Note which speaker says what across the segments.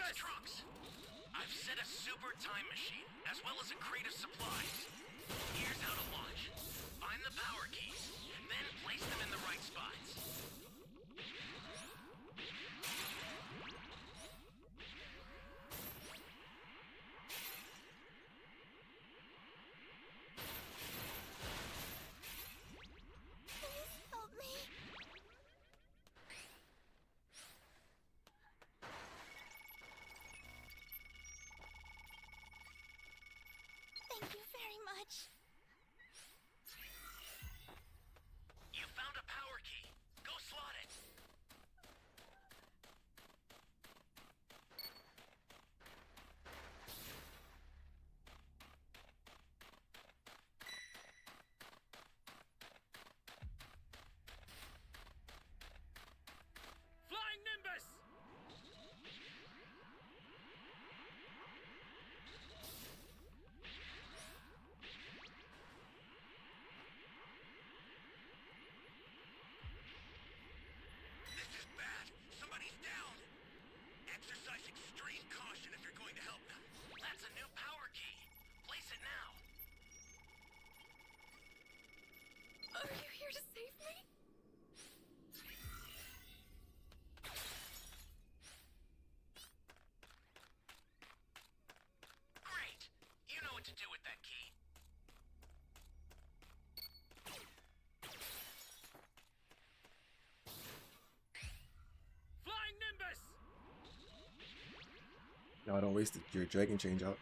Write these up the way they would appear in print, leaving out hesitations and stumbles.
Speaker 1: these trucks. I've set a super time machine, as well as a crate of supplies. Here's how to launch. Find the power keys, then place them in the right spots.
Speaker 2: Please help me. Thank you very much.
Speaker 1: You found a power key. Go slot it. Flying Nimbus! This is bad. Somebody's down. Exercise extreme caution if you're going to help them. That's a new power key. Place it now.
Speaker 2: Are you here to save me?
Speaker 1: Great. You know what to do with that key. Flying Nimbus!
Speaker 3: No, don't waste it. Your dragon change out.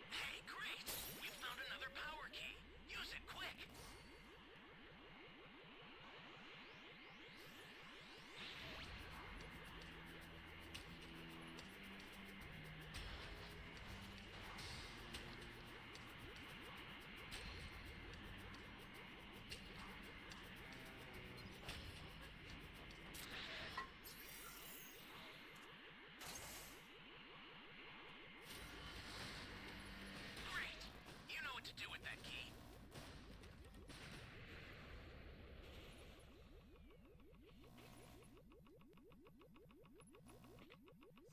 Speaker 1: Hey, great! You found another power key. Use it quick. Great. You know what to do with that key.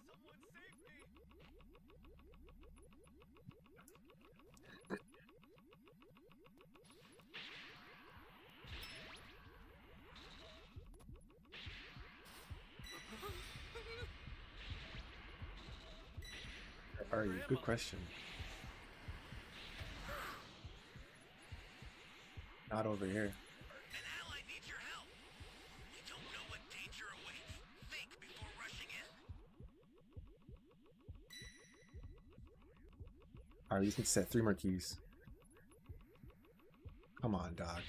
Speaker 1: Someone save me!
Speaker 3: Are you? Good question. Not over here.
Speaker 1: An ally needs your help. You don't know what danger awaits. Think before rushing in.
Speaker 3: Alright, you just need to set 3 more keys. Come on, dog.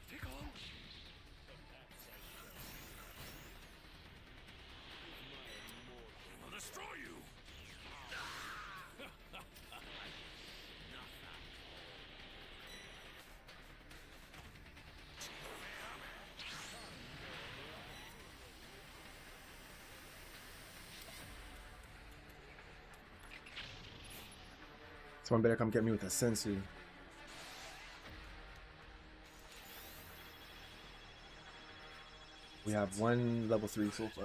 Speaker 1: Take on. I'll destroy you.
Speaker 3: Someone better come get me with a sensu. We have 1 level 3 so far.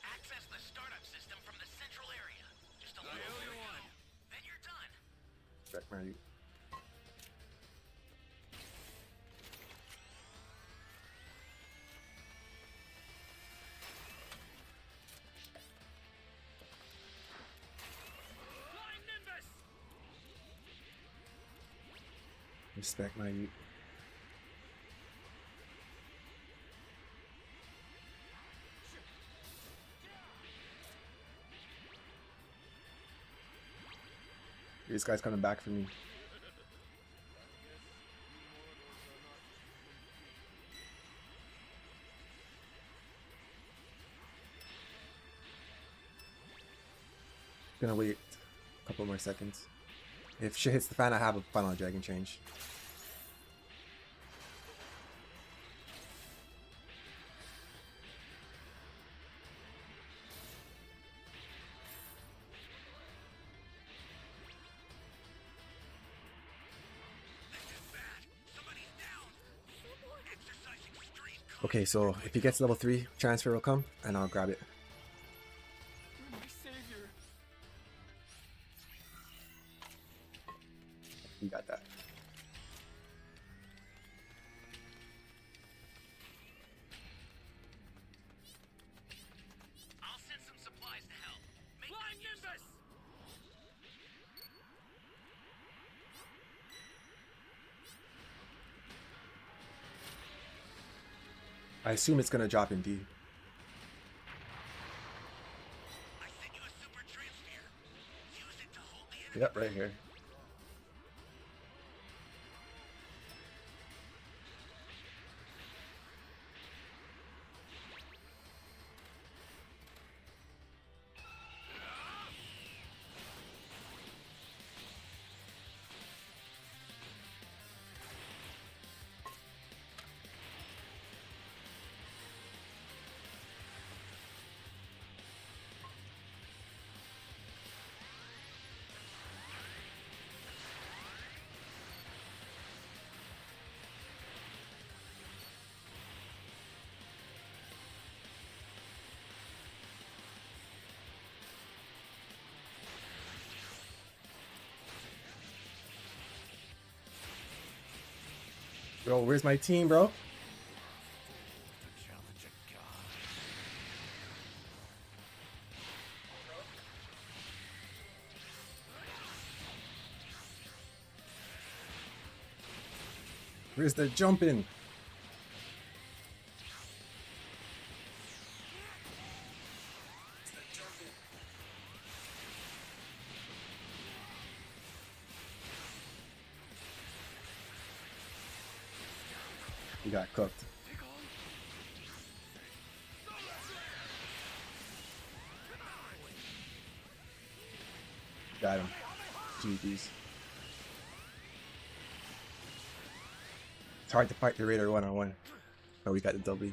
Speaker 1: Access the startup system from the central area. Just a little more to go. Then you're done.
Speaker 3: Back my
Speaker 1: Flying Nimbus!
Speaker 3: respect my This guy's coming back for me. Gonna wait a couple more seconds. If shit hits the fan, I have a final dragon change. Okay, so if he gets level 3, transfer will come, and I'll grab it.
Speaker 4: You're my savior.
Speaker 3: You got that.
Speaker 1: I'll send some supplies to help. Make
Speaker 4: Flying
Speaker 1: them use
Speaker 4: Nimbus!
Speaker 3: I assume it's gonna drop in D.
Speaker 1: I sent you a super transfer. Use it to hold the enemy.
Speaker 3: Yep, right here. Bro, where's my team, bro?
Speaker 4: Challenge a god.
Speaker 3: Where's the jumping? He got cooked. Got him. GG's. It's hard to fight the Raider one-on-one. Oh, we got the W.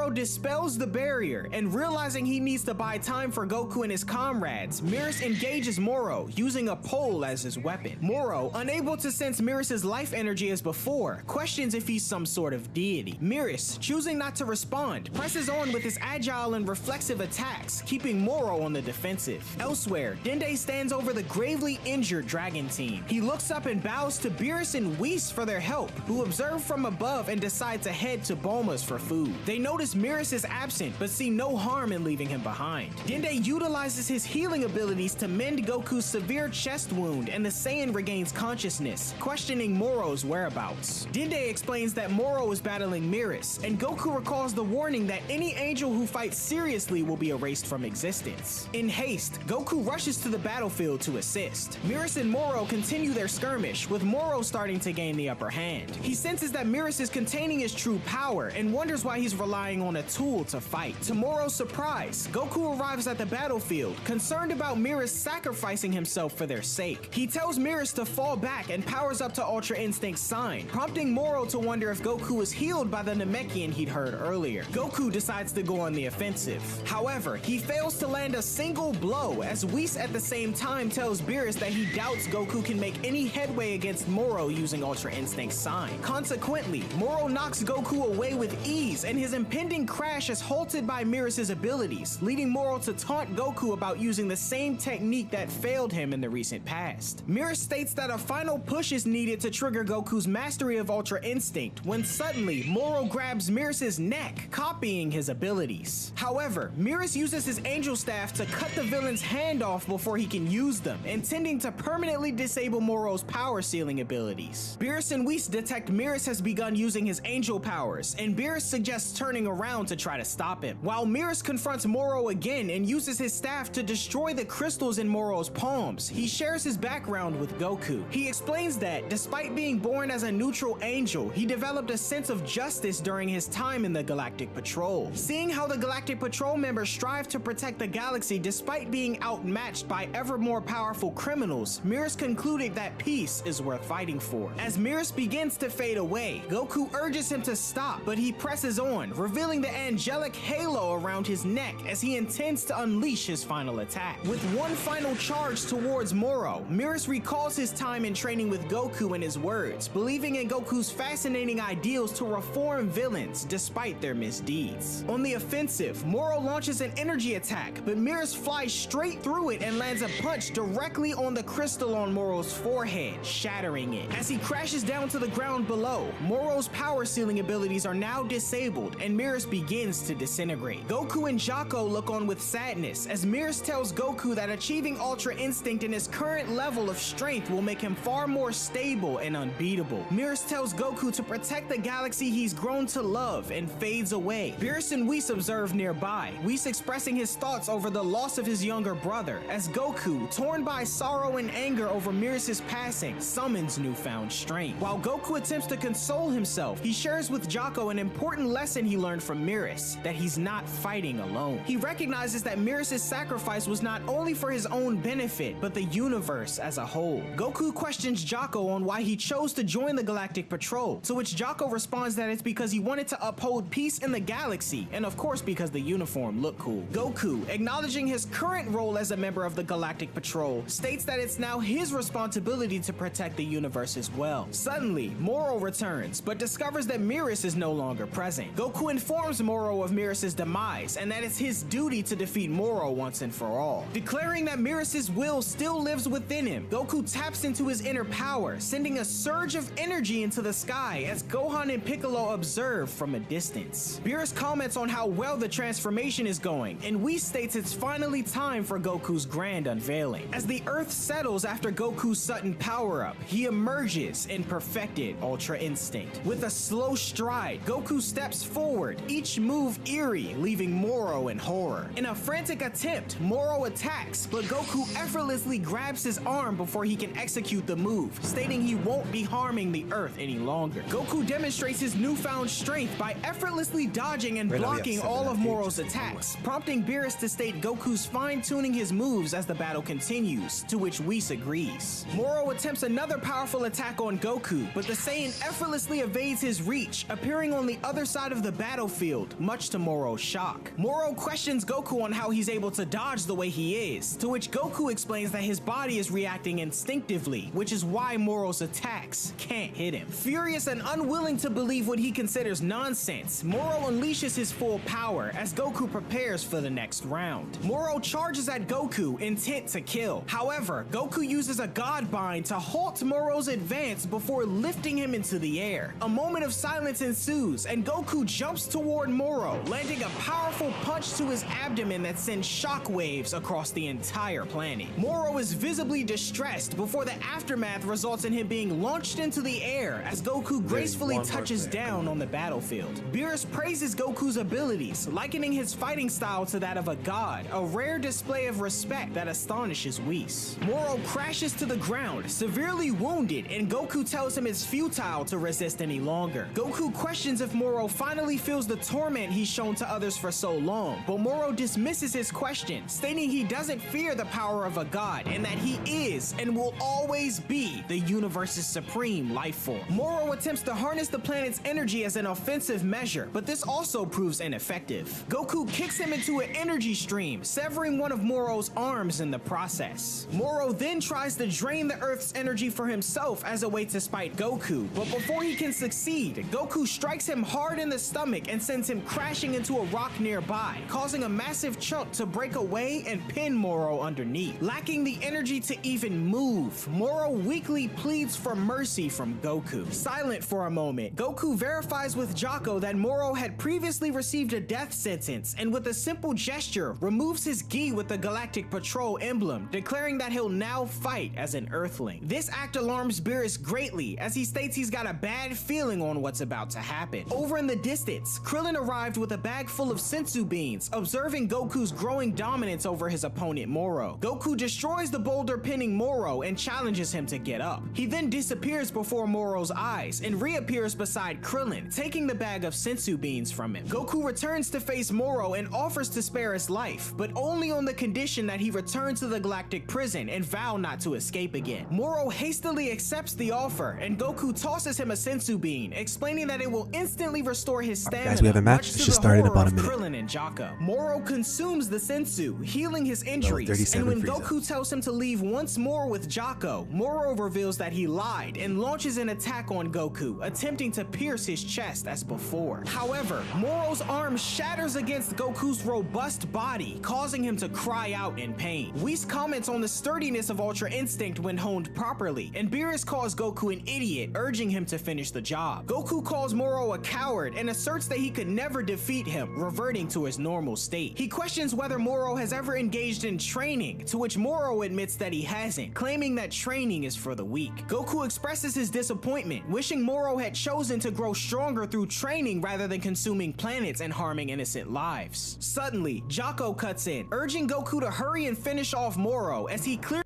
Speaker 5: Moro dispels the barrier, and realizing he needs to buy time for Goku and his comrades, Miris engages Moro, using a pole as his weapon. Moro, unable to sense Miris' life energy as before, questions if he's some sort of deity. Miris, choosing not to respond, presses on with his agile and reflexive attacks, keeping Moro on the defensive. Elsewhere, Dende stands over the gravely injured Dragon Team. He looks up and bows to Beerus and Whis for their help, who observe from above and decide to head to Bulma's for food. They notice Miris is absent, but see no harm in leaving him behind. Dende utilizes his healing abilities to mend Goku's severe chest wound, and the Saiyan regains consciousness, questioning Moro's whereabouts. Dende explains that Moro is battling Miris, and Goku recalls the warning that any angel who fights seriously will be erased from existence. In haste, Goku rushes to the battlefield to assist. Miris and Moro continue their skirmish, with Moro starting to gain the upper hand. He senses that Miris is containing his true power, and wonders why he's relying working on a tool to fight. To Moro's surprise, Goku arrives at the battlefield, concerned about Mirus sacrificing himself for their sake. He tells Mirus to fall back and powers up to Ultra Instinct's sign, prompting Moro to wonder if Goku was healed by the Namekian he'd heard earlier. Goku decides to go on the offensive. However, he fails to land a single blow, as Whis at the same time tells Beerus that he doubts Goku can make any headway against Moro using Ultra Instinct's sign. Consequently, Moro knocks Goku away with ease, and his impending crash is halted by Mirus' abilities, leading Moro to taunt Goku about using the same technique that failed him in the recent past. Mirus states that a final push is needed to trigger Goku's mastery of Ultra Instinct, when suddenly Moro grabs Mirus' neck, copying his abilities. However, Mirus uses his Angel Staff to cut the villain's hand off before he can use them, intending to permanently disable Moro's power sealing abilities. Beerus and Whis detect Mirus has begun using his angel powers, and Beerus suggests turning around to try to stop him. While Mirus confronts Moro again and uses his staff to destroy the crystals in Moro's palms, he shares his background with Goku. He explains that, despite being born as a neutral angel, he developed a sense of justice during his time in the Galactic Patrol. Seeing how the Galactic Patrol members strive to protect the galaxy despite being outmatched by ever more powerful criminals, Mirus concluded that peace is worth fighting for. As Mirus begins to fade away, Goku urges him to stop, but he presses on, revealing the angelic halo around his neck as he intends to unleash his final attack. With one final charge towards Moro, Mirus recalls his time in training with Goku and his words, believing in Goku's fascinating ideals to reform villains despite their misdeeds. On the offensive, Moro launches an energy attack, but Mirus flies straight through it and lands a punch directly on the crystal on Moro's forehead, shattering it. As he crashes down to the ground below, Moro's power sealing abilities are now disabled, and Mirus begins to disintegrate. Goku and Jaco look on with sadness as Mirus tells Goku that achieving Ultra Instinct in his current level of strength will make him far more stable and unbeatable. Mirus tells Goku to protect the galaxy he's grown to love and fades away. Beerus and Whis observe nearby, Whis expressing his thoughts over the loss of his younger brother, as Goku, torn by sorrow and anger over Mirus' passing, summons newfound strength. While Goku attempts to console himself, he shares with Jaco an important lesson he learned from Mirus, that he's not fighting alone. He recognizes that Mirus' sacrifice was not only for his own benefit, but the universe as a whole. Goku questions Jaco on why he chose to join the Galactic Patrol, to which Jaco responds that it's because he wanted to uphold peace in the galaxy, and of course because the uniform looked cool. Goku, acknowledging his current role as a member of the Galactic Patrol, states that it's now his responsibility to protect the universe as well. Suddenly, Moro returns, but discovers that Mirus is no longer present. Goku informs Moro of Mirus' demise, and that it's his duty to defeat Moro once and for all. Declaring that Mirus' will still lives within him, Goku taps into his inner power, sending a surge of energy into the sky as Gohan and Piccolo observe from a distance. Beerus comments on how well the transformation is going, and Whis states it's finally time for Goku's grand unveiling. As the Earth settles after Goku's sudden power-up, he emerges in perfected Ultra Instinct. With a slow stride, Goku steps forward, each move eerie, leaving Moro in horror. In a frantic attempt, Moro attacks, but Goku effortlessly grabs his arm before he can execute the move, stating he won't be harming the Earth any longer. Goku demonstrates his newfound strength by effortlessly dodging and blocking all of Moro's attacks, prompting Beerus to state Goku's fine-tuning his moves as the battle continues, to which Whis agrees. Moro attempts another powerful attack on Goku, but the Saiyan effortlessly evades his reach, appearing on the other side of the battlefield, much to Moro's shock. Moro questions Goku on how he's able to dodge the way he is, to which Goku explains that his body is reacting instinctively, which is why Moro's attacks can't hit him. Furious and unwilling to believe what he considers nonsense, Moro unleashes his full power as Goku prepares for the next round. Moro charges at Goku, intent to kill. However, Goku uses a God Bind to halt Moro's advance before lifting him into the air. A moment of silence ensues, and Goku jumps toward Moro, landing a powerful punch to his abdomen that sends shockwaves across the entire planet. Moro is visibly distressed before the aftermath results in him being launched into the air as Goku gracefully touches down on the battlefield. Beerus praises Goku's abilities, likening his fighting style to that of a god, a rare display of respect that astonishes Whis. Moro crashes to the ground, severely wounded, and Goku tells him it's futile to resist any longer. Goku questions if Moro finally feels the the torment he's shown to others for so long, but Moro dismisses his question, stating he doesn't fear the power of a god and that he is and will always be the universe's supreme life form. Moro attempts to harness the planet's energy as an offensive measure, but this also proves ineffective. Goku kicks him into an energy stream, severing one of Moro's arms in the process. Moro then tries to drain the Earth's energy for himself as a way to spite Goku, but before he can succeed, Goku strikes him hard in the stomach and sends him crashing into a rock nearby, causing a massive chunk to break away and pin Moro underneath. Lacking the energy to even move, Moro weakly pleads for mercy from Goku. Silent for a moment, Goku verifies with Jaco that Moro had previously received a death sentence, and with a simple gesture, removes his gi with the Galactic Patrol emblem, declaring that he'll now fight as an Earthling. This act alarms Beerus greatly, as he states he's got a bad feeling on what's about to happen. Over in the distance, Krillin arrived with a bag full of senzu beans, observing Goku's growing dominance over his opponent Moro. Goku destroys the boulder pinning Moro and challenges him to get up. He then disappears before Moro's eyes and reappears beside Krillin, taking the bag of senzu beans from him. Goku returns to face Moro and offers to spare his life, but only on the condition that he return to the Galactic Prison and vow not to escape again. Moro hastily accepts the offer, and Goku tosses him a senzu bean, explaining that it will instantly restore his stamina.
Speaker 3: Guys, we have a match.
Speaker 5: much
Speaker 3: It
Speaker 5: to
Speaker 3: should
Speaker 5: the
Speaker 3: start in
Speaker 5: horror
Speaker 3: about a
Speaker 5: of
Speaker 3: minute.
Speaker 5: Krillin and Jaco. Moro consumes the senzu, healing his injuries,
Speaker 3: 37
Speaker 5: and when
Speaker 3: Frieza.
Speaker 5: Goku tells him to leave once more with Jaco, Moro reveals that he lied and launches an attack on Goku, attempting to pierce his chest as before. However, Moro's arm shatters against Goku's robust body, causing him to cry out in pain. Whis comments on the sturdiness of Ultra Instinct when honed properly, and Beerus calls Goku an idiot, urging him to finish the job. Goku calls Moro a coward and asserts that he could never defeat him, reverting to his normal state. He questions whether Moro has ever engaged in training, to which Moro admits that he hasn't, claiming that training is for the weak. Goku expresses his disappointment, wishing Moro had chosen to grow stronger through training rather than consuming planets and harming innocent lives. Suddenly, Jaco cuts in, urging Goku to hurry and finish off Moro as he clearly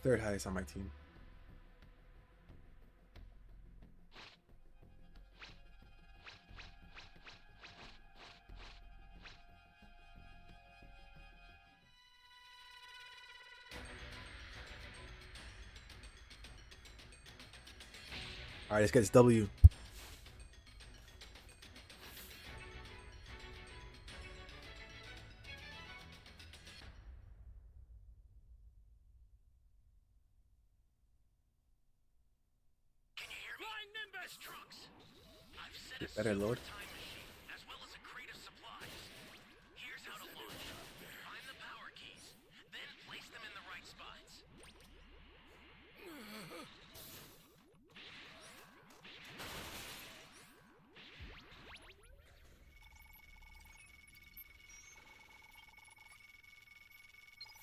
Speaker 3: third highest on my team. All right, let's get this W.
Speaker 1: Can you hear me? Flying Nimbus trucks! I've set a
Speaker 3: Better, Lord.
Speaker 1: super time machine, as well as a crate of supplies. Here's how to launch. Find the power keys, then place them in the right spots.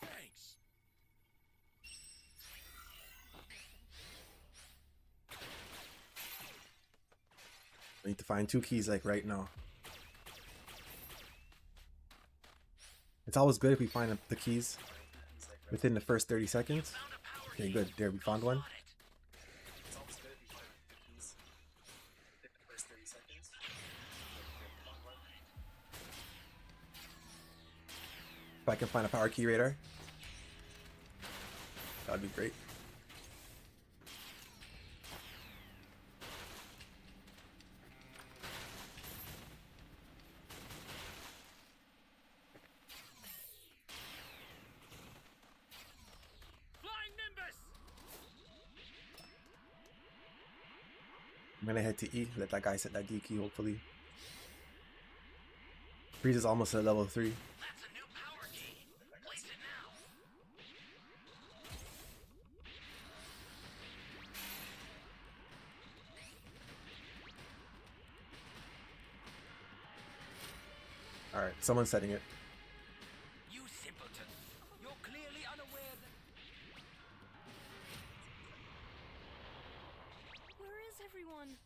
Speaker 4: Thanks.
Speaker 3: I need to find 2 keys like right now. It's always good if we find the keys within the first 30 seconds. Okay, good. There, we found one. If I can find a power key radar, that'd be great.
Speaker 1: Flying Nimbus!
Speaker 3: I'm gonna head to E, let that guy set that D key, hopefully. Frieza's almost at level 3.
Speaker 1: That's a new power key. Place it now.
Speaker 3: Alright, someone's setting it.
Speaker 4: You simpleton. You're clearly unaware that...
Speaker 2: Where is everyone?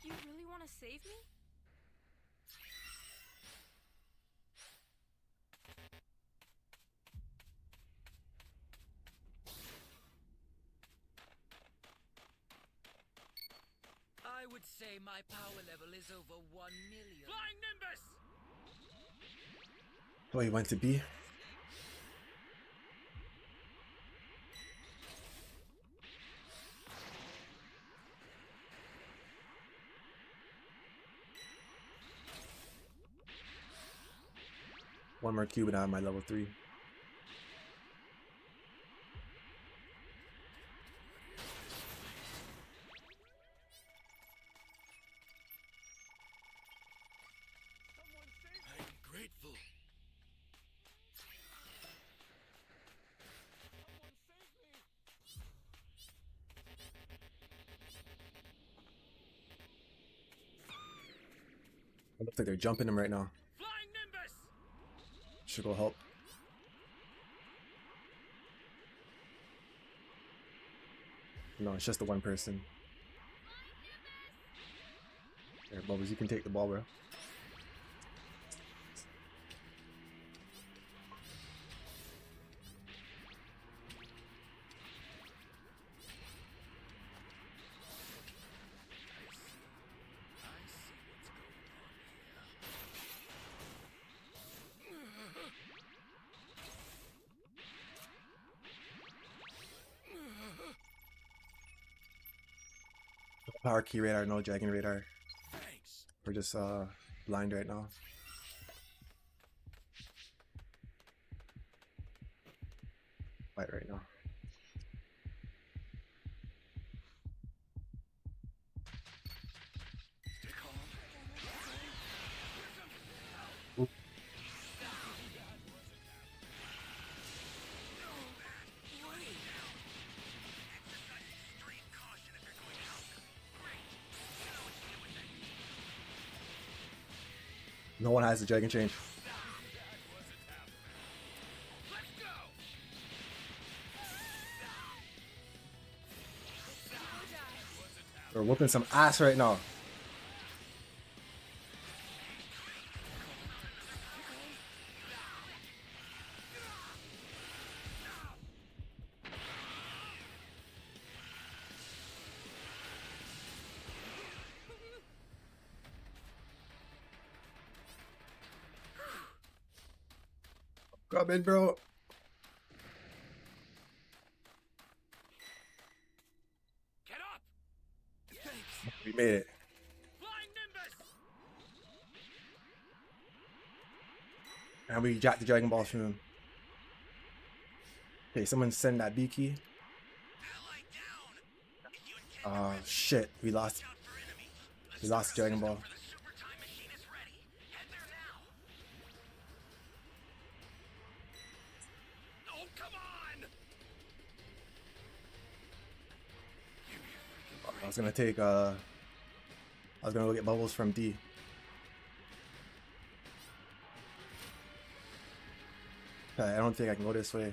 Speaker 2: You really want to save me?
Speaker 4: I would say my power level is over 1 million. Flying Nimbus!
Speaker 3: Oh, he went to B. One more cube and I have my level 3.
Speaker 1: I'm grateful.
Speaker 3: It looks like they're jumping him right now.
Speaker 1: Flying Nimbus!
Speaker 3: Should go help. No, it's just the one person. There, Bubbles, you can take the ball, bro. Power key radar, no dragon radar.
Speaker 1: Thanks.
Speaker 3: We're just blind right now. Fight right now.
Speaker 1: Stay calm.
Speaker 3: Oop.
Speaker 1: Exercise extreme caution if you're going to help them. Great. You know what to do with it.
Speaker 3: No one has the dragon change.
Speaker 1: Let's go!
Speaker 3: We're whooping some ass right now. Come in, bro.
Speaker 1: Get up! Thanks.
Speaker 3: We made it.
Speaker 1: Flying Nimbus!
Speaker 3: And we jacked the Dragon Ball from him. Okay, someone send that B key.
Speaker 1: Ally down! If you intend to
Speaker 3: Shit. We lost.
Speaker 1: watch out for enemies.
Speaker 3: We lost the Dragon Ball.
Speaker 1: For the super time machine is ready. Head there now. Oh, come on!
Speaker 3: I was gonna take I was gonna go get bubbles from D. I don't think I can go this way.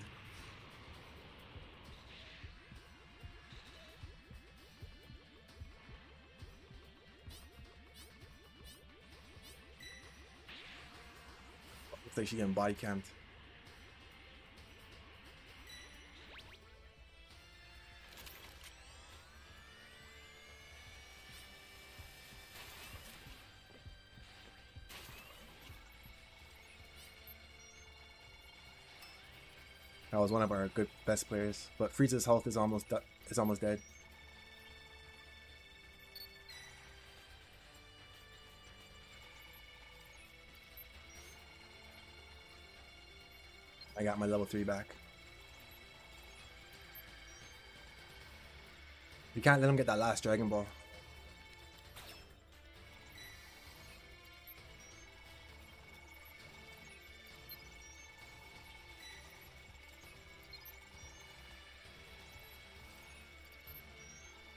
Speaker 3: Looks like she getting body camped. That was one of our good best players, but Frieza's health is almost dead. I got my level 3 back. You can't let him get that last Dragon Ball.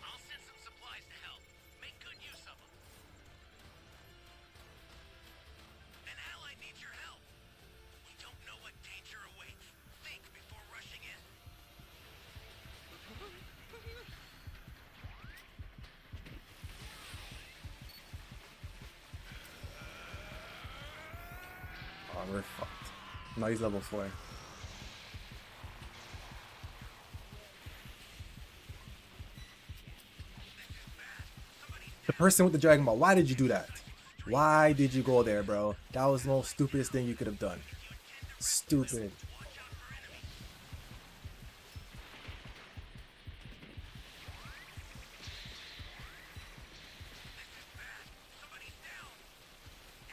Speaker 1: I'll send some supplies to help. Make good use of them. An ally needs your help. We don't know what danger awaits. Think before rushing in.
Speaker 3: we're fucked. No, he's level 4. The person with the Dragon Ball, why did you do that? Why did you go there, bro? That was the most stupidest thing you could have done. Stupid.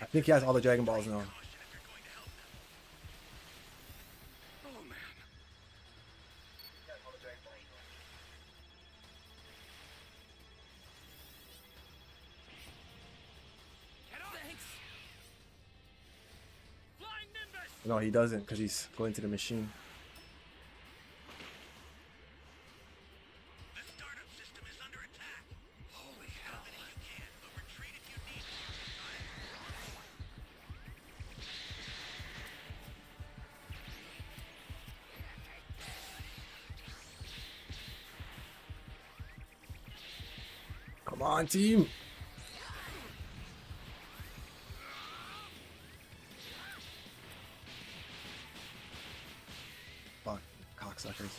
Speaker 3: I think he has all the Dragon Balls now. No, he doesn't, because he's going to the machine.
Speaker 1: The startup system is under attack. Holy hell. You can, but retreat if you need to.
Speaker 3: Come on, team. Fuck, cocksuckers.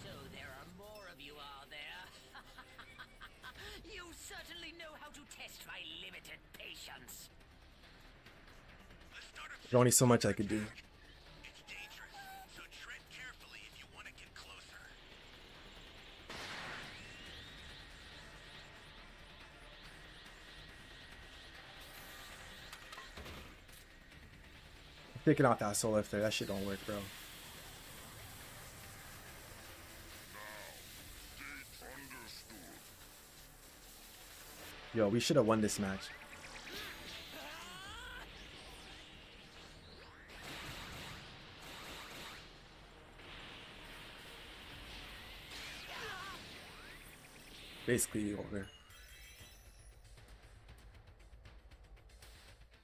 Speaker 4: So there are more of you, are there? You certainly know how to test my limited patience.
Speaker 3: There's only so much I could do.
Speaker 1: It's dangerous, so tread carefully if you want to get closer.
Speaker 3: Taking out that soul lifter, that shit don't work, bro. Yo, we should have won this match. Basically over.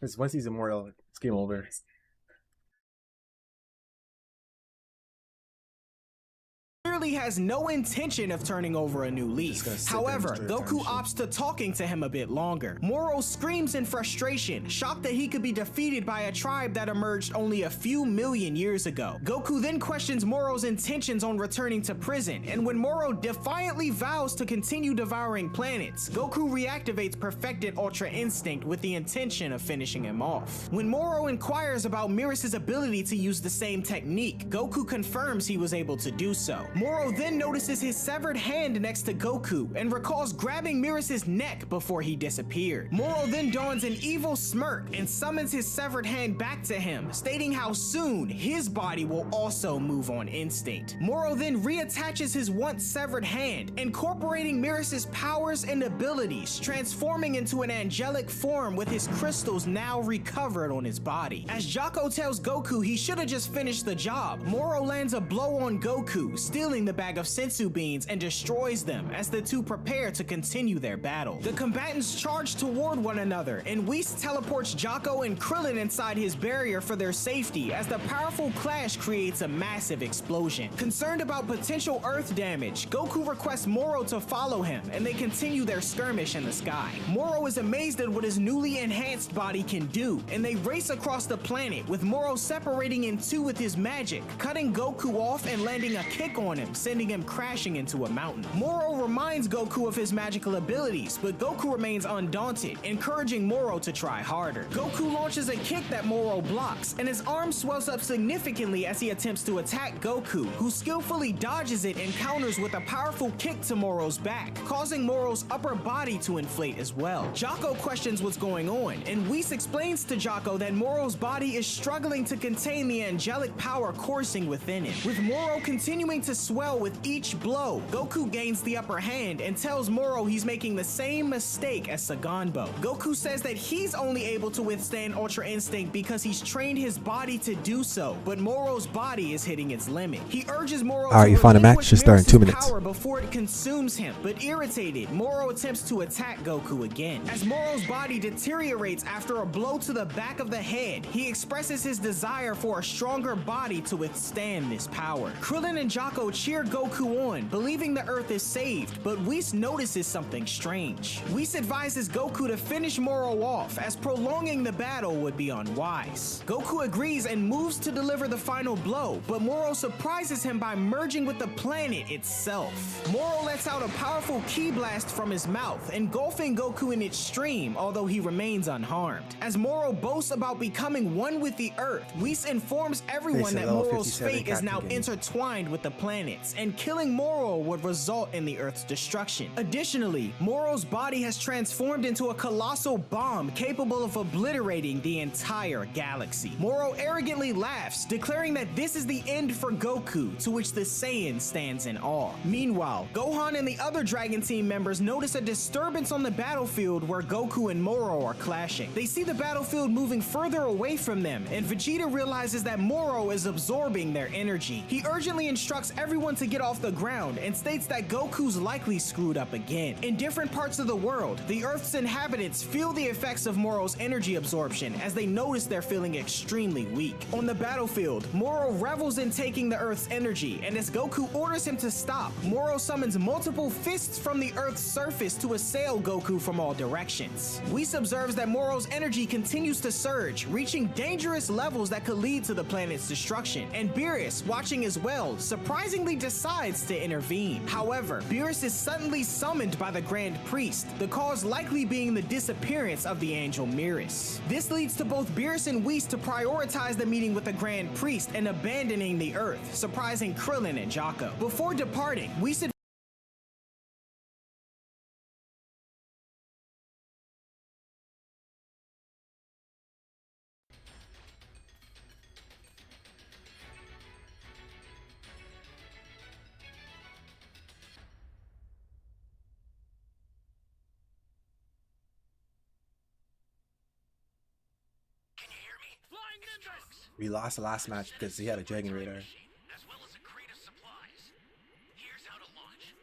Speaker 3: Because once he's immortal, it's game over.
Speaker 5: Clearly has no intention of turning over a new leaf.
Speaker 3: Just gonna sit there and
Speaker 5: However,
Speaker 3: enjoy the
Speaker 5: Goku
Speaker 3: time
Speaker 5: opts to talking to him a bit longer. Moro screams in frustration, shocked that he could be defeated by a tribe that emerged only a few million years ago. Goku then questions Moro's intentions on returning to prison, and when Moro defiantly vows to continue devouring planets, Goku reactivates perfected Ultra Instinct with the intention of finishing him off. When Moro inquires about Miras's ability to use the same technique, Goku confirms he was able to do so. Moro then notices his severed hand next to Goku and recalls grabbing Miras's neck before he disappeared. Moro then dons an evil smirk and summons his severed hand back to him, stating how soon his body will also move on instinct. Moro then reattaches his once severed hand, incorporating Miras's powers and abilities, transforming into an angelic form with his crystals now recovered on his body. As Jaco tells Goku he should have just finished the job, Moro lands a blow on Goku, stealing the bag of senzu beans and destroys them as the two prepare to continue their battle. The combatants charge toward one another, and Whis teleports Jaco and Krillin inside his barrier for their safety as the powerful clash creates a massive explosion. Concerned about potential Earth damage, Goku requests Moro to follow him, and they continue their skirmish in the sky. Moro is amazed at what his newly enhanced body can do, and they race across the planet, with Moro separating in two with his magic, cutting Goku off and landing a kick on him, sending him crashing into a mountain. Moro reminds Goku of his magical abilities, but Goku remains undaunted, encouraging Moro to try harder. Goku launches a kick that Moro blocks, and his arm swells up significantly as he attempts to attack Goku, who skillfully dodges it and counters with a powerful kick to Moro's back, causing Moro's upper body to inflate as well. Jaco questions what's going on, and Whis explains to Jaco that Moro's body is struggling to contain the angelic power coursing within it. With Moro continuing to swell with each blow, Goku gains the upper hand and tells Moro he's making the same mistake as Saganbo. Goku says that he's only able to withstand Ultra Instinct because he's trained his body to do so, but Moro's body is hitting its limit. He urges Moro
Speaker 3: Alright,
Speaker 5: to
Speaker 3: you found a match,
Speaker 5: relinquish
Speaker 3: should start in 2
Speaker 5: Miras's
Speaker 3: minutes.
Speaker 5: power before it consumes him, but irritated, Moro attempts to attack Goku again. As Moro's body deteriorates after a blow to the back of the head, he expresses his desire for a stronger body to withstand this power. Krillin and Jaco cheer Goku on, believing the Earth is saved, but Whis notices something strange. Whis advises Goku to finish Moro off, as prolonging the battle would be unwise. Goku agrees and moves to deliver the final blow, but Moro surprises him by merging with the planet itself. Moro lets out a powerful ki blast from his mouth, engulfing Goku in its stream, although he remains unharmed. As Moro boasts about becoming one with the Earth, Whis informs everyone that
Speaker 3: level
Speaker 5: Moro's
Speaker 3: 57
Speaker 5: fate is now
Speaker 3: Captain Game.
Speaker 5: intertwined with the planets, and killing Moro would result in the Earth's destruction. Additionally, Moro's body has transformed into a colossal bomb capable of obliterating the entire galaxy. Moro arrogantly laughs, declaring that this is the end for Goku, to which the Saiyan stands in awe. Meanwhile, Gohan and the other Dragon Team members notice a disturbance on the battlefield where Goku and Moro are clashing. They see the battlefield moving further away from them, and Vegeta realizes that Moro is absorbing their energy. He urgently instructs everyone to get off the ground and states that Goku's likely screwed up again. In different parts of the world, the Earth's inhabitants feel the effects of Moro's energy absorption as they notice they're feeling extremely weak. On the battlefield, Moro revels in taking the Earth's energy, and as Goku orders him to stop, Moro summons multiple fists from the Earth's surface to assail Goku from all directions. Whis observes that Moro's energy continues to surge, reaching dangerous levels that could lead to the planet's destruction, and Beerus, watching as well, surprisingly decides to intervene. However, Beerus is suddenly summoned by the Grand Priest, the cause likely being the disappearance of the angel Mirus. This leads to both Beerus and Whis to prioritize the meeting with the Grand Priest and abandoning the Earth, surprising Krillin and Jocko. Before departing, Whis
Speaker 1: Can you hear me? Flying Nimbus!
Speaker 3: We lost the last match because he had a Dragon Radar.
Speaker 1: As well as a crate of supplies. Here's how to launch.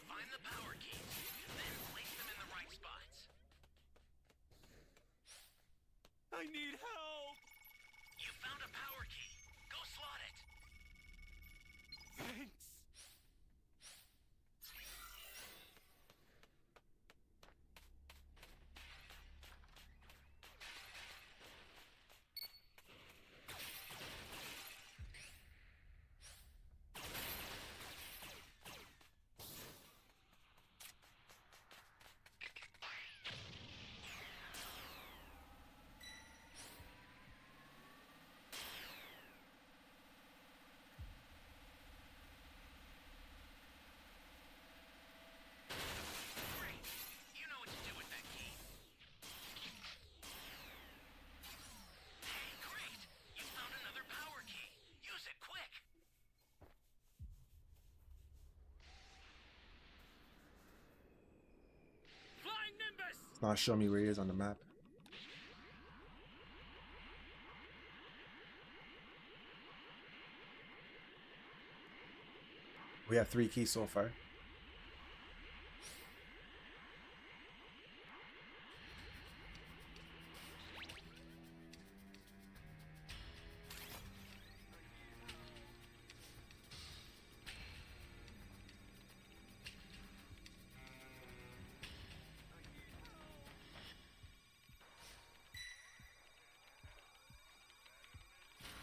Speaker 1: Find the power keys, then place them in the right spots. I need help! You found a power key. Go slot it. Thanks. Great. You know what to do with that key. Hey, great! You found another power key. Use it quick. Flying Nimbus!
Speaker 3: It's not showing me where he is on the map. We have 3 keys so far.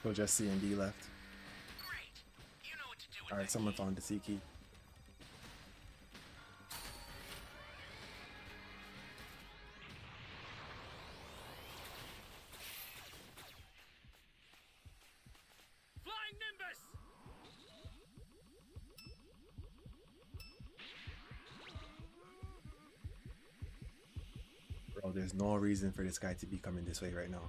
Speaker 3: So just C and D left.
Speaker 1: Great. You know what to do with
Speaker 3: Alright,
Speaker 1: that
Speaker 3: someone
Speaker 1: key.
Speaker 3: found the C key.
Speaker 1: Flying Nimbus!
Speaker 3: Bro, there's no reason for this guy to be coming this way right now.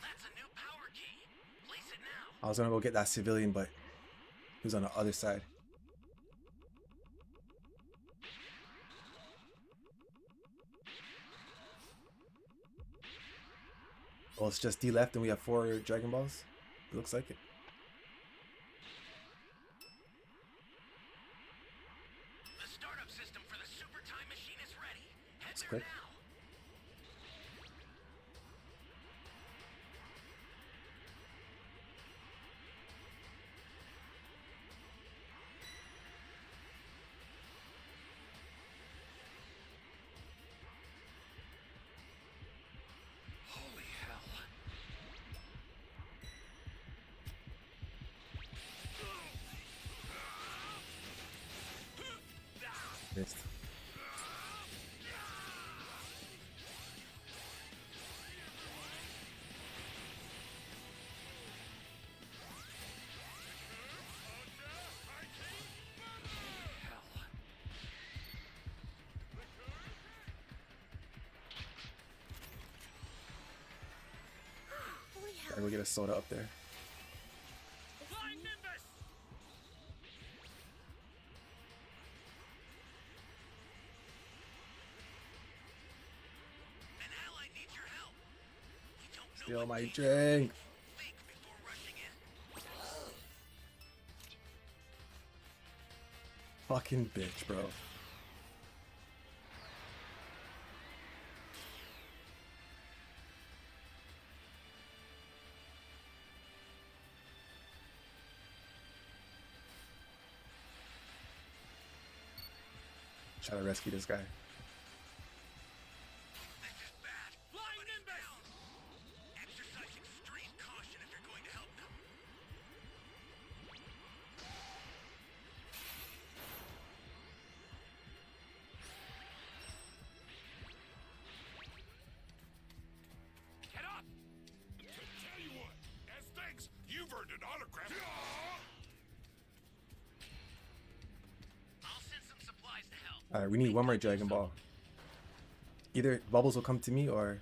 Speaker 1: That's a new power key. Place it now.
Speaker 3: I was gonna go get that civilian, but he was on the other side. Well, it's just D left and we have 4 Dragon Balls. It looks like it. quick.
Speaker 1: Holy hell.
Speaker 3: Missed.
Speaker 1: Hell.
Speaker 2: Holy hell.
Speaker 3: Gotta go get a soda up there.
Speaker 1: Flying Nimbus! An ally needs your help. We don't know
Speaker 3: Steal
Speaker 1: what
Speaker 3: my
Speaker 1: danger.
Speaker 3: drink.
Speaker 1: Think before rushing in.
Speaker 3: Fucking bitch, bro. Try to rescue this guy.
Speaker 1: This is bad. Flying Nimbus! Exercise extreme caution if you're going to help them. Get up!
Speaker 6: Tell you what, as thanks, you've earned an autograph.
Speaker 1: I'll send some supplies to help.
Speaker 3: Alright, we need one more Dragon Ball. Either Bubbles will come to me or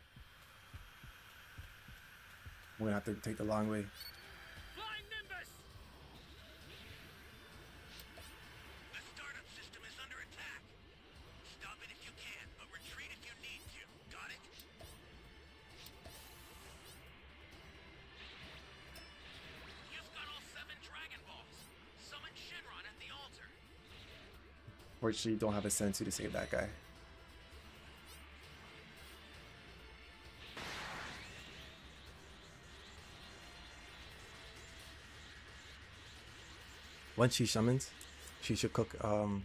Speaker 3: we're gonna have to take the long way.
Speaker 1: Flying Nimbus! The startup system is under attack. Stop it if you can, but retreat if you need to. Got it? You've got all 7 Dragon Balls. Summon Shenron at the altar.
Speaker 3: Fortunately, don't have a sensu to save that guy. Once she summons, she should cook. Oh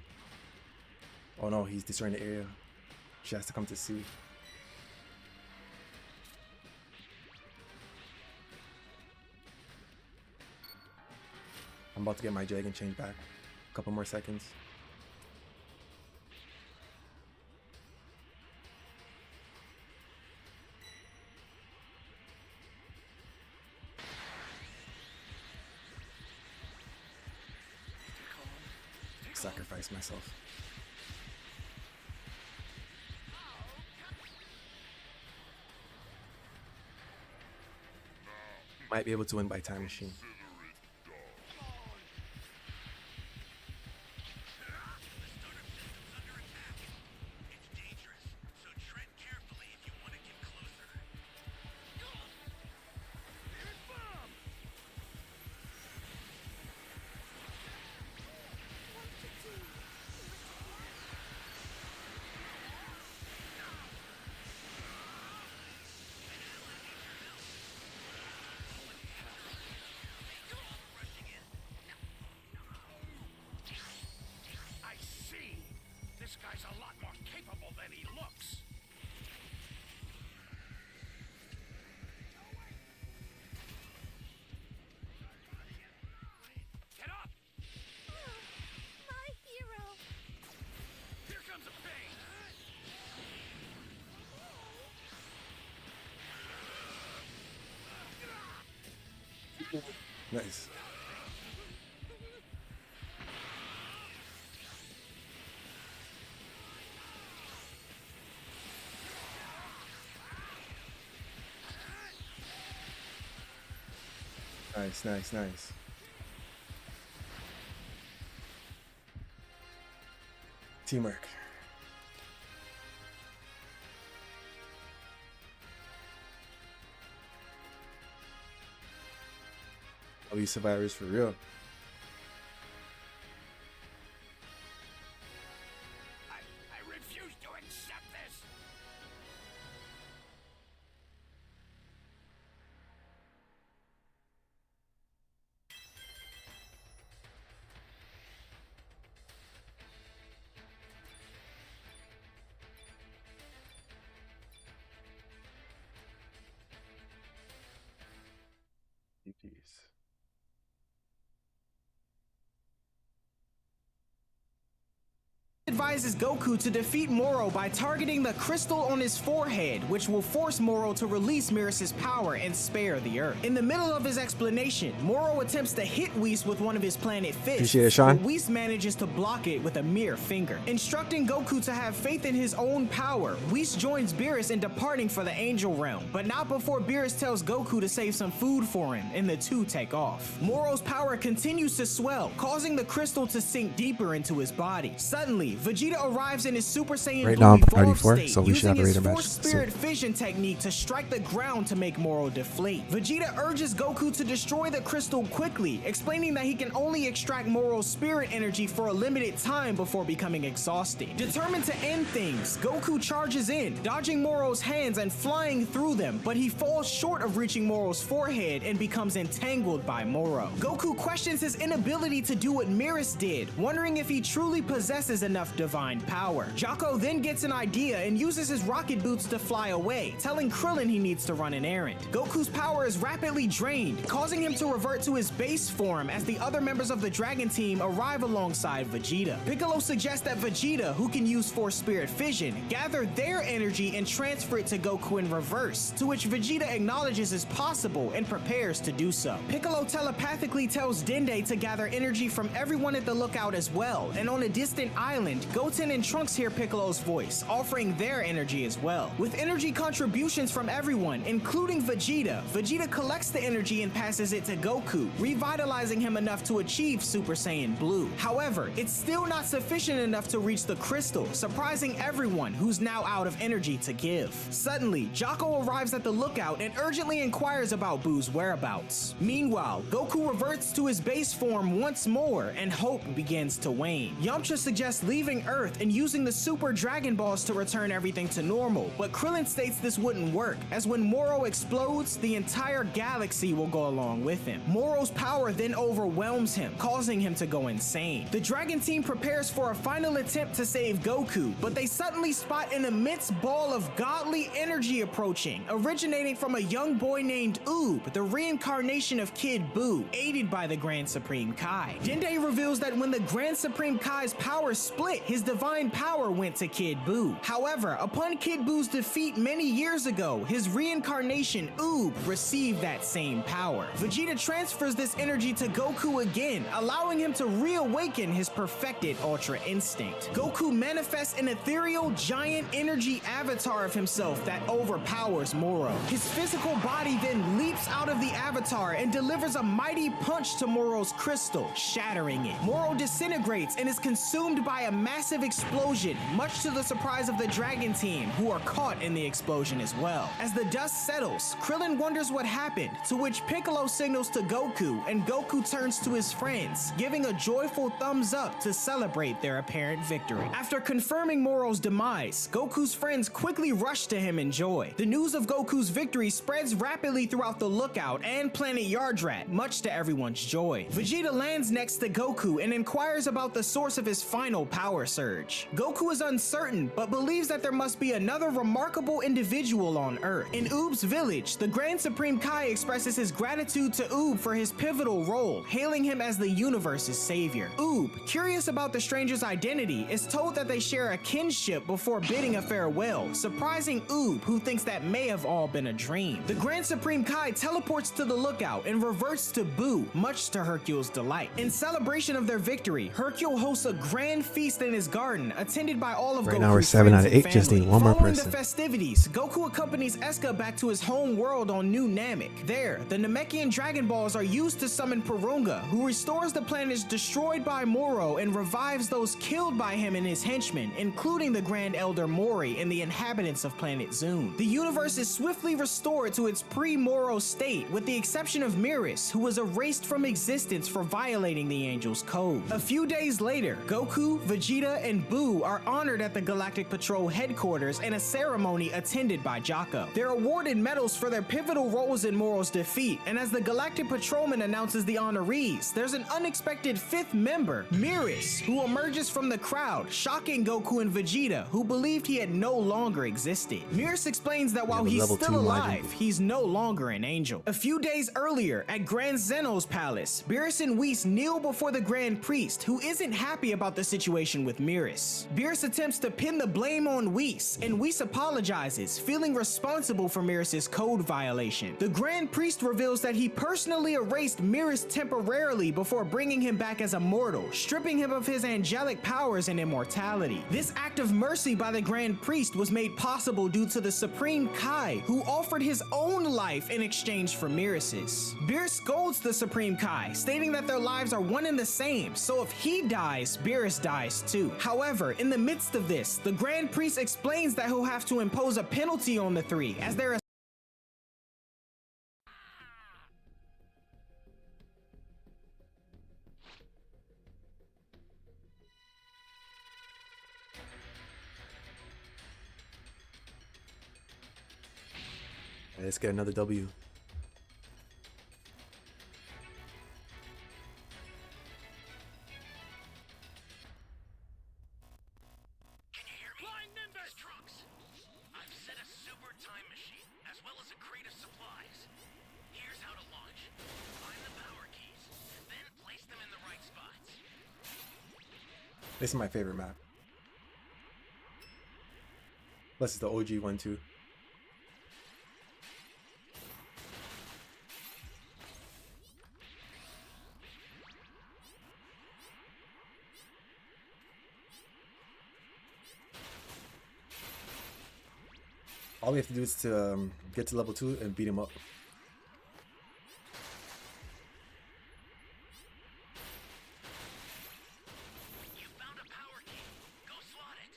Speaker 3: no, he's destroying the area. She has to come to see. I'm about to get my dragon change back. A couple more seconds. Sacrifice myself. Might be able to win by time machine.
Speaker 1: It's dangerous, so tread carefully if you want to get closer.
Speaker 6: I see. This guy's a lot more capable than he looks.
Speaker 1: Get up!
Speaker 2: My hero.
Speaker 1: Here comes a pain!
Speaker 3: Nice. Nice, nice, nice. Teamwork. All these survivors for real.
Speaker 6: I refuse to accept this.
Speaker 5: advises Goku to defeat Moro by targeting the crystal on his forehead, which will force Moro to release Miras's power and spare the Earth. In the middle of his explanation, Moro attempts to hit Whis with one of his planet fists,
Speaker 3: Appreciate it, Sean.
Speaker 5: but Whis manages to block it with a mere finger. Instructing Goku to have faith in his own power, Whis joins Beerus in departing for the Angel Realm, but not before Beerus tells Goku to save some food for him, and the two take off. Moro's power continues to swell, causing the crystal to sink deeper into his body. Suddenly, Vegeta arrives in his Super Saiyan
Speaker 3: Right
Speaker 5: Blue
Speaker 3: now I'm
Speaker 5: evolved
Speaker 3: 94,
Speaker 5: state,
Speaker 3: so we should have
Speaker 5: using
Speaker 3: a
Speaker 5: his
Speaker 3: Raider match
Speaker 5: Force Spirit Fission technique to strike the ground to make Moro deflate. Vegeta urges Goku to destroy the crystal quickly, explaining that he can only extract Moro's spirit energy for a limited time before becoming exhausted. Determined to end things, Goku charges in, dodging Moro's hands and flying through them, but he falls short of reaching Moro's forehead and becomes entangled by Moro. Goku questions his inability to do what Miras did, wondering if he truly possesses enough divine power. Jocko then gets an idea and uses his rocket boots to fly away, telling Krillin he needs to run an errand. Goku's power is rapidly drained, causing him to revert to his base form as the other members of the Dragon Team arrive alongside Vegeta. Piccolo suggests that Vegeta, who can use Force Spirit Fission, gather their energy and transfer it to Goku in reverse, to which Vegeta acknowledges is possible and prepares to do so. Piccolo telepathically tells Dende to gather energy from everyone at the lookout as well, and on a distant island, Goten and Trunks hear Piccolo's voice, offering their energy as well. With energy contributions from everyone, including Vegeta, Vegeta collects the energy and passes it to Goku, revitalizing him enough to achieve Super Saiyan Blue. However, it's still not sufficient enough to reach the crystal, surprising everyone who's now out of energy to give. Suddenly, Jocko arrives at the lookout and urgently inquires about Boo's whereabouts. Meanwhile, Goku reverts to his base form once more and hope begins to wane. Yamcha suggests leaving Earth and using the Super Dragon Balls to return everything to normal, but Krillin states this wouldn't work, as when Moro explodes, the entire galaxy will go along with him. Moro's power then overwhelms him, causing him to go insane. The Dragon Team prepares for a final attempt to save Goku, but they suddenly spot an immense ball of godly energy approaching, originating from a young boy named Oob, the reincarnation of Kid Buu, aided by the Grand Supreme Kai. Dende reveals that when the Grand Supreme Kai's power split, his divine power went to Kid Buu. However, upon Kid Buu's defeat many years ago, his reincarnation Oob received that same power. Vegeta transfers this energy to Goku again, allowing him to reawaken his perfected Ultra Instinct. Goku manifests an ethereal giant energy avatar of himself that overpowers Moro. His physical body then leaps out of the avatar and delivers a mighty punch to Moro's crystal, shattering it. Moro disintegrates and is consumed by a massive explosion, much to the surprise of the Dragon Team, who are caught in the explosion as well. As the dust settles, Krillin wonders what happened, to which Piccolo signals to Goku, and Goku turns to his friends, giving a joyful thumbs up to celebrate their apparent victory. After confirming Moro's demise, Goku's friends quickly rush to him in joy. The news of Goku's victory spreads rapidly throughout the lookout and planet Yardrat, much to everyone's joy. Vegeta lands next to Goku and inquires about the source of his final power surge. Goku is uncertain, but believes that there must be another remarkable individual on Earth. In Oob's village, the Grand Supreme Kai expresses his gratitude to Oob for his pivotal role, hailing him as the universe's savior. Oob, curious about the stranger's identity, is told that they share a kinship before bidding a farewell, surprising Oob, who thinks that may have all been a dream. The Grand Supreme Kai teleports to the lookout and reverts to Buu, much to Hercule's delight. In celebration of their victory, Hercule hosts a grand feast in his garden, attended by all of
Speaker 3: Right
Speaker 5: Goku's
Speaker 3: now we're 7
Speaker 5: friends
Speaker 3: out of
Speaker 5: and
Speaker 3: 8, just
Speaker 5: family.
Speaker 3: need one more
Speaker 5: Following
Speaker 3: person.
Speaker 5: the festivities, Goku accompanies Eska back to his home world on New Namek. There, the Namekian Dragon Balls are used to summon Porunga, who restores the planets destroyed by Moro and revives those killed by him and his henchmen, including the Grand Elder Mori and the inhabitants of planet Zune. The universe is swiftly restored to its pre-Moro state, with the exception of Miras, who was erased from existence for violating the Angel's Code. A few days later, Goku, Vegeta, and Buu are honored at the Galactic Patrol headquarters in a ceremony attended by Jocko. They're awarded medals for their pivotal roles in Moro's defeat, and as the Galactic Patrolman announces the honorees, there's an unexpected fifth member, Miras, who emerges from the crowd, shocking Goku and Vegeta, who believed he had no longer existed. Miras explains that while
Speaker 3: Yeah,
Speaker 5: he's
Speaker 3: level
Speaker 5: still
Speaker 3: 2
Speaker 5: alive,
Speaker 3: Majin Buu.
Speaker 5: he's no longer an angel. A few days earlier, at Grand Zeno's palace, Beerus and Whis kneel before the Grand Priest, who isn't happy about the situation situation with Beerus. Beerus attempts to pin the blame on Whis, and Whis apologizes, feeling responsible for Beerus's code violation. The Grand Priest reveals that he personally erased Beerus temporarily before bringing him back as a mortal, stripping him of his angelic powers and immortality. This act of mercy by the Grand Priest was made possible due to the Supreme Kai, who offered his own life in exchange for Beerus's. Beerus scolds the Supreme Kai, stating that their lives are one and the same, so if he dies, Beerus dies too. However, in the midst of this, the Grand Priest explains that he'll have to impose a penalty on the three, as there are
Speaker 3: Let's get another W.
Speaker 1: Can you hear me? Flying Nimbus! Trunks! I've set a super time machine, as well as a crate of supplies. Here's how to launch. Find the power keys, then place them in the right spots.
Speaker 3: This is my favorite map. Plus it's the OG one too. All we have to do is to get to level 2 and beat him up.
Speaker 1: You found a power key. Go slot it.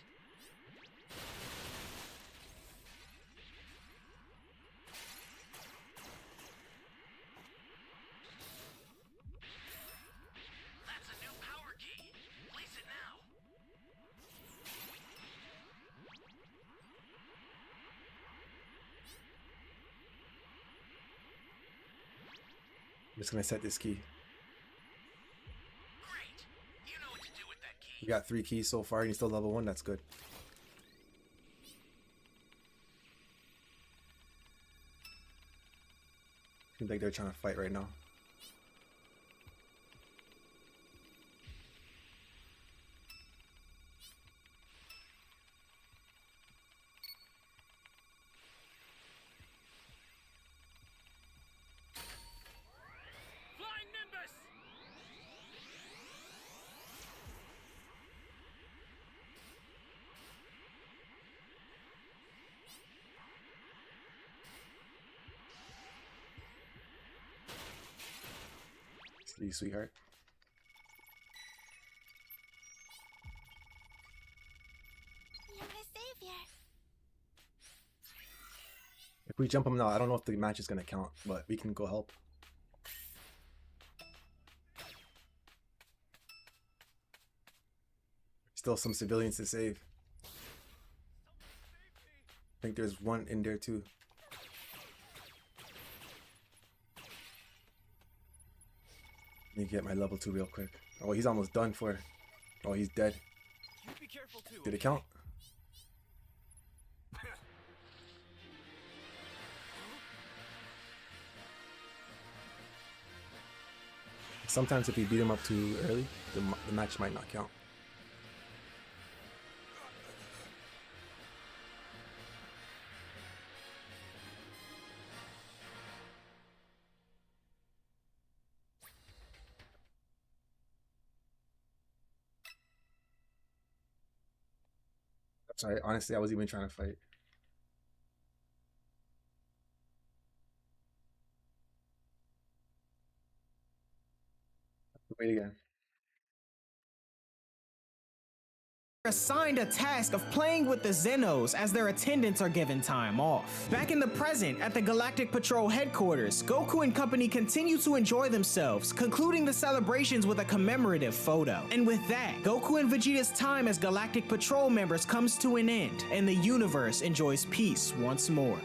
Speaker 1: That's a new power key. Place it now.
Speaker 3: I'm just gonna set this key.
Speaker 1: Great. You know what to do with that key.
Speaker 3: You got 3 keys so far and you're still level 1, that's good. Seems like they're trying to fight right now.
Speaker 1: Flying Nimbus!
Speaker 3: See you, sweetheart.
Speaker 2: You're my savior.
Speaker 3: If we jump him now, I don't know if the match is gonna count, but we can go help. Still some civilians to save. I think there's one in there too. Let me get my level 2 real quick. Oh, he's almost done for. Oh, he's dead.
Speaker 6: You be careful too.
Speaker 3: Did it count? Sometimes if you beat him up too early, the match might not count. Sorry, honestly, I was even trying to fight. Wait again.
Speaker 5: assigned a task of playing with the Xenos as their attendants are given time off. Back in the present, at the Galactic Patrol headquarters, Goku and company continue to enjoy themselves, concluding the celebrations with a commemorative photo. And with that, Goku and Vegeta's time as Galactic Patrol members comes to an end, and the universe enjoys peace once more.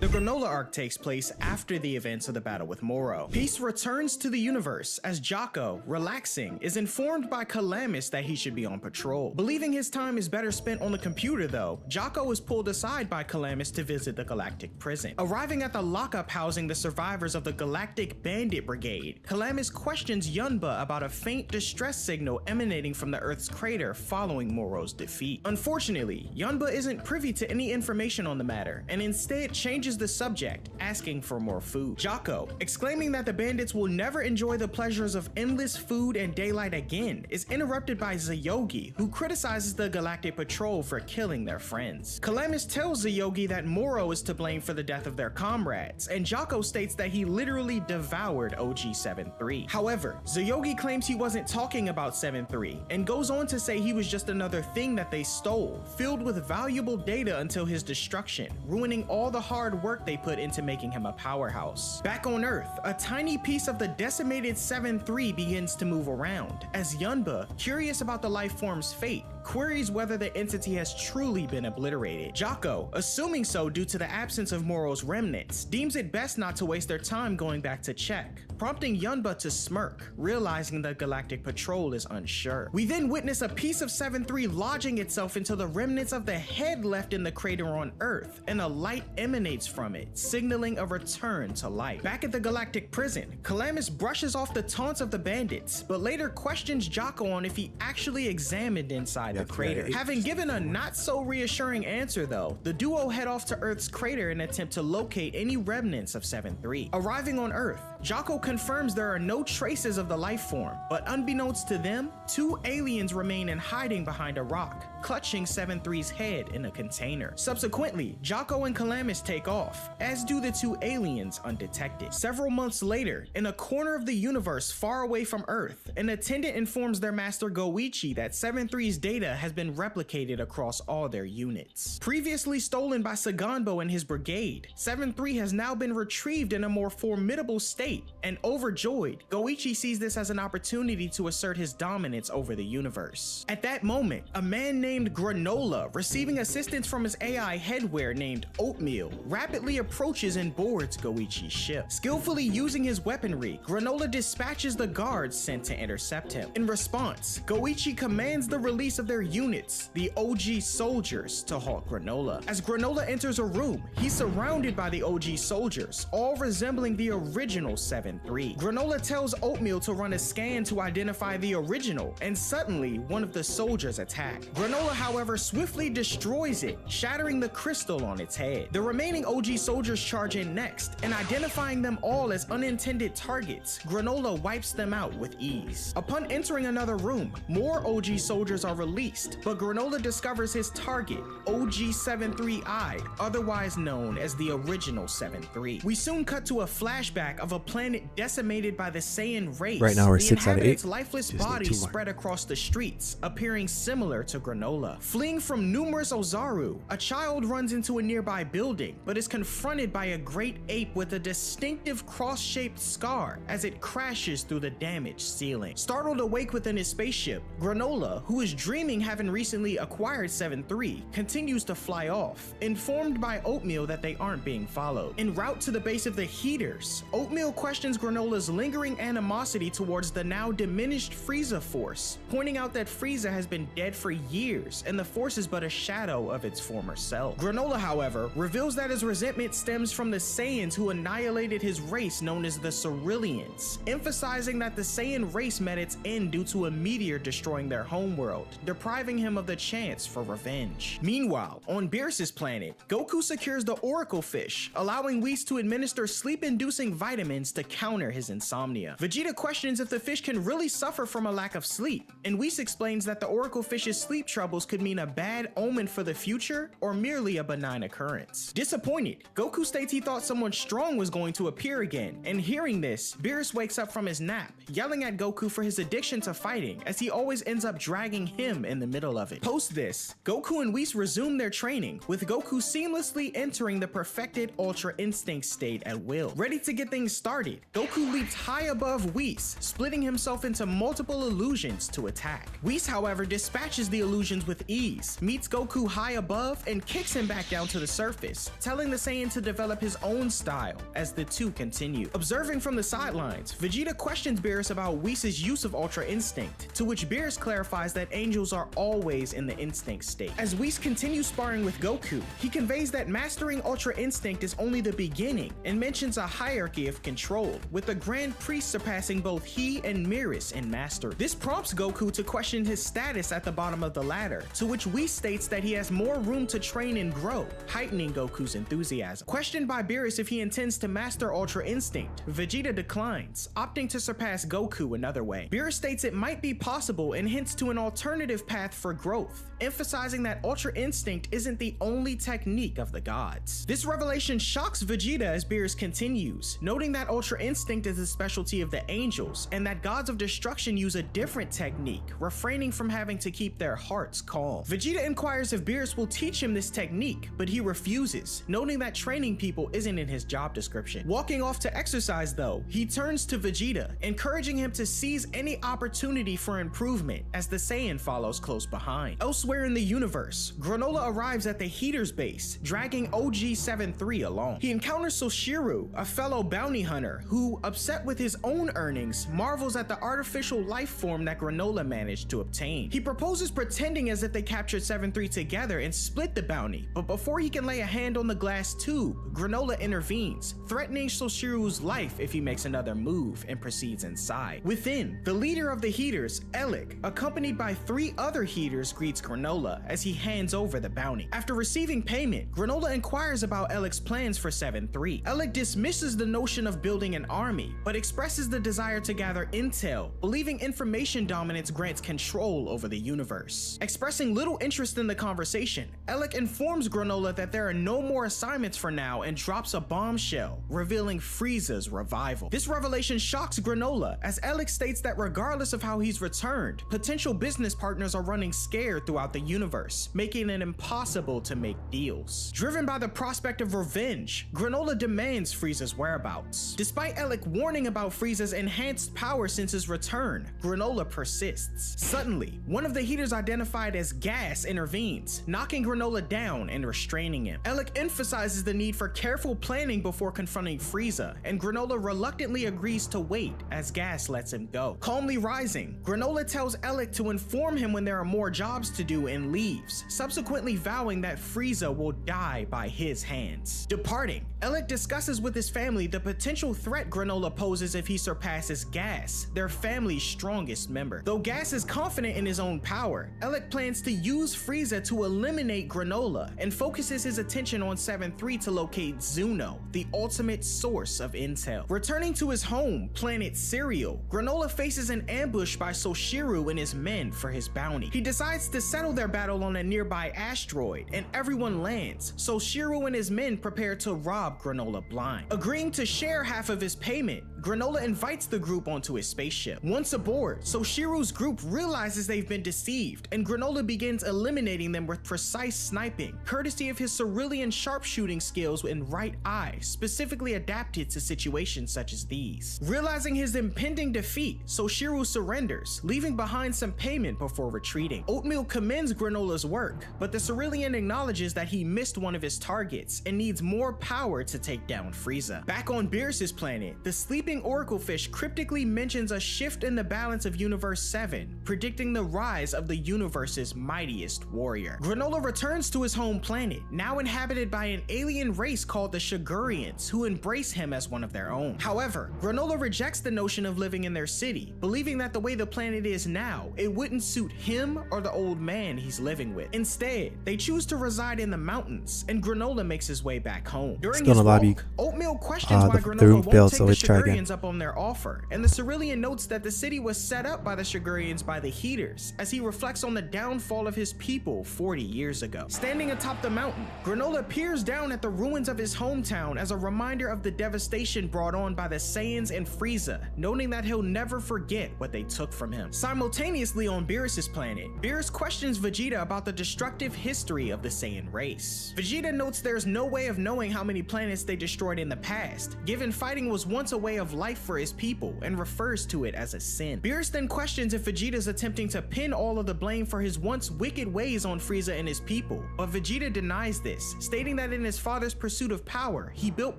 Speaker 5: The Granola arc takes place after the events of the battle with Moro. Peace returns to the universe as Jocko, relaxing, is informed by Calamus that he should be on patrol. Believing his time is better spent on the computer though, Jocko is pulled aside by Calamus to visit the Galactic Prison. Arriving at the lockup housing the survivors of the Galactic Bandit Brigade, Calamus questions Yunba about a faint distress signal emanating from the Earth's crater following Moro's defeat. Unfortunately, Yunba isn't privy to any information on the matter and instead changes the subject, asking for more food. Jocko, exclaiming that the bandits will never enjoy the pleasures of endless food and daylight again, is interrupted by Zayogi, who criticizes the Galactic Patrol for killing their friends. Calamus tells Zayogi that Moro is to blame for the death of their comrades, and Jocko states that he literally devoured OG-73. However, Zayogi claims he wasn't talking about 7-3, and goes on to say he was just another thing that they stole, filled with valuable data until his destruction, ruining all the hard work they put into making him a powerhouse. Back on Earth, a tiny piece of the decimated 7-3 begins to move around, as Yunba, curious about the life form's fate, queries whether the entity has truly been obliterated. Jocko, assuming so due to the absence of Moro's remnants, deems it best not to waste their time going back to check, prompting Yunba to smirk, realizing the Galactic Patrol is unsure. We then witness a piece of 7-3 lodging itself into the remnants of the head left in the crater on Earth, and a light emanates from it, signaling a return to life. Back at the Galactic Prison, Calamus brushes off the taunts of the bandits, but later questions Jocko on if he actually examined inside the crater. Having given a not so reassuring answer though, the duo head off to Earth's crater in an attempt to locate any remnants of 7-3. Arriving on Earth, Jocko confirms there are no traces of the life form, but unbeknownst to them, two aliens remain in hiding behind a rock, clutching 7-3's head in a container. Subsequently, Jocko and Calamus take off, as do the two aliens undetected. Several months later, in a corner of the universe far away from Earth, an attendant informs their master Goichi that 7-3's data has been replicated across all their units. Previously stolen by Saganbo and his brigade, 7-3 has now been retrieved in a more formidable state, and overjoyed, Goichi sees this as an opportunity to assert his dominance over the universe. At that moment, a man named Granola, receiving assistance from his AI headwear named Oatmeal, rapidly approaches and boards Goichi's ship. Skillfully using his weaponry, Granola dispatches the guards sent to intercept him. In response, Goichi commands the release of their units, the OG soldiers, to halt Granola. As Granola enters a room, he's surrounded by the OG soldiers, all resembling the original 7-3. Granola tells Oatmeal to run a scan to identify the original, and suddenly one of the soldiers attack. Granola, however, swiftly destroys it, shattering the crystal on its head. The remaining OG soldiers charge in next, and identifying them all as unintended targets, Granola wipes them out with ease. Upon entering another room, more OG soldiers are released, but Granola discovers his target, OG-73I, otherwise known as the original 7-3. We soon cut to a flashback of a planet decimated by the Saiyan race.
Speaker 3: Right now we're
Speaker 5: the
Speaker 3: 6 out of 8.
Speaker 5: inhabitants' lifeless
Speaker 3: Just need
Speaker 5: bodies
Speaker 3: 2 more.
Speaker 5: spread across the streets, appearing similar to Granola. Fleeing from numerous Ozaru, a child runs into a nearby building, but is confronted by a great ape with a distinctive cross-shaped scar as it crashes through the damaged ceiling. Startled awake within his spaceship, Granola, who is dreaming having recently acquired 7-3, continues to fly off, informed by Oatmeal that they aren't being followed. En route to the base of the Heaters, Oatmeal questions Granola's lingering animosity towards the now diminished Frieza force, pointing out that Frieza has been dead for years and the force is but a shadow of its former self. Granola, however, reveals that his resentment stems from the Saiyans who annihilated his race known as the Ceruleans, emphasizing that the Saiyan race met its end due to a meteor destroying their homeworld, depriving him of the chance for revenge. Meanwhile, on Beerus's planet, Goku secures the Oracle Fish, allowing Whis to administer sleep-inducing vitamins to counter his insomnia. Vegeta questions if the fish can really suffer from a lack of sleep, and Whis explains that the Oracle Fish's sleep troubles could mean a bad omen for the future or merely a benign occurrence. Disappointed, Goku states he thought someone strong was going to appear again, and hearing this, Beerus wakes up from his nap, yelling at Goku for his addiction to fighting, as he always ends up dragging him in the middle of it. Post this, Goku and Whis resume their training, with Goku seamlessly entering the perfected Ultra Instinct state at will. Ready to get things started, started, Goku leaped high above Whis, splitting himself into multiple illusions to attack. Whis, however, dispatches the illusions with ease, meets Goku high above, and kicks him back down to the surface, telling the Saiyan to develop his own style as the two continue. Observing from the sidelines, Vegeta questions Beerus about Whis' use of Ultra Instinct, to which Beerus clarifies that angels are always in the instinct state. As Whis continues sparring with Goku, he conveys that mastering Ultra Instinct is only the beginning and mentions a hierarchy of control, with the Grand Priest surpassing both he and Beerus in mastery. This prompts Goku to question his status at the bottom of the ladder, to which Whis states that he has more room to train and grow, heightening Goku's enthusiasm. Questioned by Beerus if he intends to master Ultra Instinct, Vegeta declines, opting to surpass Goku another way. Beerus states it might be possible and hints to an alternative path for growth, emphasizing that Ultra Instinct isn't the only technique of the gods. This revelation shocks Vegeta as Beerus continues, noting that Ultra Instinct is the specialty of the angels and that gods of destruction use a different technique, refraining from having to keep their hearts calm. Vegeta inquires if Beerus will teach him this technique, but he refuses, noting that training people isn't in his job description. Walking off to exercise though, he turns to Vegeta, encouraging him to seize any opportunity for improvement as the Saiyan follows close behind. Elsewhere in the universe, Granola arrives at the Heater's base, dragging OG-73 along. He encounters Soshiru, a fellow bounty hunter who, upset with his own earnings, marvels at the artificial life form that Granola managed to obtain. He proposes pretending as if they captured 7-3 together and split the bounty, but before he can lay a hand on the glass tube, Granola intervenes, threatening Soshiru's life if he makes another move, and proceeds inside. Within, the leader of the Heaters, Elec, accompanied by 3 other Heaters, greets Granola as he hands over the bounty. After receiving payment, Granola inquires about Elec's plans for 7-3. Elec dismisses the notion of building an army, but expresses the desire to gather intel, believing information dominance grants control over the universe. Expressing little interest in the conversation, Elec informs Granola that there are no more assignments for now and drops a bombshell, revealing Frieza's revival. This revelation shocks Granola, as Elec states that regardless of how he's returned, potential business partners are running scared throughout the universe, making it impossible to make deals. Driven by the prospect of revenge, Granola demands Frieza's whereabouts. Despite Elec warning about Frieza's enhanced power since his return, Granola persists. Suddenly, one of the Heaters identified as Gas intervenes, knocking Granola down and restraining him. Elec emphasizes the need for careful planning before confronting Frieza, and Granola reluctantly agrees to wait as Gas lets him go. Calmly rising, Granola tells Elec to inform him when there are more jobs to do and leaves, subsequently vowing that Frieza will die by his hands. Departing, Elec discusses with his family the potential threat Granola poses if he surpasses Gas, their family's strongest member. Though Gas is confident in his own power, Elec plans to use Frieza to eliminate Granola and focuses his attention on 7-3 to locate Zuno, the ultimate source of intel. Returning to his home, planet Cereal, Granola faces an ambush by Soshiru and his men for his bounty. He decides to settle their battle on a nearby asteroid, and everyone lands, so Soshiru and his men prepare to rob Granola blind. Agreeing to share half of his payment, Granola invites the group onto his spaceship. Once aboard, Soshiru's group realizes they've been deceived, and Granola begins eliminating them with precise sniping, courtesy of his cerulean sharpshooting skills and right eye, specifically adapted to situations such as these. Realizing his impending defeat, Soshiru surrenders, leaving behind some payment before retreating. Oatmeal commends Granola's work, but the cerulean acknowledges that he missed one of his targets and needs more power to take down Frieza. Back on Beerus' planet, the sleeping Oracle Fish cryptically mentions a shift in the balance of Universe 7, predicting the rise of the universe's mightiest warrior. Granola returns to his home planet, now inhabited by an alien race called the Shigurians, who embrace him as one of their own. However, Granola rejects the notion of living in their city, believing that the way the planet is now, it wouldn't suit him or the old man he's living with. Instead, they choose to reside in the mountains, and Granola makes his way back home. During his walk, Oatmeal questions why Granola won't take the Shigurians up on their offer, and the Cerulean notes that the city was set up by the Shigurians by the Heaters, as he reflects on the downfall of his people 40 years ago. Standing atop the mountain, Granola peers down at the ruins of his hometown as a reminder of the devastation brought on by the Saiyans and Frieza, noting that he'll never forget what they took from him. Simultaneously on Beerus' planet, Beerus questions Vegeta about the destructive history of the Saiyan race. Vegeta notes there's no way of knowing how many planets they destroyed in the past, given fighting was once a way of of life for his people and refers to it as a sin. Beerus then questions if Vegeta's attempting to pin all of the blame for his once wicked ways on Frieza and his people, but Vegeta denies this, stating that in his father's pursuit of power, he built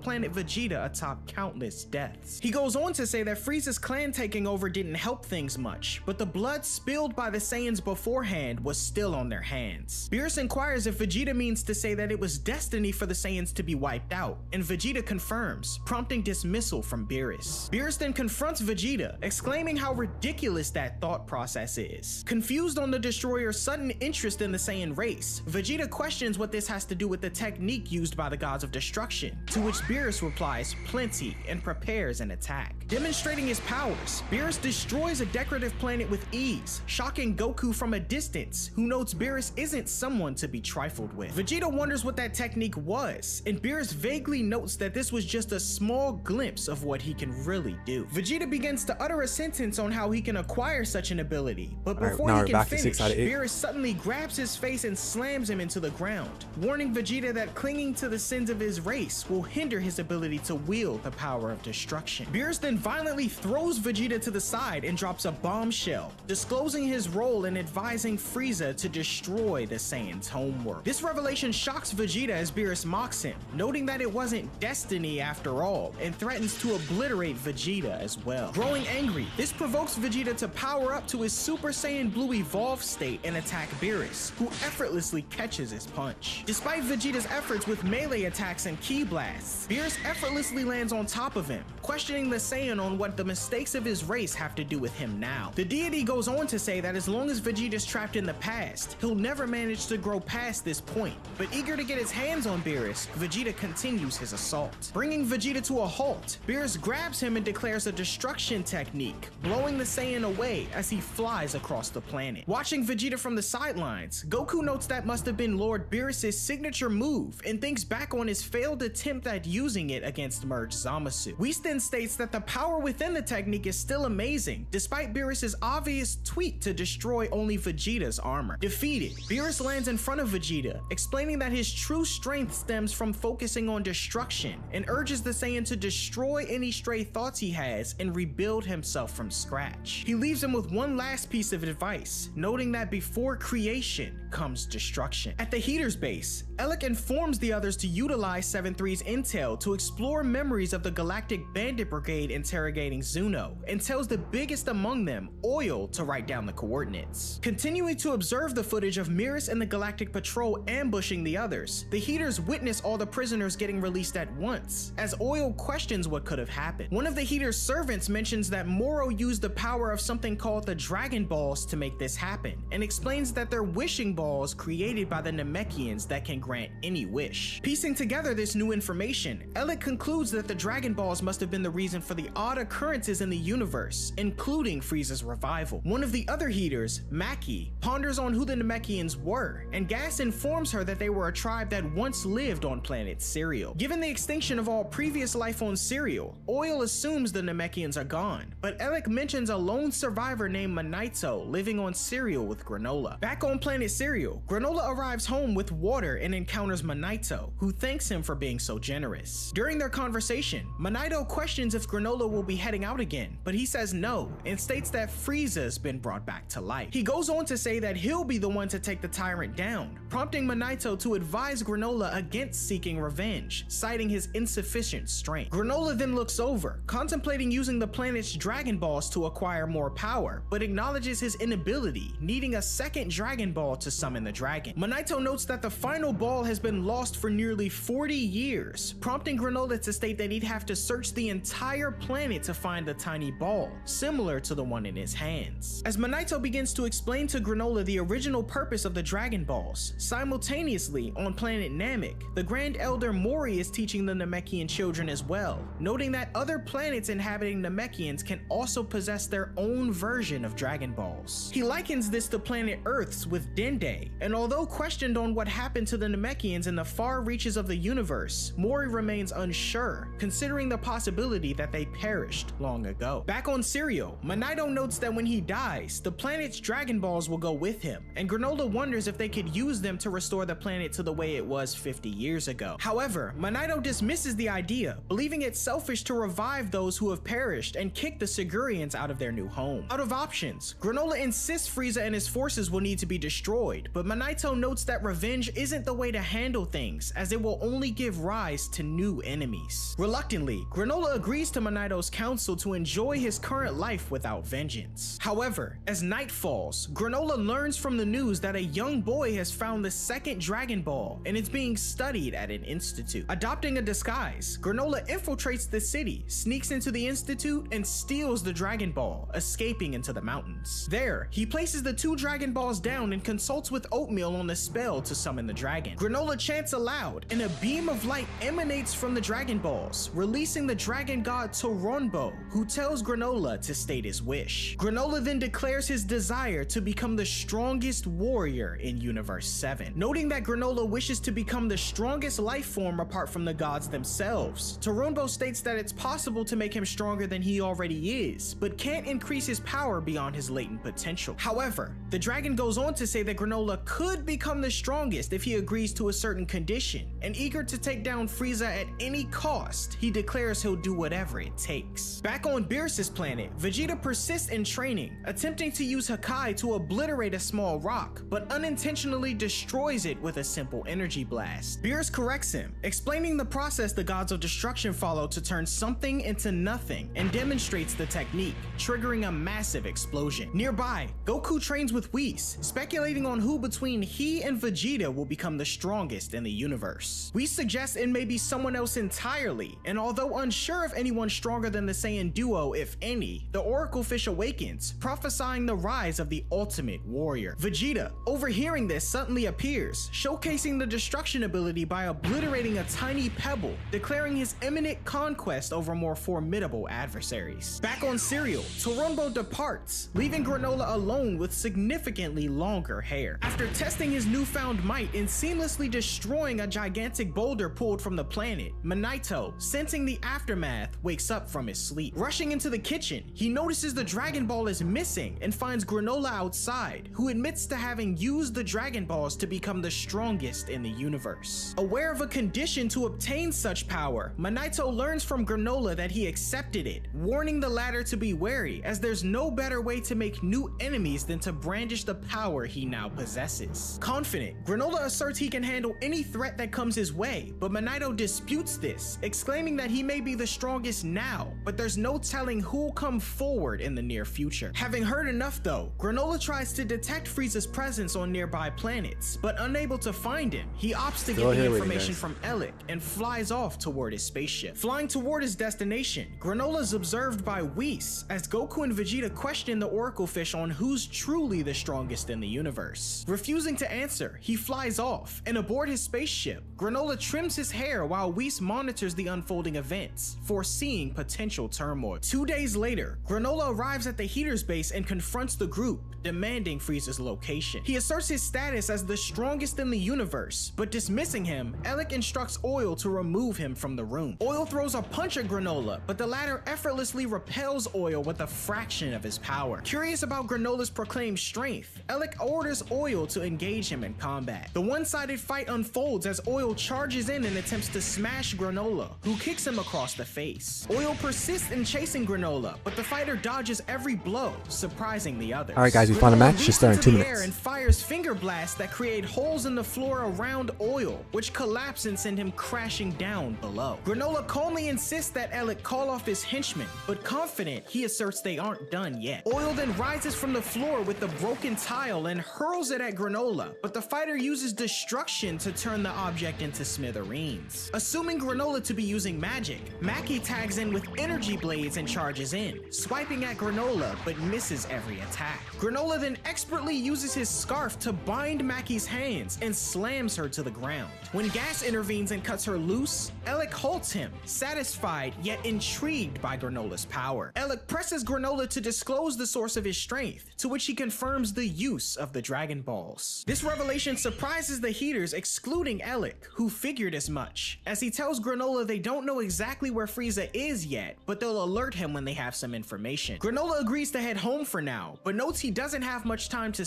Speaker 5: planet Vegeta atop countless deaths. He goes on to say that Frieza's clan taking over didn't help things much, but the blood spilled by the Saiyans beforehand was still on their hands. Beerus inquires if Vegeta means to say that it was destiny for the Saiyans to be wiped out, and Vegeta confirms, prompting dismissal from Beerus. Beerus then confronts Vegeta, exclaiming how ridiculous that thought process is. Confused on the Destroyer's sudden interest in the Saiyan race, Vegeta questions what this has to do with the technique used by the gods of destruction, to which Beerus replies plenty and prepares an attack. Demonstrating his powers, Beerus destroys a decorative planet with ease, shocking Goku from a distance, who notes Beerus isn't someone to be trifled with. Vegeta wonders what that technique was, and Beerus vaguely notes that this was just a small glimpse of what he can really do. Vegeta begins to utter a sentence on how he can acquire such an ability, but before he can finish, Beerus suddenly grabs his face and slams him into the ground, warning Vegeta that clinging to the sins of his race will hinder his ability to wield the power of destruction. Beerus then violently throws Vegeta to the side and drops a bombshell, disclosing his role in advising Frieza to destroy the Saiyans' homeworld. This revelation shocks Vegeta as Beerus mocks him, noting that it wasn't destiny after all, and threatens to obliterate Vegeta as well. Growing angry, this provokes Vegeta to power up to his Super Saiyan Blue evolved state and attack Beerus, who effortlessly catches his punch. Despite Vegeta's efforts with melee attacks and ki blasts, Beerus effortlessly lands on top of him, questioning the Saiyan on what the mistakes of his race have to do with him now. The deity goes on to say that as long as Vegeta's trapped in the past, he'll never manage to grow past this point, but eager to get his hands on Beerus, Vegeta continues his assault. Bringing Vegeta to a halt, Beerus grabs him and declares a destruction technique, blowing the Saiyan away as he flies across the planet. Watching Vegeta from the sidelines, Goku notes that must have been Lord Beerus' signature move and thinks back on his failed attempt at using it against Merge Zamasu. Whis then states that the power within the technique is still amazing, despite Beerus' obvious tweak to destroy only Vegeta's armor. Defeated, Beerus lands in front of Vegeta, explaining that his true strength stems from focusing on destruction, and urges the Saiyan to destroy any stray thoughts he has and rebuild himself from scratch. He leaves him with one last piece of advice, noting that before creation comes destruction. At the Heater's base, Elec informs the others to utilize 7-3's intel to explore memories of the Galactic Bandit Brigade interrogating Zuno, and tells the biggest among them, Oil, to write down the coordinates. Continuing to observe the footage of Mirus and the Galactic Patrol ambushing the others, the Heaters witness all the prisoners getting released at once, as Oil questions what could have happened. One of the Heater's servants mentions that Moro used the power of something called the Dragon Balls to make this happen, and explains that they're wishing balls created by the Namekians that can grant any wish. Piecing together this new information, Elec concludes that the Dragon Balls must have been the reason for the odd occurrences in the universe, including Frieza's revival. One of the other Heaters, Maki, ponders on who the Namekians were, and Gas informs her that they were a tribe that once lived on planet Serial. Given the extinction of all previous life on Serial, Oil assumes the Namekians are gone, but Elec mentions a lone survivor named Manito living on Serial with Granola. Back on planet Serial, Granola arrives home with water and encounters Manito, who thanks him for being so generous. During their conversation, Manito questions if Granola will be heading out again, but he says no and states that Frieza's been brought back to life. He goes on to say that he'll be the one to take the tyrant down, prompting Manito to advise Granola against seeking revenge, citing his insufficient strength. Granola then looks over, contemplating using the planet's Dragon Balls to acquire more power, but acknowledges his inability, needing a second Dragon Ball to summon the dragon. Manito notes that the final ball has been lost for nearly 40 years, prompting Granola to state that he'd have to search the entire planet to find the tiny ball, similar to the one in his hands. As Manito begins to explain to Granola the original purpose of the Dragon Balls, simultaneously on planet Namek, the Grand Elder Mori is teaching the Namekian children as well, noting that other planets inhabiting Namekians can also possess their own version of Dragon Balls. He likens this to planet Earth's with Dende, and although questioned on what happened to the Namekians in the far reaches of the universe, Mori remains unsure, considering the possibility that they perished long ago. Back on Serial, Monito notes that when he dies, the planet's Dragon Balls will go with him, and Granola wonders if they could use them to restore the planet to the way it was 50 years ago. However, Monito dismisses the idea, believing it selfish to revive those who have perished and kick the Sigurians out of their new home. Out of options, Granola insists Frieza and his forces will need to be destroyed, but Monito notes that revenge isn't the way to handle things, as it will only give rise to new enemies. Reluctantly, Granola agrees to Monito's counsel to enjoy his current life without vengeance. However, as night falls, Granola learns from the news that a young boy has found the second Dragon Ball and it's being studied at an institute. Adopting a disguise, Granola infiltrates the city, sneaks into the institute, and steals the Dragon Ball, escaping into the mountains. There, he places the 2 Dragon Balls down and consults with Oatmeal on the spell to summon the dragon. Granola chants aloud, and a beam of light emanates from the Dragon Balls, releasing the dragon god Toronbo, who tells Granola to state his wish. Granola then declares his desire to become the strongest warrior in Universe 7. Noting that Granola wishes to become the strongest life form apart from the gods themselves, Toronbo states that it's possible to make him stronger than he already is, but can't increase his power beyond his latent potential. However, the dragon goes on to say that Granola could become the strongest if he agrees to a certain condition, and eager to take down Frieza at any cost, he declares he'll do whatever it takes. Back on Beerus' planet, Vegeta persists in training, attempting to use Hakai to obliterate a small rock, but unintentionally destroys it with a simple energy blast. Beerus corrects him, explaining the process the gods of destruction follow to turn something into nothing, and demonstrates the technique, triggering a massive explosion. Nearby, Goku trains with Whis, speculating on who between he and Vegeta will become the strongest in the universe. Whis suggests it may be someone else entirely, and although unsure of anyone stronger than the Saiyan duo, if any, the Oracle Fish awakens, prophesying the rise of the ultimate warrior. Vegeta, overhearing this, suddenly appears, showcasing the destruction ability by obliterating a tiny pebble, declaring his imminent conquest over more formidable adversaries. Back on Serial, Toronbo departs, leaving Granola alone with significantly longer hair. After testing his newfound might in seamlessly destroying a gigantic boulder pulled from the planet, Monito, sensing the aftermath, wakes up from his sleep. Rushing into the kitchen, he notices the Dragon Ball is missing and finds Granola outside, who admits to having used the Dragon Balls to become the strongest in the universe. Aware of a condition to obtain such power, Monito learns from Granola that he accepted it, warning the latter to be wary, as there's no better way to make new enemies than to brandish the power he now possesses. Confident, Granola asserts he can handle any threat that comes his way, but Monito disputes this, exclaiming that he may be the strongest now, but there's no telling who'll come forward in the near future. Having heard enough though, Granola tries to detect Frieza's presence on nearby planets, but unable to find him, he opts to get the information from Elec and flies off toward his spaceship. Flying toward his destination, Granola's observed by Whis as Goku and Vegeta question the Oracle Fish on who's truly the strongest in the universe. Refusing to answer, he flies off, and aboard his spaceship, Granola trims his hair while Whis monitors the unfolding events, foreseeing potential turmoil. 2 days later, Granola arrives at the Heater's base and confronts the group, demanding Frieza's location. He asserts his status as the strongest in the universe, but dismissing him, Elec instructs Oil to remove him from the room. Oil throws a punch at Granola, but the latter effortlessly repels Oil with a fraction of his power. Curious about Granola's proclaimed strength, Elec orders Oil to engage him in combat. The one-sided fight unfolds as Oil charges in and attempts to smash Granola, who kicks him across the face. Oil persists in chasing Granola, but the fighter dodges every blow, surprising the others.
Speaker 3: Alright guys, we found a match. Just start in 2 minutes.
Speaker 5: And fires finger blasts that create holes in the floor around Oil, which collapse and send him crashing down below. Granola calmly insists that Elec call off his henchmen, but confident, he asserts they aren't done yet. Oil then rises from the floor with the broken tile and hurls it at Granola, but the fighter uses destruction to turn the object into smithereens. Assuming Granola to be using magic, Maki tags in with energy blades and charges in, swiping at Granola but misses every attack. Granola then expertly uses his scarf to bind Maki's hands and slams her to the ground. When Gas intervenes and cuts her loose, Elec halts him, satisfied yet intrigued by Granola's power. Elec presses Granola to disclose the source of his strength, to which he confirms the use of the Dragon Balls. This revelation surprises the Heater leaders excluding Alec, who figured as much, as he tells Granola they don't know exactly where Frieza is yet, but they'll alert him when they have some information. Granola agrees to head home for now, but notes he doesn't have much time to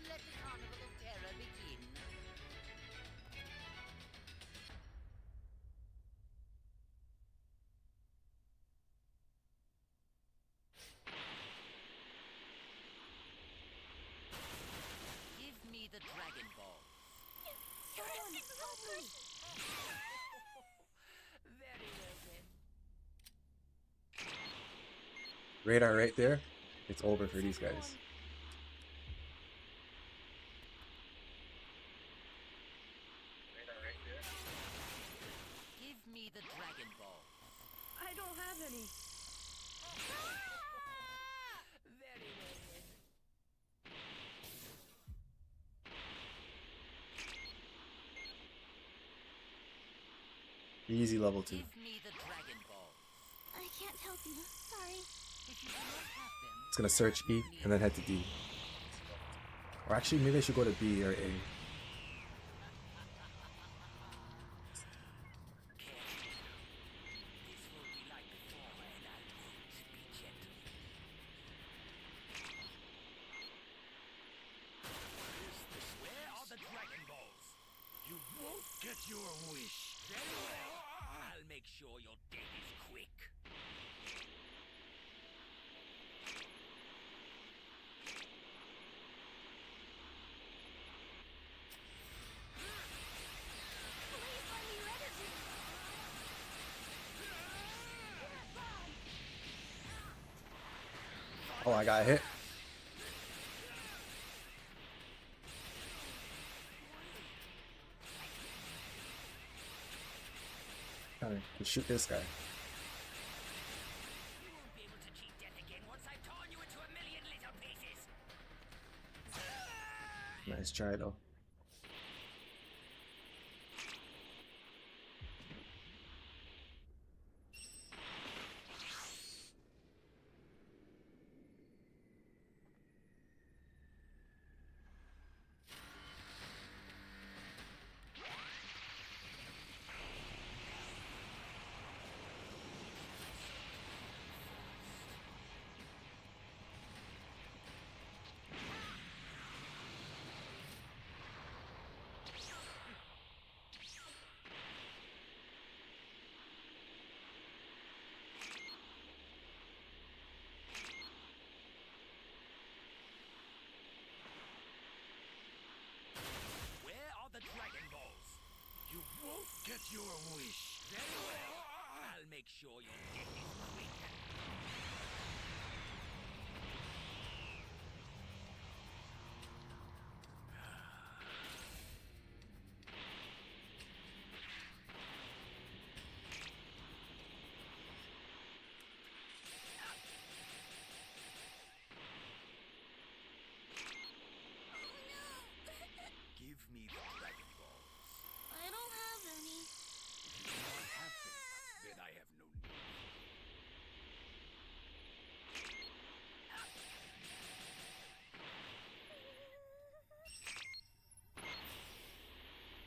Speaker 4: Let the carnival of terror begin. Give me the Dragon Ball. Very well then.
Speaker 3: Radar right there. It's over for these guys.
Speaker 4: Give me the Dragon Ball.
Speaker 7: I don't have any.
Speaker 4: Very well then.
Speaker 3: Easy level 2.
Speaker 4: Give me the Dragon Ball.
Speaker 2: I can't help you. Sorry.
Speaker 4: If you do not have them,
Speaker 3: It's gonna search E and then head to D. Or actually, maybe I should go to B or A.
Speaker 4: this will be like before, and I won't be gentle.
Speaker 1: Where are the Dragon Balls?
Speaker 6: You won't get your wish.
Speaker 1: Very well. I'll make sure your death is quick.
Speaker 2: Please let me rid of you.
Speaker 3: Oh, I got hit. Kinda can shoot this guy.
Speaker 4: You won't be able to cheat death again once I've torn you into a million little pieces.
Speaker 3: Nice try though.
Speaker 1: Where are the Dragon Balls?
Speaker 6: You won't get your wish.
Speaker 1: Very well. I'll make sure your death is quick. Give me the Dragon Balls.
Speaker 2: I don't have any.
Speaker 1: If you do not have them, then I have no need.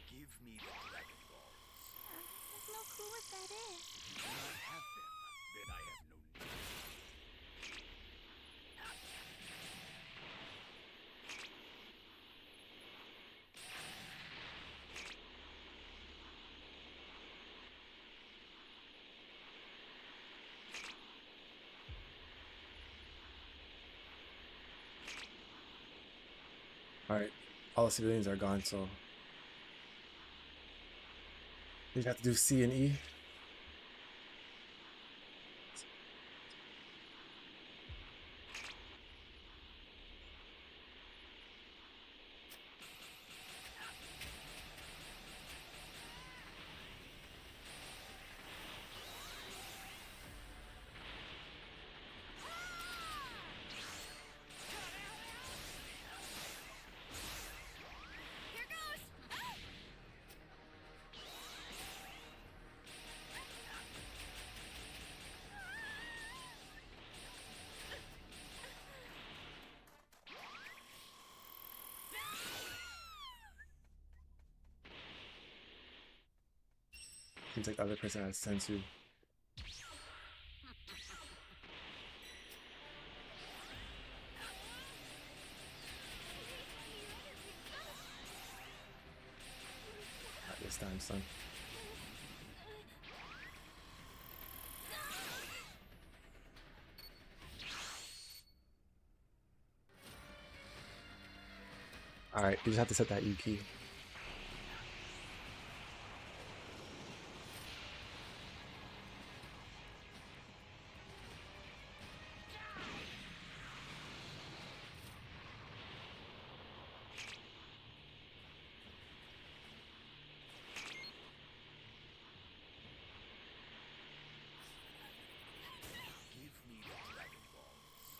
Speaker 1: Give me the Dragon Balls.
Speaker 2: There's no clue what that is.
Speaker 1: If you do not have them, then I have no need.
Speaker 3: Alright, all the civilians are gone, so you have to do C and E. Seems like the other person has sensu. Not this time, son. Alright, you just have to set that E key.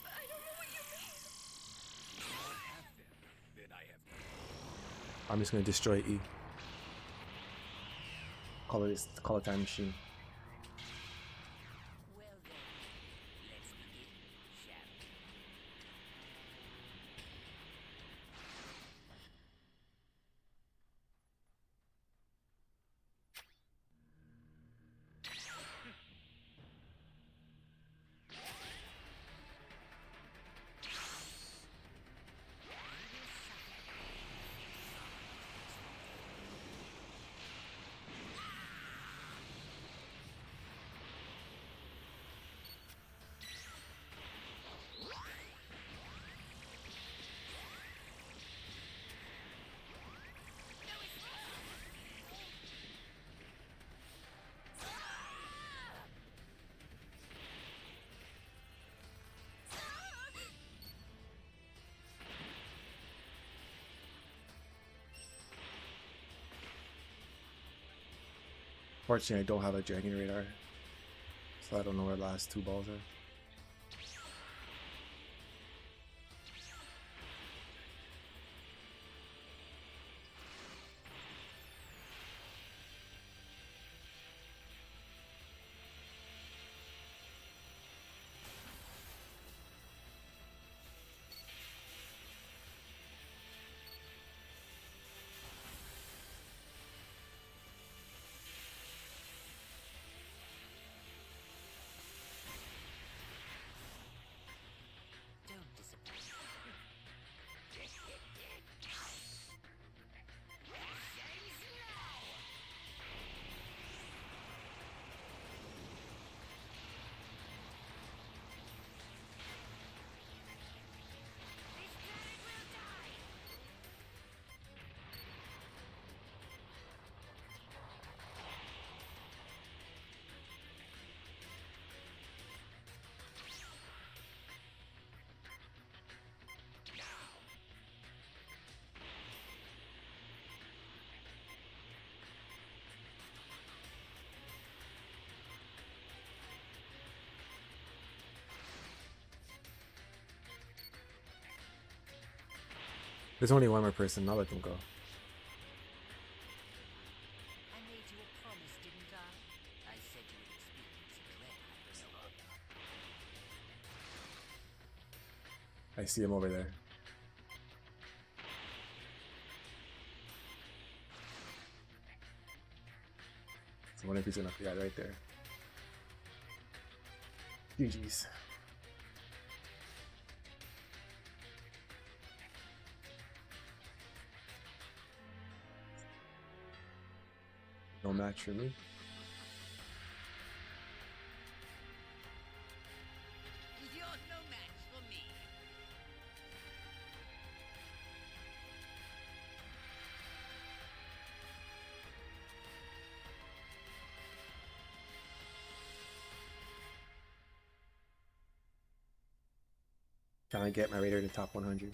Speaker 7: I don't know what you mean.
Speaker 6: Then I have
Speaker 3: I'm just gonna destroy E. Call it time machine.
Speaker 4: Well then, let's begin, shall we?
Speaker 3: Fortunately, I don't have a Dragon Radar, so I don't know where the last two balls are.
Speaker 4: Don't disappoint.
Speaker 3: There's only one more person. I'll let them go.
Speaker 4: I made you a promise, didn't I? I said you would experience a dread I was
Speaker 3: I see him over there. So I wonder if he's gonna yeah, right there. GG's. No match for me.
Speaker 4: You're no match for me.
Speaker 3: Can I get my Raider to top 100?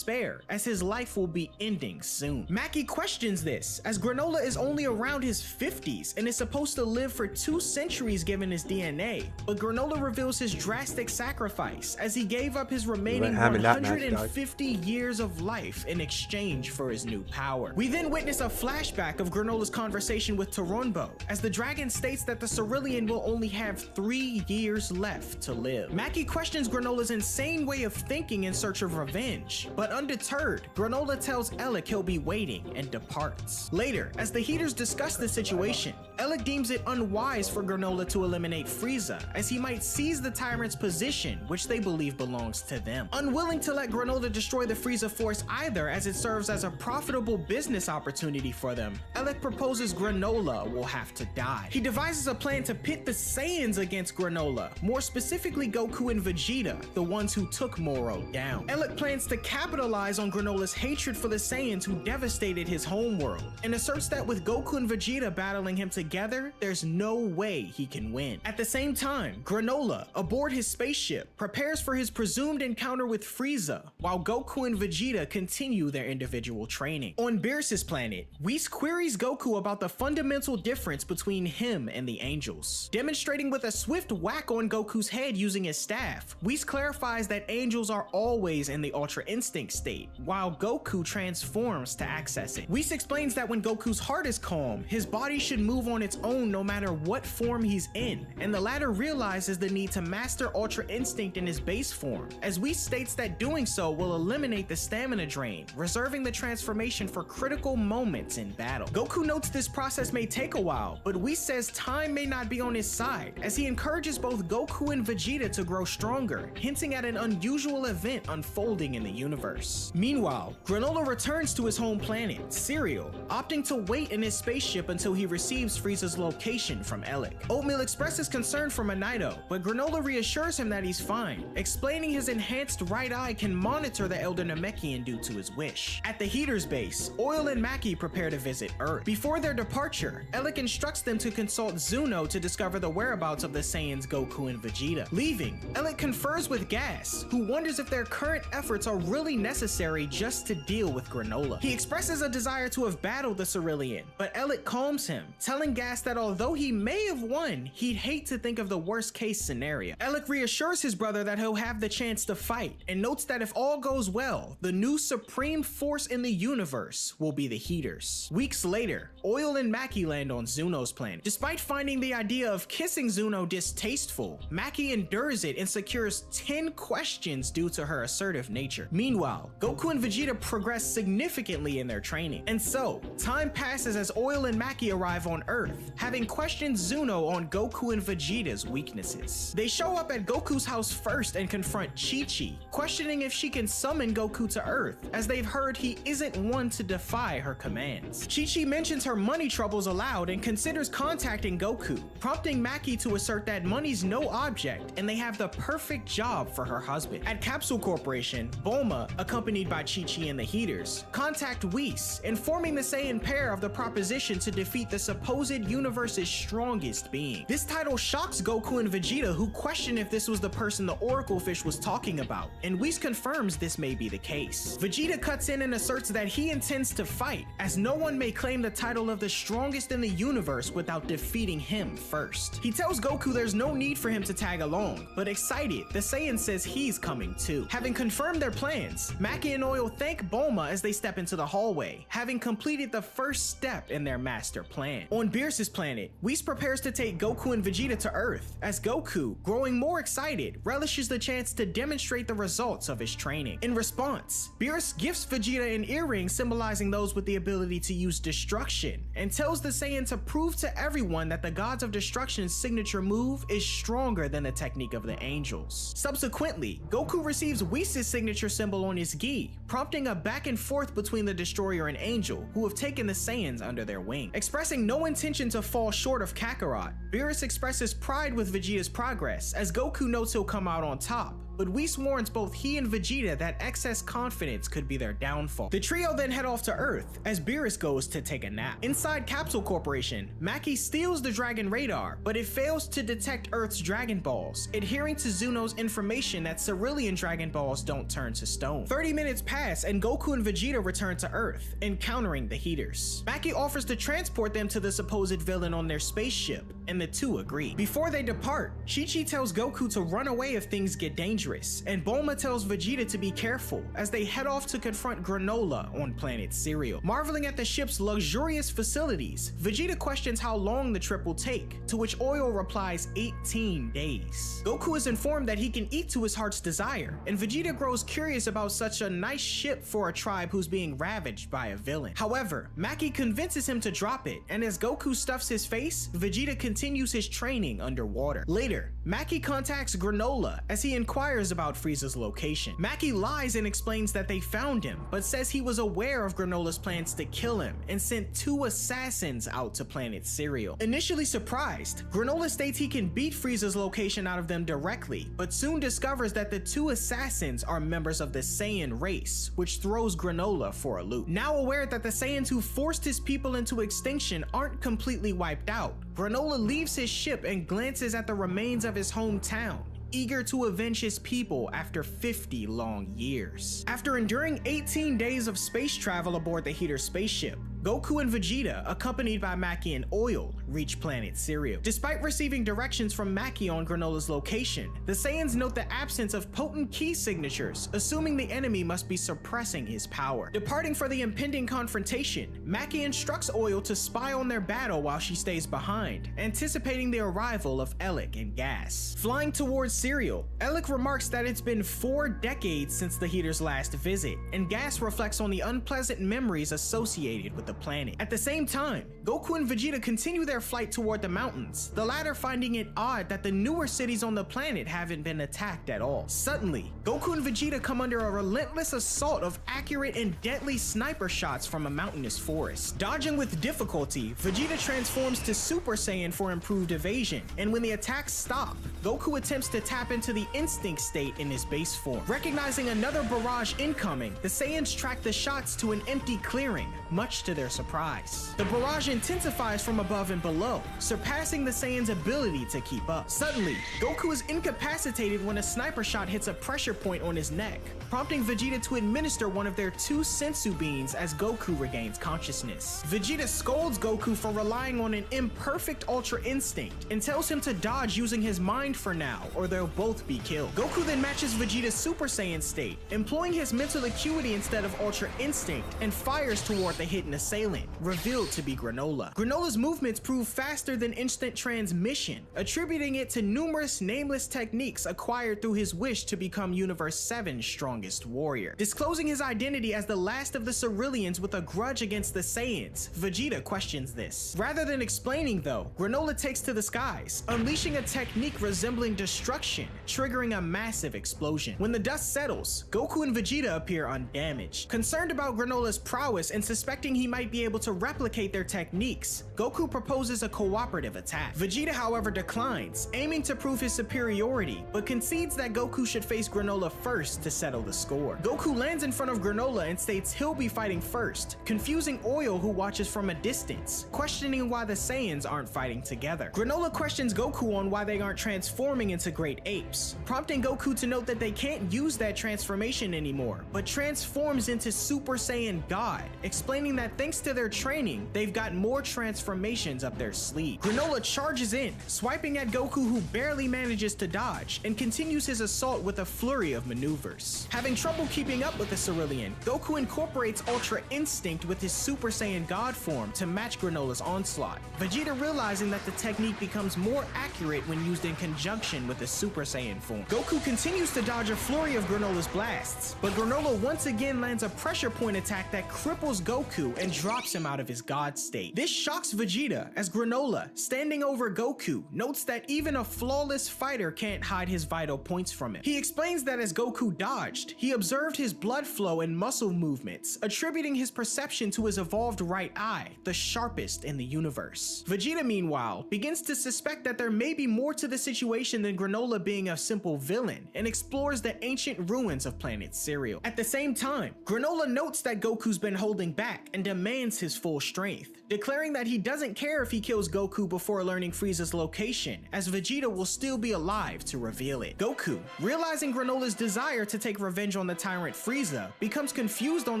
Speaker 5: despair, as his life will be ending soon. Mackie questions this, as Granola is only around his 50s and is supposed to live for 2 centuries given his DNA, but Granola reveals his drastic sacrifice, as he gave up his remaining
Speaker 3: having that match, dog.
Speaker 5: 150 years of life in exchange for his new power. We then witness a flashback of Granola's conversation with Toronbo, as the dragon states that the Cerulean will only have 3 years left to live. Mackie questions Granola's insane way of thinking in search of revenge, but undeterred, Granola tells Alec he'll be waiting and departs. Later, as the Heaters discuss the situation, Alec deems it unwise for Granola to eliminate Frieza, as he might seize the tyrant's position, which they believe belongs to them. Unwilling to let Granola destroy the Frieza force either, as it serves as a profitable business opportunity for them, Alec proposes Granola will have to die. He devises a plan to pit the Saiyans against Granola, more specifically Goku and Vegeta, the ones who took Moro down. Alec plans to capitalize on Granola's hatred for the Saiyans who devastated his homeworld, and asserts that with Goku and Vegeta battling him together, there's no way he can win. At the same time, Granola, aboard his spaceship, prepares for his presumed encounter with Frieza, while Goku and Vegeta continue their individual training. On Beerus's planet, Whis queries Goku about the fundamental difference between him and the angels. Demonstrating with a swift whack on Goku's head using his staff, Whis clarifies that angels are always in the Ultra Instinct state, while Goku transforms to access it. Whis explains that when Goku's heart is calm, his body should move on its own no matter what form he's in, and the latter realizes the need to master Ultra Instinct in his base form, as Whis states that doing so will eliminate the stamina drain, reserving the transformation for critical moments in battle. Goku notes this process may take a while, but Whis says time may not be on his side, as he encourages both Goku and Vegeta to grow stronger, hinting at an unusual event unfolding in the universe. Meanwhile, Granola returns to his home planet, Cereal, opting to wait in his spaceship until he receives Frieza's location from Alec. Oatmeal expresses concern for Monito, but Granola reassures him that he's fine, explaining his enhanced right eye can monitor the Elder Namekian due to his wish. At the Heaters base, Oil and Mackie prepare to visit Earth. Before their departure, Alec instructs them to consult Zuno to discover the whereabouts of the Saiyans Goku and Vegeta. Leaving, Alec confers with Gas, who wonders if their current efforts are really necessary just to deal with Granola. He expresses a desire to have battled the Cerulean, but Alec calms him, telling Gas that although he may have won, he'd hate to think of the worst case scenario. Alec reassures his brother that he'll have the chance to fight, and notes that if all goes well, the new supreme force in the universe will be the Heaters. Weeks later, Oil and Mackie land on Zuno's planet. Despite finding the idea of kissing Zuno distasteful, Mackie endures it and secures 10 questions due to her assertive nature. Meanwhile, Goku and Vegeta progress significantly in their training, and so time passes as Oil and Mackie arrive on Earth, having questioned Zuno on Goku and Vegeta's weaknesses. They show up at Goku's house first and confront Chi-Chi, questioning if she can summon Goku to Earth, as they've heard he isn't one to defy her commands. Chi-Chi mentions her money troubles aloud and considers contacting Goku, prompting Mackie to assert that money's no object and they have the perfect job for her husband. At Capsule Corporation, Bulma, accompanied by Chi-Chi and the Heaters, contact Whis, informing the Saiyan pair of the proposition to defeat the supposed universe's strongest being. This title shocks Goku and Vegeta, who question if this was the person the Oracle Fish was talking about, and Whis confirms this may be the case. Vegeta cuts in and asserts that he intends to fight, as no one may claim the title of the strongest in the universe without defeating him first. He tells Goku there's no need for him to tag along, but excited, the Saiyan says he's coming too. Having confirmed their plans, Mackie and Oil thank Bulma as they step into the hallway, having completed the first step in their master plan. On Beerus's planet, Whis prepares to take Goku and Vegeta to Earth, as Goku, growing more excited, relishes the chance to demonstrate the results of his training. In response, Beerus gifts Vegeta an earring symbolizing those with the ability to use destruction, and tells the Saiyan to prove to everyone that the Gods of Destruction's signature move is stronger than the technique of the angels. Subsequently, Goku receives Whis' signature symbol on his gi, prompting a back and forth between the Destroyer and Angel, who have taken the Saiyans under their wing. Expressing no intention to fall short of Kakarot, Beerus expresses pride with Vegeta's progress, as Goku notes he'll come out on top, but Whis warns both he and Vegeta that excess confidence could be their downfall. The trio then head off to Earth as Beerus goes to take a nap. Inside Capsule Corporation, Mackie steals the Dragon Radar, but it fails to detect Earth's Dragon Balls, adhering to Zuno's information that Cerulean Dragon Balls don't turn to stone. 30 minutes pass and Goku and Vegeta return to Earth, encountering the Heaters. Mackie offers to transport them to the supposed villain on their spaceship, and the two agree. Before they depart, Chi-Chi tells Goku to run away if things get dangerous, and Bulma tells Vegeta to be careful as they head off to confront Granola on planet Cereal. Marveling at the ship's luxurious facilities, Vegeta questions how long the trip will take, to which Oil replies 18 days. Goku is informed that he can eat to his heart's desire, and Vegeta grows curious about such a nice ship for a tribe who's being ravaged by a villain. However, Mackie convinces him to drop it, and as Goku stuffs his face, Vegeta continues his training underwater. Later, Mackie contacts Granola as he inquires about Frieza's location. Mackie lies and explains that they found him, but says he was aware of Granola's plans to kill him and sent 2 assassins out to planet Cereal. Initially surprised, Granola states he can beat Frieza's location out of them directly, but soon discovers that the 2 assassins are members of the Saiyan race, which throws Granola for a loop. Now aware that the Saiyans who forced his people into extinction aren't completely wiped out, Granola leaves his ship and glances at the remains of his hometown, eager to avenge his people after 50 long years. After enduring 18 days of space travel aboard the Heater spaceship, Goku and Vegeta, accompanied by Mackie and Oil, reach planet Cereal. Despite receiving directions from Mackie on Granola's location, the Saiyans note the absence of potent key signatures, assuming the enemy must be suppressing his power. Departing for the impending confrontation, Mackie instructs Oil to spy on their battle while she stays behind, anticipating the arrival of Elec and Gas. Flying towards Cereal, Elec remarks that it's been 4 decades since the Heater's last visit, and Gas reflects on the unpleasant memories associated with the planet. At the same time, Goku and Vegeta continue their flight toward the mountains, the latter finding it odd that the newer cities on the planet haven't been attacked at all. Suddenly, Goku and Vegeta come under a relentless assault of accurate and deadly sniper shots from a mountainous forest. Dodging with difficulty, Vegeta transforms to Super Saiyan for improved evasion, and when the attacks stop, Goku attempts to tap into the instinct state in his base form. Recognizing another barrage incoming, the Saiyans track the shots to an empty clearing, much to their surprise. The barrage intensifies from above and below, surpassing the Saiyans' ability to keep up. Suddenly, Goku is incapacitated when a sniper shot hits a pressure point on his neck, prompting Vegeta to administer one of their 2 sensu beans as Goku regains consciousness. Vegeta scolds Goku for relying on an imperfect Ultra Instinct and tells him to dodge using his mind for now, or they'll both be killed. Goku then matches Vegeta's Super Saiyan state, employing his mental acuity instead of Ultra Instinct, and fires toward the hidden assailant, revealed to be Granola. Granola's movements prove faster than instant transmission, attributing it to numerous nameless techniques acquired through his wish to become Universe 7's strongest warrior. Disclosing his identity as the last of the Ceruleans with a grudge against the Saiyans, Vegeta questions this. Rather than explaining though, Granola takes to the skies, unleashing a technique resembling destruction, triggering a massive explosion. When the dust settles, Goku and Vegeta appear undamaged. Concerned about Granola's prowess and suspecting he might be able to replicate their techniques, Goku proposes a cooperative attack. Vegeta, however, declines, aiming to prove his superiority, but concedes that Goku should face Granola first to settle the score. Goku lands in front of Granola and states he'll be fighting first, confusing Oil, who watches from a distance, questioning why the Saiyans aren't fighting together. Granola questions Goku on why they aren't transforming into great apes, prompting Goku to note that they can't use that transformation anymore, but transforms into Super Saiyan God, explaining that thanks to their training, they've got more transformations up their sleeve. Granola charges in, swiping at Goku, who barely manages to dodge, and continues his assault with a flurry of maneuvers. Having trouble keeping up with the Cerulean, Goku incorporates Ultra Instinct with his Super Saiyan God form to match Granola's onslaught. Vegeta, realizing that the technique becomes more accurate when used in conjunction with the Super Saiyan form. Goku continues to dodge a flurry of Granola's blasts, but Granola once again lands a pressure point attack that cripples Goku and drops him out of his God state. This shocks Vegeta, as as Granola, standing over Goku, notes that even a flawless fighter can't hide his vital points from him. He explains that as Goku dodged, he observed his blood flow and muscle movements, attributing his perception to his evolved right eye, the sharpest in the universe. Vegeta, meanwhile, begins to suspect that there may be more to the situation than Granola being a simple villain, and explores the ancient ruins of planet Cereal. At the same time, Granola notes that Goku's been holding back and demands his full strength, declaring that he doesn't care if he kills Goku before learning Frieza's location, as Vegeta will still be alive to reveal it. Goku, realizing Granola's desire to take revenge on the tyrant Frieza, becomes confused on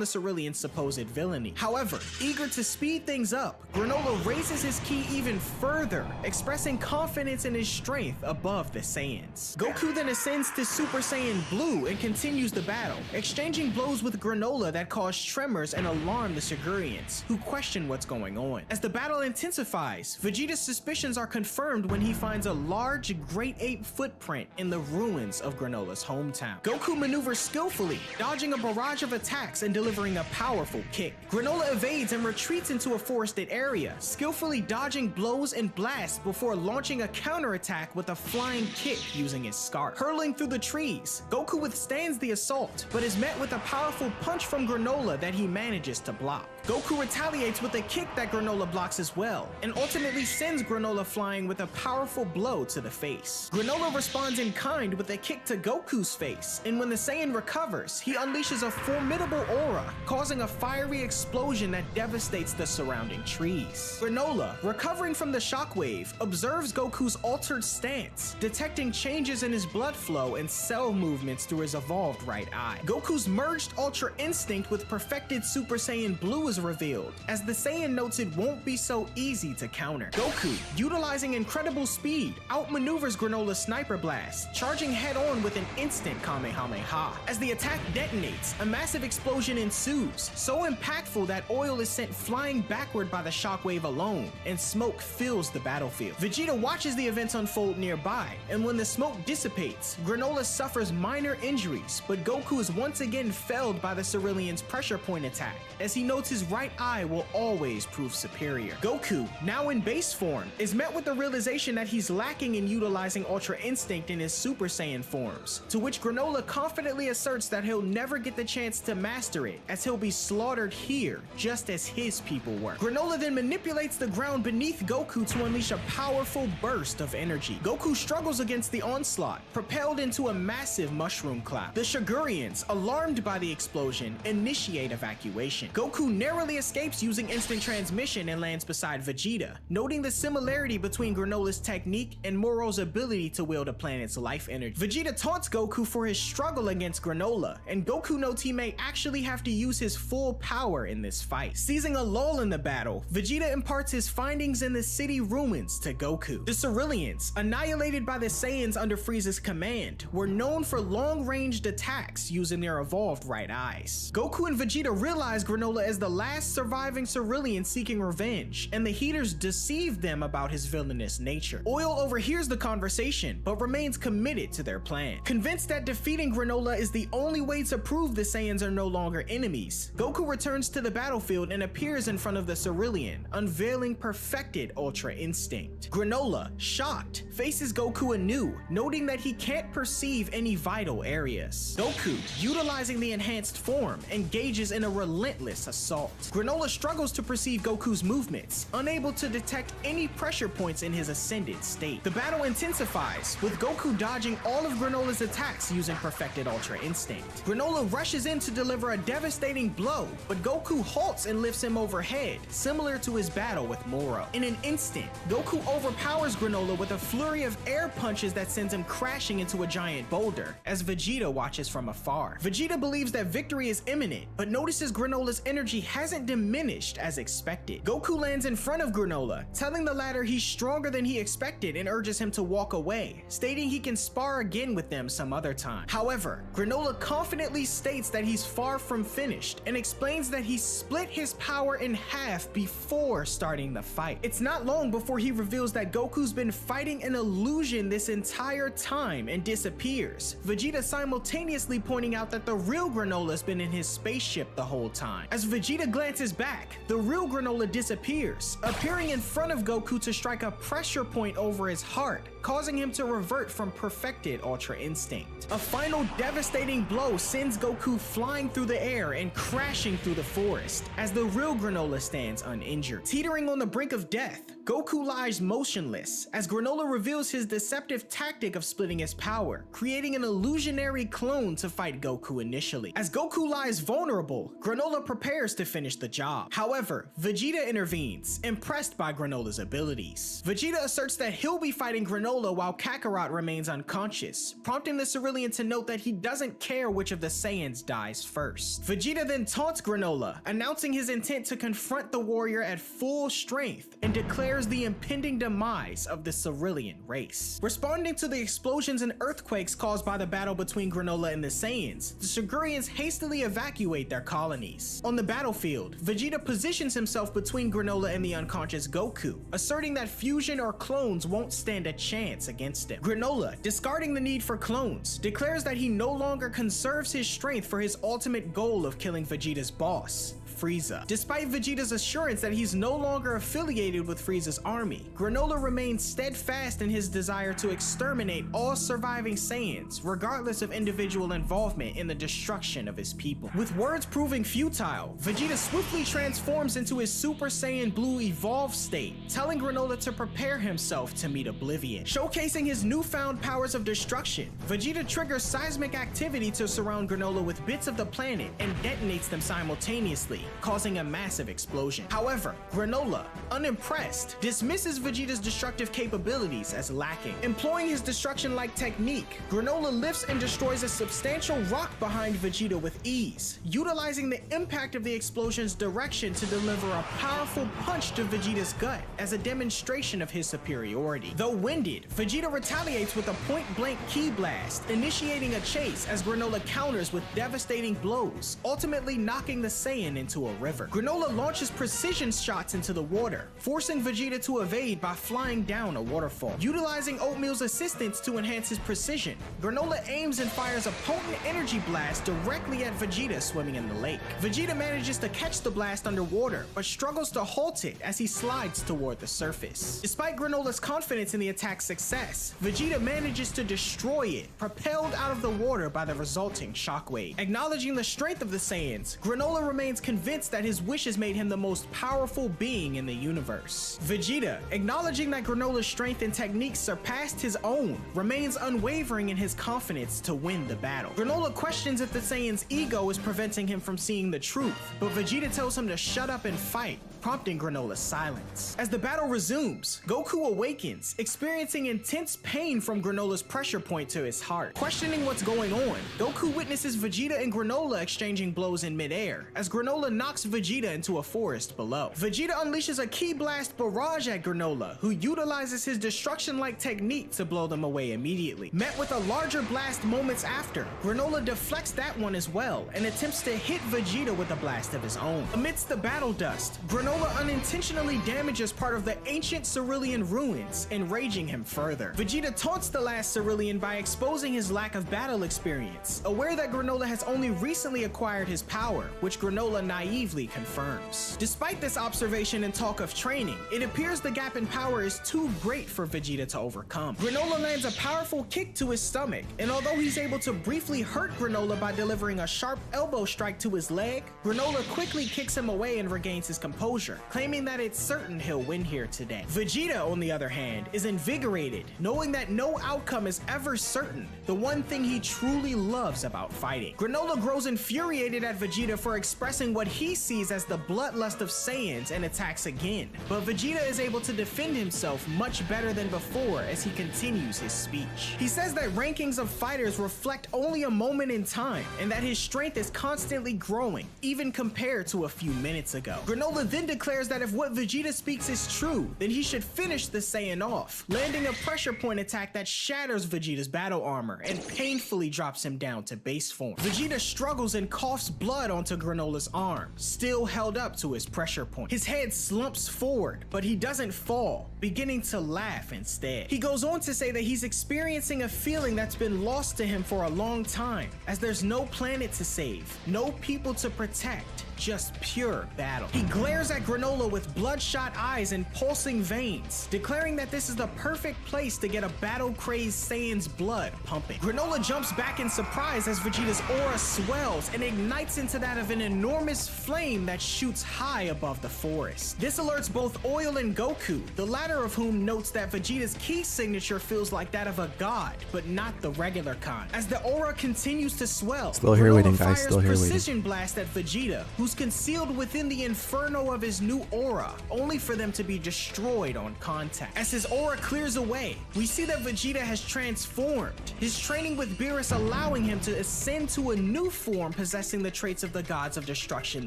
Speaker 5: the Cerulean's supposed villainy. However, eager to speed things up, Granola raises his ki even further, expressing confidence in his strength above the Saiyans. Goku then ascends to Super Saiyan Blue and continues the battle, exchanging blows with Granola that cause tremors and alarm the Shigurians, who question what's going on. As the battle intensifies, Vegeta's suspicions are confirmed when he finds a large great ape footprint in the ruins of Granola's hometown. Goku maneuvers skillfully, dodging a barrage of attacks and delivering a powerful kick. Granola evades and retreats into a forested area, skillfully dodging blows and blasts before launching a counterattack with a flying kick using his scarf. Hurling through the trees, Goku withstands the assault, but is met with a powerful punch from Granola that he manages to block. Goku retaliates with a kick that Granola blocks as well, and ultimately sends Granola flying with a powerful blow to the face. Granola responds in kind with a kick to Goku's face, and when the Saiyan recovers, he unleashes a formidable aura, causing a fiery explosion that devastates the surrounding trees. Granola, recovering from the shockwave, observes Goku's altered stance, detecting changes in his blood flow and cell movements through his evolved right eye. Goku's merged Ultra Instinct with perfected Super Saiyan Blue is revealed, as the Saiyan notes it won't be so easy to counter. Goku, utilizing incredible speed, outmaneuvers Granola's Sniper Blast, charging head-on with an instant Kamehameha. As the attack detonates, a massive explosion ensues, so impactful that oil is sent flying backward by the shockwave alone, and smoke fills the battlefield. Vegeta watches the events unfold nearby, and when the smoke dissipates, Granola suffers minor injuries, but Goku is once again felled by the Cerulean's pressure point attack, as he notes his right eye will always prove superior. Goku, now in base form, is met with the realization that he's lacking in utilizing Ultra Instinct in his Super Saiyan forms, to which Granola confidently asserts that he'll never get the chance to master it, as he'll be slaughtered here, just as his people were. Granola then manipulates the ground beneath Goku to unleash a powerful burst of energy. Goku struggles against the onslaught, propelled into a massive mushroom cloud. The Shigurians, alarmed by the explosion, initiate evacuation. Goku narrowly escapes using instant transmission and lands beside Vegeta, noting the similarity between Granola's technique and Moro's ability to wield a planet's life energy. Vegeta taunts Goku for his struggle against Granola, and Goku notes he may actually have to use his full power in this fight. Seizing a lull in the battle, Vegeta imparts his findings in the city ruins to Goku. The Ceruleans, annihilated by the Saiyans under Frieza's command, were known for long-ranged attacks using their evolved right eyes. Goku and Vegeta realize Granola is the last surviving Cerulean seeking revenge, and the Heaters deceive them about his villainous nature. Oil overhears the conversation, but remains committed to their plan. Convinced that defeating Granola is the only way to prove the Saiyans are no longer enemies, Goku returns to the battlefield and appears in front of the Cerulean, unveiling perfected Ultra Instinct. Granola, shocked, faces Goku anew, noting that he can't perceive any vital areas. Goku, utilizing the enhanced form, engages in a relentless assault. Granola struggles to perceive Goku's movements, unable to detect any pressure points in his ascended state. The battle intensifies, with Goku dodging all of Granola's attacks using perfected Ultra Instinct. Granola rushes in to deliver a devastating blow, but Goku halts and lifts him overhead, similar to his battle with Moro. In an instant, Goku overpowers Granola with a flurry of air punches that sends him crashing into a giant boulder, as Vegeta watches from afar. Vegeta believes that victory is imminent, but notices Granola's energy hasn't diminished as expected. Goku lands in front of Granola, telling the latter he's stronger than he expected and urges him to walk away, stating he can spar again with them some other time. However, Granola confidently states that he's far from finished and explains that he split his power in half before starting the fight. It's not long before he reveals that Goku's been fighting an illusion this entire time and disappears, Vegeta simultaneously pointing out that the real Granola's been in his spaceship the whole time. As Vegeta glances back, the real Granola disappears, appearing appearing in front of Goku to strike a pressure point over his heart, causing him to revert from perfected Ultra Instinct. A final devastating blow sends Goku flying through the air and crashing through the forest, as the real Granola stands uninjured. Teetering on the brink of death, Goku lies motionless, as Granola reveals his deceptive tactic of splitting his power, creating an illusionary clone to fight Goku initially. As Goku lies vulnerable, Granola prepares to finish the job. However, Vegeta intervenes, impressed by Granola's abilities. Vegeta asserts that he'll be fighting Granola while Kakarot remains unconscious, prompting the Cerulean to note that he doesn't care which of the Saiyans dies first. Vegeta then taunts Granola, announcing his intent to confront the warrior at full strength and declares the impending demise of the Cerulean race. Responding to the explosions and earthquakes caused by the battle between Granola and the Saiyans, the Sigurians hastily evacuate their colonies. On the battlefield, Vegeta positions himself between Granola and the unconscious Goku, asserting that fusion or clones won't stand a chance against him. Granola, discarding the need for clones, declares that he no longer conserves his strength for his ultimate goal of killing Vegeta's boss, Frieza. Despite Vegeta's assurance that he's no longer affiliated with Frieza's army, Granola remains steadfast in his desire to exterminate all surviving Saiyans, regardless of individual involvement in the destruction of his people. With words proving futile, Vegeta swiftly transforms into his Super Saiyan Blue evolved state, telling Granola to prepare himself to meet Oblivion. Showcasing his newfound powers of destruction, Vegeta triggers seismic activity to surround Granola with bits of the planet and detonates them simultaneously, causing a massive explosion. However, Granola, unimpressed, dismisses Vegeta's destructive capabilities as lacking. Employing his destruction-like technique, Granola lifts and destroys a substantial rock behind Vegeta with ease, utilizing the impact of the explosion's direction to deliver a powerful punch to Vegeta's gut as a demonstration of his superiority. Though winded, Vegeta retaliates with a point-blank ki blast, initiating a chase as Granola counters with devastating blows, ultimately knocking the Saiyan into a river. Granola launches precision shots into the water, forcing Vegeta to evade by flying down a waterfall. Utilizing Oatmeal's assistance to enhance his precision, Granola aims and fires a potent energy blast directly at Vegeta swimming in the lake. Vegeta manages to catch the blast underwater, but struggles to halt it as he slides toward the surface. Despite Granola's confidence in the attack's success, Vegeta manages to destroy it, propelled out of the water by the resulting shockwave. Acknowledging the strength of the Saiyans, Granola remains convinced that his wishes made him the most powerful being in the universe. Vegeta, acknowledging that Granola's strength and techniques surpassed his own, remains unwavering in his confidence to win the battle. Granola questions if the Saiyan's ego is preventing him from seeing the truth, but Vegeta tells him to shut up and fight, prompting Granola's silence. As the battle resumes, Goku awakens, experiencing intense pain from Granola's pressure point to his heart. Questioning what's going on, Goku witnesses Vegeta and Granola exchanging blows in midair, as Granola knocks Vegeta into a forest below. Vegeta unleashes a ki blast barrage at Granola, who utilizes his destruction-like technique to blow them away immediately. Met with a larger blast moments after, Granola deflects that one as well, and attempts to hit Vegeta with a blast of his own. Amidst the battle dust, Granola unintentionally damages part of the ancient Cerulean ruins, enraging him further. Vegeta taunts the last Cerulean by exposing his lack of battle experience, aware that Granola has only recently acquired his power, which Granola naively confirms. Despite this observation and talk of training, it appears the gap in power is too great for Vegeta to overcome. Granola lands a powerful kick to his stomach, and although he's able to briefly hurt Granola by delivering a sharp elbow strike to his leg, Granola quickly kicks him away and regains his composure, claiming that it's certain he'll win here today. Vegeta, on the other hand, is invigorated, knowing that no outcome is ever certain, the one thing he truly loves about fighting. Granola grows infuriated at Vegeta for expressing what he sees as the bloodlust of Saiyans and attacks again, but Vegeta is able to defend himself much better than before as he continues his speech. He says that rankings of fighters reflect only a moment in time, and that his strength is constantly growing, even compared to a few minutes ago. Granola then declares that if what Vegeta speaks is true, then he should finish the Saiyan off, landing a pressure point attack that shatters Vegeta's battle armor and painfully drops him down to base form. Vegeta struggles and coughs blood onto Granola's arm, still held up to his pressure point. His head slumps forward, but he doesn't fall, beginning to laugh instead. He goes on to say that he's experiencing a feeling that's been lost to him for a long time, as there's no planet to save, no people to protect, just pure battle. He glares at Granola with bloodshot eyes and pulsing veins, declaring that this is the perfect place to get a battle-crazed Saiyan's blood pumping. Granola jumps back in surprise as Vegeta's aura swells and ignites into that of an enormous flame that shoots high above the forest. This alerts both Oil and Goku, the latter of whom notes that Vegeta's key signature feels like that of a god, but not the regular kind. As the aura continues to swell,
Speaker 3: Still here
Speaker 5: Granola
Speaker 3: waiting, guys.
Speaker 5: fires
Speaker 3: Still here waiting.
Speaker 5: precision blast at Vegeta, who's concealed within the inferno of his new aura, only for them to be destroyed on contact. As his aura clears away, we see that Vegeta has transformed, his training with Beerus allowing him to ascend to a new form possessing the traits of the gods of destruction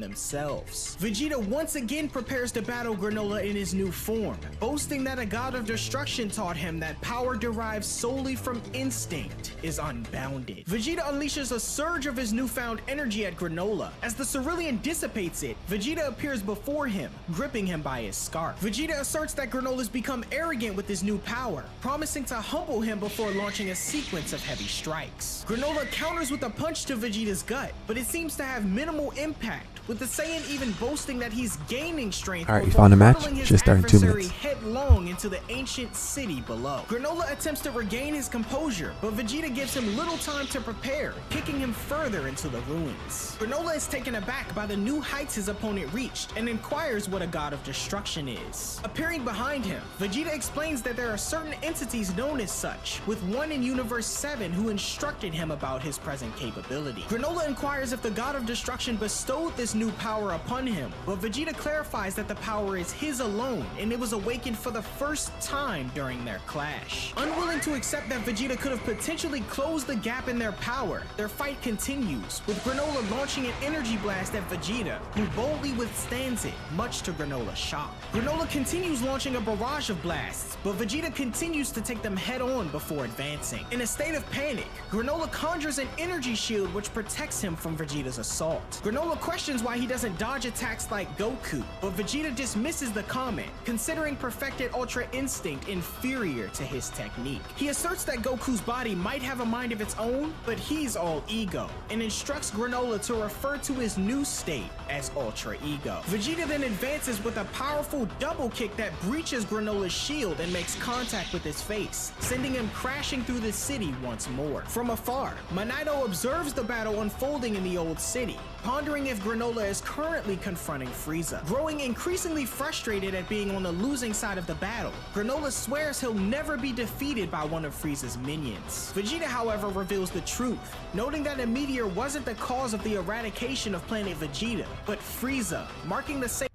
Speaker 5: themselves. Vegeta once again prepares to battle Granola in his new form, boasting that a god of destruction taught him that power derived solely from instinct is unbounded. Vegeta unleashes a surge of his newfound energy at Granola. As the Cerulean dissipates it, Vegeta appears before him, gripping him by his scarf. Vegeta asserts that Granola's become arrogant with his new power, promising to humble him before launching a sequence of heavy strikes. Granola counters with a punch to Vegeta's gut, but it seems to have minimal impact, with the Saiyan even boasting that he's gaining strength.
Speaker 3: Alright, you
Speaker 5: before
Speaker 3: found a match?
Speaker 5: hurling his
Speaker 3: Should start in 2
Speaker 5: adversary
Speaker 3: minutes.
Speaker 5: headlong into the ancient city below. Granola attempts to regain his composure, but Vegeta gives him little time to prepare, kicking him further into the ruins. Granola is taken aback by the new heights his opponent reached and inquires what a god of destruction is. Appearing behind him, Vegeta explains that there are certain entities known as such, with one in Universe 7 who instructed him about his present capability. Granola inquires if the god of destruction bestowed this new power upon him, but Vegeta clarifies that the power is his alone and it was awakened for the first time during their clash. Unwilling to accept that Vegeta could have potentially closed the gap in their power, their fight continues, with Granola launching an energy blast at Vegeta, who boldly withstands it, much to Granola's shock. Granola continues launching a barrage of blasts, but Vegeta continues to take them head on before advancing. In a state of panic, Granola conjures an energy shield which protects him from Vegeta's assault. Granola questions why he doesn't dodge attacks like Goku, but Vegeta dismisses the comment, considering perfected Ultra Instinct inferior to his technique. He asserts that Goku's body might have a mind of its own, but he's all ego, and instructs Granola to refer to his new state as Ultra Ego. Vegeta then advances with a powerful double kick that breaches Granola's shield and makes contact with his face, sending him crashing through the city once more. From afar, Monito observes the battle unfolding in the old city, pondering if Granola is currently confronting Frieza. Growing increasingly frustrated at being on the losing side of the battle, Granola swears he'll never be defeated by one of Frieza's minions. Vegeta, however, reveals the truth, noting that a meteor wasn't the cause of the eradication of planet Vegeta, but Frieza, marking the same.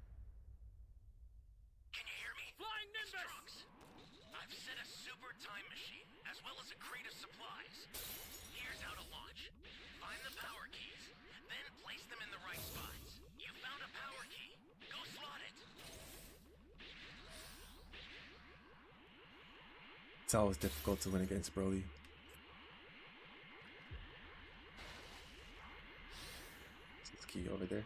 Speaker 1: Can you hear me? Flying Nimbus! I've set a super time machine, as well as a crate of supplies. Here's how to launch. Find the power keys, then place them in the right spots. You found a power key. Go slot it.
Speaker 3: It's always difficult to win against Broly. This key over there.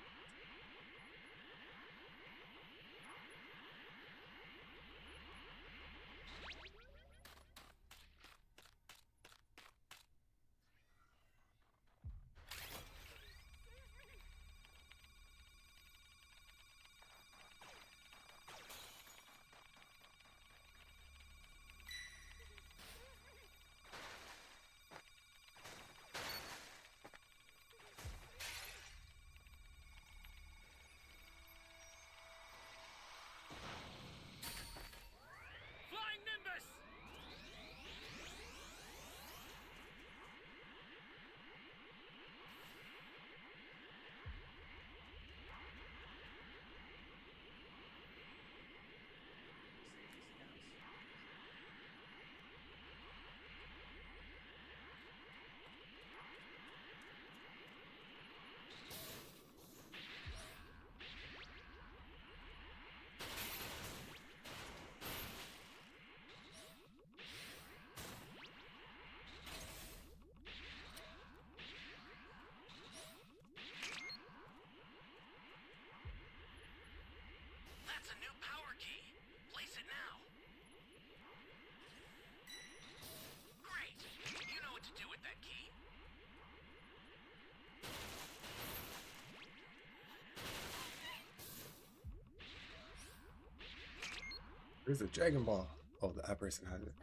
Speaker 3: Where's the Dragon Ball? Oh, that person has it.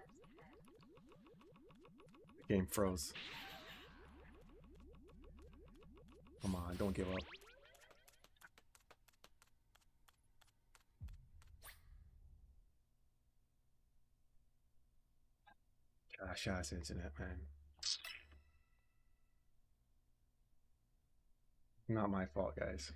Speaker 3: The game froze. Come on, don't give up. Gosh, ass internet, man. Not my fault, guys.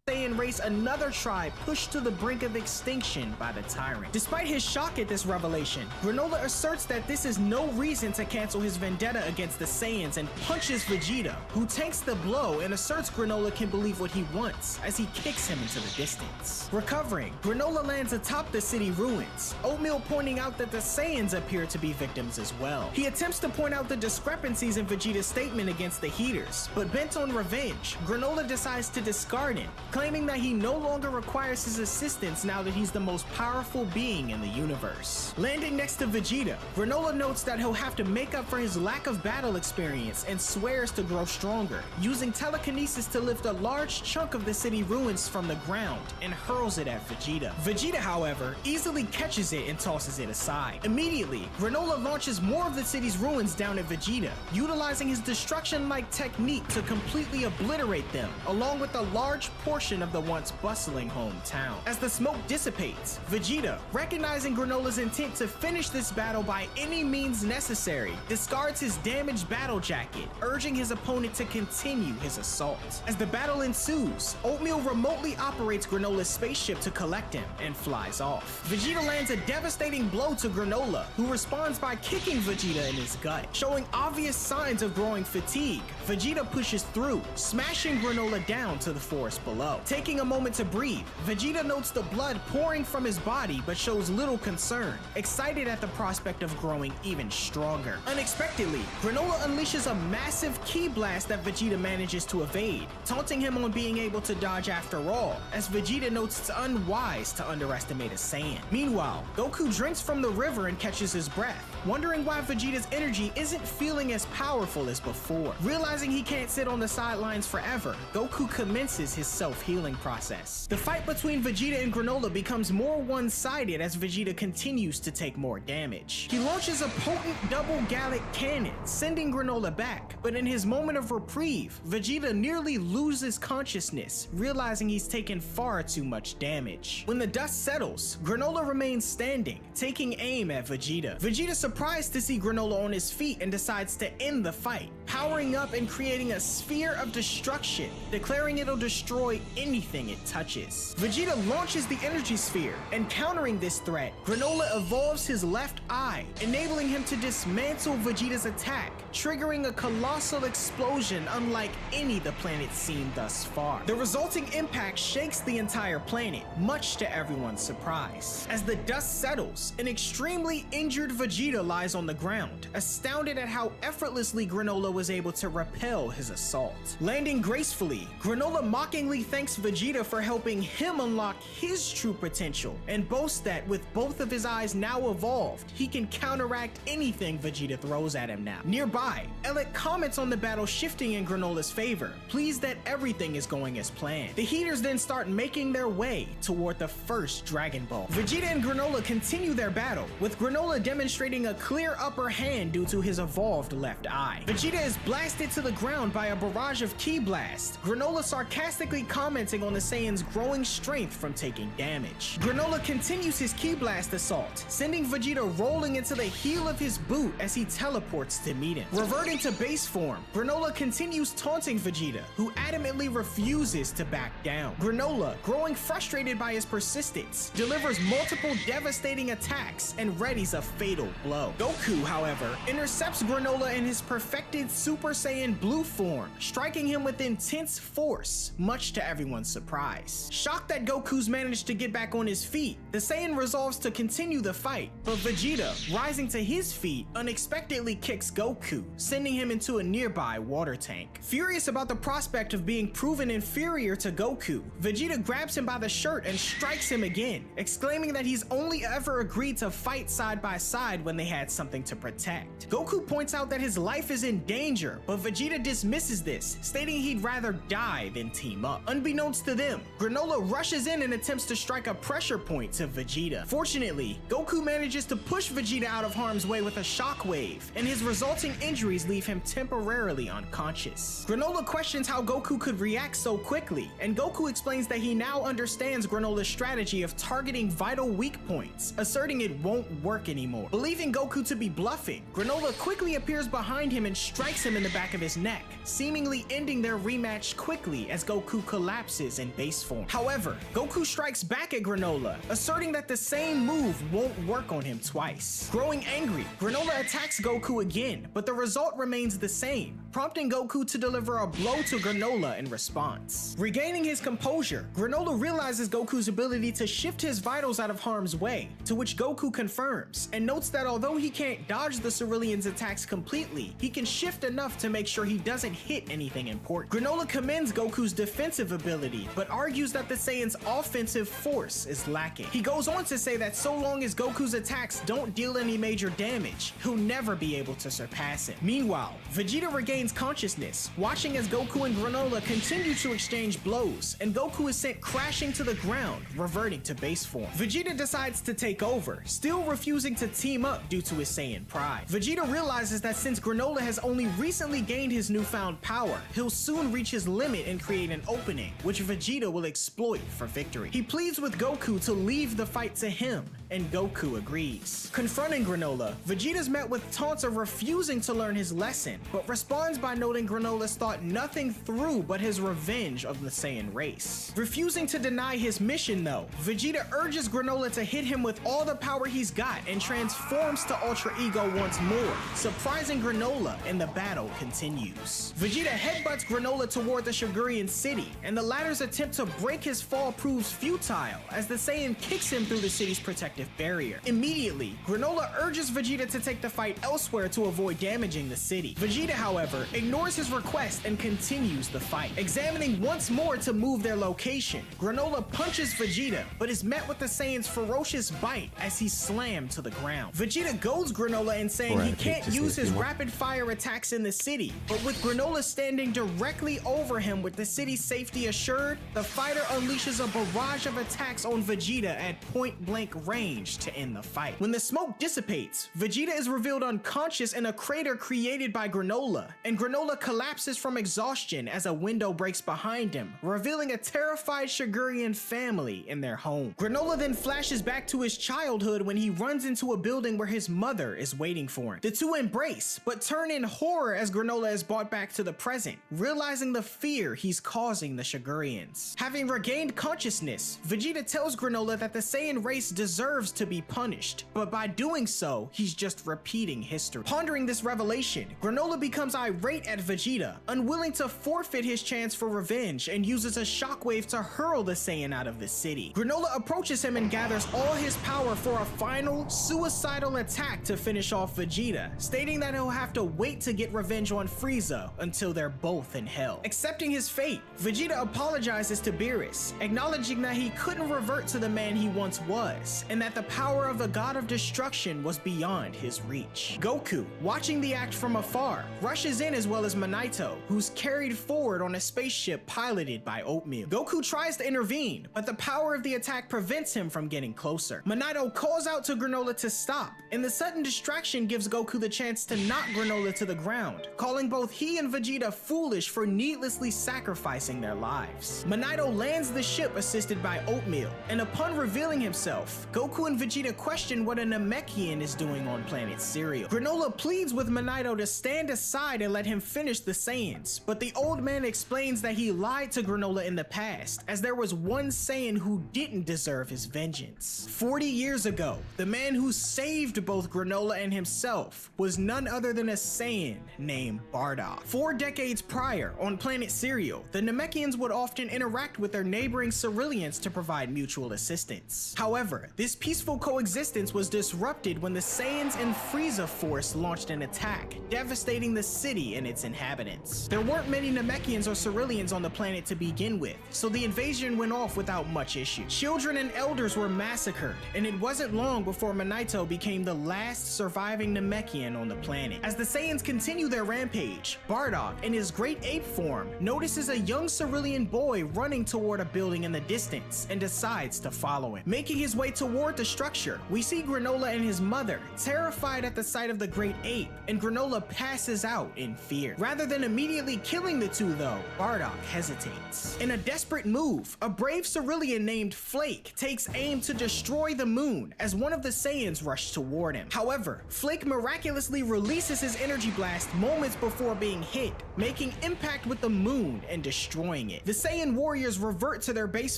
Speaker 5: Saiyan race, another tribe pushed to the brink of extinction by the tyrant. Despite his shock at this revelation, Granola asserts that this is no reason to cancel his vendetta against the Saiyans and punches Vegeta, who tanks the blow and asserts Granola can believe what he wants as he kicks him into the distance. Recovering, Granola lands atop the city ruins, Oatmeal pointing out that the Saiyans appear to be victims as well. He attempts to point out the discrepancies in Vegeta's statement against the Heaters, but bent on revenge, Granola decides to discard him, claiming that he no longer requires his assistance now that he's the most powerful being in the universe. Landing next to Vegeta, Granola notes that he'll have to make up for his lack of battle experience and swears to grow stronger, using telekinesis to lift a large chunk of the city ruins from the ground and hurls it at Vegeta. Vegeta, however, easily catches it and tosses it aside. Immediately, Granola launches more of the city's ruins down at Vegeta, utilizing his destruction-like technique to completely obliterate them, along with a large portion of the once bustling hometown. As the smoke dissipates, Vegeta, recognizing Granola's intent to finish this battle by any means necessary, discards his damaged battle jacket, urging his opponent to continue his assault. As the battle ensues, Oatmeal remotely operates Granola's spaceship to collect him and flies off. Vegeta lands a devastating blow to Granola, who responds by kicking Vegeta in his gut. Showing obvious signs of growing fatigue, Vegeta pushes through, smashing Granola down to the forest below. Taking a moment to breathe, Vegeta notes the blood pouring from his body but shows little concern, excited at the prospect of growing even stronger. Unexpectedly, Granola unleashes a massive ki blast that Vegeta manages to evade, taunting him on being able to dodge after all, as Vegeta notes it's unwise to underestimate a Saiyan. Meanwhile, Goku drinks from the river and catches his breath, wondering why Vegeta's energy isn't feeling as powerful as before. Realizing he can't sit on the sidelines forever, Goku commences his self-healing process. The fight between Vegeta and Granola becomes more one-sided as Vegeta continues to take more damage. He launches a potent double Gallic cannon, sending Granola back, but in his moment of reprieve, Vegeta nearly loses consciousness, realizing he's taken far too much damage. When the dust settles, Granola remains standing, taking aim at Vegeta. Vegeta's surprised to see Granola on his feet and decides to end the fight, powering up and creating a sphere of destruction, declaring it'll destroy anything it touches. Vegeta launches the energy sphere, and countering this threat, Granola evolves his left eye, enabling him to dismantle Vegeta's attack, triggering a colossal explosion unlike any the planet's seen thus far. The resulting impact shakes the entire planet, much to everyone's surprise. As the dust settles, an extremely injured Vegeta lies on the ground, astounded at how effortlessly Granola was able to repel his assault. Landing gracefully, Granola mockingly thanks Vegeta for helping him unlock his true potential, and boasts that with both of his eyes now evolved, he can counteract anything Vegeta throws at him now. Nearby, Elec comments on the battle shifting in Granola's favor, pleased that everything is going as planned. The Heaters then start making their way toward the first Dragon Ball. Vegeta and Granola continue their battle, with Granola demonstrating a clear upper hand due to his evolved left eye. Vegeta is blasted to the ground by a barrage of ki blast, Granola sarcastically commenting on the Saiyan's growing strength from taking damage. Granola continues his ki blast assault, sending Vegeta rolling into the heel of his boot as he teleports to meet him. Reverting to base form, Granola continues taunting Vegeta, who adamantly refuses to back down. Granola, growing frustrated by his persistence, delivers multiple devastating attacks and readies a fatal blow. Goku, however, intercepts Granola in his perfected Super Saiyan Blue form, striking him with intense force, much to everyone's surprise. Shocked that Goku's managed to get back on his feet, the Saiyan resolves to continue the fight, but Vegeta, rising to his feet, unexpectedly kicks Goku, sending him into a nearby water tank. Furious about the prospect of being proven inferior to Goku, Vegeta grabs him by the shirt and strikes him again, exclaiming that he's only ever agreed to fight side by side when they had something to protect. Goku points out that his life is in danger danger, but Vegeta dismisses this, stating he'd rather die than team up. Unbeknownst to them, Granola rushes in and attempts to strike a pressure point to Vegeta. Fortunately, Goku manages to push Vegeta out of harm's way with a shockwave, and his resulting injuries leave him temporarily unconscious. Granola questions how Goku could react so quickly, and Goku explains that he now understands Granola's strategy of targeting vital weak points, asserting it won't work anymore. Believing Goku to be bluffing, Granola quickly appears behind him and strikes him in the back of his neck, seemingly ending their rematch quickly as Goku collapses in base form. However, Goku strikes back at Granola, asserting that the same move won't work on him twice. Growing angry, Granola attacks Goku again, but the result remains the same, prompting Goku to deliver a blow to Granola in response. Regaining his composure, Granola realizes Goku's ability to shift his vitals out of harm's way, to which Goku confirms, and notes that although he can't dodge the Cerulean's attacks completely, he can shift enough to make sure he doesn't hit anything important. Granola commends Goku's defensive ability, but argues that the Saiyan's offensive force is lacking. He goes on to say that so long as Goku's attacks don't deal any major damage, he'll never be able to surpass him. Meanwhile, Vegeta regains consciousness, watching as Goku and Granola continue to exchange blows, and Goku is sent crashing to the ground, reverting to base form. Vegeta decides to take over, still refusing to team up due to his Saiyan pride. Vegeta realizes that since Granola has only recently gained his newfound power, he'll soon reach his limit and create an opening, which Vegeta will exploit for victory. He pleads with Goku to leave the fight to him, and Goku agrees. Confronting Granola, Vegeta's met with taunts of refusing to learn his lesson, but responds by noting Granola's thought nothing through but his revenge of the Saiyan race. Refusing to deny his mission though, Vegeta urges Granola to hit him with all the power he's got and transforms to Ultra Ego once more, surprising Granola, and the battle continues. Vegeta headbutts Granola toward the Shigurian city, and the latter's attempt to break his fall proves futile as the Saiyan kicks him through the city's protective barrier. Immediately, Granola urges Vegeta to take the fight elsewhere to avoid damaging the city. Vegeta, however, ignores his request and continues the fight. Examining once more to move their location, Granola punches Vegeta, but is met with the Saiyan's ferocious bite as he's slammed to the ground. Vegeta goads Granola in saying he can't use his rapid fire attacks in the city, but with Granola standing directly over him with the city's safety assured, the fighter unleashes a barrage of attacks on Vegeta at point-blank range to end the fight. When the smoke dissipates, Vegeta is revealed unconscious in a crater created by Granola, and Granola collapses from exhaustion as a window breaks behind him, revealing a terrified Shigurian family in their home. Granola then flashes back to his childhood when he runs into a building where his mother is waiting for him. The two embrace, but turn in horror as Granola is brought back to the present, realizing the fear he's causing the Shigurians. Having regained consciousness, Vegeta tells Granola that the Saiyan race deserves to be punished, but by doing so, he's just repeating history. Pondering this revelation, Granola becomes irate at Vegeta, unwilling to forfeit his chance for revenge, and uses a shockwave to hurl the Saiyan out of the city. Granola approaches him and gathers all his power for a final, suicidal attack to finish off Vegeta, stating that he'll have to wait to get revenge on Frieza until they're both in hell. Accepting his fate, Vegeta apologizes to Beerus, acknowledging that he couldn't revert to the man he once was, and that the power of the God of Destruction was beyond his reach. Goku, watching the act from afar, rushes in as well as Minato, who's carried forward on a spaceship piloted by Oatmeal. Goku tries to intervene, but the power of the attack prevents him from getting closer. Minato calls out to Granola to stop, and the sudden distraction gives Goku the chance to knock Granola to the ground, calling both he and Vegeta foolish for needlessly sacrificing their lives. Minato lands the ship assisted by Oatmeal, and upon revealing himself, Goku and Vegeta question what a Namekian is doing on planet Cereal. Granola pleads with Minato to stand aside and let him finish the Saiyans, but the old man explains that he lied to Granola in the past, as there was one Saiyan who didn't deserve his vengeance. 40 years ago, the man who saved both Granola and himself was none other than a Saiyan named Bardock. 4 decades prior, on planet Cereal, the Namekians would often interact with their neighboring Ceruleans to provide mutual assistance. However, this peaceful coexistence was disrupted when the Saiyans and Frieza Force launched an attack, devastating the city and its inhabitants. There weren't many Namekians or Ceruleans on the planet to begin with, so the invasion went off without much issue. Children and elders were massacred, and it wasn't long before Minato became the last surviving Namekian on the planet. As the Saiyans continue their rampage, Bardock, in his great ape form, notices a young Cerulean boy running toward a building in the distance and decides to follow him. Making his way toward the structure, we see Granola and his mother, terrified at the sight of the great ape, and Granola passes out in fear. Rather than immediately killing the two though, Bardock hesitates. In a desperate move, a brave Cerulean named Flake takes aim to destroy the moon as one of the Saiyans rush toward him. However, Flake miraculously releases his energy blast moments before being hit, making impact with the moon and destroying it. The Saiyan warriors revert to their base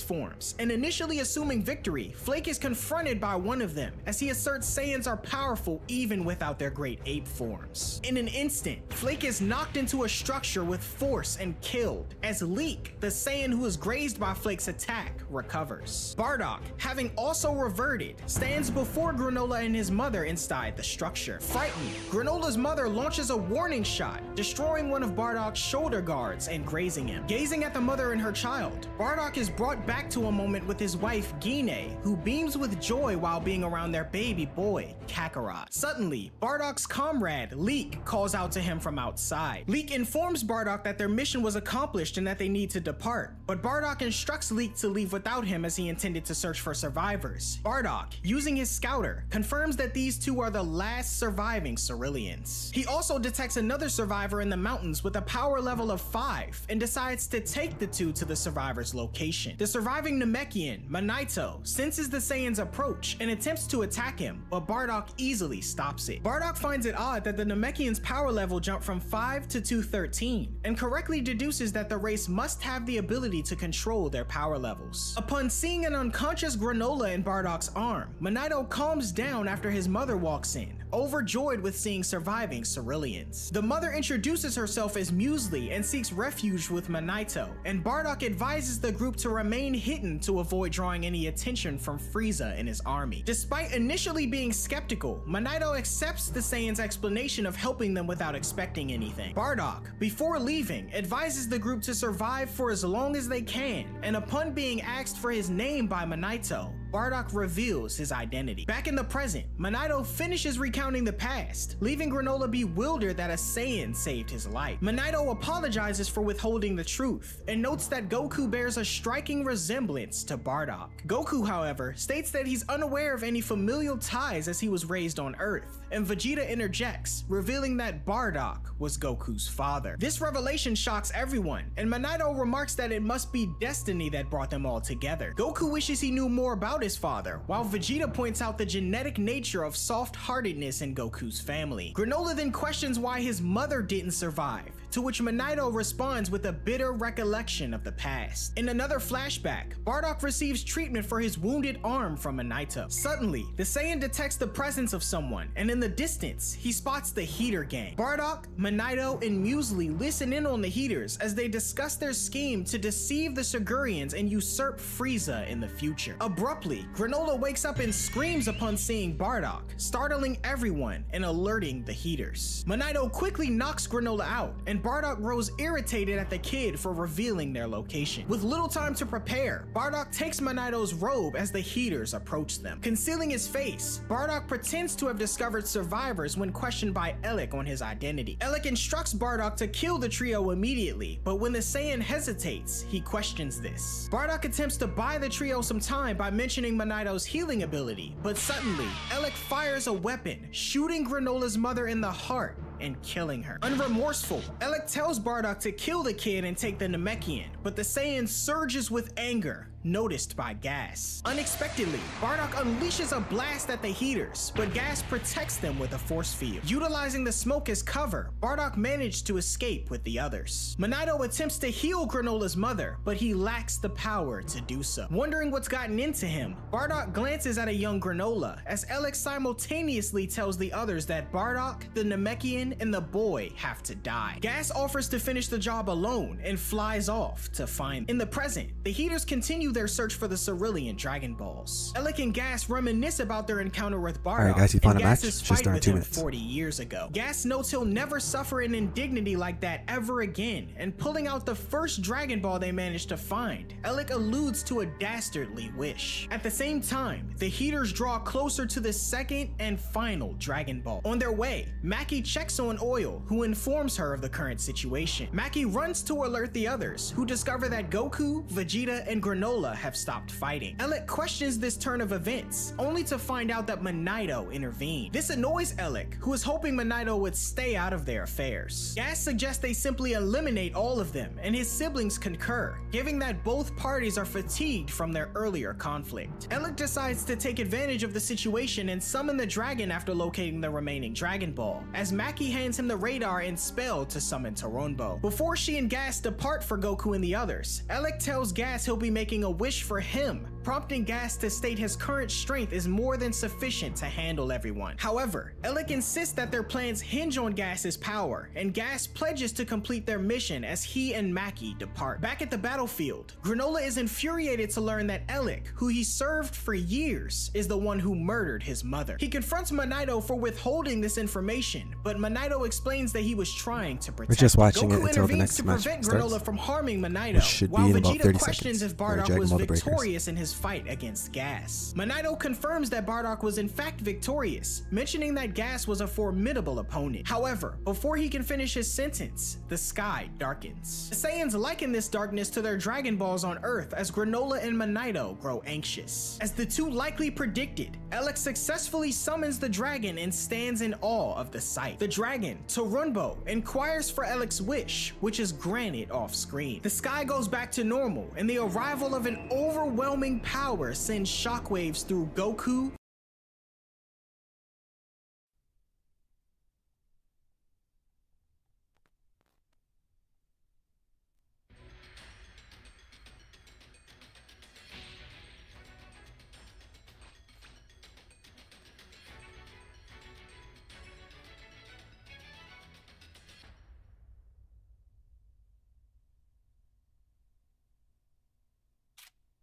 Speaker 5: forms, and initially assuming victory, Flake is confronted by one of them as he asserts Saiyans are powerful even without their great ape forms. In an instant, Flake is knocked into a structure with force and killed, as Leek, the Saiyan who was grazed by Flake's attack, recovers. Bardock, having also reverted, stands before Granola and his mother inside the structure. Frightened, Granola's mother launches a warning shot, destroying one of Bardock's shoulder guards and grazing him. Gazing at the mother and her child, Bardock is brought back to a moment with his wife Gine, who beams with joy while being around their baby boy, Kakarot. Suddenly, Bardock's comrade, Leek, calls out to him from outside. Leek informs Bardock that their mission was accomplished and that they need to depart, but Bardock instructs Leek to leave without him as he intended to search for survivors. Bardock, using his scouter, confirms that these two are the last surviving Ceruleans. He also detects another survivor in the mountains with a power level of 5 and decides to take the two to the survivor's location. The surviving Namekian, Minato, senses the Saiyans approach and attempts to attack him, but Bardock easily stops it. Bardock finds it odd that the Namekian's power level jumped from 5 to 213 and correctly deduces that the race must have the ability to control their power levels. Upon seeing an unconscious Granola in Bardock's arm, Minato calms down after his mother walks in, overjoyed with seeing surviving Ceruleans. The mother introduces herself as Muesli and seeks refuge with Minato, and Bardock advises the group to remain hidden to avoid drawing any attention from Frieza and his army. Despite initially being skeptical, Minato accepts the Saiyan's explanation of helping them without expecting anything. Bardock, before leaving, advises the group to survive for as long as they can, and upon being asked for his name by Minato, Bardock reveals his identity. Back in the present, Minato finishes recounting the past, leaving Granola bewildered that a Saiyan saved his life. Minato apologizes for withholding the truth, and notes that Goku bears a striking resemblance to Bardock. Goku, however, states that he's unaware of any familial ties as he was raised on Earth, and Vegeta interjects, revealing that Bardock was Goku's father. This revelation shocks everyone, and Minato remarks that it must be destiny that brought them all together. Goku wishes he knew more about his father, while Vegeta points out the genetic nature of soft-heartedness in Goku's family. Granola then questions why his mother didn't survive, to which Minato responds with a bitter recollection of the past. In another flashback, Bardock receives treatment for his wounded arm from Minato. Suddenly, the Saiyan detects the presence of someone, and in the distance, he spots the Heater Gang. Bardock, Minato, and Muesli listen in on the Heaters as they discuss their scheme to deceive the Sigurians and usurp Frieza in the future. Abruptly, Granola wakes up and screams upon seeing Bardock, startling everyone and alerting the Heaters. Minato quickly knocks Granola out, and Bardock grows irritated at the kid for revealing their location. With little time to prepare, Bardock takes Minato's robe as the Heaters approach them. Concealing his face, Bardock pretends to have discovered survivors when questioned by Elec on his identity. Elec instructs Bardock to kill the trio immediately, but when the Saiyan hesitates, he questions this. Bardock attempts to buy the trio some time by mentioning Minato's healing ability, but suddenly, Elec fires a weapon, shooting Granola's mother in the heart and killing her. Unremorseful, Elec tells Bardock to kill the kid and take the Namekian, but the Saiyan surges with anger, noticed by Gas. Unexpectedly, Bardock unleashes a blast at the Heaters, but Gas protects them with a force field. Utilizing the smoke as cover, Bardock managed to escape with the others. Minato attempts to heal Granola's mother, but he lacks the power to do so. Wondering what's gotten into him, Bardock glances at a young Granola as Elec simultaneously tells the others that Bardock, the Namekian, and the boy have to die. Gas offers to finish the job alone and flies off to find. In the present, the Heaters continue their search for the Cerulean Dragon Balls. Alec and Gas reminisce about their encounter with Bardock.
Speaker 3: Alright guys, you found
Speaker 5: and
Speaker 3: a match?
Speaker 5: Gas's
Speaker 3: Just
Speaker 5: fight
Speaker 3: start
Speaker 5: with
Speaker 3: 2
Speaker 5: him
Speaker 3: minutes.
Speaker 5: 40 years ago. Gas notes he'll never suffer an indignity like that ever again, and pulling out the first Dragon Ball they managed to find, Alec alludes to a dastardly wish. At the same time, the Heaters draw closer to the second and final Dragon Ball. On their way, Maki checks on Oil, who informs her of the current situation. Maki runs to alert the others, who discover that Goku, Vegeta, and Granola have stopped fighting. Alec questions this turn of events, only to find out that Monito intervened. This annoys Alec, who is hoping Monito would stay out of their affairs. Gas suggests they simply eliminate all of them, and his siblings concur, giving that both parties are fatigued from their earlier conflict. Alec decides to take advantage of the situation and summon the dragon after locating the remaining Dragon Ball, as Maki hands him the radar and spell to summon Toronbo. Before she and Gas depart for Goku and the others, Alec tells Gas he'll be making a wish for him, prompting Gas to state his current strength is more than sufficient to handle everyone. However, Alec insists that their plans hinge on Gas's power, and Gas pledges to complete their mission as he and Maki depart. Back at the battlefield, Granola is infuriated to learn that Alec, who he served for years, is the one who murdered his mother. He confronts Monito for withholding this information, but Monito explains that he was trying to protect.
Speaker 3: We're just watching
Speaker 5: Goku
Speaker 3: it until the
Speaker 5: intervenes
Speaker 3: next
Speaker 5: to
Speaker 3: match
Speaker 5: prevent
Speaker 3: starts,
Speaker 5: Granola from harming Monito,
Speaker 3: which should
Speaker 5: while
Speaker 3: be in about
Speaker 5: Vegeta
Speaker 3: 30
Speaker 5: questions
Speaker 3: seconds
Speaker 5: if
Speaker 3: for
Speaker 5: Bardock
Speaker 3: Dragon
Speaker 5: was
Speaker 3: Ball: The Breakers.
Speaker 5: victorious in his fight against Gas. Monito confirms that Bardock was in fact victorious, mentioning that Gas was a formidable opponent. However, before he can finish his sentence, the sky darkens. The Saiyans liken this darkness to their Dragon Balls on Earth as Granola and Monito grow anxious. As the two likely predicted, Alec successfully summons the dragon and stands in awe of the sight. The dragon, Toronbo, inquires for Alec's wish, which is granted off screen. The sky goes back to normal, and the arrival of an overwhelming power sends shockwaves through Goku,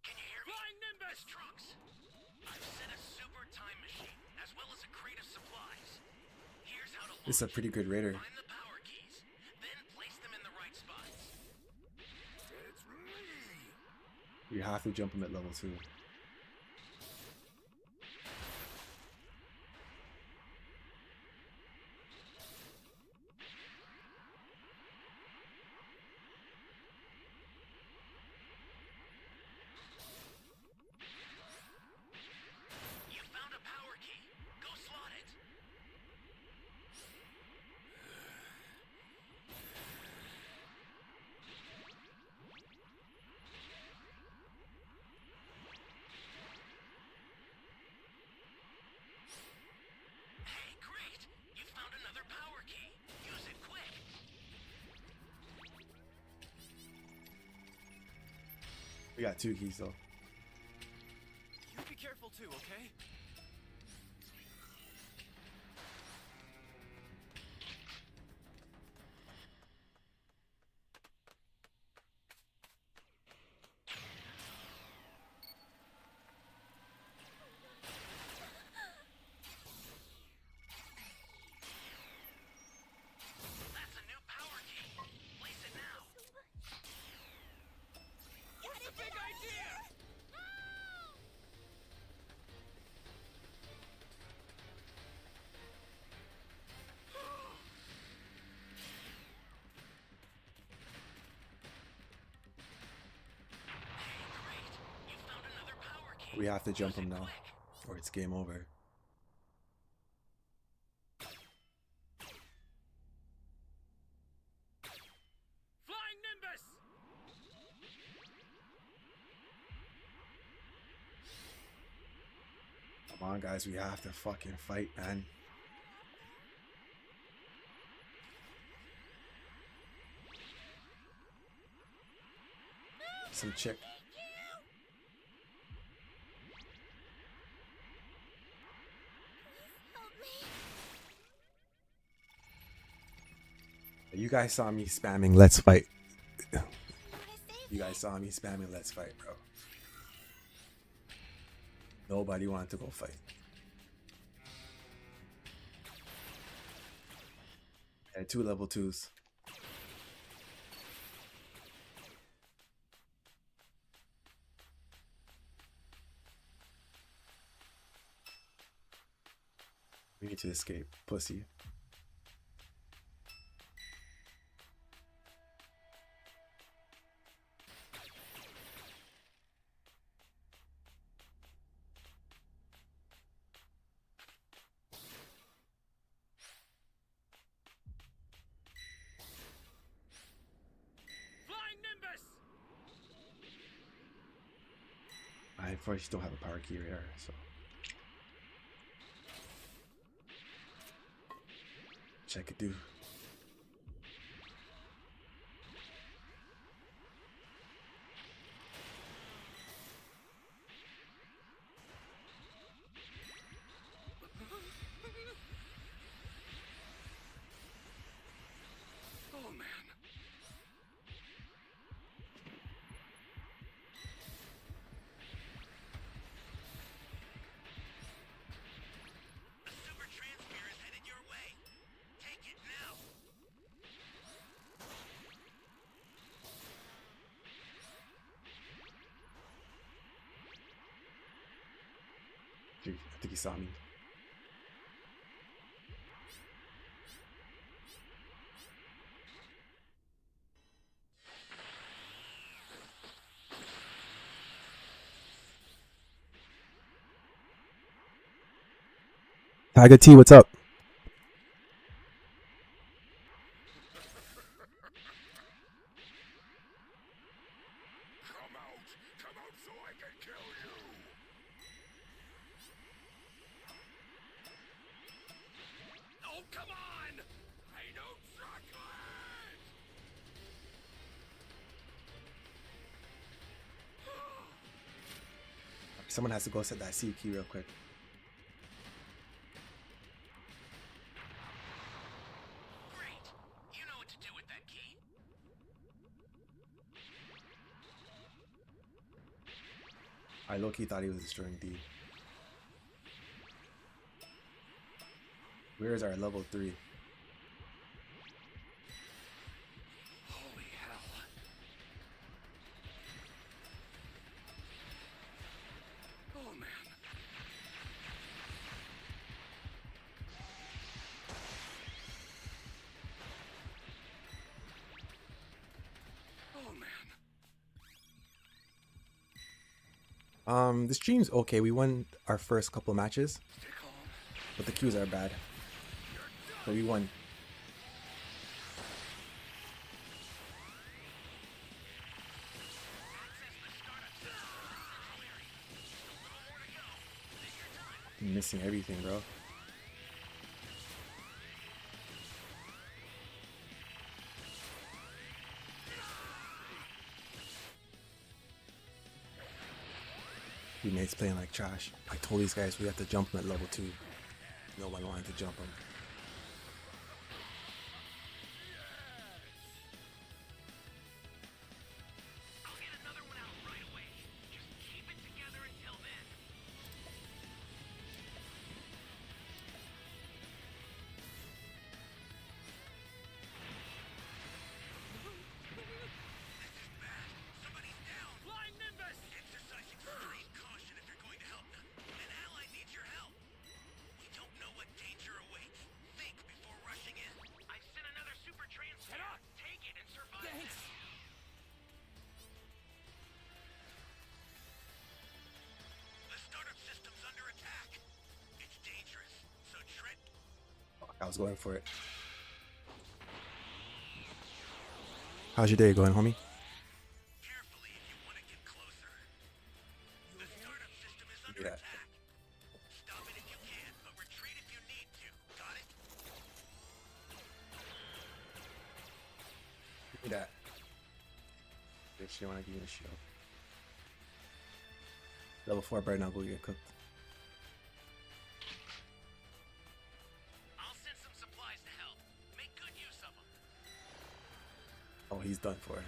Speaker 1: Can you hear me? Flying Nimbus! Trunks! I've set a super time machine, as well as a crate of supplies. Here's how to launch.
Speaker 3: It's a pretty good raider.
Speaker 1: Find the power keys, then place them in the right spots.
Speaker 3: You have to jump him at level 2.
Speaker 1: You found a power key. Go slot it. Hey, great! You found another power key. Use it quick.
Speaker 3: We got 2 keys though.
Speaker 1: You be careful too, okay? That's a new power key. Place it now.
Speaker 7: What's the big idea?
Speaker 1: Great! You found another power key.
Speaker 3: We have to jump him now, or it's game over.
Speaker 1: Flying Nimbus!
Speaker 3: Come on, guys, we have to fucking fight, man. Some chick.
Speaker 2: Help me.
Speaker 3: You guys saw me spamming let's fight.
Speaker 2: I wanna save
Speaker 3: You guys saw me spamming let's fight, bro. Nobody wanted to go fight. And 2 level 2s. We need to escape, pussy.
Speaker 1: Flying Nimbus!
Speaker 3: I unfortunately don't have a power key radar, so. Which I could do.
Speaker 6: Oh man.
Speaker 1: A super transfer is headed your way. Take it now.
Speaker 3: Dude, I think he saw me. Tiger T, what's up?
Speaker 6: Come out so I can kill you.
Speaker 1: Oh, come on!
Speaker 6: I know chocolate.
Speaker 3: Someone has to go set that C key real quick.
Speaker 1: Great. You know what to do with that key.
Speaker 3: I low-key thought he was destroying D. Where is our level 3?
Speaker 1: Holy hell.
Speaker 6: Oh man. Oh man.
Speaker 3: The stream's okay. We won our first couple matches,
Speaker 6: Stay calm.
Speaker 3: but the queues are bad. But we won. I'm missing everything, bro. Teammates playing like trash. I told these guys we have to jump them at level 2. No one wanted to jump them.
Speaker 1: I'll get another one out right away. Just keep it together until then. Somebody's down! Flying Nimbus! Exercise extreme caution if you're going to help them. An ally needs your help. We don't know what danger awaits. Think before rushing in. I sent another super transfer. Take it and survive.
Speaker 7: Thanks.
Speaker 1: The startup system's under attack. It's dangerous, so tread.
Speaker 3: Fuck, I was going for it. How's your day going, homie?
Speaker 1: Carefully if you want to get closer. The startup system is
Speaker 3: Do
Speaker 1: under
Speaker 3: that.
Speaker 1: attack. Stop it if you can, but retreat if you need to. Got it?
Speaker 3: Give me that. Bitch, you wanna give me a shield. Level 4 bird now go get cooked.
Speaker 1: I'll send some supplies to help. Make good use of them.
Speaker 3: Oh, he's done for.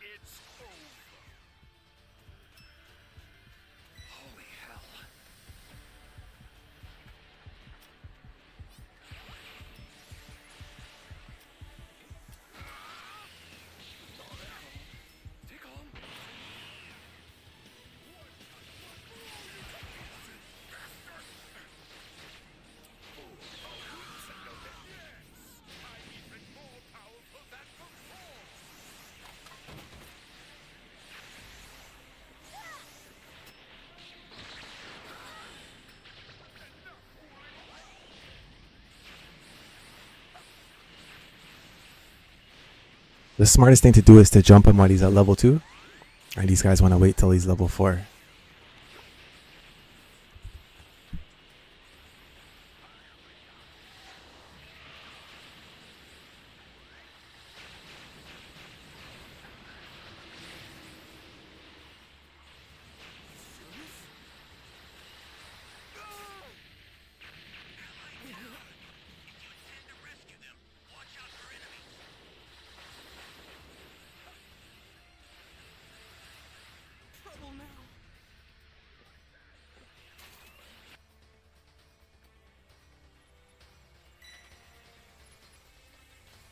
Speaker 6: It's over.
Speaker 3: The smartest thing to do is to jump him while he's at level 2. And these guys want to wait till he's level 4.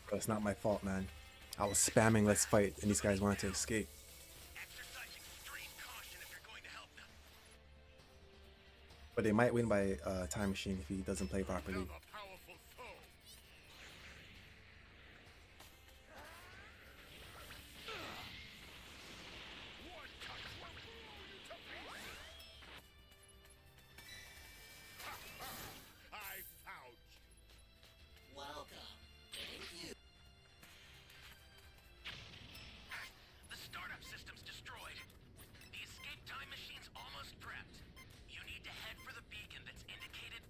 Speaker 3: Bro, it's not my fault, man. I was spamming let's fight and these guys wanted to escape.
Speaker 1: Exercise extreme caution if you're going to help them.
Speaker 3: But they might win by time machine if he doesn't play properly.
Speaker 6: Have a powerful foe. One touch will blow you to pieces. I found you.
Speaker 1: The startup system's destroyed. The escape time machine's almost prepped. You need to head for the beacon that's indicated.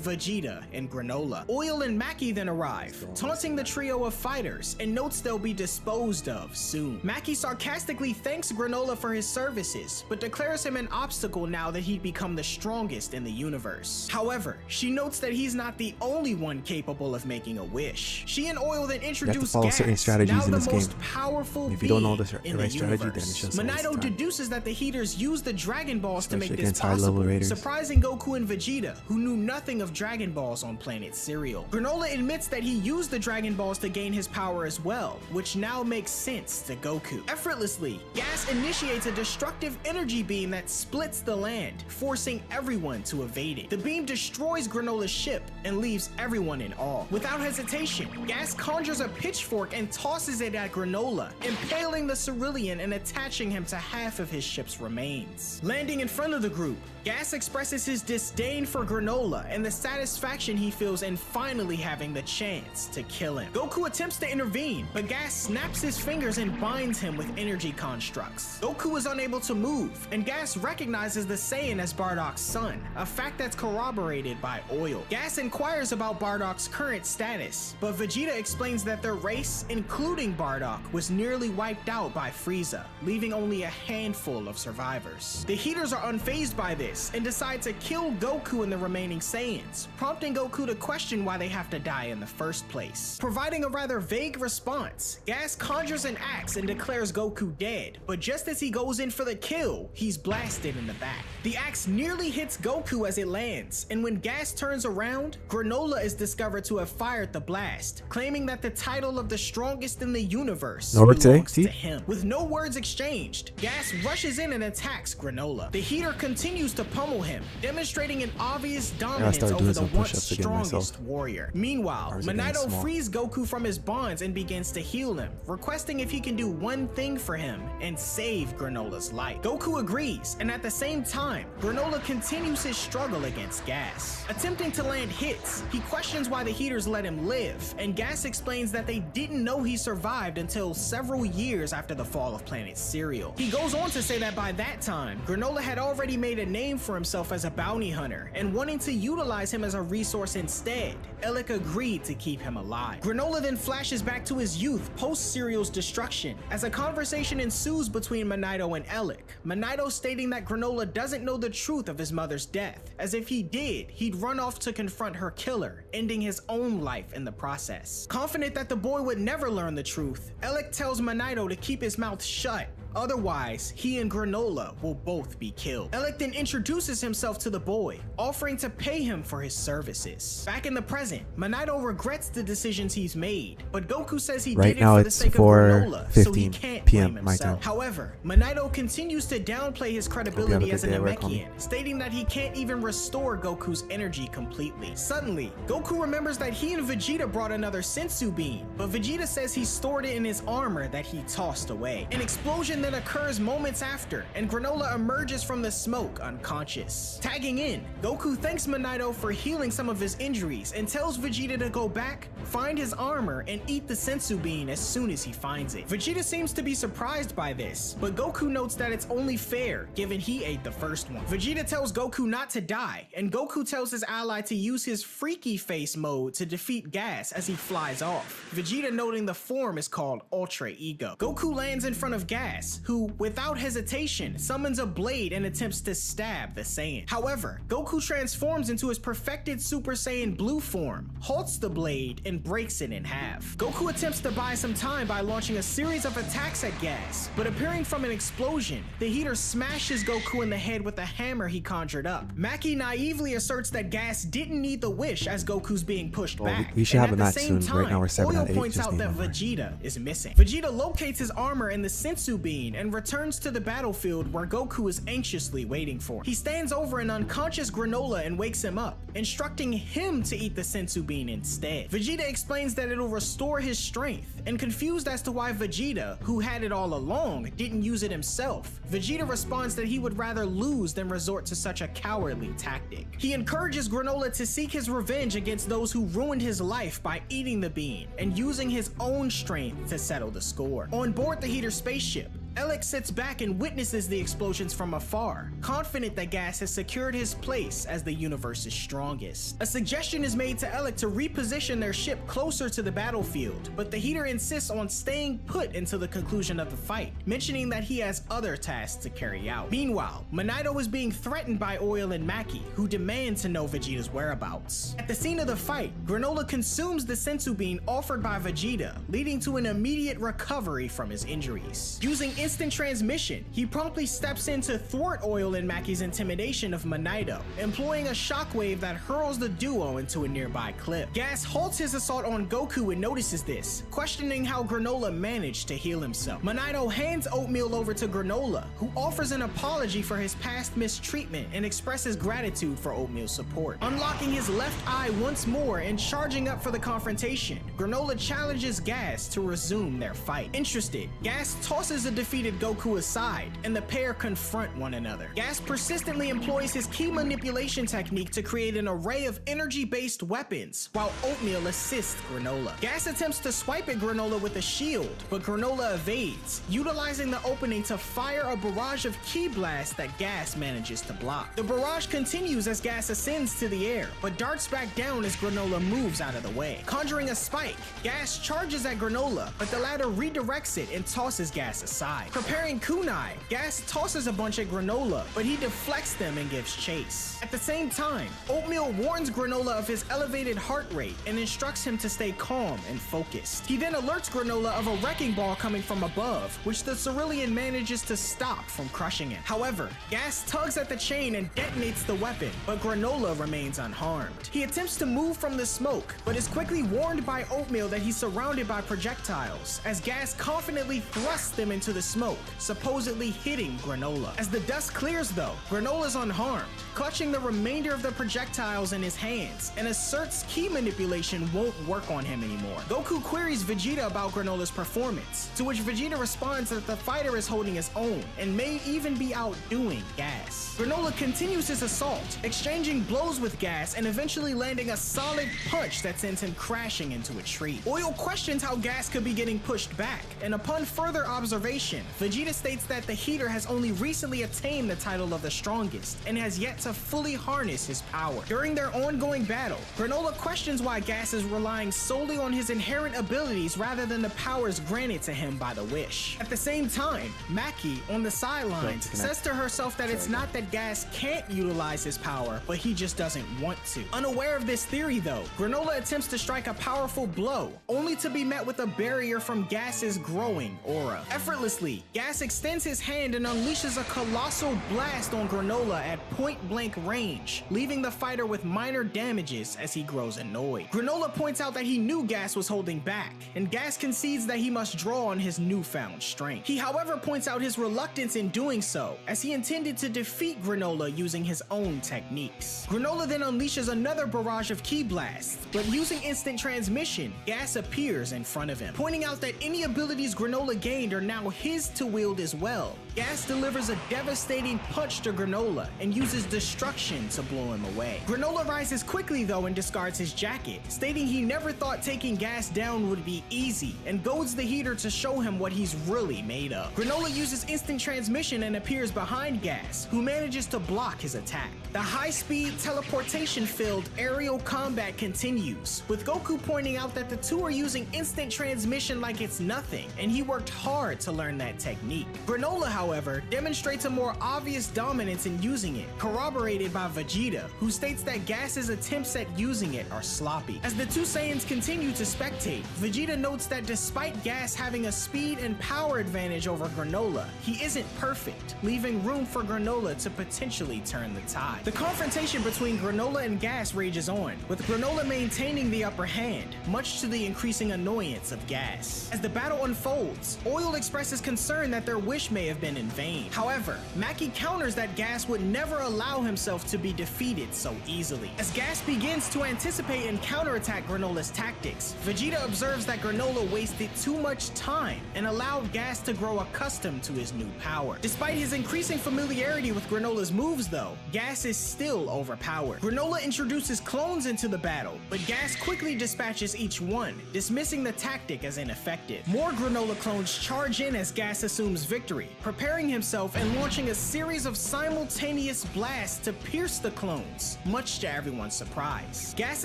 Speaker 5: Vegeta and Granola. Oil and Mackie then arrive, taunting the trio of fighters and notes they'll be disposed of soon. Mackie sarcastically thanks Granola for his services, but declares him an obstacle now that he'd become the strongest in the universe. However, she notes that he's not the only one capable of making a wish. She and Oil then introduce
Speaker 3: follow
Speaker 5: Gas,
Speaker 3: certain strategies
Speaker 5: now
Speaker 3: in
Speaker 5: the
Speaker 3: this game.
Speaker 5: most powerful
Speaker 3: If you don't know
Speaker 5: being
Speaker 3: the
Speaker 5: in
Speaker 3: right
Speaker 5: the
Speaker 3: strategy, then
Speaker 5: universe.
Speaker 3: it's just a waste
Speaker 5: Monito
Speaker 3: of time.
Speaker 5: deduces that the Heaters use the Dragon Balls to make
Speaker 3: Especially
Speaker 5: this
Speaker 3: against high-level
Speaker 5: possible,
Speaker 3: raiders.
Speaker 5: surprising Goku and Vegeta, who knew nothing of Dragon Balls on planet Cereal. Granola admits that he used the Dragon Balls to gain his power as well, which now makes sense to Goku. Effortlessly, Gas initiates a destructive energy beam that splits the land, forcing everyone to evade it. The beam destroys Granola's ship and leaves everyone in awe. Without hesitation, Gas conjures a pitchfork and tosses it at Granola, impaling the Cerulean and attaching him to half of his ship's remains. Landing in front of the group, Gas expresses his disdain for Granola and the satisfaction he feels in finally having the chance to kill him. Goku attempts to intervene, but Gas snaps his fingers and binds him with energy constructs. Goku is unable to move, and Gas recognizes the Saiyan as Bardock's son, a fact that's corroborated by Oil. Gas inquires about Bardock's current status, but Vegeta explains that their race, including Bardock, was nearly wiped out by Frieza, leaving only a handful of survivors. The Heaters are unfazed by this and decide to kill Goku and the remaining Saiyans, prompting Goku to question why they have to die in the first place. Providing a rather vague response, Gas conjures an axe and declares Goku dead, but just as he goes in for the kill, he's blasted in the back. The axe nearly hits Goku as it lands, and when Gas turns around, Granola is discovered to have fired the blast, claiming that the title of the strongest in the universe belongs to him. With no words exchanged, Gas rushes in and attacks Granola. The Heater continues to pummel him, demonstrating an obvious dominance over the once strongest warrior. Meanwhile, Monito frees Goku from his bonds and begins to heal him, requesting if he can do one thing for him and save Granola's life. Goku agrees, and at the same time, Granola continues his struggle against Gas. Attempting to land hits, he questions why the Heaters let him live, and Gas explains that they didn't know he survived until several years after the fall of planet Cereal. He goes on to say that by that time, Granola had already made a name for himself as a bounty hunter, and wanting to utilize him as a resource instead, Elec agreed to keep him alive. Granola then flashes back to his youth post-Cereal's destruction, as a conversation ensues between Monito and Elec, Monito stating that Granola doesn't know the truth of his mother's death, as if he did, he'd run off to confront her killer, ending his own life in the process. Confident that the boy would never learn the truth, Elec tells Monito to keep his mouth shut, otherwise he and Granola will both be killed. Elec then introduces himself to the boy, offering to pay him for his services. Back in the present, Monito regrets the decisions he's made, but Goku says he did it for the sake of Granola, so he can't blame himself. However, Monito continues to downplay his credibility as a Namekian, stating that he can't even restore Goku's energy completely. Suddenly, Goku remembers that he and Vegeta brought another Sensu beam, but Vegeta says he stored it in his armor that he tossed away. An explosion explosion then occurs moments after, and Granola emerges from the smoke unconscious. Tagging in, Goku thanks Monito for healing some of his injuries and tells Vegeta to go back, find his armor, and eat the Sensu Bean as soon as he finds it. Vegeta seems to be surprised by this, but Goku notes that it's only fair given he ate the first one. Vegeta tells Goku not to die, and Goku tells his ally to use his freaky face mode to defeat Gas as he flies off, Vegeta noting the form is called Ultra Ego. Goku lands in front of Gas, who, without hesitation, summons a blade and attempts to stab the Saiyan. However, Goku transforms into his perfected Super Saiyan Blue form, halts the blade, and breaks it in half. Goku attempts to buy some time by launching a series of attacks at Gas, but appearing from an explosion, the heater smashes Goku in the head with a hammer he conjured up. Maki naively asserts that Gas didn't need the wish as Goku's being pushed back.
Speaker 8: We should
Speaker 5: and
Speaker 8: have
Speaker 5: at
Speaker 8: a
Speaker 5: the
Speaker 8: match
Speaker 5: same
Speaker 8: soon. Right now we're
Speaker 5: time,
Speaker 8: 7
Speaker 5: Oil
Speaker 8: out of 8.
Speaker 5: points
Speaker 8: Just
Speaker 5: out
Speaker 8: need
Speaker 5: that
Speaker 8: one more.
Speaker 5: Vegeta is missing. Vegeta locates his armor in the Sensu Bean and returns to the battlefield where Goku is anxiously waiting for him. He stands over an unconscious Granola and wakes him up, instructing him to eat the Sensu Bean instead. Vegeta explains that it'll restore his strength, and confused as to why Vegeta, who had it all along, didn't use it himself, Vegeta responds that he would rather lose than resort to such a cowardly tactic. He encourages Granola to seek his revenge against those who ruined his life by eating the bean and using his own strength to settle the score. On board the Heater spaceship, Elec sits back and witnesses the explosions from afar, confident that Gas has secured his place as the universe's strongest. A suggestion is made to Elec to reposition their ship closer to the battlefield, but the Heater insists on staying put until the conclusion of the fight, mentioning that he has other tasks to carry out. Meanwhile, Monito is being threatened by Oil and Maki, who demand to know Vegeta's whereabouts. At the scene of the fight, Granola consumes the Sensu Bean offered by Vegeta, leading to an immediate recovery from his injuries. Using instant transmission, he promptly steps in to thwart Oil and Maki's intimidation of Monito, employing a shockwave that hurls the duo into a nearby cliff. Gas halts his assault on Goku and notices this, questioning how Granola managed to heal himself. Monito hands Oatmeal over to Granola, who offers an apology for his past mistreatment and expresses gratitude for Oatmeal's support. Unlocking his left eye once more and charging up for the confrontation, Granola challenges Gas to resume their fight. Interested, Gas tosses a defeated Goku aside, and the pair confront one another. Gas persistently employs his key manipulation technique to create an array of energy-based weapons, while Oatmeal assists Granola. Gas attempts to swipe at Granola with a shield, but Granola evades, utilizing the opening to fire a barrage of Ki blasts that Gas manages to block. The barrage continues as Gas ascends to the air, but darts back down as Granola moves out of the way. Conjuring a spike, Gas charges at Granola, but the latter redirects it and tosses Gas aside. Preparing kunai, Gas tosses a bunch at Granola, but he deflects them and gives chase. At the same time, Oatmeal warns Granola of his elevated heart rate and instructs him to stay calm and focused. He then alerts Granola of a wrecking ball coming from above, which the Cerulean manages to stop from crushing him. However, Gas tugs at the chain and detonates the weapon, but Granola remains unharmed. He attempts to move from the smoke, but is quickly warned by Oatmeal that he's surrounded by projectiles, as Gas confidently thrusts them into the smoke, supposedly hitting Granola. As the dust clears though, Granola's unharmed, clutching the remainder of the projectiles in his hands, and asserts Ki manipulation won't work on him anymore. Goku queries Vegeta about Granola's performance, to which Vegeta responds that the fighter is holding his own, and may even be outdoing Gas. Granola continues his assault, exchanging blows with Gas and eventually landing a solid punch that sends him crashing into a tree. Oil questions how Gas could be getting pushed back, and upon further observation, Vegeta states that the Heater has only recently attained the title of the strongest and has yet to fully harness his power. During their ongoing battle, Granola questions why Gas is relying solely on his inherent abilities rather than the powers granted to him by the Wish. At the same time, Maki, on the sidelines, says to herself that it's not that Gas can't utilize his power, but he just doesn't want to. Unaware of this theory though, Granola attempts to strike a powerful blow, only to be met with a barrier from Gas's growing aura. Effortlessly, Gas extends his hand and unleashes a colossal blast on Granola at point-blank range, leaving the fighter with minor damages as he grows annoyed. Granola points out that he knew Gas was holding back, and Gas concedes that he must draw on his newfound strength. He, however, points out his reluctance in doing so, as he intended to defeat Granola using his own techniques. Granola then unleashes another barrage of Ki blasts, but using instant transmission, Gas appears in front of him, pointing out that any abilities Granola gained are now his his to wield as well. Gas delivers a devastating punch to Granola and uses destruction to blow him away. Granola rises quickly though and discards his jacket, stating he never thought taking Gas down would be easy, and goads the Heater to show him what he's really made of. Granola uses instant transmission and appears behind Gas, who manages to block his attack. The high-speed, teleportation-filled aerial combat continues, with Goku pointing out that the two are using instant transmission like it's nothing, and he worked hard to learn that technique. Granola, however, demonstrates a more obvious dominance in using it, corroborated by Vegeta, who states that Gas's attempts at using it are sloppy. As the two Saiyans continue to spectate, Vegeta notes that despite Gas having a speed and power advantage over Granola, he isn't perfect, leaving room for Granola to potentially turn the tide. The confrontation between Granola and Gas rages on, with Granola maintaining the upper hand, much to the increasing annoyance of Gas. As the battle unfolds, Oil expresses concern that their wish may have been in vain. However, Maki counters that Gas would never allow himself to be defeated so easily. As Gas begins to anticipate and counterattack Granola's tactics, Vegeta observes that Granola wasted too much time and allowed Gas to grow accustomed to his new power. Despite his increasing familiarity with Granola's moves though, Gas is still overpowered. Granola introduces clones into the battle, but Gas quickly dispatches each one, dismissing the tactic as ineffective. More Granola clones charge in as Gas assumes victory, preparing himself and launching a series of simultaneous blasts to pierce the clones, much to everyone's surprise. Gas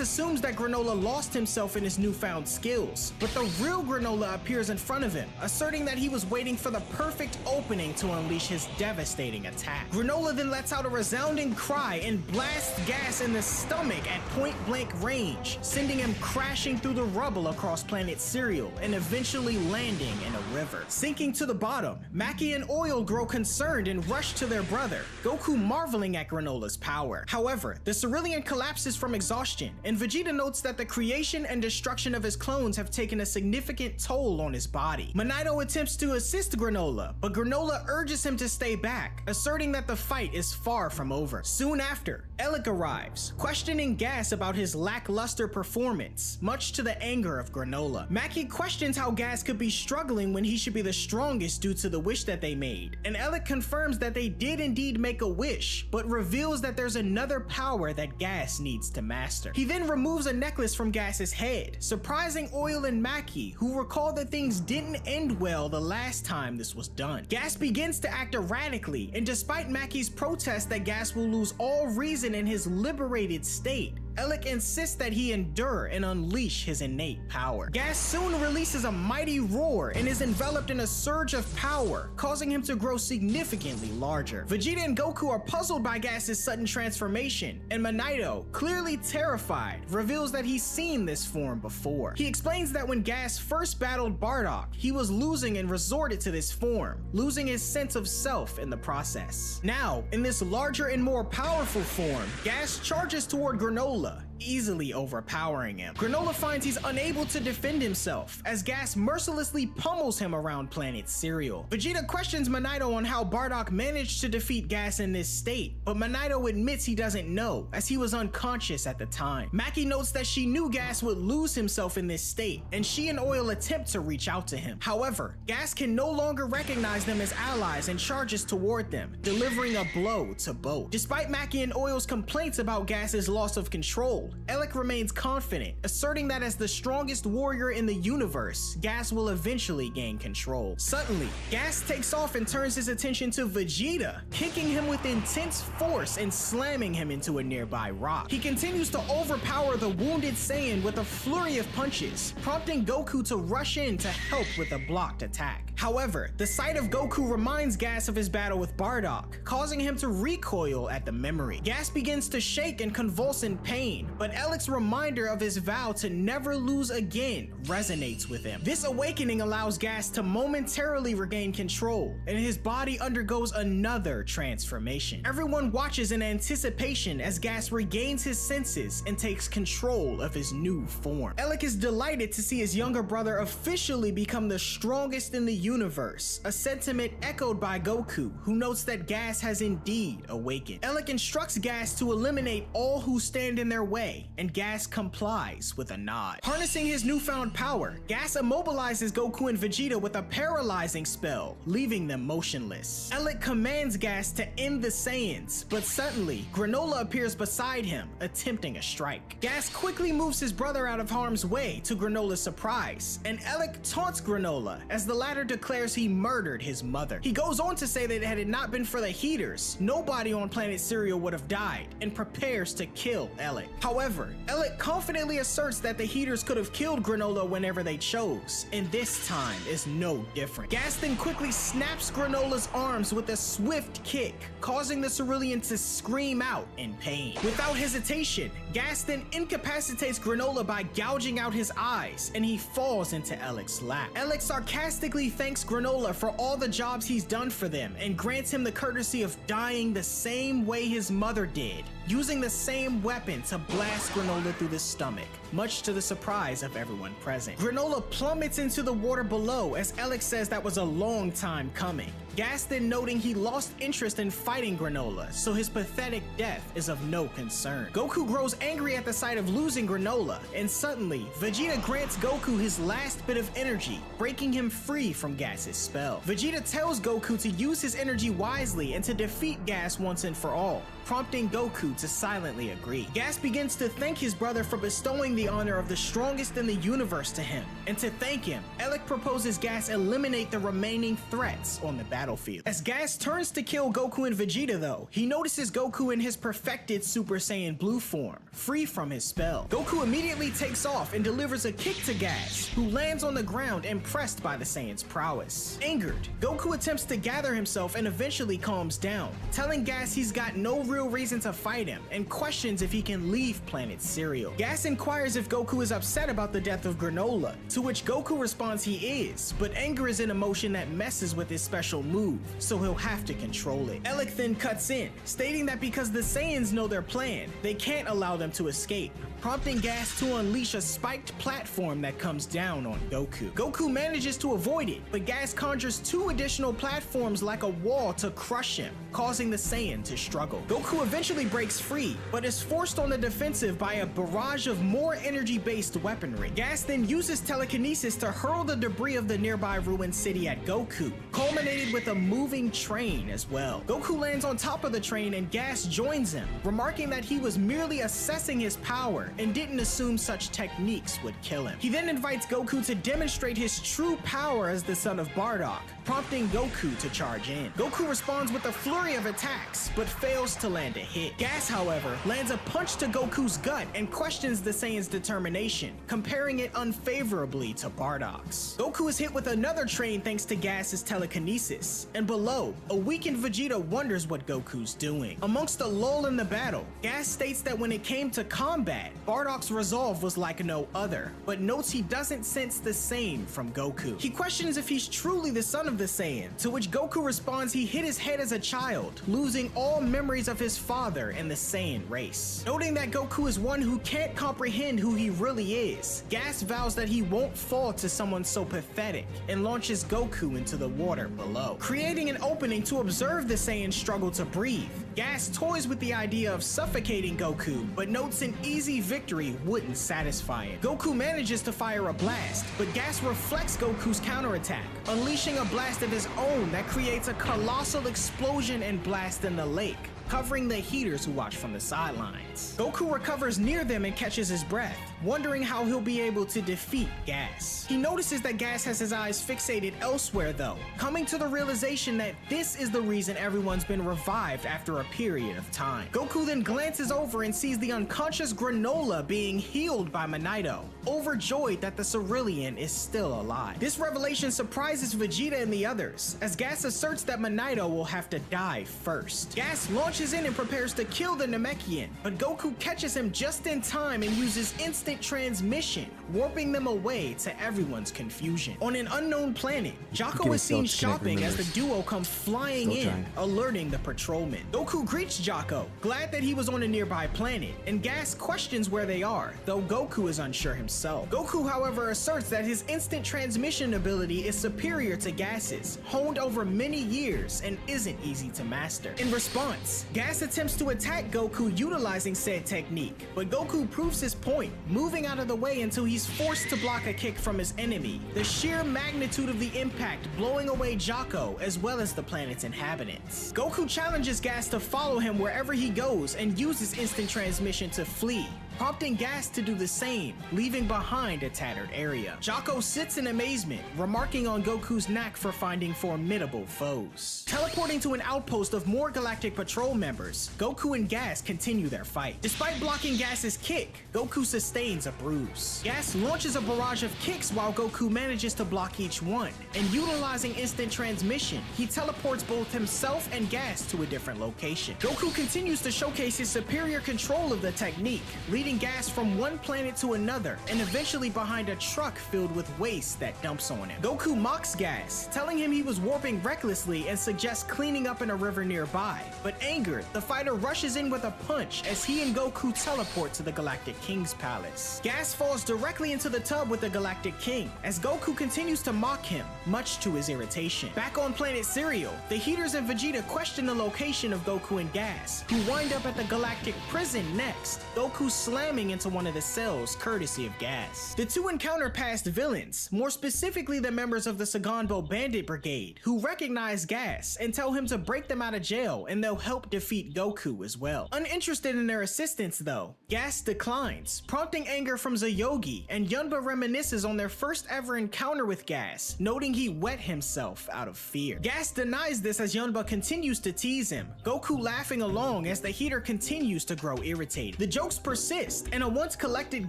Speaker 5: assumes that Granola lost himself in his newfound skills, but the real Granola appears in front of him, asserting that he was waiting for the perfect opening to unleash his devastating attack. Granola then lets out a resounding cry and blasts Gas in the stomach at point-blank range, sending him crashing through the rubble across planet Cereal and eventually landing in a river. Sinking to the bottom, Maki and Oil grow concerned and rush to their brother, Goku marveling at Granola's power. However, the Cerulean collapses from exhaustion, and Vegeta notes that the creation and destruction of his clones have taken a significant toll on his body. Monito attempts to assist Granola, but Granola urges him to stay back, asserting that the fight is far from over. Soon after, Elec arrives, questioning Gas about his lackluster performance, much to the anger of Granola. Maki questions how Gas could be struggling when he should be the strongest due to the wish that they made, and Elec confirms that they did indeed make a wish, but reveals that there's another power that Gas needs to master. He then removes a necklace from Gas's head, surprising Oil and Maki, who recall that things didn't end well the last time this was done. Gas begins to act erratically, and despite Maki's protest that Gas will lose all reason in his liberated state, Elec insists that he endure and unleash his innate power. Gas soon releases a mighty roar and is enveloped in a surge of power, causing him to grow significantly larger. Vegeta and Goku are puzzled by Gas's sudden transformation, and Monito, clearly terrified, reveals that he's seen this form before. He explains that when Gas first battled Bardock, he was losing and resorted to this form, losing his sense of self in the process. Now, in this larger and more powerful form, Gas charges toward Granola, easily overpowering him. Granola finds he's unable to defend himself as Gas mercilessly pummels him around planet Cereal. Vegeta questions Monito on how Bardock managed to defeat Gas in this state, but Monito admits he doesn't know as he was unconscious at the time. Maki notes that she knew Gas would lose himself in this state, and she and Oil attempt to reach out to him. However, Gas can no longer recognize them as allies and charges toward them, delivering a blow to both. Despite Maki and Oil's complaints about Gas's loss of control, Elec remains confident, asserting that as the strongest warrior in the universe, Gas will eventually gain control. Suddenly, Gas takes off and turns his attention to Vegeta, kicking him with intense force and slamming him into a nearby rock. He continues to overpower the wounded Saiyan with a flurry of punches, prompting Goku to rush in to help with a blocked attack. However, the sight of Goku reminds Gas of his battle with Bardock, causing him to recoil at the memory. Gas begins to shake and convulse in pain, but Elec's reminder of his vow to never lose again resonates with him. This awakening allows Gas to momentarily regain control, and his body undergoes another transformation. Everyone watches in anticipation as Gas regains his senses and takes control of his new form. Elec is delighted to see his younger brother officially become the strongest in the universe, a sentiment echoed by Goku, who notes that Gas has indeed awakened. Elec instructs Gas to eliminate all who stand in their way, obey, and Gas complies with a nod. Harnessing his newfound power, Gas immobilizes Goku and Vegeta with a paralyzing spell, leaving them motionless. Elec commands Gas to end the Saiyans, but suddenly, Granola appears beside him, attempting a strike. Gas quickly moves his brother out of harm's way to Granola's surprise, and Elec taunts Granola as the latter declares he murdered his mother. He goes on to say that had it not been for the heaters, nobody on planet Cereal would have died, and prepares to kill Elec. However, Elec confidently asserts that the heaters could have killed Granola whenever they chose, and this time is no different. Gas then quickly snaps Granola's arms with a swift kick, causing the Cerulean to scream out in pain. Without hesitation, Gas then incapacitates Granola by gouging out his eyes, and he falls into Elec's lap. Elec sarcastically thanks Granola for all the jobs he's done for them and grants him the courtesy of dying the same way his mother did, using the same weapon to blast Granola through the stomach, much to the surprise of everyone present. Granola plummets into the water below as Elec says that was a long time coming. Gas then noting he lost interest in fighting Granola, so his pathetic death is of no concern. Goku grows angry at the sight of losing Granola, and suddenly, Vegeta grants Goku his last bit of energy, breaking him free from Gas's spell. Vegeta tells Goku to use his energy wisely and to defeat Gas once and for all, prompting Goku to silently agree. Gas begins to thank his brother for bestowing the honor of the strongest in the universe to him, and to thank him, Elec proposes Gas eliminate the remaining threats on the battlefield. As Gas turns to kill Goku and Vegeta though, he notices Goku in his perfected Super Saiyan Blue form, free from his spell. Goku immediately takes off and delivers a kick to Gas, who lands on the ground impressed by the Saiyan's prowess. Angered, Goku attempts to gather himself and eventually calms down, telling Gas he's got no real reason to fight him and questions if he can leave planet Cereal. Gas inquires if Goku is upset about the death of Granola, to which Goku responds he is, but anger is an emotion that messes with his special move, so he'll have to control it. Elec then cuts in, stating that because the Saiyans know their plan, they can't allow them to escape, prompting Gas to unleash a spiked platform that comes down on Goku. Goku manages to avoid it, but Gas conjures 2 additional platforms like a wall to crush him, causing the Saiyan to struggle. Goku eventually breaks free, but is forced on the defensive by a barrage of more energy-based weaponry. Gas then uses telekinesis to hurl the debris of the nearby ruined city at Goku, culminated with a moving train as well. Goku lands on top of the train and Gas joins him, remarking that he was merely assessing his power and didn't assume such techniques would kill him. He then invites Goku to demonstrate his true power as the son of Bardock, prompting Goku to charge in. Goku responds with a flurry of attacks, but fails to land a hit. Gas, however, lands a punch to Goku's gut and questions the Saiyan's determination, comparing it unfavorably to Bardock's. Goku is hit with another train thanks to Gas's telekinesis, and below, a weakened Vegeta wonders what Goku's doing. Amongst a lull in the battle, Gas states that when it came to combat, Bardock's resolve was like no other, but notes he doesn't sense the same from Goku. He questions if he's truly the son of the Saiyan, to which Goku responds he hit his head as a child, losing all memories of his father and the Saiyan race. Noting that Goku is one who can't comprehend who he really is, Gas vows that he won't fall to someone so pathetic and launches Goku into the water below. Creating an opening to observe the Saiyan struggle to breathe, Gas toys with the idea of suffocating Goku, but notes an easy victory wouldn't satisfy him. Goku manages to fire a blast, but Gas reflects Goku's counterattack, unleashing a blast of his own that creates a colossal explosion and blast in the lake, covering the heaters who watch from the sidelines. Goku recovers near them and catches his breath, wondering how he'll be able to defeat Gas. He notices that Gas has his eyes fixated elsewhere though, coming to the realization that this is the reason everyone's been revived after a period of time. Goku then glances over and sees the unconscious Granola being healed by Manito, overjoyed that the Cerulean is still alive. This revelation surprises Vegeta and the others, as Gas asserts that Manito will have to die first. Gas launches in and prepares to kill the Namekian, but Goku catches him just in time and uses instant transmission, warping them away to everyone's confusion. On an unknown planet, Jocko
Speaker 3: Getting
Speaker 5: is seen
Speaker 3: still disconnect,
Speaker 5: shopping as the
Speaker 3: remembers.
Speaker 5: duo come flying
Speaker 3: Still
Speaker 5: in,
Speaker 3: trying.
Speaker 5: alerting the patrolman. Goku greets Jocko, glad that he was on a nearby planet, and Gas questions where they are, though Goku is unsure himself. Goku, however, asserts that his instant transmission ability is superior to Gas's, honed over many years and isn't easy to master. In response, Gas attempts to attack Goku utilizing said technique, but Goku proves his point, moving out of the way until he's forced to block a kick from his enemy, the sheer magnitude of the impact blowing away Jocko as well as the planet's inhabitants. Goku challenges Gas to follow him wherever he goes and uses instant transmission to flee, prompting Gas to do the same, leaving behind a tattered area. Jocko sits in amazement, remarking on Goku's knack for finding formidable foes. Teleporting to an outpost of more Galactic Patrol members, Goku and Gas continue their fight. Despite blocking Gas's kick, Goku sustains a bruise. Gas launches a barrage of kicks while Goku manages to block each one, and utilizing instant transmission, he teleports both himself and Gas to a different location. Goku continues to showcase his superior control of the technique, leading Gas from one planet to another and eventually behind a truck filled with waste that dumps on him. Goku mocks Gas, telling him he was warping recklessly and suggests cleaning up in a river nearby. But angered, the fighter rushes in with a punch as he and Goku teleport to the Galactic King's palace. Gas falls directly into the tub with the Galactic King as Goku continues to mock him, much to his irritation. Back on planet Cereal, the Heaters and Vegeta question the location of Goku and Gas, who wind up at the Galactic Prison next, Goku slamming into one of the cells courtesy of Gas. The two encounter past villains, more specifically the members of the Saganbo Bandit Brigade, who recognize Gas and tell him to break them out of jail and they'll help defeat Goku as well. Uninterested in their assistance though, Gas declines, prompting anger from Zoyogi, and Yunba reminisces on their first ever encounter with Gas, noting he wet himself out of fear. Gas denies this as Yunba continues to tease him, Goku laughing along as the Heater continues to grow irritated. The jokes persist, and a once collected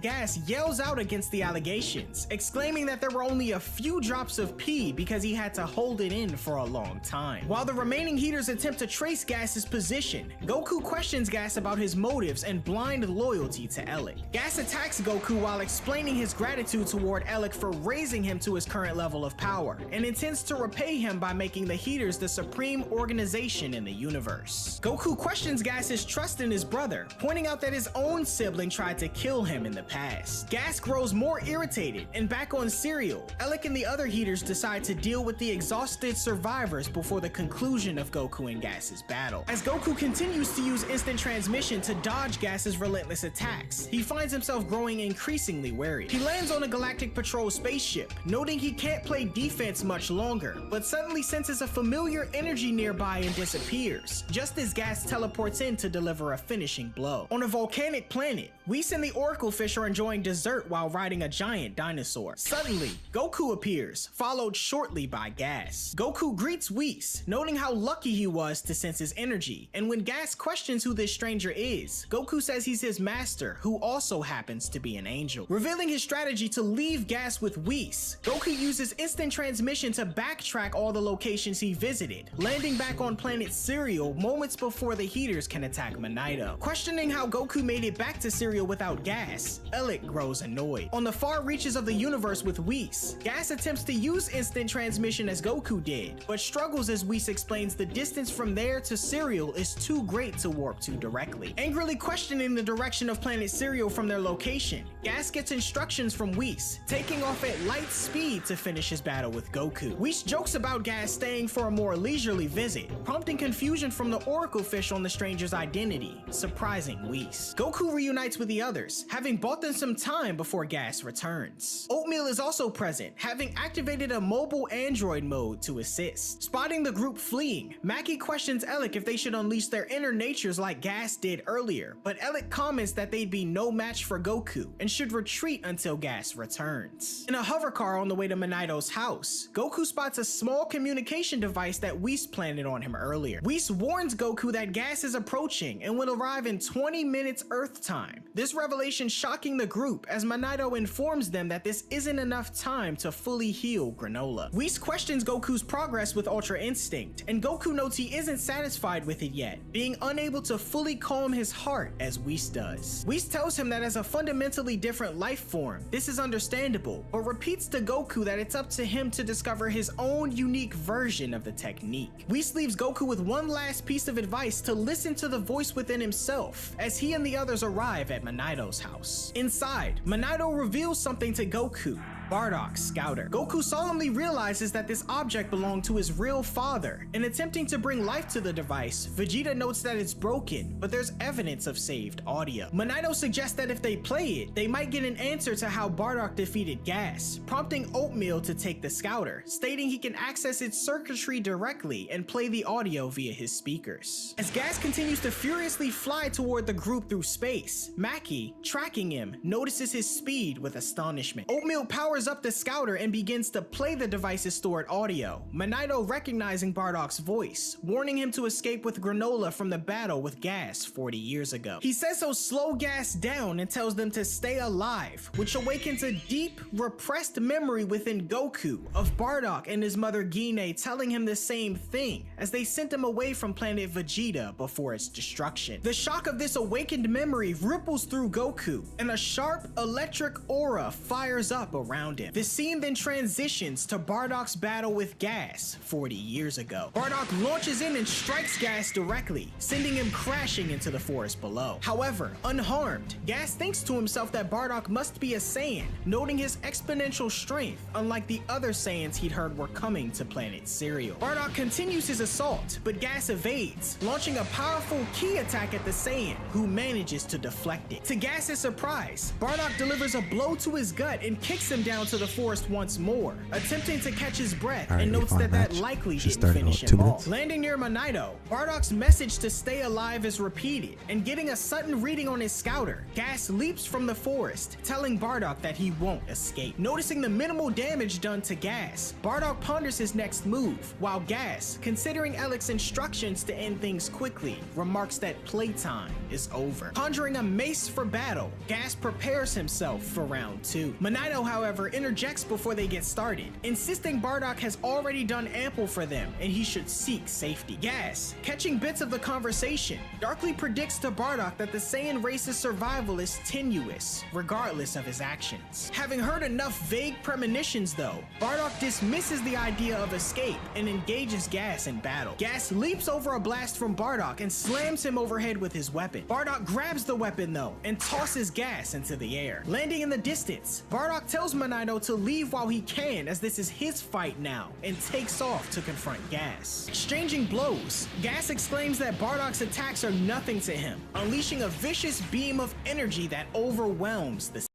Speaker 5: Gas yells out against the allegations, exclaiming that there were only a few drops of pee because he had to hold it in for a long time. While the remaining Heaters attempt to trace Gas's position, Goku questions Gas about his motives and blind loyalty to Elec. Gas attacks Goku while explaining his gratitude toward Elec for raising him to his current level of power, and intends to repay him by making the Heaters the supreme organization in the universe. Goku questions Gas's trust in his brother, pointing out that his own sibling tried to kill him in the past. Gas grows more irritated, and back on Cereal, Elec and the other Heaters decide to deal with the exhausted survivors before the conclusion of Goku and Gas's battle. As Goku continues to use instant transmission to dodge Gas's relentless attacks, he finds himself growing increasingly wary. He lands on a Galactic Patrol spaceship, noting he can't play defense much longer, but suddenly senses a familiar energy nearby and disappears, just as Gas teleports in to deliver a finishing blow. On a volcanic planet, Whis and the Oracle Fish are enjoying dessert while riding a giant dinosaur. Suddenly, Goku appears, followed shortly by Gas. Goku greets Whis, noting how lucky he was to sense his energy, and when Gas questions who this stranger is, Goku says he's his master, who also happens to be an angel. Revealing his strategy to leave Gas with Whis, Goku uses instant transmission to backtrack all the locations he visited, landing back on planet Cereal moments before the Heaters can attack Monito. Questioning how Goku made it back to Cereal without Gas, Elec grows annoyed. On the far reaches of the universe with Whis, Gas attempts to use instant transmission as Goku did, but struggles as Whis explains the distance from there to Cereal is too great to warp to directly. Angrily questioning the direction of planet Cereal from their location, Gas gets instructions from Whis, taking off at light speed to finish his battle with Goku. Whis jokes about Gas staying for a more leisurely visit, prompting confusion from the Oracle Fish on the stranger's identity, surprising Whis. Goku reunites with the others, having bought them some time before Gas returns. Oatmeal is also present, having activated a mobile android mode to assist. Spotting the group fleeing, Maki questions Elec if they should unleash their inner natures like Gas did earlier, but Elec comments that they'd be no match for Goku and should retreat until Gas returns. In a hover car on the way to Monito's house, Goku spots a small communication device that Whis planted on him earlier. Whis warns Goku that Gas is approaching and will arrive in 20 minutes Earth time, This revelation shocking the group as Minato informs them that this isn't enough time to fully heal Granola. Whis questions Goku's progress with Ultra Instinct, and Goku notes he isn't satisfied with it yet, being unable to fully calm his heart as Whis does. Whis tells him that as a fundamentally different life form, this is understandable, but repeats to Goku that it's up to him to discover his own unique version of the technique. Whis leaves Goku with one last piece of advice to listen to the voice within himself as he and the others arrive at Minato's house. Inside, Minato reveals something to Goku. Bardock's scouter. Goku solemnly realizes that this object belonged to his real father, and attempting to bring life to the device, Vegeta notes that it's broken, but there's evidence of saved audio. Minato suggests that if they play it, they might get an answer to how Bardock defeated Gas, prompting Oatmeal to take the scouter, stating he can access its circuitry directly and play the audio via his speakers. As Gas continues to furiously fly toward the group through space, Maki, tracking him, notices his speed with astonishment. Oatmeal powers up the scouter and begins to play the device's stored audio, Minato recognizing Bardock's voice, warning him to escape with Granola from the battle with Gas 40 years ago. He says he'll slow Gas down and tells them to stay alive, which awakens a deep, repressed memory within Goku of Bardock and his mother Gine telling him the same thing as they sent him away from planet Vegeta before its destruction. The shock of this awakened memory ripples through Goku, and a sharp electric aura fires up around him. The scene then transitions to Bardock's battle with Gas 40 years ago. Bardock launches in and strikes Gas directly, sending him crashing into the forest below. However, unharmed, Gas thinks to himself that Bardock must be a Saiyan, noting his exponential strength, unlike the other Saiyans he'd heard were coming to planet Cereal. Bardock continues his assault, but Gas evades, launching a powerful ki attack at the Saiyan, who manages to deflect it. To Gas's surprise, Bardock delivers a blow to his gut and kicks him down to the forest once more, attempting to catch his breath, and notes that likely didn't finish him off. Landing near Minato, Bardock's message to stay alive is repeated, and getting a sudden reading on his scouter, Gas leaps from the forest, telling Bardock that he won't escape. Noticing the minimal damage done to Gas, Bardock ponders his next move, while Gas, considering Elix's instructions to end things quickly, remarks that playtime is over. Conjuring a mace for battle, Gas prepares himself for round 2. Minato, however, interjects before they get started, insisting Bardock has already done ample for them and he should seek safety. Gas, catching bits of the conversation, darkly predicts to Bardock that the Saiyan race's survival is tenuous, regardless of his actions. Having heard enough vague premonitions though, Bardock dismisses the idea of escape and engages Gas in battle. Gas leaps over a blast from Bardock and slams him overhead with his weapon. Bardock grabs the weapon though and tosses Gas into the air. Landing in the distance, Bardock tells Minato to leave while he can as this is his fight now, and takes off to confront Gas. Exchanging blows, Gas exclaims that Bardock's attacks are nothing to him, unleashing a vicious beam of energy that overwhelms the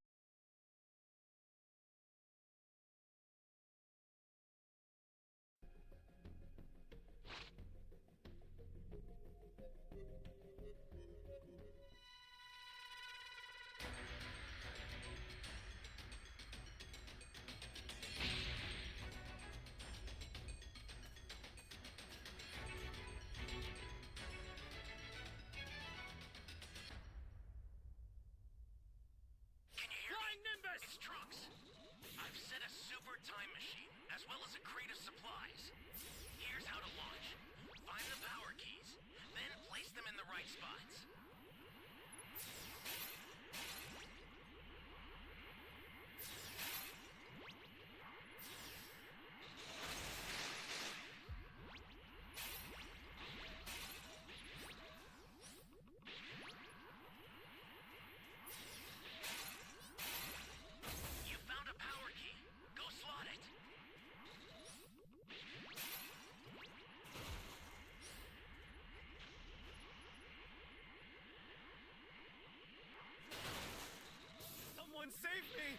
Speaker 1: It's Trunks. I've set a super time machine, as well as a crate of supplies. Here's how to launch. Find the power keys, then place them in the right spots.
Speaker 7: Save me!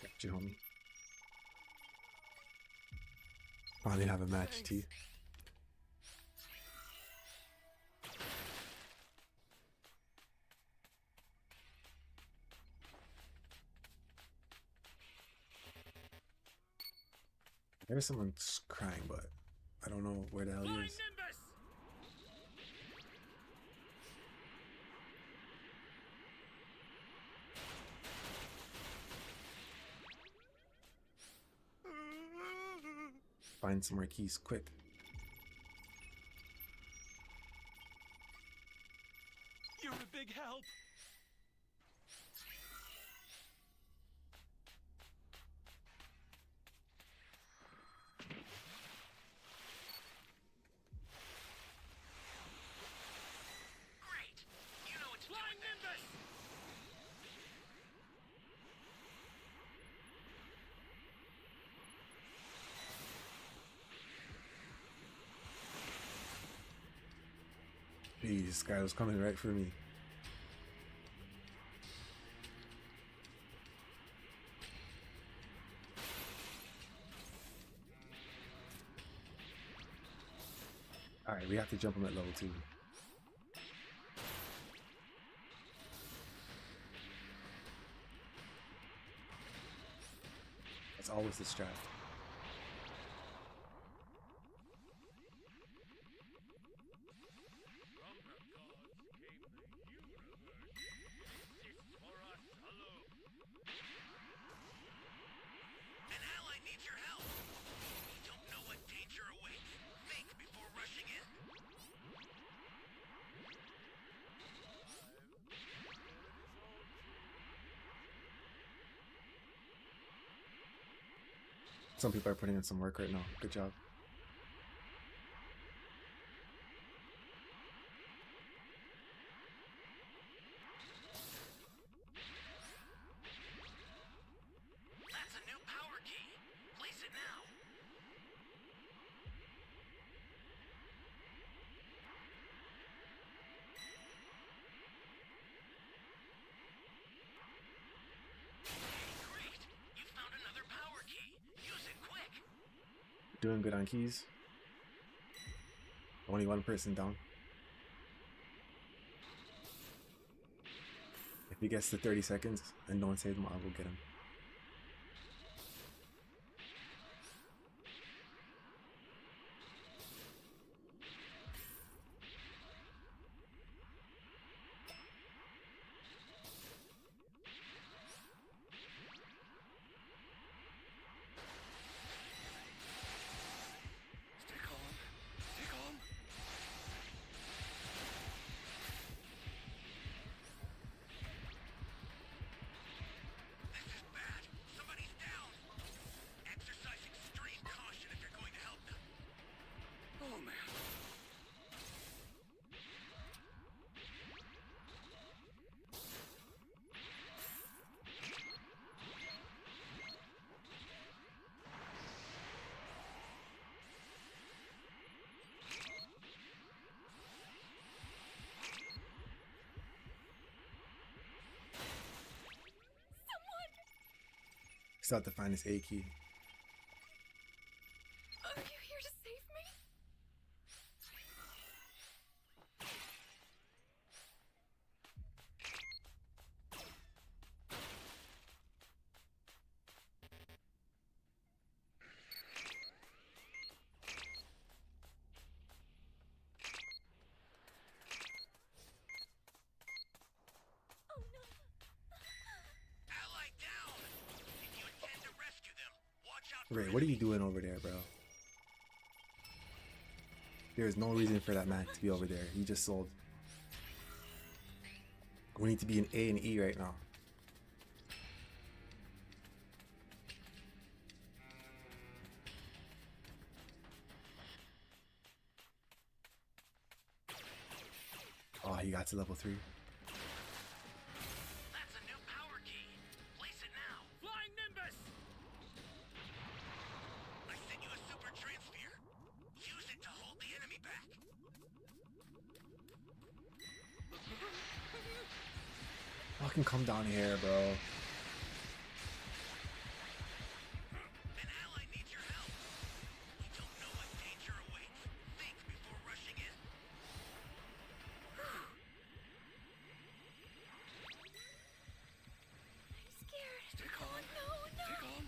Speaker 3: Got you, homie. Finally have a match, T. Maybe someone's crying, but I don't know where the hell he is.
Speaker 7: Nimbus!
Speaker 3: find some more keys quick.
Speaker 7: You're a big help.
Speaker 1: Great! You know what to do with that.
Speaker 3: Jeez, this guy was coming right for me. Alright, we have to jump him at level 2. That's always the strat.
Speaker 1: An ally needs your help. You don't know what danger awaits. Think before rushing in.
Speaker 3: Some people are putting in some work right now. Good job.
Speaker 1: That's a new power key. Place it now. Great! You found another power key. Use it quick.
Speaker 3: Doing good on keys. Only one person down. If he gets to 30 seconds and no one saves him, I will get him.
Speaker 7: Stay calm. Stay calm.
Speaker 1: This is bad. Somebody's down. Exercise extreme caution if you're going to help them.
Speaker 7: Oh man.
Speaker 3: Still have to find this A key.
Speaker 2: Are you here to save me? Oh no.
Speaker 1: Ally down. If you intend to rescue them, watch out for
Speaker 3: Ray, what are you doing over there, bro? There is no reason for that man to be over there. He just sold. We need to be in A and E right now. Oh, he got to level 3.
Speaker 1: That's a new power key. Place it now.
Speaker 7: Flying Nimbus.
Speaker 1: I sent you a super transfer. Use it to hold the enemy back.
Speaker 3: Fucking come down here, bro.
Speaker 1: An ally needs your help. You don't know what danger awaits. Think before rushing in.
Speaker 2: I'm scared.
Speaker 7: Stay calm.
Speaker 2: Oh no, no.
Speaker 7: Stay calm.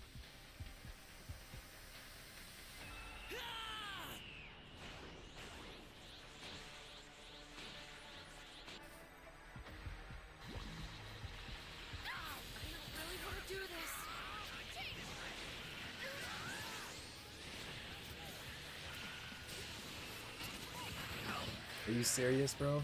Speaker 3: Are you serious, bro?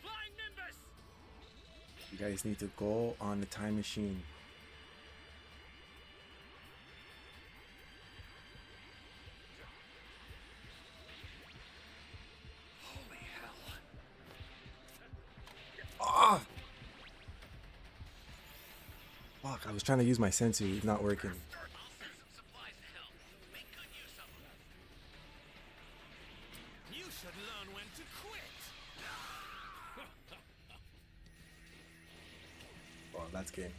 Speaker 7: Flying Nimbus!
Speaker 3: You guys need to go on the time machine.
Speaker 7: Holy hell.
Speaker 3: Ah! Fuck, I was trying to use my sensu, it's not working.
Speaker 7: You should learn when to quit.
Speaker 3: Oh, that's game.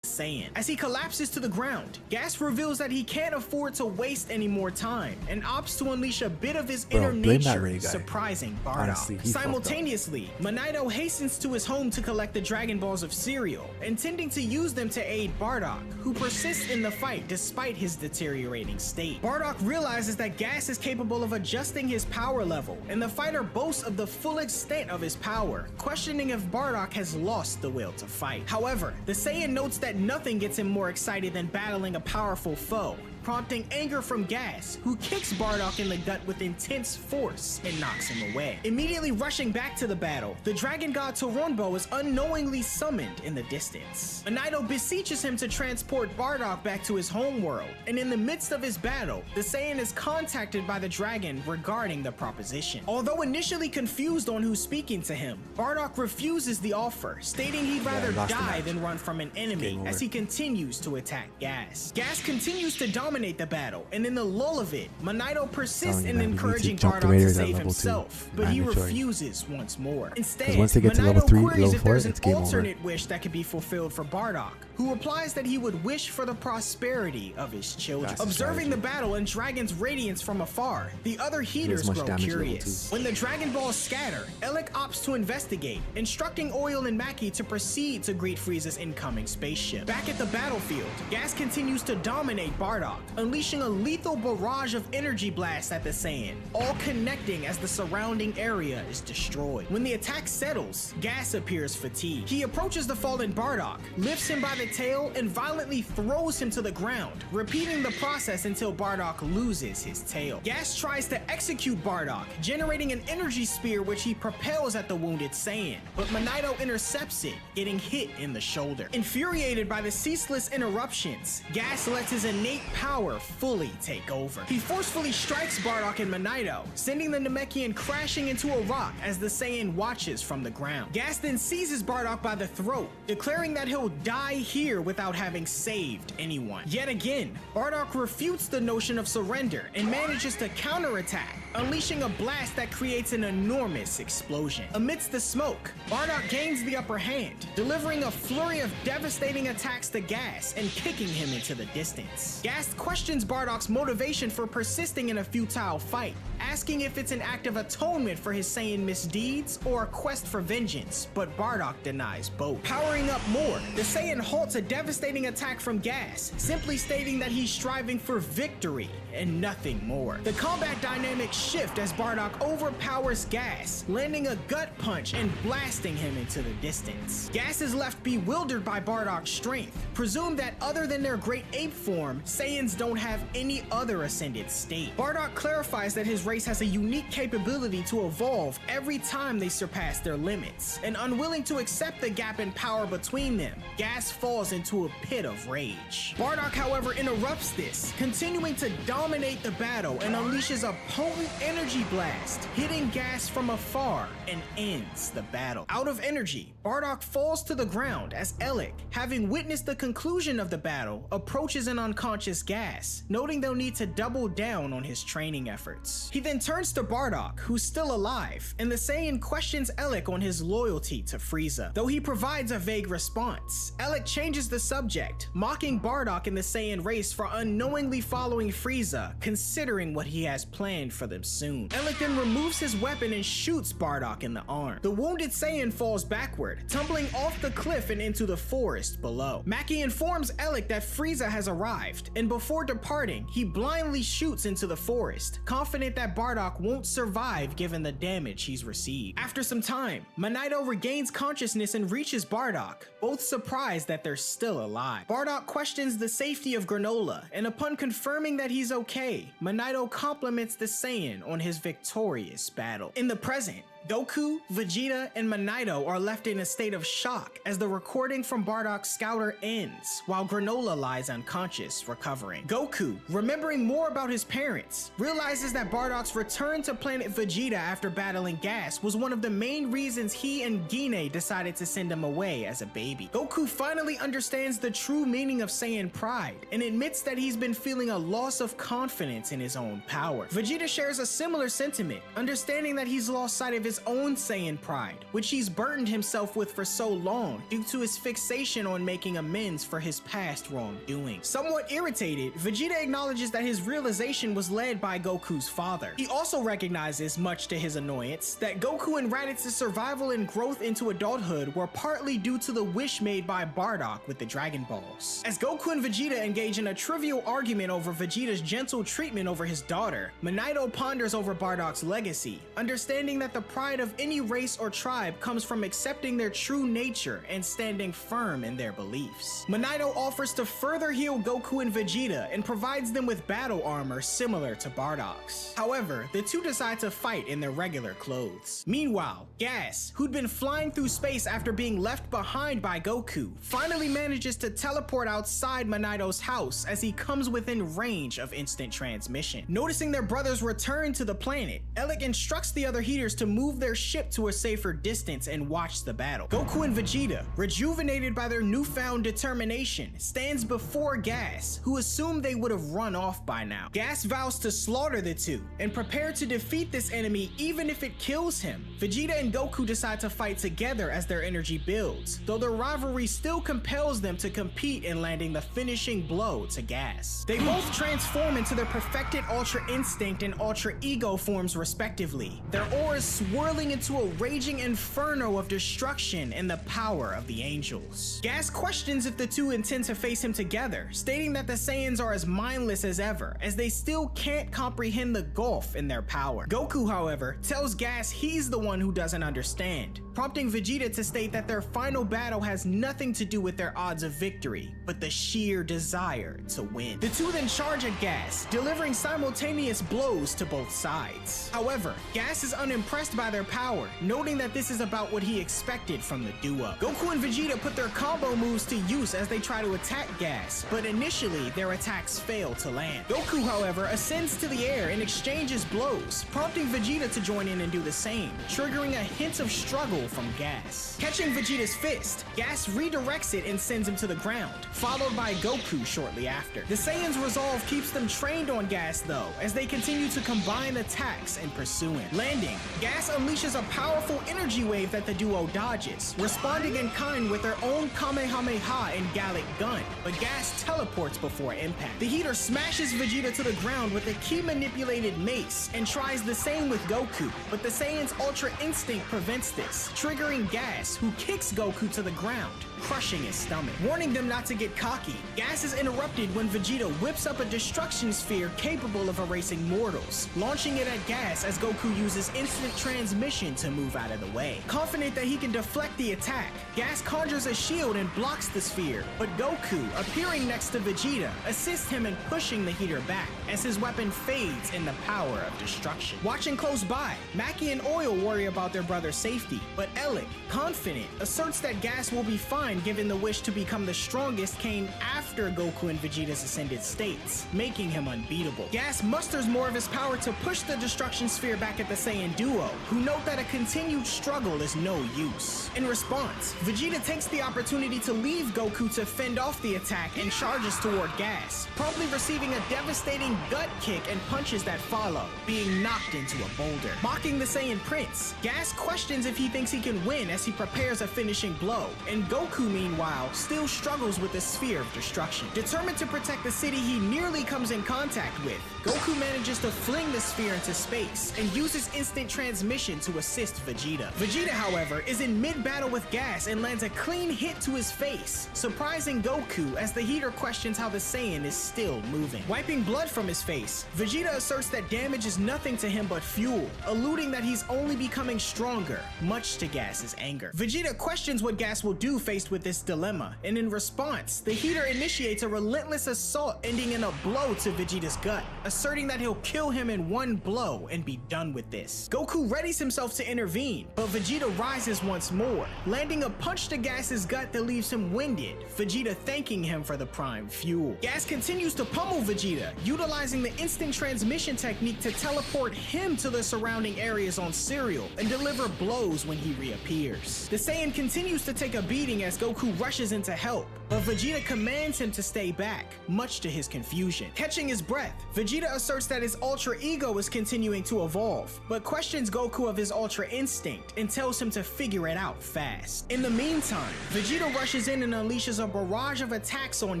Speaker 5: Saiyan. As he collapses to the ground, Gas reveals that he can't afford to waste any more time and opts to unleash a bit of his inner
Speaker 3: blame that
Speaker 5: nature,
Speaker 3: Ray guy.
Speaker 5: surprising Bardock.
Speaker 3: Honestly, he fucked up.
Speaker 5: Simultaneously, Monito hastens to his home to collect the Dragon Balls of cereal, intending to use them to aid Bardock, who persists in the fight despite his deteriorating state. Bardock realizes that Gas is capable of adjusting his power level, and the fighter boasts of the full extent of his power, questioning if Bardock has lost the will to fight. However, the Saiyan notes that nothing gets him more excited than battling a powerful foe, prompting anger from Gas, who kicks Bardock in the gut with intense force and knocks him away. Immediately rushing back to the battle, the Dragon God Toronbo is unknowingly summoned in the distance. Monito beseeches him to transport Bardock back to his homeworld, and in the midst of his battle, the Saiyan is contacted by the dragon regarding the proposition. Although initially confused on who's speaking to him, Bardock refuses the offer, stating he'd rather
Speaker 3: lost the
Speaker 5: die
Speaker 3: match.
Speaker 5: than run from an enemy
Speaker 3: Game
Speaker 5: as
Speaker 3: over.
Speaker 5: he continues to attack Gas. Gas continues to dominate the battle, and in the lull of it, Monito persists
Speaker 3: Telling you,
Speaker 5: in
Speaker 3: man, we need
Speaker 5: encouraging
Speaker 3: to jump the
Speaker 5: Bardock to
Speaker 3: Raiders at
Speaker 5: save
Speaker 3: level 2.
Speaker 5: himself, but he
Speaker 3: Mandatory.
Speaker 5: refuses once more. Instead,
Speaker 3: once they get to
Speaker 5: Monito
Speaker 3: level 3,
Speaker 5: queries
Speaker 3: level
Speaker 5: if
Speaker 3: 4,
Speaker 5: there's an
Speaker 3: it's game over.
Speaker 5: alternate wish that could be fulfilled for Bardock, who replies that he would wish for the prosperity of his children.
Speaker 3: That's the
Speaker 5: Observing the
Speaker 3: strategy.
Speaker 5: battle and Dragon's radiance from afar, the other heaters
Speaker 3: much
Speaker 5: grow
Speaker 3: damage level
Speaker 5: curious.
Speaker 3: 2.
Speaker 5: When the Dragon Balls scatter, Elec opts to investigate, instructing Oil and Maki to proceed to greet Frieza's incoming spaceship. Back at the battlefield, Gas continues to dominate Bardock, unleashing a lethal barrage of energy blasts at the Saiyan, all connecting as the surrounding area is destroyed. When the attack settles, Gas appears fatigued. He approaches the fallen Bardock, lifts him by the tail, and violently throws him to the ground, repeating the process until Bardock loses his tail. Gas tries to execute Bardock, generating an energy spear which he propels at the wounded Saiyan, but Monito intercepts it, getting hit in the shoulder. Infuriated by the ceaseless interruptions, Gas lets his innate power fully take over. He forcefully strikes Bardock and Monito, sending the Namekian crashing into a rock as the Saiyan watches from the ground. Gas then seizes Bardock by the throat, declaring that he'll die here without having saved anyone. Yet again, Bardock refutes the notion of surrender and manages to counterattack, unleashing a blast that creates an enormous explosion. Amidst the smoke, Bardock gains the upper hand, delivering a flurry of devastating attacks to Gas and kicking him into the distance. Gas questions Bardock's motivation for persisting in a futile fight, asking if it's an act of atonement for his Saiyan misdeeds or a quest for vengeance, but Bardock denies both. Powering up more, the Saiyan halts a devastating attack from Gas, simply stating that he's striving for victory and nothing more. The combat dynamics shift as Bardock overpowers Gas, landing a gut punch and blasting him into the distance. Gas is left bewildered by Bardock's strength, presumed that other than their great ape form, Saiyans don't have any other ascended state. Bardock clarifies that his race has a unique capability to evolve every time they surpass their limits, and unwilling to accept the gap in power between them, Gas falls into a pit of rage. Bardock, however, interrupts this, continuing to dominate the battle and unleashes a potent energy blast, hitting Gas from afar and ends the battle. Out of energy, Bardock falls to the ground as Elec, having witnessed the conclusion of the battle, approaches an unconscious Gas, noting they'll need to double down on his training efforts. He then turns to Bardock, who's still alive, and the Saiyan questions Elec on his loyalty to Frieza. Though he provides a vague response, Elec changes the subject, mocking Bardock and the Saiyan race for unknowingly following Frieza, considering what he has planned for them soon. Elec then removes his weapon and shoots Bardock in the arm. The wounded Saiyan falls backward, tumbling off the cliff and into the forest below. Maki informs Elec that Frieza has arrived, and before departing, he blindly shoots into the forest, confident that Bardock won't survive given the damage he's received. After some time, Manito regains consciousness and reaches Bardock, both surprised that they're still alive. Bardock questions the safety of Granola, and upon confirming that he's okay, Manito compliments the Saiyan on his victorious battle. In the present, Goku, Vegeta, and Manito are left in a state of shock as the recording from Bardock's scouter ends, while Granola lies unconscious, recovering. Goku, remembering more about his parents, realizes that Bardock's return to planet Vegeta after battling Gas was one of the main reasons he and Gine decided to send him away as a baby. Goku finally understands the true meaning of Saiyan pride and admits that he's been feeling a loss of confidence in his own power. Vegeta shares a similar sentiment, understanding that he's lost sight of his own Saiyan pride, which he's burdened himself with for so long due to his fixation on making amends for his past wrongdoing. Somewhat irritated, Vegeta acknowledges that his realization was led by Goku's father. He also recognizes, much to his annoyance, that Goku and Raditz's survival and growth into adulthood were partly due to the wish made by Bardock with the Dragon Balls. As Goku and Vegeta engage in a trivial argument over Vegeta's gentle treatment over his daughter, Manito ponders over Bardock's legacy, understanding that the pride of any race or tribe comes from accepting their true nature and standing firm in their beliefs. Manito offers to further heal Goku and Vegeta and provides them with battle armor similar to Bardock's. However, the two decide to fight in their regular clothes. Meanwhile, Gas, who'd been flying through space after being left behind by Goku, finally manages to teleport outside Manito's house as he comes within range of instant transmission. Noticing their brother's return to the planet, Elec instructs the other Heaters to move their ship to a safer distance and watch the battle. Goku and Vegeta, rejuvenated by their newfound determination, stands before Gas, who assumed they would have run off by now. Gas vows to slaughter the two and prepare to defeat this enemy even if it kills him. Vegeta and Goku decide to fight together as their energy builds, though their rivalry still compels them to compete in landing the finishing blow to Gas. They both transform into their perfected Ultra Instinct and Ultra Ego forms respectively, their auras swirling into a raging inferno of destruction and the power of the angels. Gas questions if the two intend to face him together, stating that the Saiyans are as mindless as ever, as they still can't comprehend the gulf in their power. Goku, however, tells Gas he's the one who doesn't understand, prompting Vegeta to state that their final battle has nothing to do with their odds of victory, but the sheer desire to win. The two then charge at Gas, delivering simultaneous blows to both sides. However, Gas is unimpressed by their power, noting that this is about what he expected from the duo. Goku and Vegeta put their combo moves to use as they try to attack Gas, but initially their attacks fail to land. Goku, however, ascends to the air and exchanges blows, prompting Vegeta to join in and do the same, triggering a hint of struggle from Gas. Catching Vegeta's fist, Gas redirects it and sends him to the ground, followed by Goku shortly after. The Saiyans' resolve keeps them trained on Gas though, as they continue to combine attacks and pursue him. Landing, Gas unleashes a powerful energy wave that the duo dodges, responding in kind with their own Kamehameha and Gallic gun, but Gas teleports before impact. The Heater smashes Vegeta to the ground with a key-manipulated mace and tries the same with Goku, but the Saiyan's Ultra Instinct prevents this, triggering Gas, who kicks Goku to the ground, crushing his stomach. Warning them not to get cocky, Gas is interrupted when Vegeta whips up a destruction sphere capable of erasing mortals, launching it at Gas as Goku uses instant transmission transmission to move out of the way. Confident that he can deflect the attack, Gas conjures a shield and blocks the sphere, but Goku, appearing next to Vegeta, assists him in pushing the heater back as his weapon fades in the power of destruction. Watching close by, Maki and Oil worry about their brother's safety, but Elec, confident, asserts that Gas will be fine given the wish to become the strongest came after Goku and Vegeta's ascended states, making him unbeatable. Gas musters more of his power to push the destruction sphere back at the Saiyan duo, who note that a continued struggle is no use. In response, Vegeta takes the opportunity to leave Goku to fend off the attack and charges toward Gas, promptly receiving a devastating gut kick and punches that follow, being knocked into a boulder. Mocking the Saiyan Prince, Gas questions if he thinks he can win as he prepares a finishing blow, and Goku, meanwhile, still struggles with the sphere of destruction. Determined to protect the city he nearly comes in contact with, Goku manages to fling the sphere into space and uses instant transmission to assist Vegeta. Vegeta, however, is in mid-battle with Gas and lands a clean hit to his face, surprising Goku as the heater questions how the Saiyan is still moving. Wiping blood from his face, Vegeta asserts that damage is nothing to him but fuel, alluding that he's only becoming stronger, much to Gas's anger. Vegeta questions what Gas will do faced with this dilemma, and in response, the heater initiates a relentless assault ending in a blow to Vegeta's gut, asserting that he'll kill him in one blow and be done with this. Goku readies himself to intervene, but Vegeta rises once more, landing a punch to Gas's gut that leaves him winded, Vegeta thanking him for the prime fuel. Gas continues to pummel Vegeta, utilizing the instant transmission technique to teleport him to the surrounding areas on Serial and deliver blows when he reappears. The Saiyan continues to take a beating as Goku rushes in to help, but Vegeta commands him to stay back, much to his confusion. Catching his breath, Vegeta asserts that his Ultra Ego is continuing to evolve, but questions Goku of his Ultra Instinct and tells him to figure it out fast. In the meantime, Vegeta rushes in and unleashes a barrage of attacks on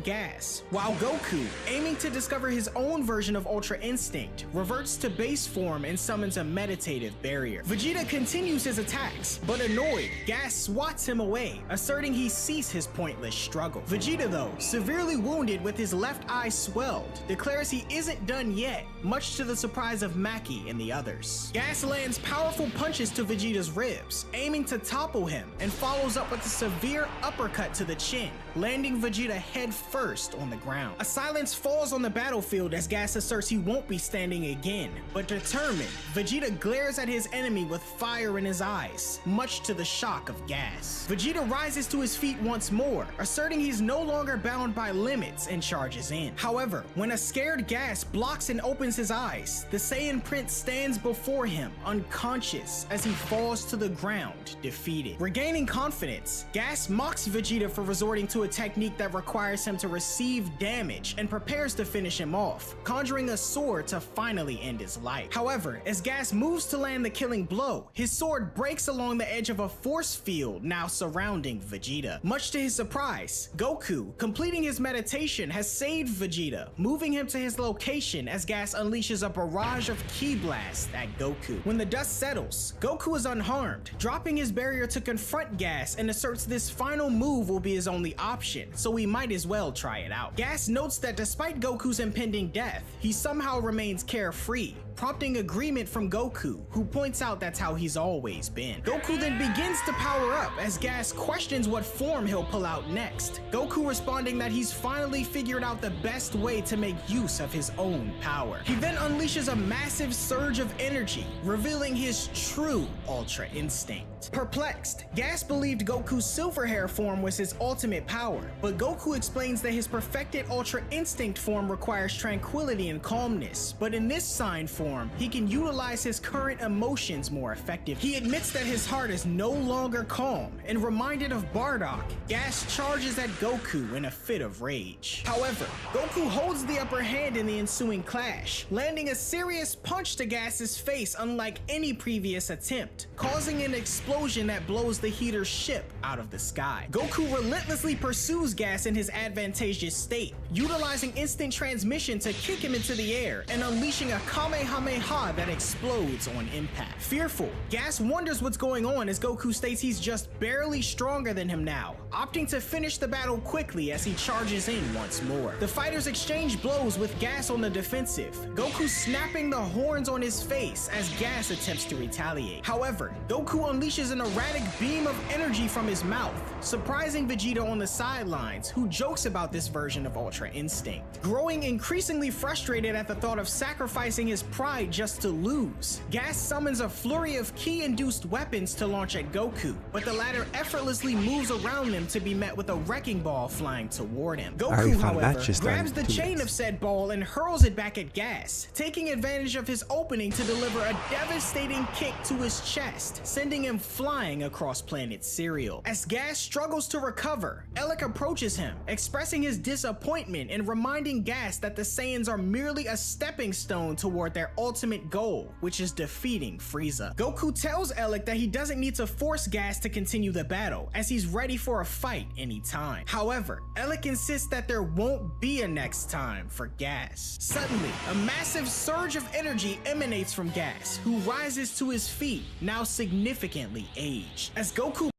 Speaker 5: Gas, while Goku, aiming to discover his own version of Ultra Instinct, reverts to base form and summons a meditative barrier. Vegeta continues his attacks, but annoyed, Gas swats him away, asserting he ceased his pointless struggle. Vegeta, though, severely wounded with his left eye swelled, declares he isn't done yet, much to the surprise of Maki and the others. Gas lands powerful punches to Vegeta's ribs, aiming to topple him, and follows up with a severe uppercut to the chin, landing Vegeta head first on the ground. A silence falls on the battlefield as Gas asserts he won't be standing again, but determined, Vegeta glares at his enemy with fire in his eyes, much to the shock of Gas. Vegeta rises to his feet once more, asserting he's no longer bound by limits and charges in. However, when a scared Gas blocks and opens his eyes, the Saiyan Prince stands before him, unconscious, as he falls to the ground, defeated. Regaining confidence, Gas mocks Vegeta for resorting to a technique that requires him to receive damage and prepares to finish him off, conjuring a sword to finally end his life. However, as Gas moves to land the killing blow, his sword breaks along the edge of a force field now surrounding Vegeta. Much to his surprise, Goku, completing his meditation, has saved Vegeta, moving him to his location as Gas unleashes a barrage of Ki blasts at Goku. When the dust settles, Goku is unharmed, dropping his barrier to confront Gas and asserts this final move will be his only option, so he might as well try it out. Gas notes that despite Goku's impending death, he somehow remains carefree, prompting agreement from Goku, who points out that's how he's always been. Goku then begins to power up as Gas questions what form he'll pull out next, Goku responding that he's finally figured out the best way to make use of his own power. He then unleashes a massive surge of energy, revealing his true Ultra Instinct. Perplexed, Gas believed Goku's silver hair form was his ultimate power, but Goku explains that his perfected Ultra Instinct form requires tranquility and calmness, but in this sign form, he can utilize his current emotions more effectively. He admits that his heart is no longer calm, and reminded of Bardock, Gas charges at Goku in a fit of rage. However, Goku holds the upper hand in the ensuing clash, landing a serious punch to Gas's face unlike any previous attempt, causing an explosion that blows the heater's ship out of the sky. Goku relentlessly pursues Gas in his advantageous state, utilizing instant transmission to kick him into the air and unleashing a Kamehameha Kamehameha that explodes on impact. Fearful, Gas wonders what's going on as Goku states he's just barely stronger than him now, opting to finish the battle quickly as he charges in once more. The fighters exchange blows with Gas on the defensive, Goku snapping the horns on his face as Gas attempts to retaliate. However, Goku unleashes an erratic beam of energy from his mouth, surprising Vegeta on the sidelines, who jokes about this version of Ultra Instinct. Growing increasingly frustrated at the thought of sacrificing his pride just to lose, Gas summons a flurry of ki-induced weapons to launch at Goku, but the latter effortlessly moves around them to be met with a wrecking ball flying toward him.
Speaker 3: already
Speaker 5: Goku,
Speaker 3: found
Speaker 5: however,
Speaker 3: matches done
Speaker 5: grabs the
Speaker 3: 2
Speaker 5: chain
Speaker 3: minutes.
Speaker 5: of said ball and hurls it back at Gas, taking advantage of his opening to deliver a devastating kick to his chest, sending him flying across planet Cereal. As Gas struggles to recover, Elec approaches him, expressing his disappointment and reminding Gas that the Saiyans are merely a stepping stone toward their ultimate goal, which is defeating Frieza. Goku tells Elec that he doesn't need to force Gas to continue the battle, as he's ready for a fight anytime. However, Elec insists that there won't be a next time for Gas. Suddenly, a massive surge of energy emanates from Gas, who rises to his feet, now significantly aged. As Goku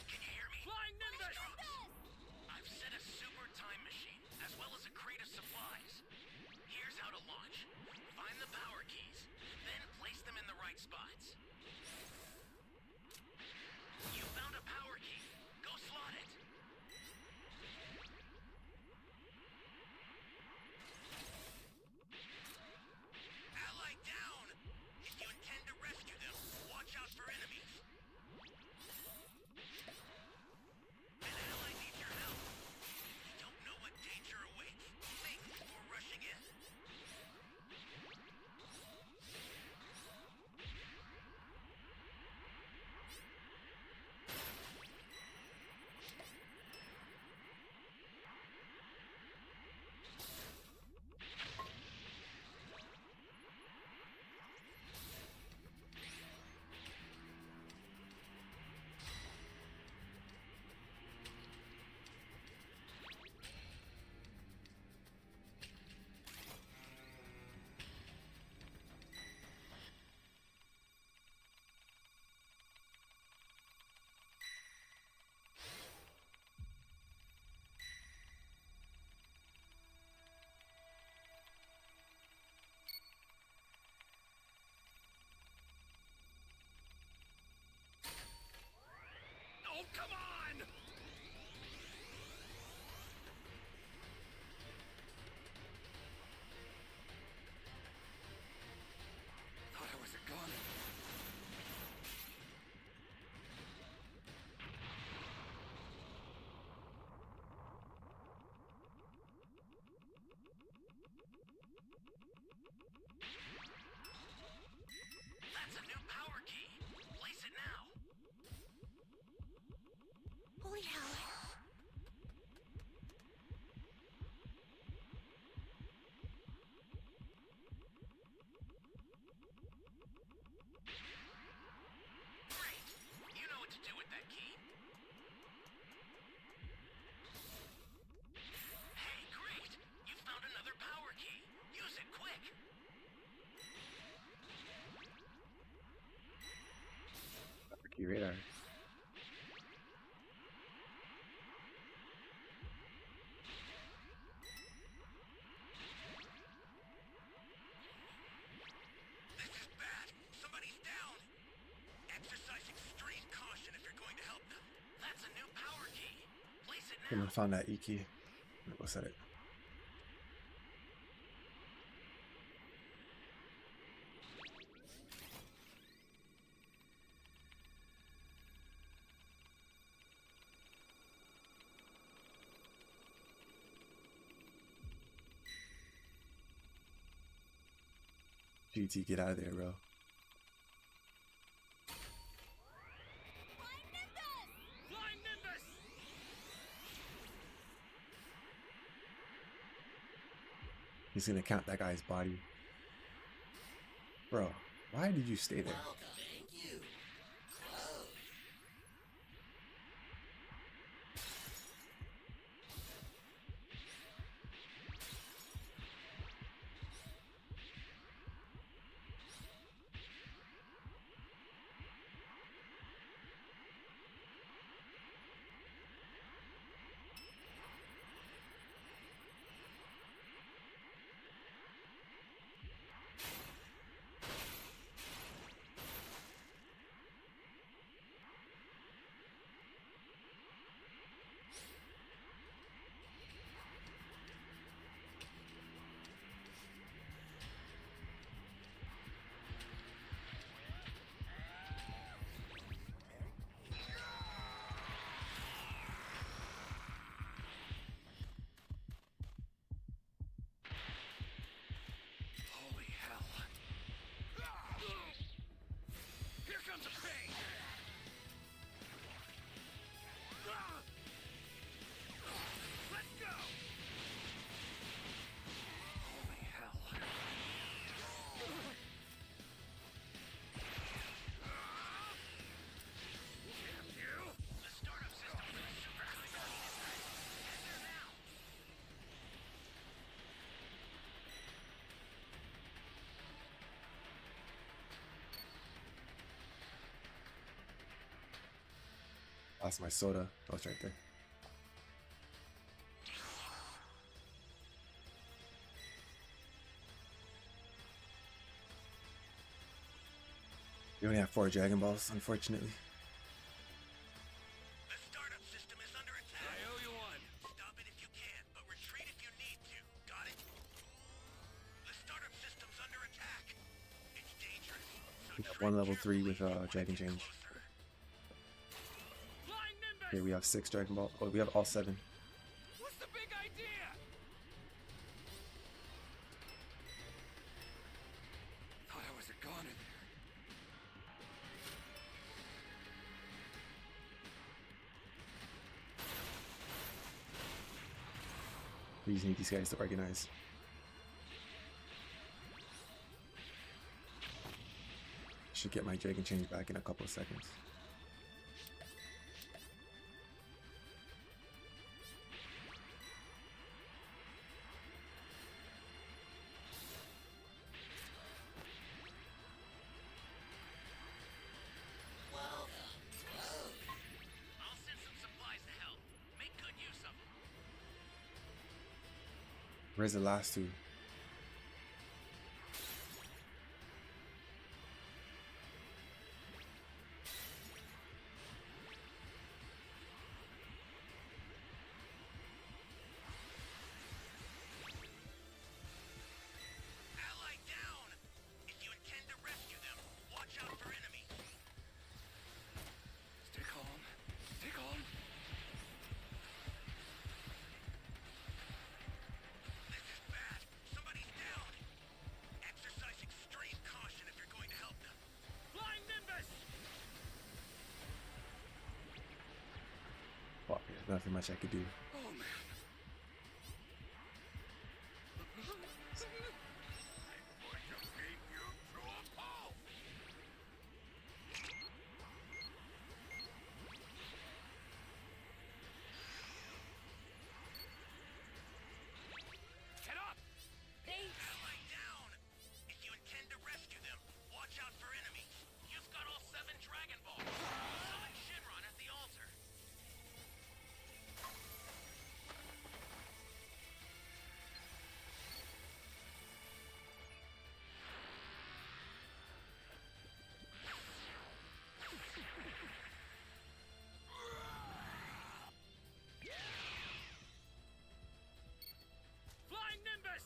Speaker 1: Can you hear me?
Speaker 7: Flying Nimbus!
Speaker 1: I've set a super time machine, as well as a crate of supplies. Here's how to launch. Find the power keys, then place them in the right spots. You found a power key. Go slot it. Ally down! If you intend to rescue them, watch out for enemies. An ally needs your help. You don't know what danger awaits. Think before rushing in. Oh, come on! Thought I was a gun. That's a new power key. Place it now.
Speaker 2: Holy hell.
Speaker 1: Great! You know what to do with that key. Hey, great! You found another power key. Use it quick.
Speaker 3: Key radar.
Speaker 1: This is bad. Somebody's down. Exercise extreme caution if you're going to help them. That's a new power key. Place it
Speaker 3: Come
Speaker 1: now.
Speaker 3: on, found that E key. Go set it. GT, get out of there, bro.
Speaker 7: Flying Nimbus!
Speaker 3: He's gonna count that guy's body. Bro, Why did you stay there?
Speaker 1: Holy hell. Here comes a pain. Let's go. Holy hell. Damn you. The startup system for the super time machine is ready. Head there now.
Speaker 3: Lost my soda. Oh, it's right there. We only have 4 Dragon Balls, unfortunately.
Speaker 1: The startup system is under attack. I owe you one. Stop it if you can, but retreat if you need to. Got it? The startup system's under attack. It's dangerous. So
Speaker 3: We got one level 3 with Dragon Change.
Speaker 1: closer. Flying Nimbus!
Speaker 3: Here we have 6 Dragon Ball. Oh, we have all 7.
Speaker 1: What's the big idea? Thought I was a goner there.
Speaker 3: We just need these guys to organize. Should get my Dragon Change back in a couple of seconds.
Speaker 1: I'll send some supplies to help. Make good use of them.
Speaker 3: Where's the last 2?
Speaker 1: Ally down! If you intend to rescue them, watch out for enemies. Stay calm. Stay calm. This is bad. Somebody's down. Exercise extreme caution if you're going to help them. Flying Nimbus!
Speaker 3: Fuck, there's nothing much I could do.
Speaker 1: Oh man. Get up! Ally down! If you intend to rescue them, watch out for enemies. You've got all 7 Dragon Balls. Summon Shinron at the altar. Flying Nimbus!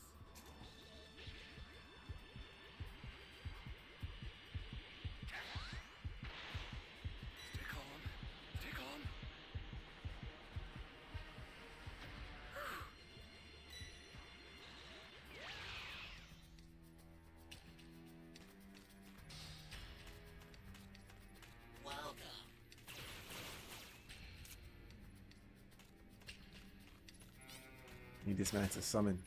Speaker 1: Stay calm. Stay calm.
Speaker 3: Need this man to summon.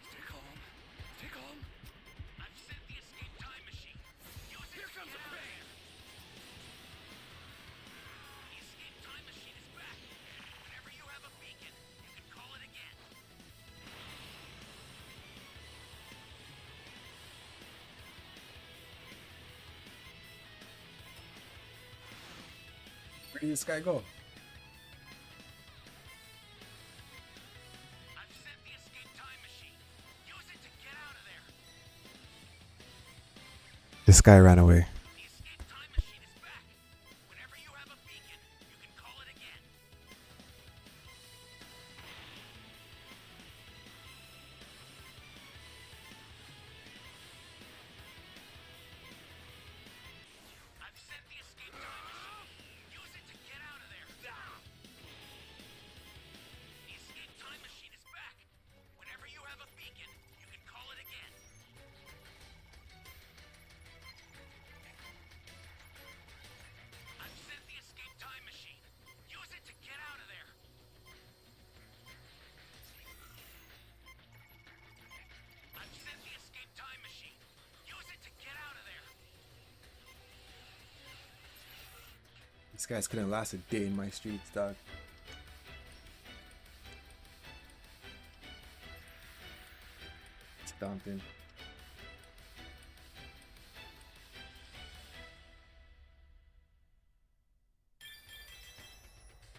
Speaker 6: Stay calm. Stay calm.
Speaker 1: I've sent the escape time machine. Use it
Speaker 6: Here
Speaker 1: to
Speaker 6: comes
Speaker 1: get
Speaker 6: a
Speaker 1: out of
Speaker 6: bang.
Speaker 1: there. The escape time machine is back. Whenever you have a beacon, you can call it again.
Speaker 3: Where did this guy go?
Speaker 1: I've sent the escape time machine. Use it to get out of there.
Speaker 3: This guy ran away.
Speaker 1: The escape time machine is back. Whenever you have a beacon, you can call it again. I've sent the escape time machine. Use it to get out of there. The escape time machine is back. Whenever you have a beacon, you can call it again. I've sent the escape time machine. Use it to get out of there. I've sent the escape time machine. Use it to get out of there.
Speaker 3: These guys couldn't last a day in my streets, dog. Stomping.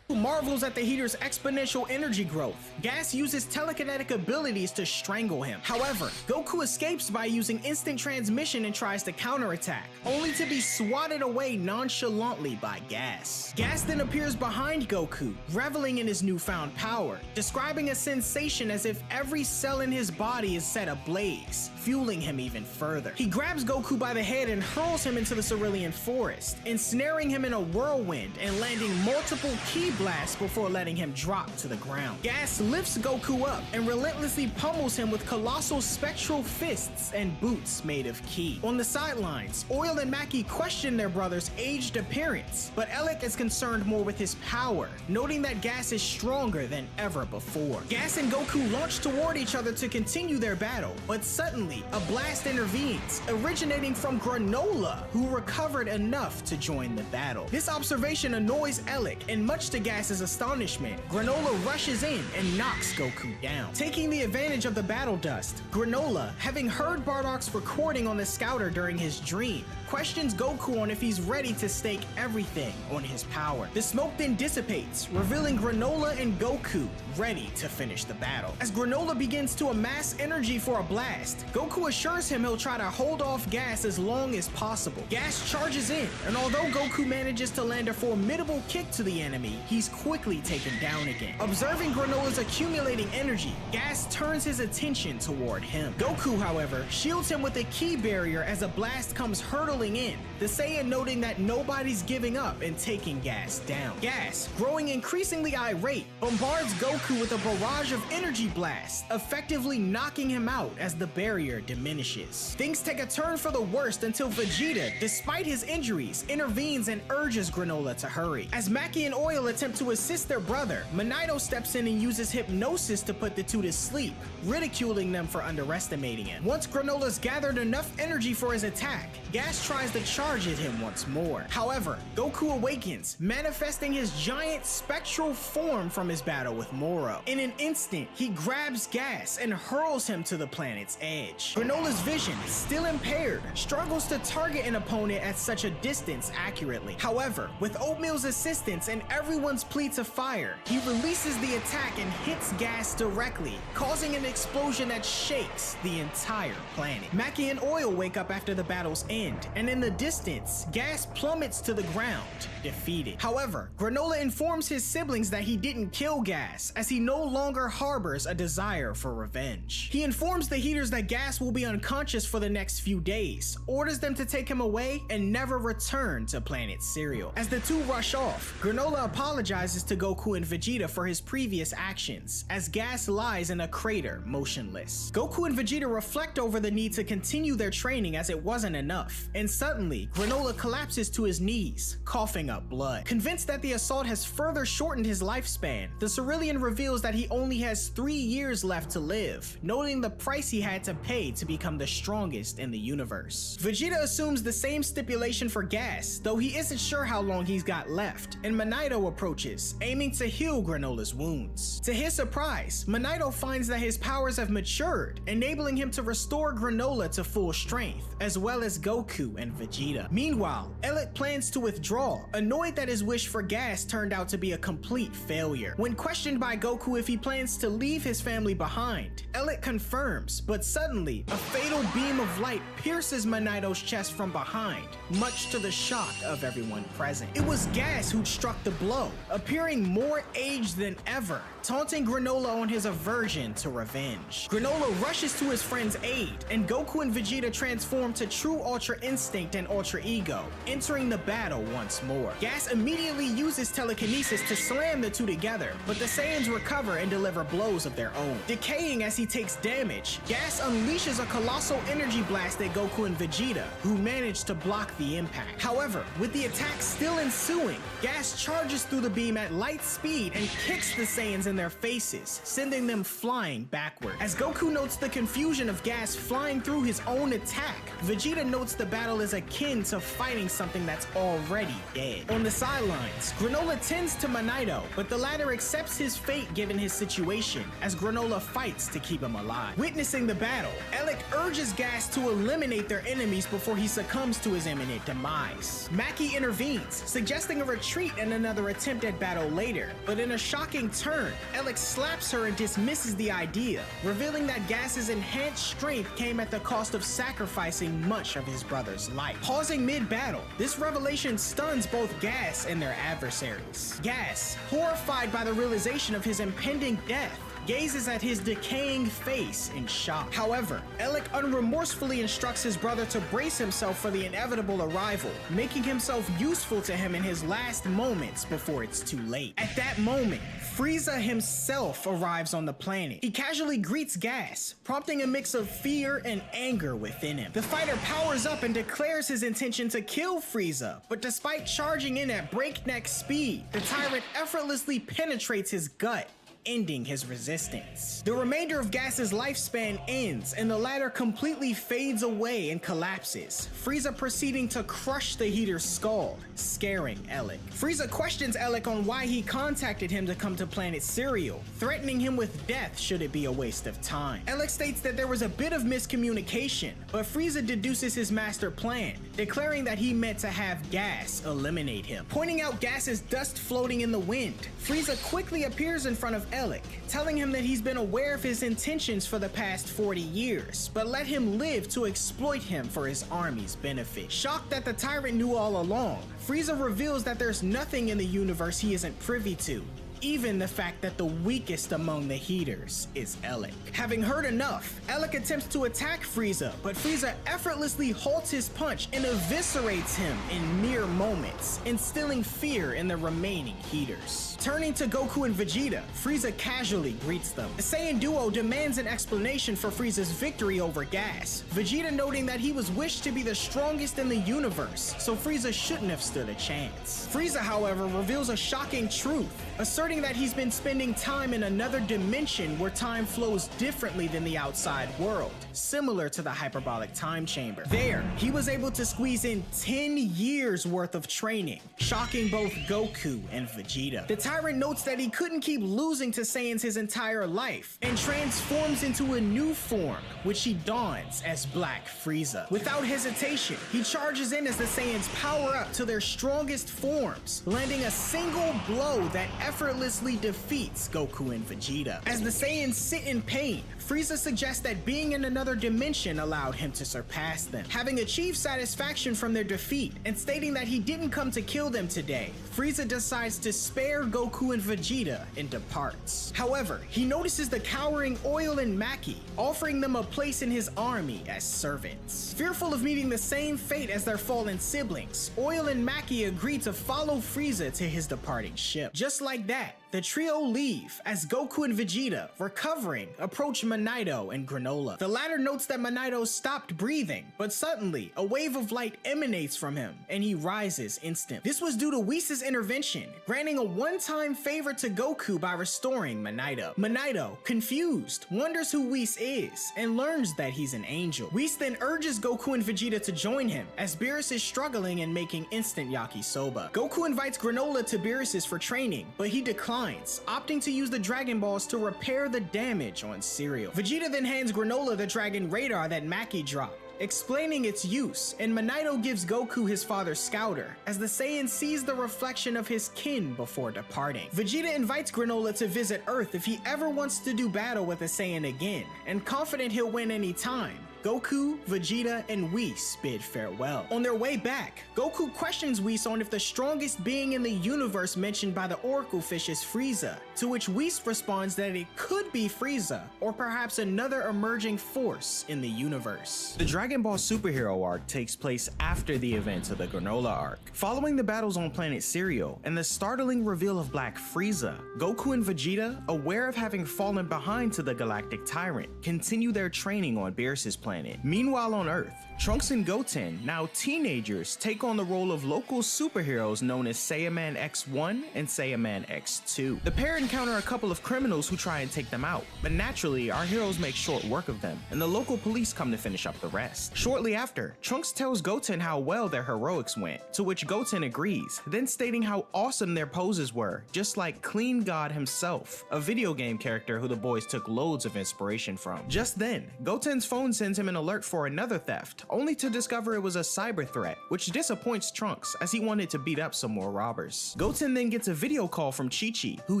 Speaker 5: Marvels at the heater's exponential energy growth. Gas uses telekinetic abilities to strangle him. However, Goku escapes by using instant transmission and tries to counterattack, only to be swatted away nonchalantly by Gas. Gas then appears behind Goku, reveling in his newfound power, describing a sensation as if every cell in his body is set ablaze, fueling him even further. He grabs Goku by the head and hurls him into the Cerulean Forest, ensnaring him in a whirlwind and landing multiple ki blasts before letting him drop to the ground. Gas lifts Goku up and relentlessly pummels him with colossal spectral fists and boots made of ki. On the sidelines, Oil and Maki question their brother's aged appearance, but Elec is concerned more with his power, noting that Gas is stronger than ever before. Gas and Goku launch toward each other to continue their battle, but suddenly a blast intervenes, originating from Granola, who recovered enough to join the battle. This observation annoys Elec, and much to Gas's astonishment, Granola rushes in and knocks Goku down. Taking the advantage of the battle dust, Granola, having heard Bardock's recording on the scouter during his dream, questions Goku on if he's ready to stake everything on his power. The smoke then dissipates, revealing Granola and Goku ready to finish the battle. As Granola begins to amass energy for a blast, Goku assures him he'll try to hold off Gas as long as possible. Gas charges in, and although Goku manages to land a formidable kick to the enemy, he's quickly taken down again. Observing Granola's accumulating energy, Gas turns his attention toward him. Goku, however, shields him with a ki barrier as a blast comes hurtling in, the Saiyan noting that nobody's giving up and taking Gas down. Gas, growing increasingly irate, bombards Goku with a barrage of energy blasts, effectively knocking him out as the barrier diminishes. Things take a turn for the worst until Vegeta, despite his injuries, intervenes and urges Granola to hurry. As Maki and Oil attempt to assist their brother, Monito steps in and uses hypnosis to put the two to sleep, ridiculing them for underestimating him. Once Granola's gathered enough energy for his attack, Gas tries to charge at him once more. However, Goku awakens, manifesting his giant spectral form from his battle with Moro. In an instant, he grabs Gas and hurls him to the planet's edge. Granola's vision, still impaired, struggles to target an opponent at such a distance accurately. However, with Oatmeal's assistance and everyone's plea to fire, he releases the attack and hits Gas directly, causing an explosion that shakes the entire planet. Mackie and Oil wake up after the battle's end, and in the distance, Gas plummets to the ground, defeated. However, Granola informs his siblings that he didn't kill Gas, as he no longer harbors a desire for revenge. He informs the Heaters that Gas will be unconscious for the next few days, orders them to take him away, and never return to Planet Cereal. As the two rush off, Granola apologizes to Goku and Vegeta for his previous actions, as Gas lies in a crater motionless. Goku and Vegeta reflect over the need to continue their training as it wasn't enough, and suddenly, Granola collapses to his knees, coughing up blood. Convinced that the assault has further shortened his lifespan, the Cerulean reveals that he only has 3 years left to live, noting the price he had to pay to become the strongest in the universe. Vegeta assumes the same stipulation for Gas, though he isn't sure how long he's got left, and Manito approaches, aiming to heal Granola's wounds. To his surprise, Manito finds that his powers have matured, enabling him to restore Granola to full strength, as well as Goku and Vegeta. Meanwhile, Elliot plans to withdraw, annoyed that his wish for Gas turned out to be a complete failure. When questioned by Goku if he plans to leave his family behind, Elliot confirms, but suddenly, a fatal beam of light pierces Manito's chest from behind, much to the shock of everyone present. It was Gas who'd struck the blow, appearing more aged than ever, taunting Granola on his aversion to revenge. Granola rushes to his friend's aid, and Goku and Vegeta transform to true Ultra Instinct and Ultra Ego, entering the battle once more. Gas immediately uses telekinesis to slam the two together, but the Saiyans recover and deliver blows of their own. Decaying as he takes damage, Gas unleashes a colossal energy blast at Goku and Vegeta, who manage to block the impact. However, with the attack still ensuing, Gas charges through the beam at light speed and kicks the Saiyans in their faces, sending them flying backward. As Goku notes the confusion of Gas flying through his own attack, Vegeta notes the battle is akin to fighting something that's already dead. On the sidelines, Granola tends to Manito, but the latter accepts his fate given his situation, as Granola fights to keep him alive. Witnessing the battle, Ellic urges Gas to eliminate their enemies before he succumbs to his imminent demise. Mackie intervenes, suggesting a retreat and another attempt at battle later, but in a shocking turn, Ellic slaps her and dismisses the idea, revealing that Gas's enhanced strength came at the cost of sacrificing much of his brother's life. Pausing mid-battle, this revelation stuns both Gas and their adversaries. Gas, horrified by the realization of his impending death, gazes at his decaying face in shock. However, Ellic unremorsefully instructs his brother to brace himself for the inevitable arrival, making himself useful to him in his last moments before it's too late. At that moment, Frieza himself arrives on the planet. He casually greets Gas, prompting a mix of fear and anger within him. The fighter powers up and declares his intention to kill Frieza, but despite charging in at breakneck speed, the tyrant effortlessly penetrates his gut, ending his resistance. The remainder of Gas's lifespan ends, and the latter completely fades away and collapses, Frieza proceeding to crush the Heater's skull, scaring Ellic. Frieza questions Ellic on why he contacted him to come to Planet Cereal, threatening him with death should it be a waste of time. Ellic states that there was a bit of miscommunication, but Frieza deduces his master plan, declaring that he meant to have Gas eliminate him. Pointing out Gas's dust floating in the wind, Frieza quickly appears in front of Ellic, telling him that he's been aware of his intentions for the past 40 years, but let him live to exploit him for his army's benefit. Shocked that the tyrant knew all along, Frieza reveals that there's nothing in the universe he isn't privy to, even the fact that the weakest among the Heaters is Ellic. Having heard enough, Ellic attempts to attack Frieza, but Frieza effortlessly halts his punch and eviscerates him in mere moments, instilling fear in the remaining Heaters. Turning to Goku and Vegeta, Frieza casually greets them. The Saiyan duo demands an explanation for Frieza's victory over Gas, Vegeta noting that he was wished to be the strongest in the universe, so Frieza shouldn't have stood a chance. Frieza, however, reveals a shocking truth, asserting asserting that he's been spending time in another dimension where time flows differently than the outside world, similar to the hyperbolic time chamber. There, he was able to squeeze in 10 years worth of training, shocking both Goku and Vegeta. The Tyrant notes that he couldn't keep losing to Saiyans his entire life, and transforms into a new form, which he dons as Black Frieza. Without hesitation, he charges in as the Saiyans power up to their strongest forms, landing a single blow that effortlessly defeats Goku and Vegeta. As the Saiyans sit in pain, Frieza suggests that being in another dimension allowed him to surpass them. Having achieved satisfaction from their defeat and stating that he didn't come to kill them today, Frieza decides to spare Goku and Vegeta and departs. However, he notices the cowering Oil and Maki, offering them a place in his army as servants. Fearful of meeting the same fate as their fallen siblings, Oil and Maki agree to follow Frieza to his departing ship. Just like that, the trio leave as Goku and Vegeta, recovering, approach Manito and Granola. The latter notes that Manito stopped breathing, but suddenly a wave of light emanates from him and he rises instantly. This was due to Whis' intervention, granting a one-time favor to Goku by restoring Manito. Manito, confused, wonders who Whis is and learns that he's an angel. Whis then urges Goku and Vegeta to join him as Beerus is struggling and making instant yakisoba. Goku invites Granola to Beerus for training, but he declines, opting to use the Dragon Balls to repair the damage on Cereal. Vegeta then hands Granola the Dragon Radar that Maki dropped, explaining its use, and Manito gives Goku his father's Scouter, as the Saiyan sees the reflection of his kin before departing. Vegeta invites Granola to visit Earth if he ever wants to do battle with a Saiyan again, and confident he'll win any time. Goku, Vegeta, and Whis bid farewell. On their way back, Goku questions Whis on if the strongest being in the universe mentioned by the Oracle Fish is Frieza, to which Whis responds that it could be Frieza, or perhaps another emerging force in the universe. The Dragon Ball superhero arc takes place after the events of the Granola arc. Following the battles on planet Cereal and the startling reveal of Black Frieza, Goku and Vegeta, aware of having fallen behind to the Galactic Tyrant, continue their training on Beerus' planet. Meanwhile on Earth, Trunks and Goten, now teenagers, take on the role of local superheroes known as Saiyaman X1 and Saiyaman X2. The pair encounter a couple of criminals who try and take them out, but naturally our heroes make short work of them, and the local police come to finish up the rest. Shortly after, Trunks tells Goten how well their heroics went, to which Goten agrees, then stating how awesome their poses were, just like Clean God himself, a video game character who the boys took loads of inspiration from. Just then, Goten's phone sends him an alert for another theft, only to discover it was a cyber threat, which disappoints Trunks as he wanted to beat up some more robbers. Goten then gets a video call from Chi-Chi, who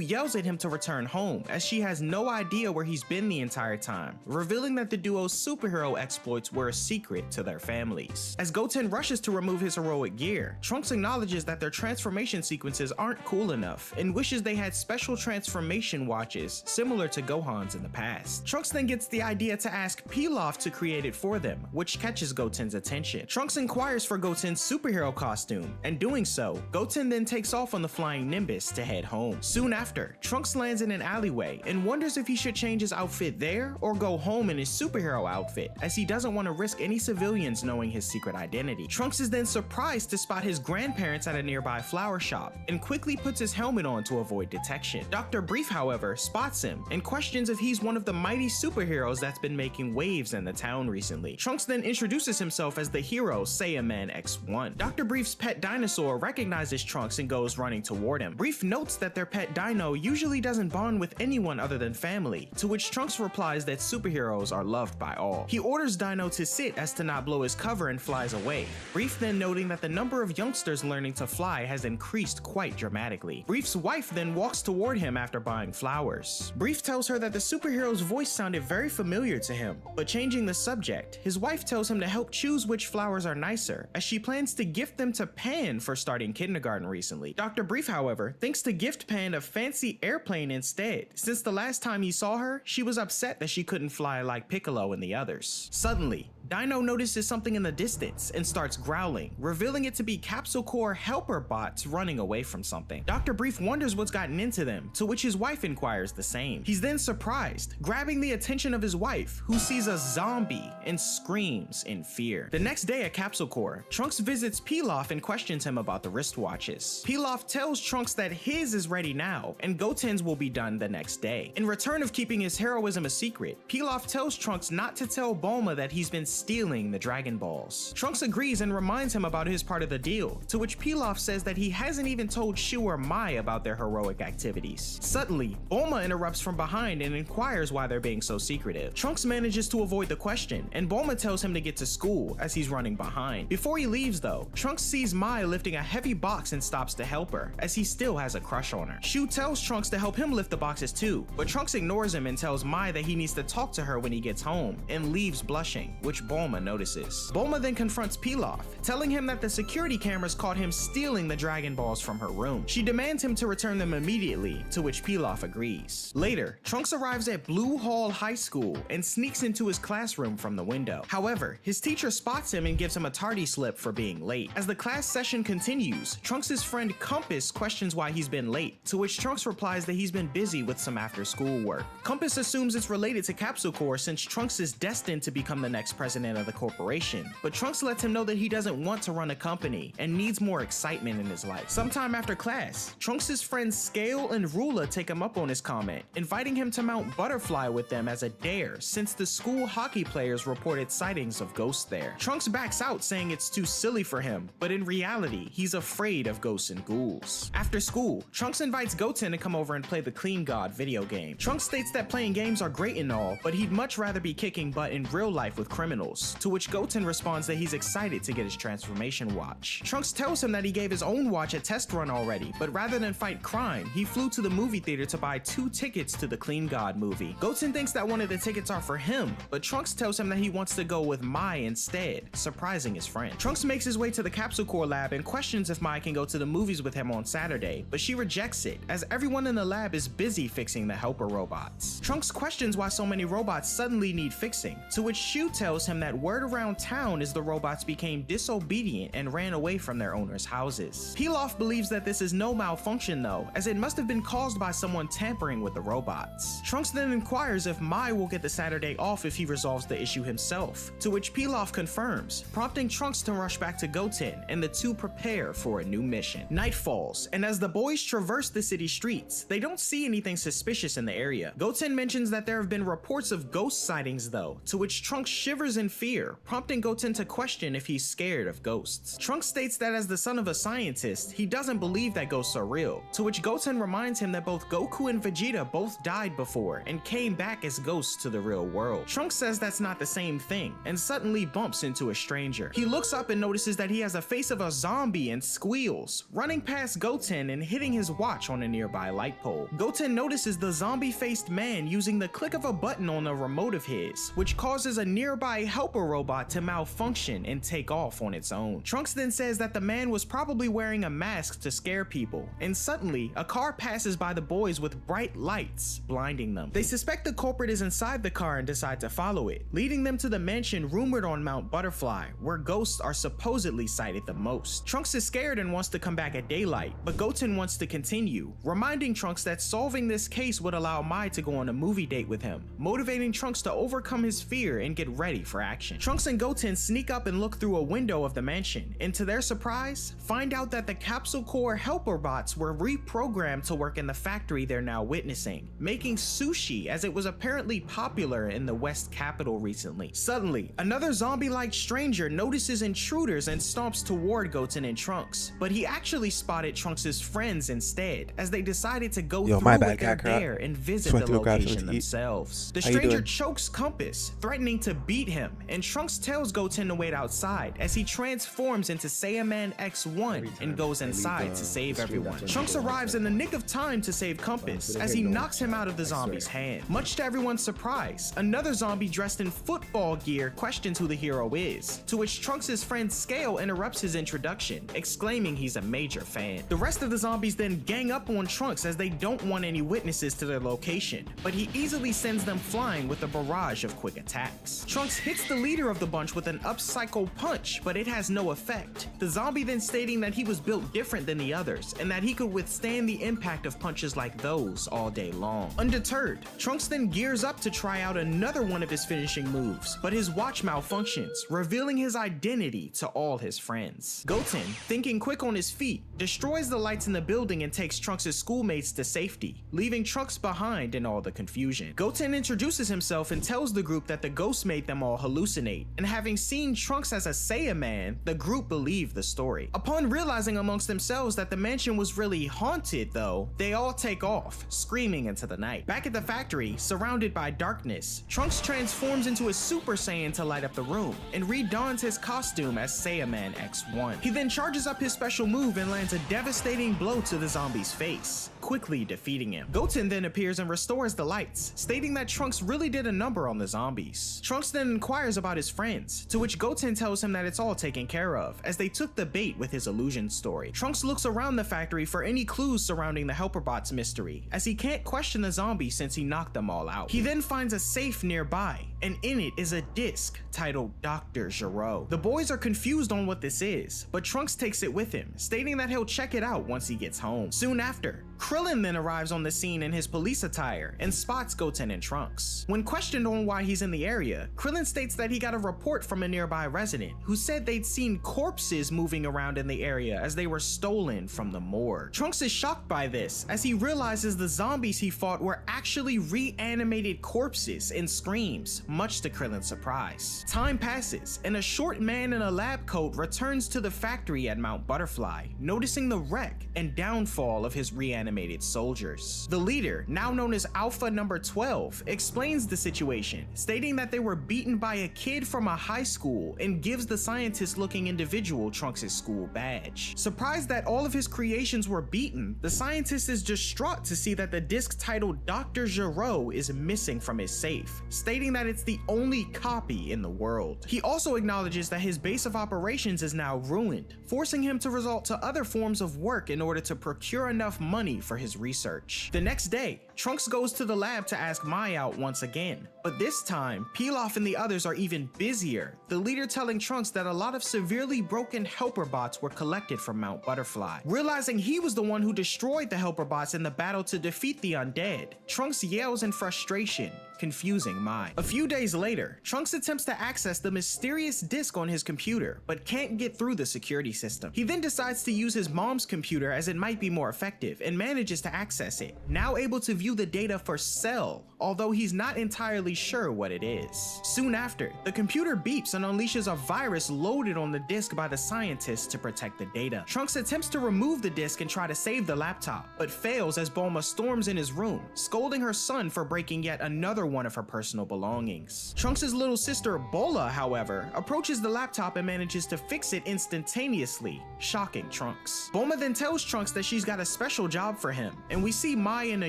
Speaker 5: yells at him to return home as she has no idea where he's been the entire time, revealing that the duo's superhero exploits were a secret to their families. As Goten rushes to remove his heroic gear, Trunks acknowledges that their transformation sequences aren't cool enough and wishes they had special transformation watches similar to Gohan's in the past. Trunks then gets the idea to ask Pilaf to create it for them, which catches Goten's attention. Trunks inquires for Goten's superhero costume, and doing so, Goten then takes off on the flying Nimbus to head home. Soon after, Trunks lands in an alleyway and wonders if he should change his outfit there or go home in his superhero outfit, as he doesn't want to risk any civilians knowing his secret identity. Trunks is then surprised to spot his grandparents at a nearby flower shop, and quickly puts his helmet on to avoid detection. Dr. Brief, however, spots him and questions if he's one of the mighty superheroes that's been making waves in the town recently. Trunks then introduces himself as the hero Saiyaman X1. Dr. Brief's pet dinosaur recognizes Trunks and goes running toward him. Brief notes that their pet dino usually doesn't bond with anyone other than family, to which Trunks replies that superheroes are loved by all. He orders Dino to sit as to not blow his cover and flies away. Brief then noting that the number of youngsters learning to fly has increased quite dramatically. Brief's wife then walks toward him after buying flowers. Brief tells her that the superhero's voice sounded very familiar to him, but changing the subject, his wife tells him to help choose which flowers are nicer, as she plans to gift them to Pan for starting kindergarten recently. Dr. Brief, however, thinks to gift Pan a fancy airplane instead, since the last time he saw her, she was upset that she couldn't fly like Piccolo and the others. Suddenly, Dino notices something in the distance and starts growling, revealing it to be Capsule Corps helper bots running away from something. Dr. Brief wonders what's gotten into them, to which his wife inquires the same. He's then surprised, grabbing the attention of his wife, who sees a zombie and screams in fear. The next day at Capsule Corps, Trunks visits Pilaf and questions him about the wristwatches. Pilaf tells Trunks that his is ready now, and Goten's will be done the next day. In return of keeping his heroism a secret, Pilaf tells Trunks not to tell Bulma that he's been stealing the Dragon Balls. Trunks agrees and reminds him about his part of the deal, to which Pilaf says that he hasn't even told Shu or Mai about their heroic activities. Suddenly, Bulma interrupts from behind and inquires why they're being so secretive. Trunks manages to avoid the question, and Bulma tells him to get to school as he's running behind. Before he leaves though, Trunks sees Mai lifting a heavy box and stops to help her, as he still has a crush on her. Shu tells Trunks to help him lift the boxes too, but Trunks ignores him and tells Mai that he needs to talk to her when he gets home, and leaves blushing, which Bulma notices. Bulma then confronts Pilaf, telling him that the security cameras caught him stealing the Dragon Balls from her room. She demands him to return them immediately, to which Pilaf agrees. Later, Trunks arrives at Blue Hall High School and sneaks into his classroom from the window. However, his teacher spots him and gives him a tardy slip for being late. As the class session continues, Trunks' friend Compass questions why he's been late, to which Trunks replies that he's been busy with some after-school work. Compass assumes it's related to Capsule Corps since Trunks is destined to become the next president of the corporation, but Trunks lets him know that he doesn't want to run a company and needs more excitement in his life. Sometime after class, Trunks' friends Scale and Rula take him up on his comment, inviting him to Mount Butterfly with them as a dare since the school hockey players reported sightings of ghosts there. Trunks backs out saying it's too silly for him, but in reality, he's afraid of ghosts and ghouls. After school, Trunks invites Goten to come over and play the Clean God video game. Trunks states that playing games are great and all, but he'd much rather be kicking butt in real life with criminals, to which Goten responds that he's excited to get his transformation watch. Trunks tells him that he gave his own watch a test run already, but rather than fight crime, he flew to the movie theater to buy 2 tickets to the Clean God movie. Goten thinks that one of the tickets are for him, but Trunks tells him that he wants to go with Mai instead, surprising his friend. Trunks makes his way to the Capsule Corps lab and questions if Mai can go to the movies with him on Saturday, but she rejects it, as everyone in the lab is busy fixing the helper robots. Trunks questions why so many robots suddenly need fixing, to which Shu tells him that word around town is the robots became disobedient and ran away from their owners' houses. Pilaf believes that this is no malfunction though, as it must have been caused by someone tampering with the robots. Trunks then inquires if Mai will get the Saturday off if he resolves the issue himself, to which Pilaf confirms, prompting Trunks to rush back to Goten, and the two prepare for a new mission. Night falls, and as the boys traverse the city streets, they don't see anything suspicious in the area. Goten mentions that there have been reports of ghost sightings though, to which Trunks shivers in fear, prompting Goten to question if he's scared of ghosts. Trunks states that as the son of a scientist, he doesn't believe that ghosts are real, to which Goten reminds him that both Goku and Vegeta both died before and came back as ghosts to the real world. Trunks says that's not the same thing, and suddenly bumps into a stranger. He looks up and notices that he has a face of a zombie and squeals, running past Goten and hitting his watch on a nearby light pole. Goten notices the zombie-faced man using the click of a button on a remote of his, which causes a nearby helper robot to malfunction and take off on its own. Trunks then says that the man was probably wearing a mask to scare people, and suddenly a car passes by the boys with bright lights, blinding them. They suspect the culprit is inside the car and decide to follow it, leading them to the mansion rumored on Mount Butterfly, where ghosts are supposedly sighted the most. Trunks is scared and wants to come back at daylight, but Goten wants to continue, reminding Trunks that solving this case would allow Mai to go on a movie date with him, motivating Trunks to overcome his fear and get ready for action. Trunks and Goten sneak up and look through a window of the mansion, and to their surprise, find out that the Capsule Corps helper bots were reprogrammed to work in the factory they're now witnessing, making sushi as it was apparently popular in the West Capital recently. Suddenly, another zombie-like stranger notices intruders and stomps toward Goten and Trunks, but he actually spotted Trunks' friends instead, as they decided to go through with their dare and visit the location themselves. The stranger chokes Compass, threatening to beat him, and Trunks tells Goten to wait outside as he transforms into Saiyaman X1 and goes inside to save everyone. Trunks arrives in the nick of time to save Compass as he knocks him out of the zombie's hand. Much to everyone's surprise, another zombie dressed in football gear questions who the hero is, to which Trunks' friend Scale interrupts his introduction, exclaiming he's a major fan. The rest of the zombies then gang up on Trunks as they don't want any witnesses to their location, but he easily sends them flying with a barrage of quick attacks. Trunks hits hits the leader of the bunch with an upcycle punch, but it has no effect. The zombie then stating that he was built different than the others, and that he could withstand the impact of punches like those all day long. Undeterred, Trunks then gears up to try out another one of his finishing moves, but his watch malfunctions, revealing his identity to all his friends. Goten, thinking quick on his feet, destroys the lights in the building and takes Trunks' schoolmates to safety, leaving Trunks behind in all the confusion. Goten introduces himself and tells the group that the ghost made them all hallucinate, and having seen Trunks as a Saiyaman, the group believed the story. Upon realizing amongst themselves that the mansion was really haunted though, they all take off, screaming into the night. Back at the factory, surrounded by darkness, Trunks transforms into a Super Saiyan to light up the room, and redons his costume as Saiyaman X1. He then charges up his special move and lands a devastating blow to the zombie's face, quickly defeating him. Goten then appears and restores the lights, stating that Trunks really did a number on the zombies. Trunks then inquires about his friends, to which Goten tells him that it's all taken care of, as they took the bait with his illusion story. Trunks looks around the factory for any clues surrounding the Helper Bots mystery, as he can't question the zombies since he knocked them all out. He then finds a safe nearby, and in it is a disc titled Dr. Gero. The boys are confused on what this is, but Trunks takes it with him, stating that he'll check it out once he gets home. Soon after, Krillin then arrives on the scene in his police attire and spots Goten and Trunks. When questioned on why he's in the area, Krillin states that he got a report from a nearby resident who said they'd seen corpses moving around in the area as they were stolen from the morgue. Trunks is shocked by this as he realizes the zombies he fought were actually reanimated corpses and screams, much to Krillin's surprise. Time passes, and a short man in a lab coat returns to the factory at Mount Butterfly, noticing the wreck and downfall of his reanimated soldiers. The leader, now known as Alpha Number 12, explains the situation, stating that they were beaten by a kid from a high school and gives the scientist-looking individual Trunks' school badge. Surprised that all of his creations were beaten, the scientist is distraught to see that the disc titled Dr. Gero is missing from his safe, stating that it's the only copy in the world. He also acknowledges that his base of operations is now ruined, forcing him to resort to other forms of work in order to procure enough money for his research. The next day, Trunks goes to the lab to ask Mai out once again, but this time, Pilaf and the others are even busier, the leader telling Trunks that a lot of severely broken Helper Bots were collected from Mount Butterfly. Realizing he was the one who destroyed the Helper Bots in the battle to defeat the undead, Trunks yells in frustration, confusing Mai. A few days later, Trunks attempts to access the mysterious disc on his computer, but can't get through the security system. He then decides to use his mom's computer as it might be more effective, and manages to access it, now able to view the data for Cell, although he's not entirely sure what it is. Soon after, the computer beeps and unleashes a virus loaded on the disc by the scientists to protect the data. Trunks attempts to remove the disc and try to save the laptop, but fails as Bulma storms in his room, scolding her son for breaking yet another one of her personal belongings. Trunks' little sister Bola, however, approaches the laptop and manages to fix it instantaneously, shocking Trunks. Bulma then tells Trunks that she's got a special job for him, and we see Mai in a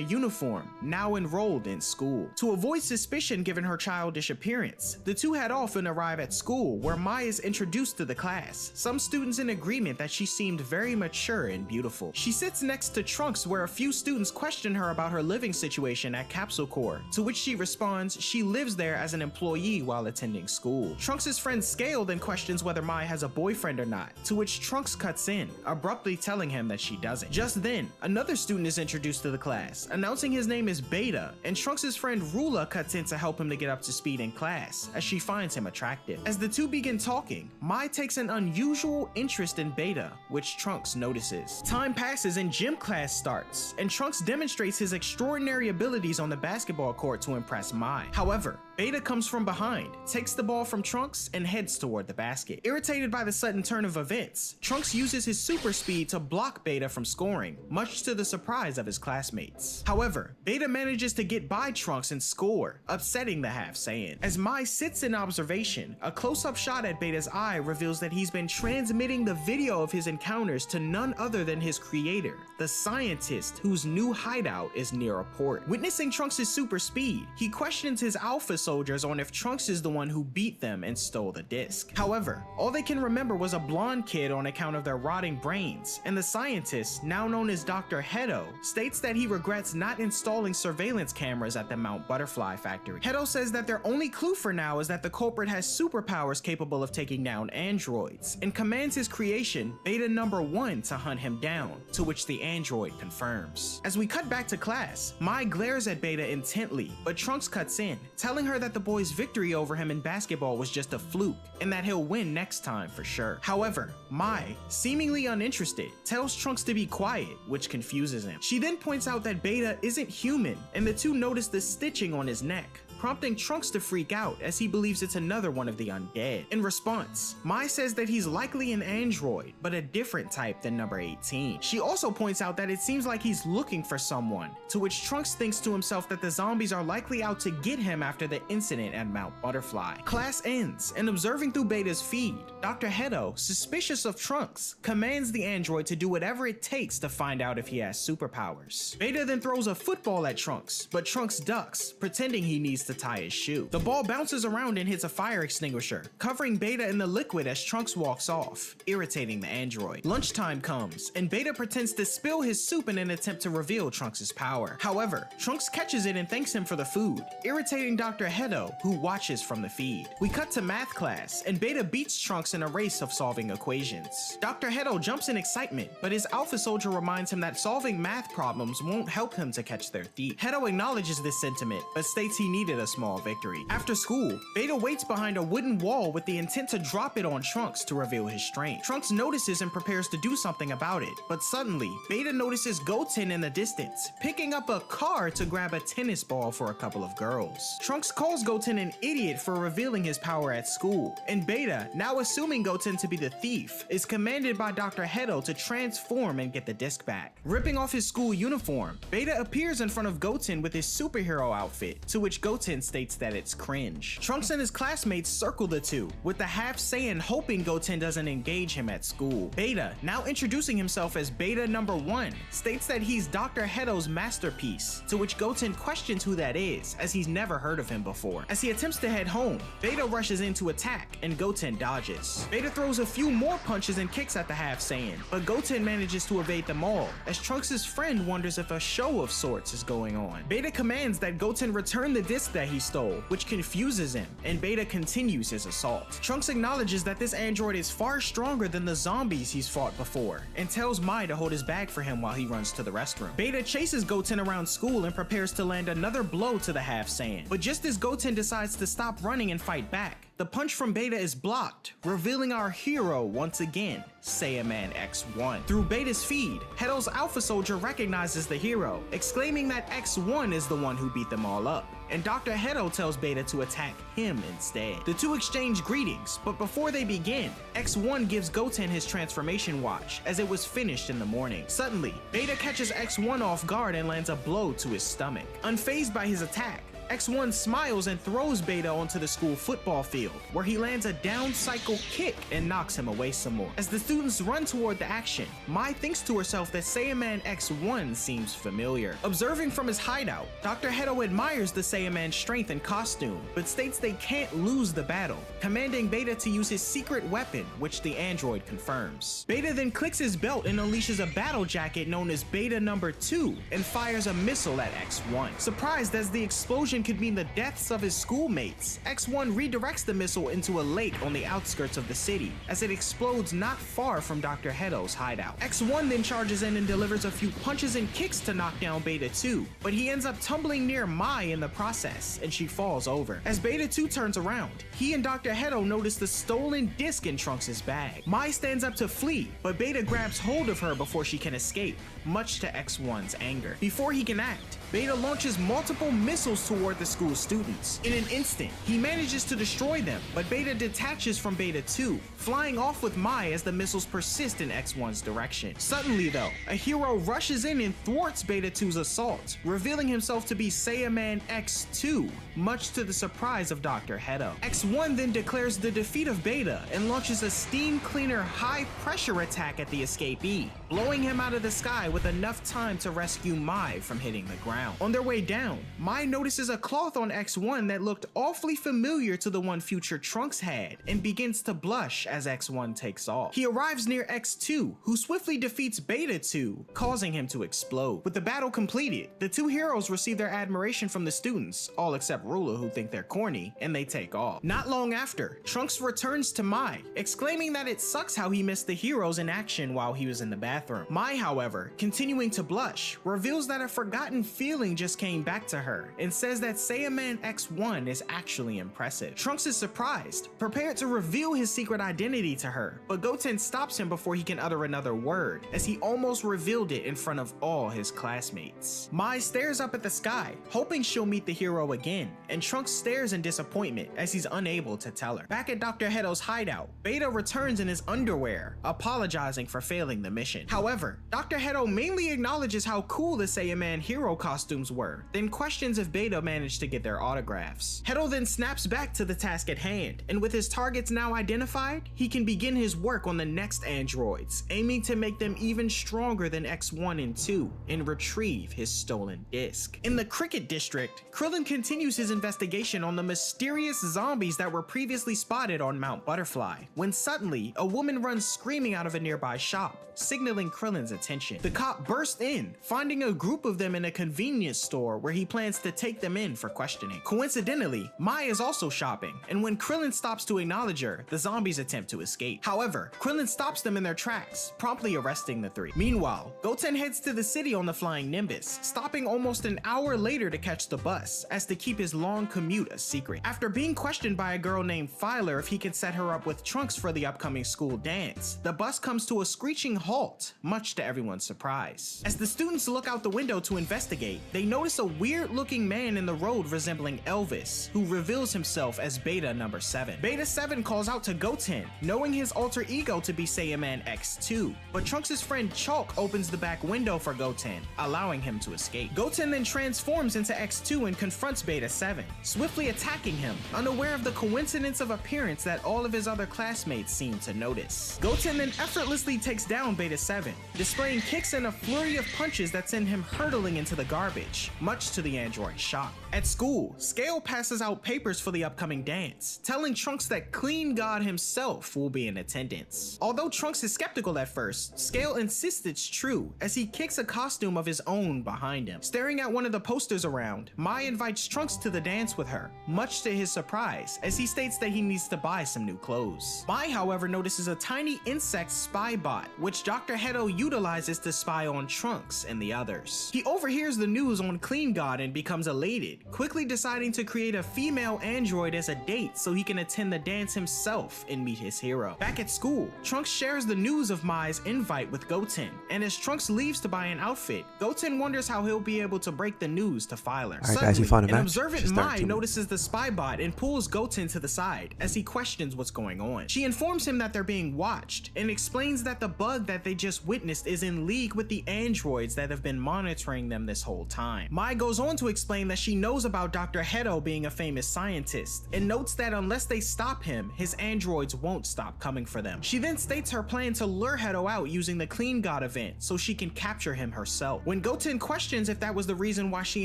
Speaker 5: uniform, now enrolled in school. To avoid suspicion given her childish appearance, the two head off and arrive at school, where Mai is introduced to the class, some students in agreement that she seemed very mature and beautiful. She sits next to Trunks, where a few students question her about her living situation at Capsule Corps, to which she responds she lives there as an employee while attending school. Trunks' friend Scale then questions whether Mai has a boyfriend or not, to which Trunks cuts in, abruptly telling him that she doesn't. Just then, another student is introduced to the class, announcing his name is Beta, and Trunks' friend Rula cuts in to help him to get up to speed in class, as she finds him attractive. As the two begin talking, Mai takes an unusual interest in Beta, which Trunks notices. Time passes and gym class starts, and Trunks demonstrates his extraordinary abilities on the basketball court to impress Mai. However, Beta comes from behind, takes the ball from Trunks, and heads toward the basket. Irritated by the sudden turn of events, Trunks uses his super speed to block Beta from scoring, much to the surprise of his classmates. However, Beta manages to get by Trunks and score, upsetting the Half Saiyan. As Mai sits in observation, a close-up shot at Beta's eye reveals that he's been transmitting the video of his encounters to none other than his creator, the scientist whose new hideout is near a port. Witnessing Trunks' super speed, he questions his alpha soldiers on if Trunks is the one who beat them and stole the disc. However, all they can remember was a blonde kid on account of their rotting brains, and the scientist, now known as Dr. Hedo, states that he regrets not installing surveillance cameras at the Mount Butterfly factory. Hedo says that their only clue for now is that the culprit has superpowers capable of taking down androids, and commands his creation, Beta Number 1, to hunt him down, to which the android confirms. As we cut back to class, Mai glares at Beta intently, but Trunks cuts in, telling her that the boy's victory over him in basketball was just a fluke, and that he'll win next time for sure. However, Mai, seemingly uninterested, tells Trunks to be quiet, which confuses him. She then points out that Beta isn't human, and the two notice the stitching on his neck, prompting Trunks to freak out as he believes it's another one of the undead. In response, Mai says that he's likely an android, but a different type than number 18. She also points out that it seems like he's looking for someone, to which Trunks thinks to himself that the zombies are likely out to get him after the incident at Mount Butterfly. Class ends, and observing through Beta's feed, Dr. Hedo, suspicious of Trunks, commands the android to do whatever it takes to find out if he has superpowers. Beta then throws a football at Trunks, but Trunks ducks, pretending he needs to tie his shoe. The ball bounces around and hits a fire extinguisher, covering Beta in the liquid as Trunks walks off, irritating the android. Lunchtime comes, and Beta pretends to spill his soup in an attempt to reveal Trunks' power. However, Trunks catches it and thanks him for the food, irritating Dr. Hedo, who watches from the feed. We cut to math class, and Beta beats Trunks in a race of solving equations. Dr. Hedo jumps in excitement, but his alpha soldier reminds him that solving math problems won't help him to catch their thief. Hedo acknowledges this sentiment, but states he needed a small victory. After school, Beta waits behind a wooden wall with the intent to drop it on Trunks to reveal his strength. Trunks notices and prepares to do something about it, but suddenly, Beta notices Goten in the distance, picking up a car to grab a tennis ball for a couple of girls. Trunks calls Goten an idiot for revealing his power at school, and Beta, now assuming Goten to be the thief, is commanded by Dr. Hedo to transform and get the disc back. Ripping off his school uniform, Beta appears in front of Goten with his superhero outfit, to which Goten states that it's cringe. Trunks and his classmates circle the two, with the half Saiyan hoping Goten doesn't engage him at school. Beta, now introducing himself as Beta Number 1, states that he's Dr. Hedo's masterpiece, to which Goten questions who that is, as he's never heard of him before. As he attempts to head home, Beta rushes in to attack, and Goten dodges. Beta throws a few more punches and kicks at the half Saiyan, but Goten manages to evade them all, as Trunks' friend wonders if a show of sorts is going on. Beta commands that Goten return the disc that he stole, which confuses him, and Beta continues his assault. Trunks acknowledges that this android is far stronger than the zombies he's fought before, and tells Mai to hold his bag for him while he runs to the restroom. Beta chases Goten around school and prepares to land another blow to the half Saiyan, but just as Goten decides to stop running and fight back, the punch from Beta is blocked, revealing our hero once again, Saiyaman X1. Through Beta's feed, Hedo's alpha soldier recognizes the hero, exclaiming that X1 is the one who beat them all up, and Dr. Hedo tells Beta to attack him instead. The two exchange greetings, but before they begin, X1 gives Goten his transformation watch, as it was finished in the morning. Suddenly, Beta catches X1 off guard and lands a blow to his stomach. Unfazed by his attack, X1 smiles and throws Beta onto the school football field, where he lands a down cycle kick and knocks him away some more. As the students run toward the action, Mai thinks to herself that Saiyaman X1 seems familiar. Observing from his hideout, Dr. Hedo admires the Saiyaman's strength and costume, but states they can't lose the battle, commanding Beta to use his secret weapon, which the android confirms. Beta then clicks his belt and unleashes a battle jacket known as Beta Number 2 and fires a missile at X1. Surprised as the explosion could mean the deaths of his schoolmates, X1 redirects the missile into a lake on the outskirts of the city, as it explodes not far from Dr. Hedo's hideout. X1 then charges in and delivers a few punches and kicks to knock down Beta 2, but he ends up tumbling near Mai in the process, and she falls over. As Beta 2 turns around, he and Dr. Hedo notice the stolen disc in Trunks' bag. Mai stands up to flee, but Beta grabs hold of her before she can escape, much to X1's anger. Before he can act, Beta launches multiple missiles toward the school students. In an instant, he manages to destroy them, but Beta detaches from Beta 2, flying off with Mai as the missiles persist in X1's direction. Suddenly though, a hero rushes in and thwarts Beta 2's assault, revealing himself to be Saiyaman X2, much to the surprise of Dr. Hedo. X1 then declares the defeat of Beta and launches a steam cleaner high pressure attack at the escapee, blowing him out of the sky with enough time to rescue Mai from hitting the ground. around. On their way down, Mai notices a cloth on X1 that looked awfully familiar to the one future Trunks had and begins to blush as X1 takes off. He arrives near X2, who swiftly defeats Beta 2, causing him to explode. With the battle completed, the two heroes receive their admiration from the students, all except Rula, who think they're corny, and they take off. Not long after, Trunks returns to Mai, exclaiming that it sucks how he missed the heroes in action while he was in the bathroom. Mai, however, continuing to blush, reveals that a forgotten feeling just came back to her and says that Saiyaman X1 is actually impressive. Trunks is surprised, prepared to reveal his secret identity to her, but Goten stops him before he can utter another word, as he almost revealed it in front of all his classmates. Mai stares up at the sky, hoping she'll meet the hero again, and Trunks stares in disappointment as he's unable to tell her. Back at Dr. Hedo's hideout, Beta returns in his underwear, apologizing for failing the mission. However, Dr. Hedo mainly acknowledges how cool the Saiyaman hero costumes were, then questions if Beta managed to get their autographs. Hedo then snaps back to the task at hand, and with his targets now identified, he can begin his work on the next androids, aiming to make them even stronger than X1 and 2 and retrieve his stolen disc. In the Cricket District, Krillin continues his investigation on the mysterious zombies that were previously spotted on Mount Butterfly, when suddenly a woman runs screaming out of a nearby shop, signaling Krillin's attention. The cop bursts in, finding a group of them in a convenience store where he plans to take them in for questioning. Coincidentally, Mai is also shopping, and when Krillin stops to acknowledge her, the zombies attempt to escape. However, Krillin stops them in their tracks, promptly arresting the three. Meanwhile, Goten heads to the city on the Flying Nimbus, stopping almost an hour later to catch the bus, as to keep his long commute a secret. After being questioned by a girl named Filer if he can set her up with Trunks for the upcoming school dance, the bus comes to a screeching halt, much to everyone's surprise. As the students look out the window to investigate, they notice a weird-looking man in the road resembling Elvis, who reveals himself as Beta number 7. Beta 7 calls out to Goten, knowing his alter ego to be Saiyaman X2, but Trunks' friend Chalk opens the back window for Goten, allowing him to escape. Goten then transforms into X2 and confronts Beta 7, swiftly attacking him, unaware of the coincidence of appearance that all of his other classmates seem to notice. Goten then effortlessly takes down Beta 7, displaying kicks and a flurry of punches that send him hurtling into the garbage, much to the android's shock. At school, Scale passes out papers for the upcoming dance, telling Trunks that Clean God himself will be in attendance. Although Trunks is skeptical at first, Scale insists it's true, as he kicks a costume of his own behind him. Staring at one of the posters around, Mai invites Trunks to the dance with her, much to his surprise, as he states that he needs to buy some new clothes. Mai, however, notices a tiny insect spy bot, which Dr. Hedo utilizes to spy on Trunks and the others. He overhears the news on Clean God and becomes elated, quickly deciding to create a female android as a date so he can attend the dance himself and meet his hero. Back at school, Trunks shares the news of Mai's invite with Goten, and as Trunks leaves to buy an outfit, Goten wonders how he'll be able to break the news to Filer.
Speaker 3: Alright guys, you found a
Speaker 5: An
Speaker 3: match.
Speaker 5: observant Mai notices the spy bot and pulls Goten to the side as he questions what's going on. She informs him that they're being watched and explains that the bug that they just witnessed is in league with the androids that have been monitoring them this whole time. Mai goes on to explain that she knows about Dr. Hedo being a famous scientist and notes that unless they stop him, his androids won't stop coming for them. She then states her plan to lure Hedo out using the Clean God event so she can capture him herself. When Goten questions if that was the reason why she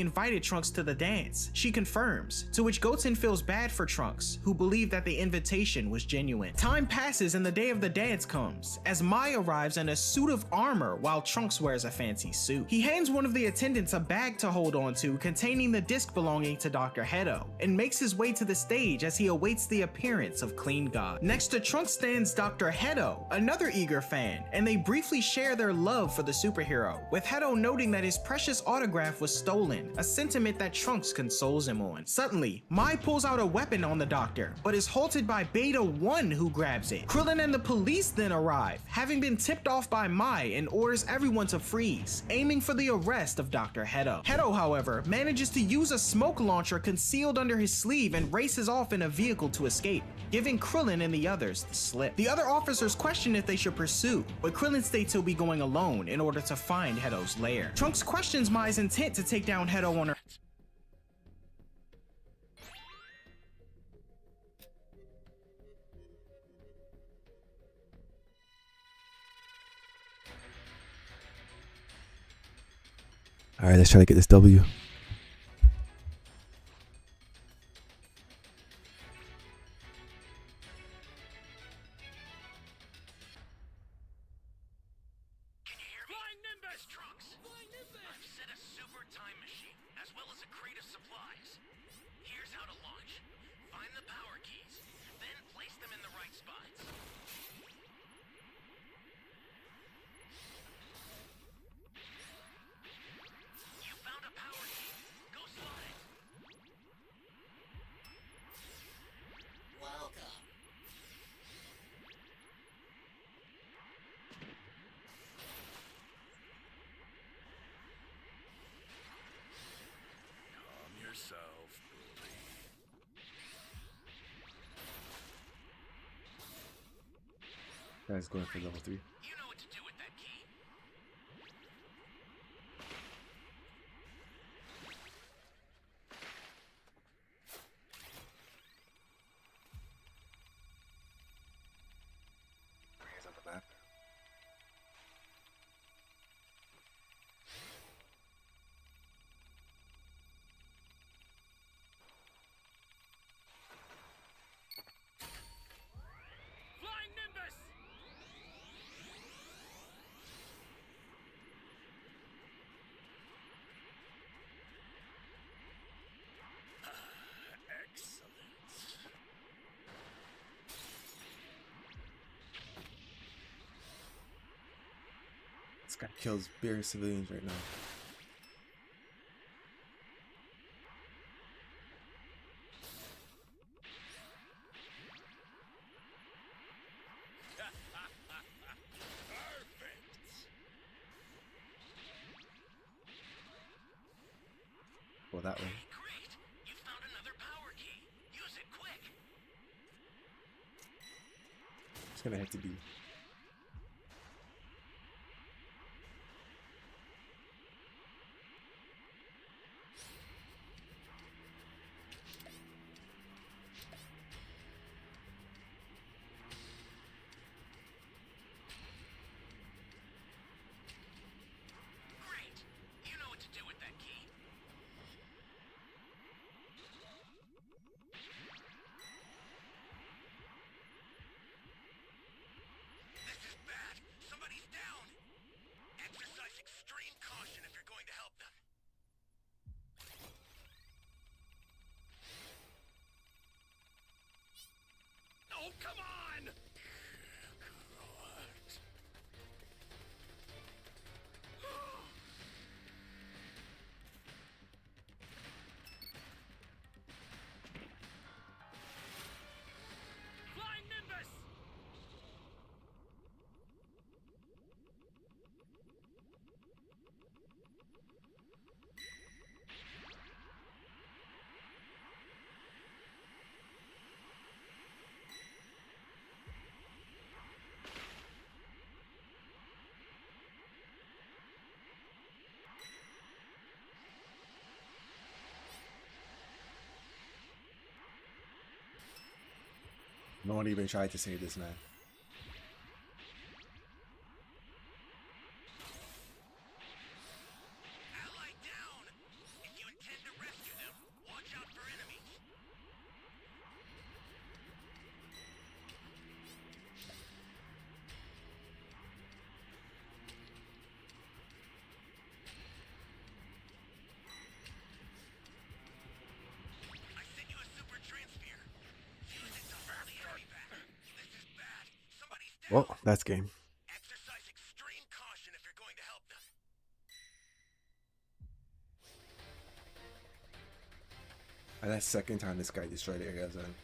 Speaker 5: invited Trunks to the dance, she confirms, to which Goten feels bad for Trunks, who believed that the invitation was genuine. Time passes and the day of the dance comes, as Mai arrives in a suit of armor while Trunks wears a fancy suit. He hands one of the attendants a bag to hold on to containing the disc belonging to Dr. Hedo, and makes his way to the stage as he awaits the appearance of Clean God. Next to Trunks stands Dr. Hedo, another eager fan, and they briefly share their love for the superhero, with Hedo noting that his precious autograph was stolen, a sentiment that Trunks consoles him on. Suddenly, Mai pulls out a weapon on the doctor, but is halted by Beta 1 who grabs it. Krillin and the police then arrive, having been tipped off by Mai, and orders everyone to freeze, aiming for the arrest of Dr. Hedo. Hedo, however, manages to use a smoke launcher concealed under his sleeve and races off in a vehicle to escape, giving Krillin and the others the slip. The other officers question if they should pursue, but Krillin states he'll be going alone in order to find Hedo's lair. Trunks questions Mai's intent to take down Hedo on her.
Speaker 3: Alright, let's try to get this W.
Speaker 1: Nimbus! Trunks! I've set a super time machine, as well as a crate of supplies. Here's how to launch. Find the power keys, then place them in the right spots. You found a power key. Go slot it.
Speaker 4: Welcome.
Speaker 6: Calm yourself, bully.
Speaker 3: Guy's going for level 3.
Speaker 1: You know what to do with that key.
Speaker 3: He's on the map.
Speaker 7: Flying Nimbus!
Speaker 6: Excellent.
Speaker 3: This guy kills bare civilians right now.
Speaker 6: Perfect.
Speaker 3: Go that way.
Speaker 1: Hey, great! You found another power key. Use it quick.
Speaker 3: It's gonna have to be.
Speaker 1: Great! You know what to do with that key. This is bad. Somebody's down. Exercise extreme caution if you're going to help them.
Speaker 7: Oh, come on! Flying Nimbus!
Speaker 3: No one even tried to save this man.
Speaker 1: Ally down! If you intend to rescue them, watch out for enemies. I sent you a super transfer. Use it to hold the enemy back. This is bad. Somebody's down.
Speaker 3: Well, that's game.
Speaker 1: Exercise extreme caution if you're going to help them.
Speaker 3: And that's the second time this guy destroyed the area zone.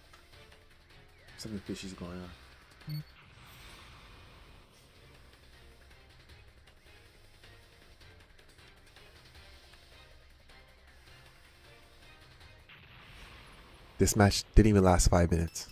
Speaker 3: Something fishy is going on. This match didn't even last 5 minutes.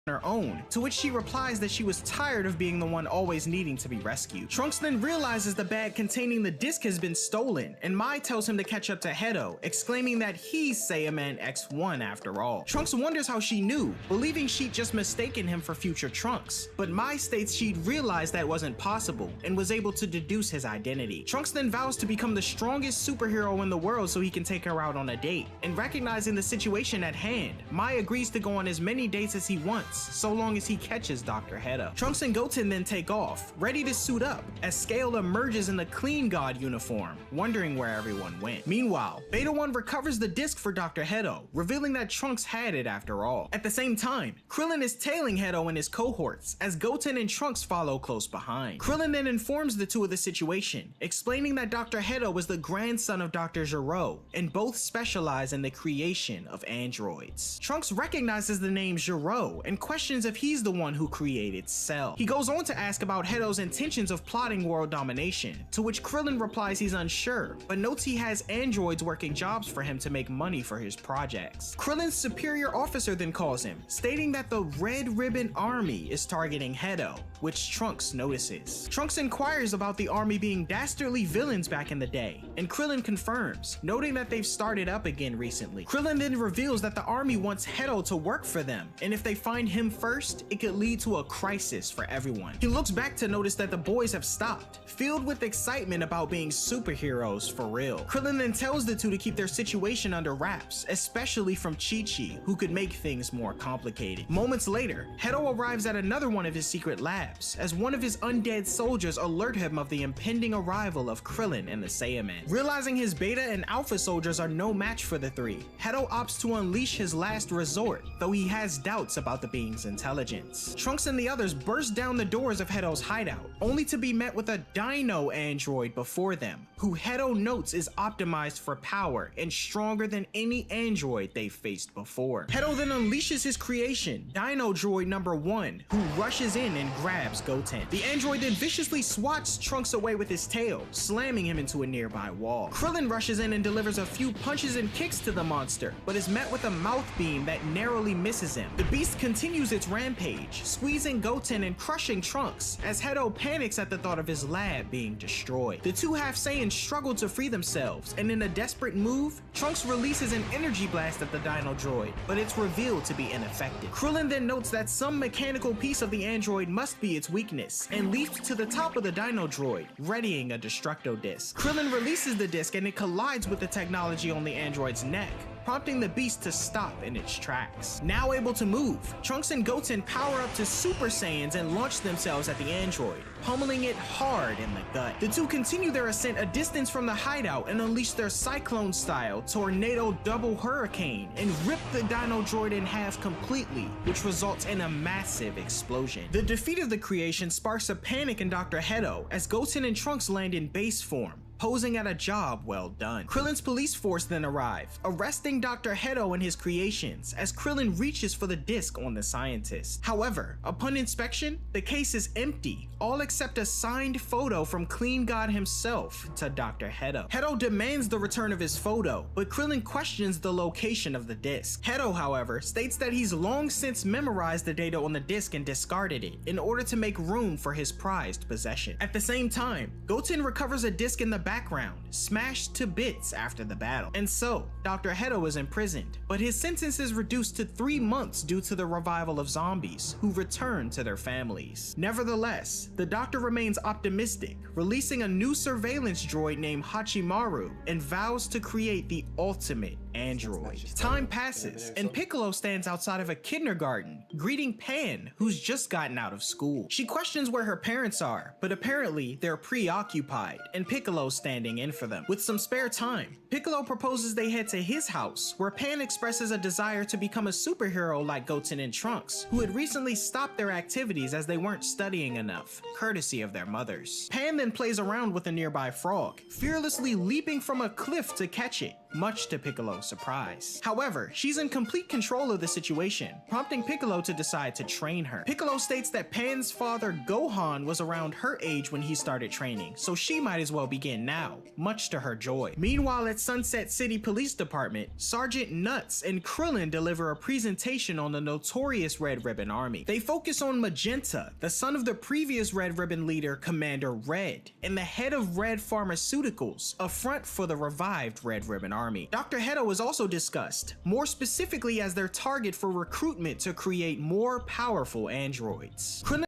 Speaker 5: her own, to which she replies that she was tired of being the one always needing to be rescued. Trunks then realizes the bag containing the disc has been stolen, and Mai tells him to catch up to Hedo, exclaiming that he's Saiyaman X1 after all. Trunks wonders how she knew, believing she'd just mistaken him for future Trunks, but Mai states she'd realized that wasn't possible and was able to deduce his identity. Trunks then vows to become the strongest superhero in the world so he can take her out on a date, and recognizing the situation at hand, Mai agrees to go on as many dates as he wants, so long as he catches Dr. Hedo. Trunks and Goten then take off, ready to suit up, as Scale emerges in the Clean God uniform, wondering where everyone went. Meanwhile, Beta 1 recovers the disc for Dr. Hedo, revealing that Trunks had it after all. At the same time, Krillin is tailing Hedo and his cohorts, as Goten and Trunks follow close behind. Krillin then informs the two of the situation, explaining that Dr. Hedo was the grandson of Dr. Gero, and both specialize in the creation of androids. Trunks recognizes the name Gero and questions if he's the one who created Cell. He goes on to ask about Hedo's intentions of plotting world domination, to which Krillin replies he's unsure, but notes he has androids working jobs for him to make money for his projects. Krillin's superior officer then calls him, stating that the Red Ribbon Army is targeting Hedo, which Trunks notices. Trunks inquires about the army being dastardly villains back in the day, and Krillin confirms, noting that they've started up again recently. Krillin then reveals that the army wants Hedo to work for them, and if they find him first, it could lead to a crisis for everyone. He looks back to notice that the boys have stopped, filled with excitement about being superheroes for real. Krillin then tells the two to keep their situation under wraps, especially from Chi-Chi, who could make things more complicated. Moments later, Hedo arrives at another one of his secret labs, as one of his undead soldiers alert him of the impending arrival of Krillin and the Saiyaman. Realizing his Beta and Alpha soldiers are no match for the three, Hedo opts to unleash his last resort, though he has doubts about the being's intelligence. Trunks and the others burst down the doors of Hedo's hideout, only to be met with a Dino android before them, who Hedo notes is optimized for power and stronger than any android they've faced before. Hedo then unleashes his creation, Dino Droid number 1, who rushes in and grabs Goten. The android then viciously swats Trunks away with his tail, slamming him into a nearby wall. Krillin rushes in and delivers a few punches and kicks to the monster, but is met with a mouth beam that narrowly misses him. The beast continues its rampage, squeezing Goten and crushing Trunks, as Hedo panics at the thought of his lab being destroyed. The two Half Saiyans struggle to free themselves, and in a desperate move, Trunks releases an energy blast at the Dino Droid, but it's revealed to be ineffective. Krillin then notes that some mechanical piece of the android must be its weakness, and leaps to the top of the Dino Droid, readying a Destructo Disc. Krillin releases the disc and it collides with the technology on the android's neck, prompting the beast to stop in its tracks. Now able to move, Trunks and Goten power up to Super Saiyans and launch themselves at the android, pummeling it hard in the gut. The two continue their ascent a distance from the hideout and unleash their Cyclone-style Tornado Double Hurricane and rip the Dino Droid in half completely, which results in a massive explosion. The defeat of the creation sparks a panic in Dr. Hedo as Goten and Trunks land in base form, posing at a job well done. Krillin's police force then arrive, arresting Dr. Hedo and his creations as Krillin reaches for the disc on the scientist. However, upon inspection, the case is empty, all except a signed photo from Clean God himself to Dr. Hedo. Hedo demands the return of his photo, but Krillin questions the location of the disc. Hedo, however, states that he's long since memorized the data on the disc and discarded it in order to make room for his prized possession. At the same time, Goten recovers a disc in the background, smashed to bits after the battle. And so, Dr. Hedo is imprisoned, but his sentence is reduced to 3 months due to the revival of zombies who return to their families. Nevertheless, the doctor remains optimistic, releasing a new surveillance droid named Hachimaru and vows to create the ultimate android. Time passes, and Piccolo stands outside of a kindergarten, greeting Pan, who's just gotten out of school. She questions where her parents are, but apparently they're preoccupied, and Piccolo's standing in for them. With some spare time, Piccolo proposes they head to his house, where Pan expresses a desire to become a superhero like Goten and Trunks, who had recently stopped their activities as they weren't studying enough, courtesy of their mothers. Pan then plays around with a nearby frog, fearlessly leaping from a cliff to catch it, much to Piccolo's surprise. However, she's in complete control of the situation, prompting Piccolo to decide to train her. Piccolo states that Pan's father Gohan was around her age when he started training, so she might as well begin now, much to her joy. Meanwhile, at Sunset City Police Department, Sergeant Nuts and Krillin deliver a presentation on the notorious Red Ribbon Army. They focus on Magenta, the son of the previous Red Ribbon leader, Commander Red, and the head of Red Pharmaceuticals, a front for the revived Red Ribbon Army. Dr. Hedo is also discussed, more specifically as their target for recruitment to create more powerful androids. Krillin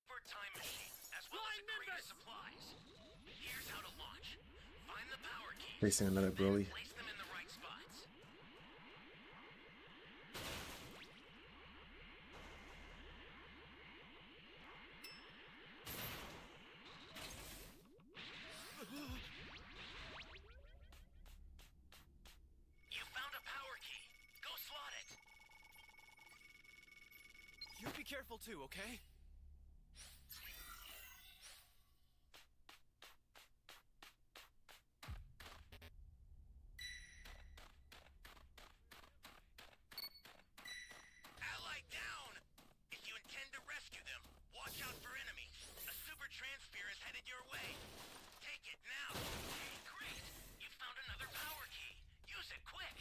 Speaker 1: Super time machine, as well as a crate of supplies. Here's how to launch. Find the power keys.
Speaker 3: Facing another Broly.
Speaker 1: Place them in the right spots. You found a power key. Go slot it.
Speaker 7: You be careful too, okay?
Speaker 1: Ally down! If you intend to rescue them, watch out for enemies. A super transfer is headed your way. Take it now. Hey, great! You found another power key. Use it quick.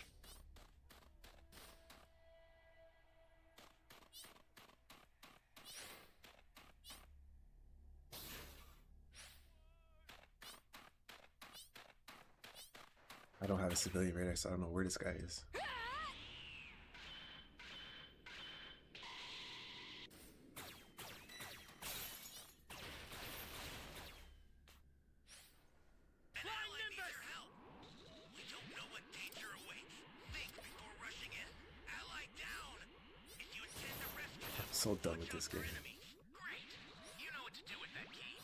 Speaker 3: I don't have a civilian radar, so I don't know where this guy is.
Speaker 1: An ally needs your help. We don't know what danger awaits. Think before rushing in. Ally down! If you intend to rescue them,
Speaker 3: I'm so done with
Speaker 1: watch
Speaker 3: this
Speaker 1: out for
Speaker 3: game.
Speaker 1: enemies. Great! You know what to do with that key.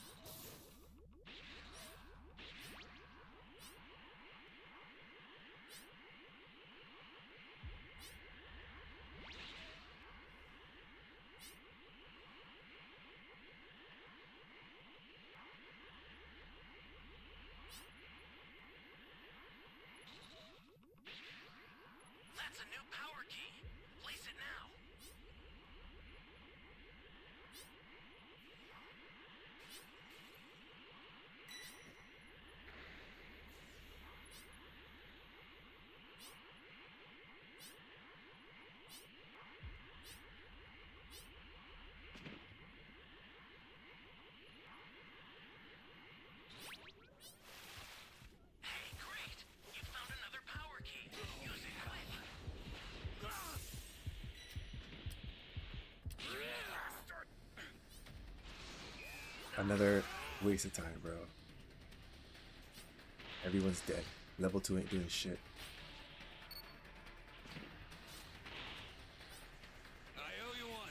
Speaker 1: That's a new power key. Place it now. Hey, great! You found another power key. Use it quick.
Speaker 3: Another waste of time, bro. Everyone's dead. Level 2 ain't doing shit.
Speaker 7: I owe you one.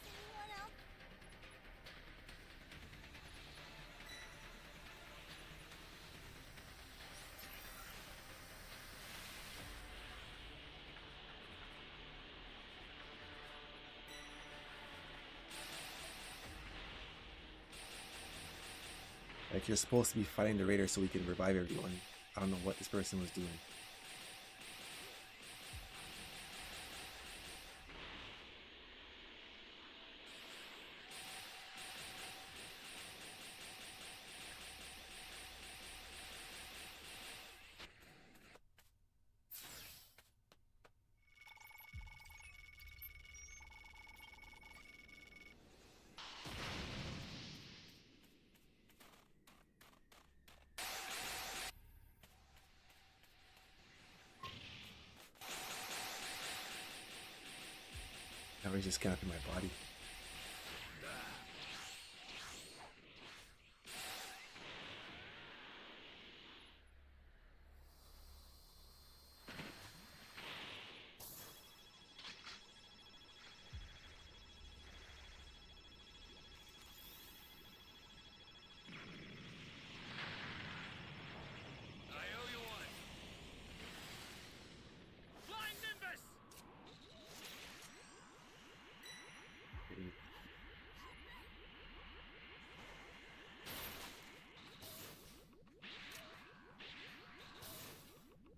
Speaker 2: Anyone else?
Speaker 3: Like, you're supposed to be fighting the raider so we can revive everyone. I don't know what this person was doing. Now he's just camping my body.
Speaker 7: I owe you one.
Speaker 1: Flying Nimbus!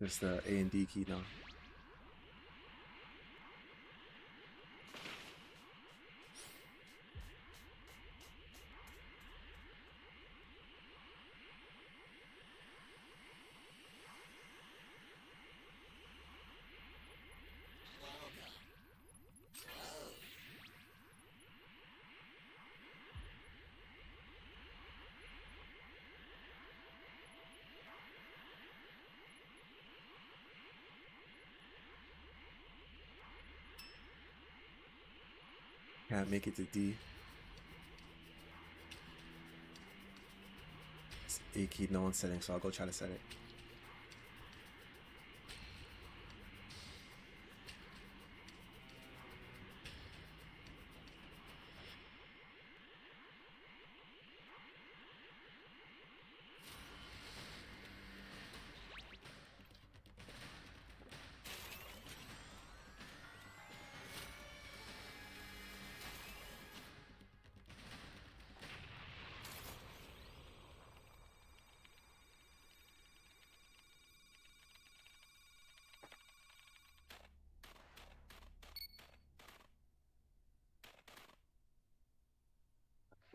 Speaker 3: Just the A and D key now. Can't make it to D. It's A key, no one's setting, so I'll go try to set it.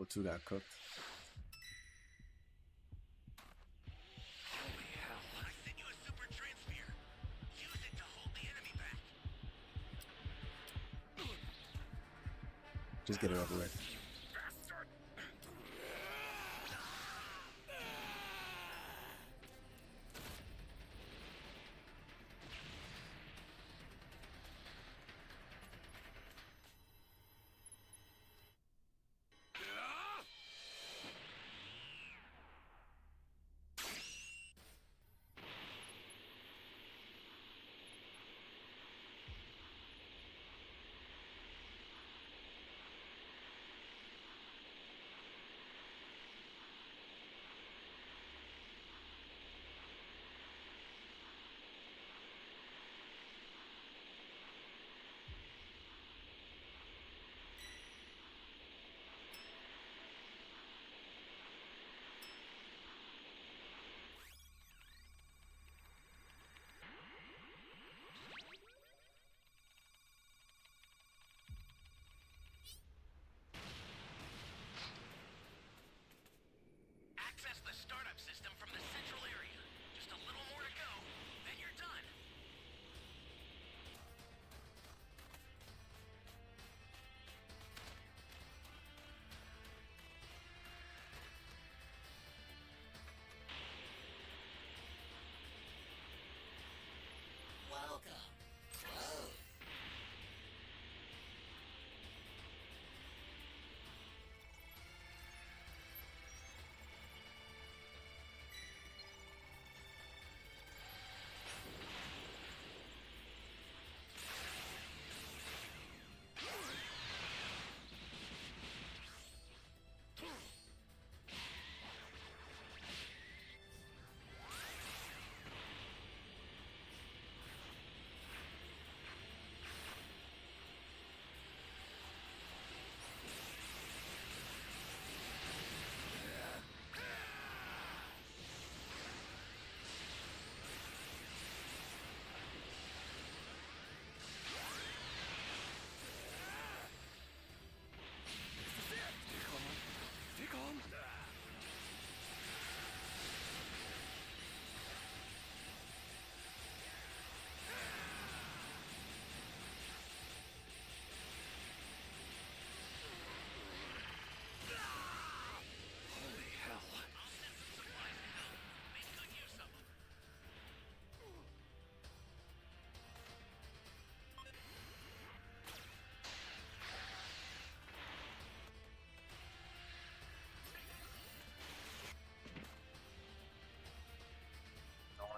Speaker 3: Level 2 got cooked.
Speaker 1: Holy hell. I sent you a super transfer. Use it to hold the enemy back.
Speaker 3: Just get it over with.
Speaker 1: Access the startup system from the central area. Just a little more to go, then you're done.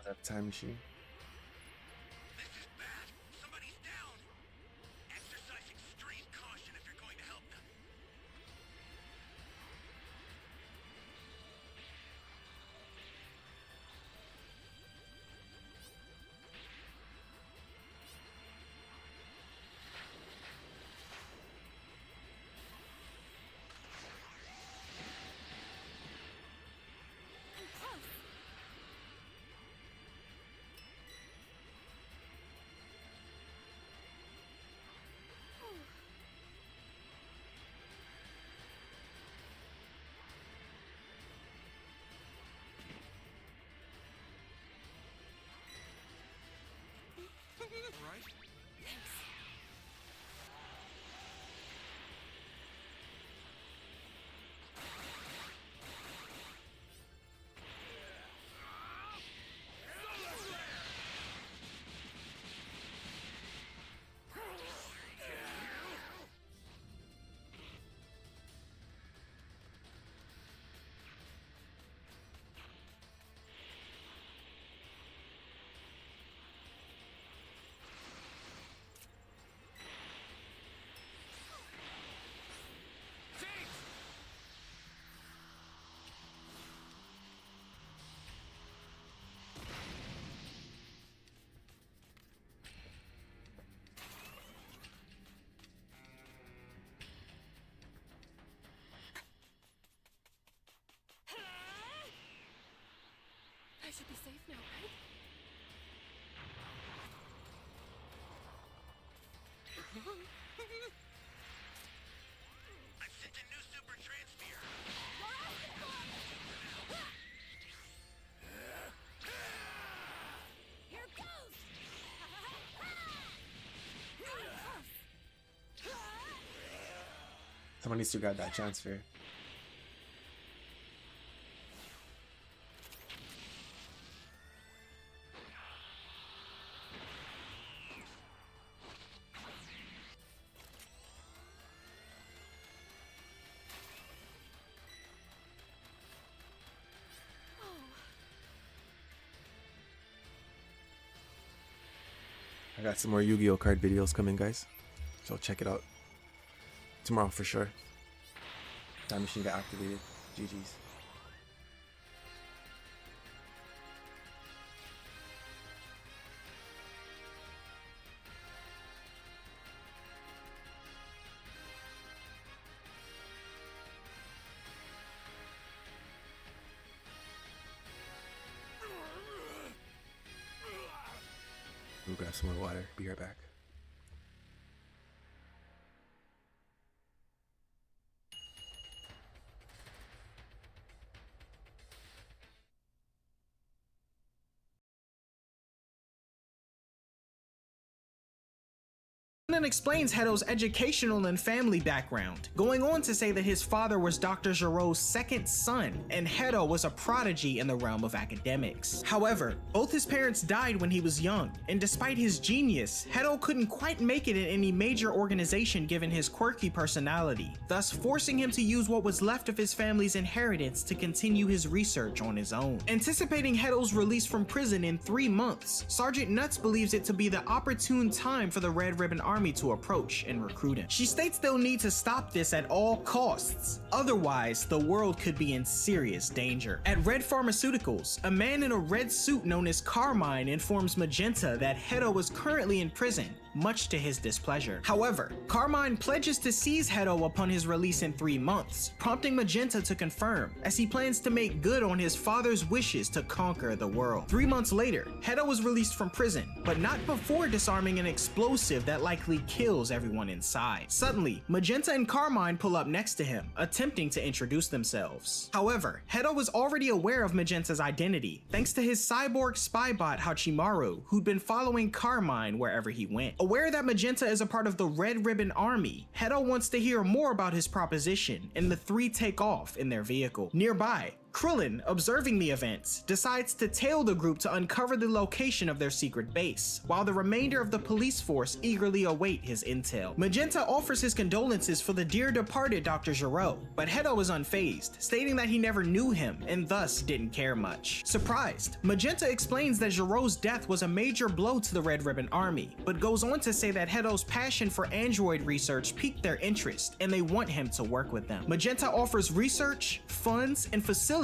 Speaker 3: That time machine.
Speaker 1: This is bad. Somebody's down. Exercise extreme caution if you're going to help them.
Speaker 2: should be safe now, right?
Speaker 1: I've sent a new super transfer.
Speaker 2: Here goes!
Speaker 3: Someone needs to grab that transfer. I got some more Yu-Gi-Oh card videos coming, guys, so check it out tomorrow for sure. Time machine got activated. GG's. We'll grab some more water. Be right back.
Speaker 5: Krillin explains Heto's educational and family background, going on to say that his father was Dr. Gero's second son, and Heto was a prodigy in the realm of academics. However, both his parents died when he was young, and despite his genius, Heto couldn't quite make it in any major organization given his quirky personality, thus forcing him to use what was left of his family's inheritance to continue his research on his own. Anticipating Heto's release from prison in 3 months, Sergeant Nuts believes it to be the opportune time for the Red Ribbon Army to approach and recruit him. She states they'll need to stop this at all costs, otherwise the world could be in serious danger. At Red Pharmaceuticals, a man in a red suit known as Carmine informs Magenta that Heto is currently in prison, much to his displeasure. However, Carmine pledges to seize Heto upon his release in 3 months, prompting Magenta to confirm, as he plans to make good on his father's wishes to conquer the world. 3 months later, Heto was released from prison, but not before disarming an explosive that likely kills everyone inside. Suddenly, Magenta and Carmine pull up next to him, attempting to introduce themselves. However, Heto was already aware of Magenta's identity, thanks to his cyborg spy bot Hachimaru, who'd been following Carmine wherever he went. Aware that Magenta is a part of the Red Ribbon Army, Heto wants to hear more about his proposition, and the three take off in their vehicle. Nearby, Krillin, observing the events, decides to tail the group to uncover the location of their secret base, while the remainder of the police force eagerly await his intel. Magenta offers his condolences for the dear departed Dr. Gero, but Heto is unfazed, stating that he never knew him and thus didn't care much. Surprised, Magenta explains that Gero's death was a major blow to the Red Ribbon Army, but goes on to say that Heto's passion for android research piqued their interest and they want him to work with them. Magenta offers research, funds, and facilities,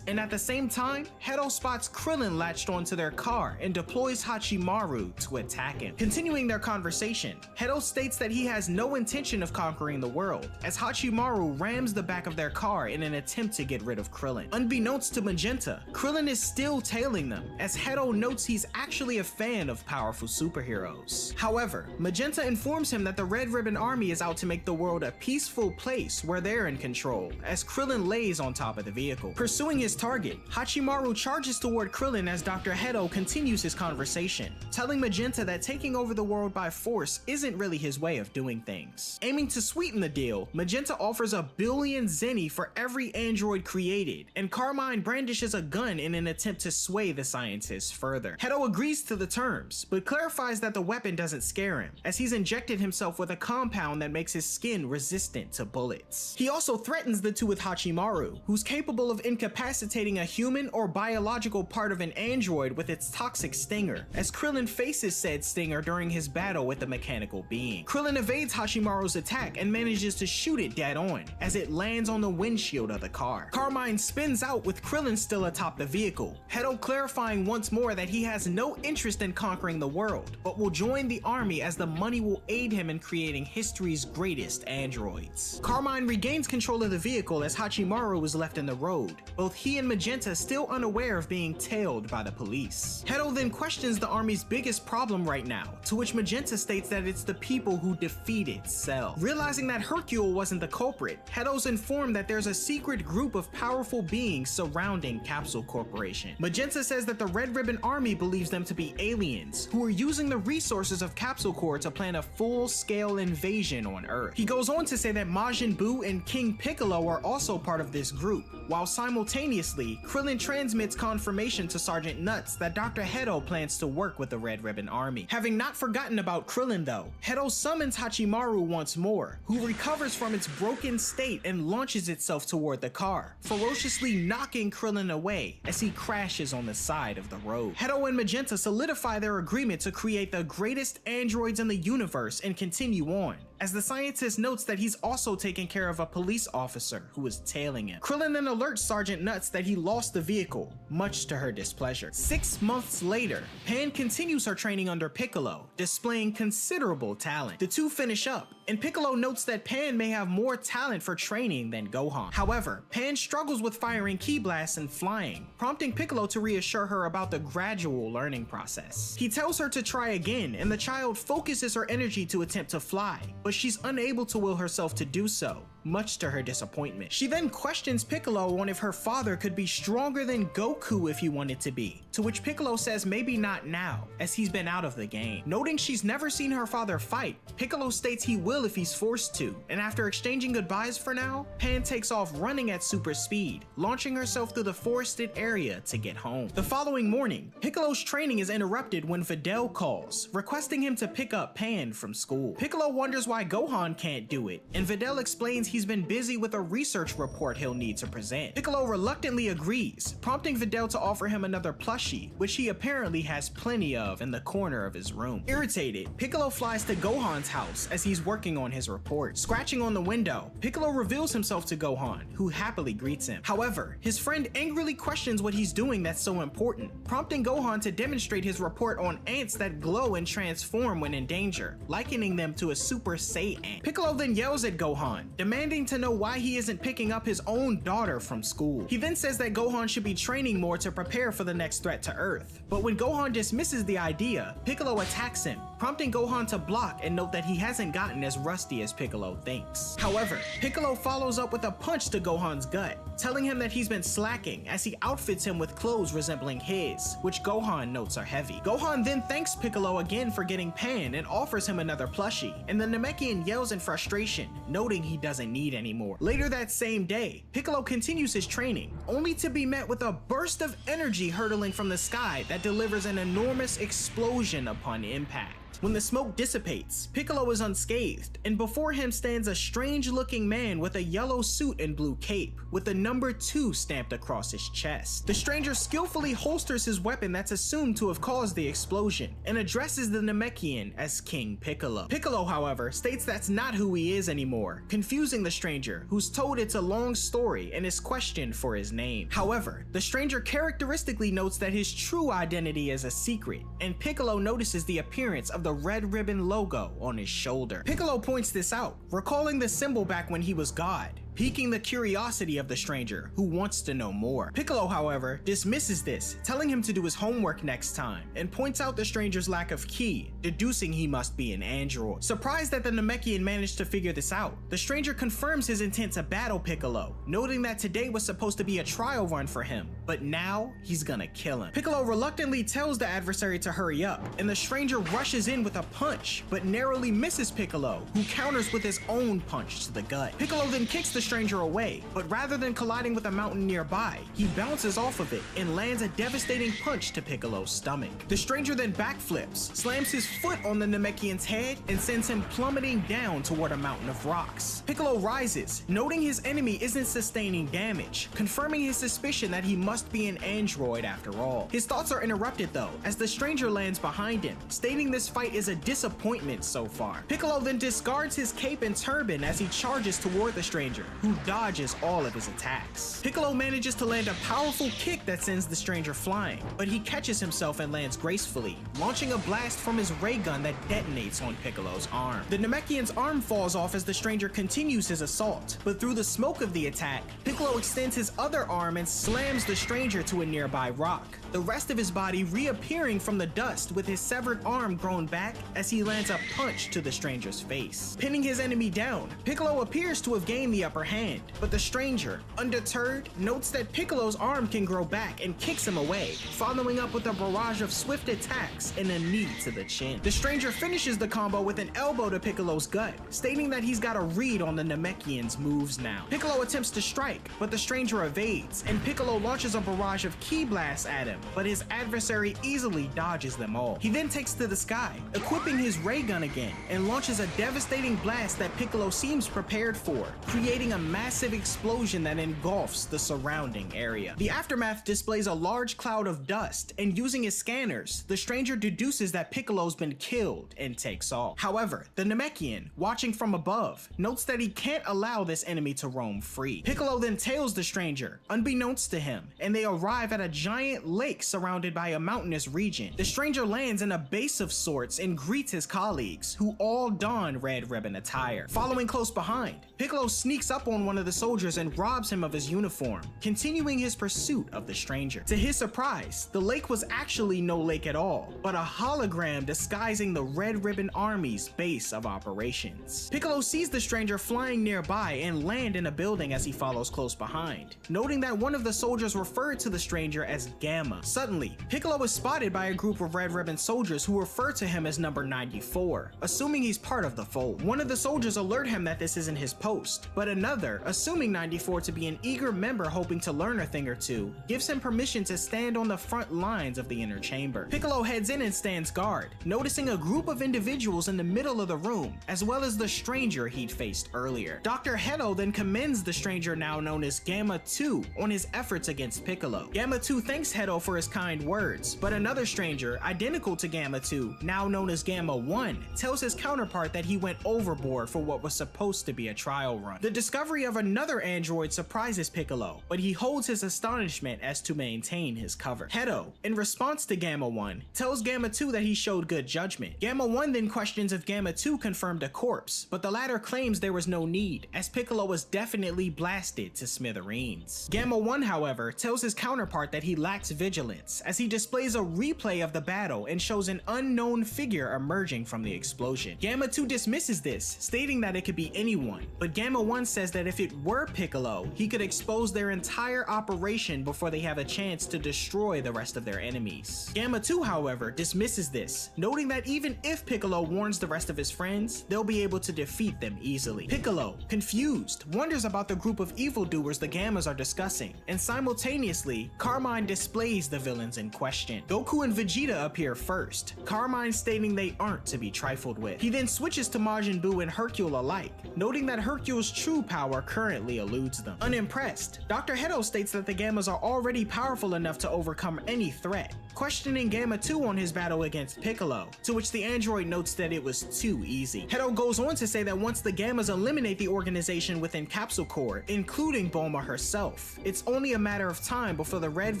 Speaker 5: and at the same time, Heto spots Krillin latched onto their car and deploys Hachimaru to attack him. Continuing their conversation, Heto states that he has no intention of conquering the world, as Hachimaru rams the back of their car in an attempt to get rid of Krillin. Unbeknownst to Magenta, Krillin is still tailing them, as Heto notes he's actually a fan of powerful superheroes. However, Magenta informs him that the Red Ribbon Army is out to make the world a peaceful place where they're in control, as Krillin lays on top of the vehicle. Pursuing his target, Hachimaru charges toward Krillin as Dr. Heto continues his conversation, telling Magenta that taking over the world by force isn't really his way of doing things. Aiming to sweeten the deal, Magenta offers 1 billion zenny for every android created, and Carmine brandishes a gun in an attempt to sway the scientists further. Heto agrees to the terms, but clarifies that the weapon doesn't scare him, as he's injected himself with a compound that makes his skin resistant to bullets. He also threatens the two with Hachimaru, who's capable of incapacitating a human or biological part of an android with its toxic stinger, as Krillin faces said stinger during his battle with the mechanical being. Krillin evades Hachimaru's attack and manages to shoot it dead on, as it lands on the windshield of the car. Carmine spins out with Krillin still atop the vehicle, Heto clarifying once more that he has no interest in conquering the world, but will join the army as the money will aid him in creating history's greatest androids. Carmine regains control of the vehicle as Hachimaru is left in the road, both he and Magenta still unaware of being tailed by the police. Hedo then questions the army's biggest problem right now, to which Magenta states that it's the people who defeated Cell. Realizing that Hercule wasn't the culprit, Hedo's informed that there's a secret group of powerful beings surrounding Capsule Corporation. Magenta says that the Red Ribbon Army believes them to be aliens, who are using the resources of Capsule Corp to plan a full-scale invasion on Earth. He goes on to say that Majin Buu and King Piccolo are also part of this group, while simultaneously, Krillin transmits confirmation to Sergeant Nuts that Dr. Hedo plans to work with the Red Ribbon Army. Having not forgotten about Krillin though, Hedo summons Hachimaru once more, who recovers from its broken state and launches itself toward the car, ferociously knocking Krillin away as he crashes on the side of the road. Hedo and Magenta solidify their agreement to create the greatest androids in the universe and continue on, as the scientist notes that he's also taking care of a police officer who is tailing him. Krillin then alerts Sergeant Nuts that he lost the vehicle, much to her displeasure. 6 months later, Pan continues her training under Piccolo, displaying considerable talent. The two finish up, and Piccolo notes that Pan may have more talent for training than Gohan. However, Pan struggles with firing ki blasts and flying, prompting Piccolo to reassure her about the gradual learning process. He tells her to try again, and the child focuses her energy to attempt to fly, but she's unable to will herself to do so, much to her disappointment. She then questions Piccolo on if her father could be stronger than Goku if he wanted to be, to which Piccolo says maybe not now, as he's been out of the game. Noting she's never seen her father fight, Piccolo states he will if he's forced to, and after exchanging goodbyes for now, Pan takes off running at super speed, launching herself through the forested area to get home. The following morning, Piccolo's training is interrupted when Videl calls, requesting him to pick up Pan from school. Piccolo wonders why Gohan can't do it, and Videl explains he's been busy with a research report he'll need to present. Piccolo reluctantly agrees, prompting Videl to offer him another plushie, which he apparently has plenty of in the corner of his room. Irritated, Piccolo flies to Gohan's house as he's working on his report. Scratching on the window, Piccolo reveals himself to Gohan, who happily greets him. However, his friend angrily questions what he's doing that's so important, prompting Gohan to demonstrate his report on ants that glow and transform when in danger, likening them to a Super Saiyan. Piccolo then yells at Gohan, demanding to know why he isn't picking up his own daughter from school. He then says that Gohan should be training more to prepare for the next threat to Earth. But when Gohan dismisses the idea, Piccolo attacks him, prompting Gohan to block and note that he hasn't gotten as rusty as Piccolo thinks. However, Piccolo follows up with a punch to Gohan's gut, telling him that he's been slacking as he outfits him with clothes resembling his, which Gohan notes are heavy. Gohan then thanks Piccolo again for getting Pan and offers him another plushie, and the Namekian yells in frustration, noting he doesn't need any more. Later that same day, Piccolo continues his training, only to be met with a burst of energy hurtling from the sky that delivers an enormous explosion upon impact. When the smoke dissipates, Piccolo is unscathed, and before him stands a strange-looking man with a yellow suit and blue cape, with the number 2 stamped across his chest. The stranger skillfully holsters his weapon that's assumed to have caused the explosion, and addresses the Namekian as King Piccolo. Piccolo, however, states that's not who he is anymore, confusing the stranger, who's told it's a long story and is questioned for his name. However, the stranger characteristically notes that his true identity is a secret, and Piccolo notices the appearance of the Red Ribbon logo on his shoulder. Piccolo points this out, recalling the symbol back when he was God, piquing the curiosity of the stranger, who wants to know more. Piccolo, however, dismisses this, telling him to do his homework next time, and points out the stranger's lack of ki, deducing he must be an android. Surprised that the Namekian managed to figure this out, the stranger confirms his intent to battle Piccolo, noting that today was supposed to be a trial run for him, but now he's gonna kill him. Piccolo reluctantly tells the adversary to hurry up, and the stranger rushes in with a punch, but narrowly misses Piccolo, who counters with his own punch to the gut. Piccolo then kicks the stranger away, but rather than colliding with a mountain nearby, he bounces off of it and lands a devastating punch to Piccolo's stomach. The stranger then backflips, slams his foot on the Namekian's head, and sends him plummeting down toward a mountain of rocks. Piccolo rises, noting his enemy isn't sustaining damage, confirming his suspicion that he must be an android after all. His thoughts are interrupted though, as the stranger lands behind him, stating this fight is a disappointment so far. Piccolo then discards his cape and turban as he charges toward the stranger, who dodges all of his attacks. Piccolo manages to land a powerful kick that sends the stranger flying, but he catches himself and lands gracefully, launching a blast from his ray gun that detonates on Piccolo's arm. The Namekian's arm falls off as the stranger continues his assault, but through the smoke of the attack, Piccolo extends his other arm and slams the stranger to a nearby rock, the rest of his body reappearing from the dust with his severed arm grown back as he lands a punch to the stranger's face. Pinning his enemy down, Piccolo appears to have gained the upper hand, but the stranger, undeterred, notes that Piccolo's arm can grow back and kicks him away, following up with a barrage of swift attacks and a knee to the chin. The stranger finishes the combo with an elbow to Piccolo's gut, stating that he's got a read on the Namekian's moves now. Piccolo attempts to strike, but the stranger evades, and Piccolo launches a barrage of ki blasts at him, but his adversary easily dodges them all. He then takes to the sky, equipping his ray gun again, and launches a devastating blast that Piccolo seems prepared for, creating a massive explosion that engulfs the surrounding area. The aftermath displays a large cloud of dust, and using his scanners, the stranger deduces that Piccolo's been killed and takes off. However, the Namekian, watching from above, notes that he can't allow this enemy to roam free. Piccolo then tails the stranger, unbeknownst to him, and they arrive at a giant lake surrounded by a mountainous region. The stranger lands in a base of sorts and greets his colleagues, who all don red ribbon attire. Following close behind, Piccolo sneaks up on one of the soldiers and robs him of his uniform, continuing his pursuit of the stranger. To his surprise, the lake was actually no lake at all, but a hologram disguising the Red Ribbon Army's base of operations. Piccolo sees the stranger flying nearby and land in a building as he follows close behind, noting that one of the soldiers referred to the stranger as Gamma. Suddenly, Piccolo is spotted by a group of Red Ribbon soldiers who refer to him as number 94, assuming he's part of the fold. One of the soldiers alert him that this isn't his post, but another, assuming 94 to be an eager member hoping to learn a thing or two, gives him permission to stand on the front lines of the inner chamber. Piccolo heads in and stands guard, noticing a group of individuals in the middle of the room, as well as the stranger he'd faced earlier. Dr. Hedo then commends the stranger now known as Gamma 2 on his efforts against Piccolo. Gamma 2 thanks Hedo for his kind words, but another stranger, identical to Gamma 2, now known as Gamma 1, tells his counterpart that he went overboard for what was supposed to be a trial run. The discovery of another android surprises Piccolo, but he holds his astonishment as to maintain his cover. Hedo, in response to Gamma 1, tells Gamma 2 that he showed good judgment. Gamma 1 then questions if Gamma 2 confirmed a corpse, but the latter claims there was no need, as Piccolo was definitely blasted to smithereens. Gamma 1, however, tells his counterpart that he lacks vigilance, as he displays a replay of the battle and shows an unknown figure emerging from the explosion. Gamma 2 dismisses this, stating that it could be anyone, but Gamma 1 says that if it were Piccolo, he could expose their entire operation before they have a chance to destroy the rest of their enemies. Gamma 2, however, dismisses this, noting that even if Piccolo warns the rest of his friends, they'll be able to defeat them easily. Piccolo, confused, wonders about the group of evildoers the Gammas are discussing, and simultaneously, Carmine displays the villains in question. Goku and Vegeta appear first, Carmine stating they aren't to be trifled with. He then switches to Majin Buu and Hercule alike, noting that Hercule's true power currently eludes them. Unimpressed, Dr. Hedo states that the Gammas are already powerful enough to overcome any threat, questioning Gamma 2 on his battle against Piccolo, to which the android notes that it was too easy. Hedo goes on to say that once the Gammas eliminate the organization within Capsule Corp, including Bulma herself, it's only a matter of time before the Red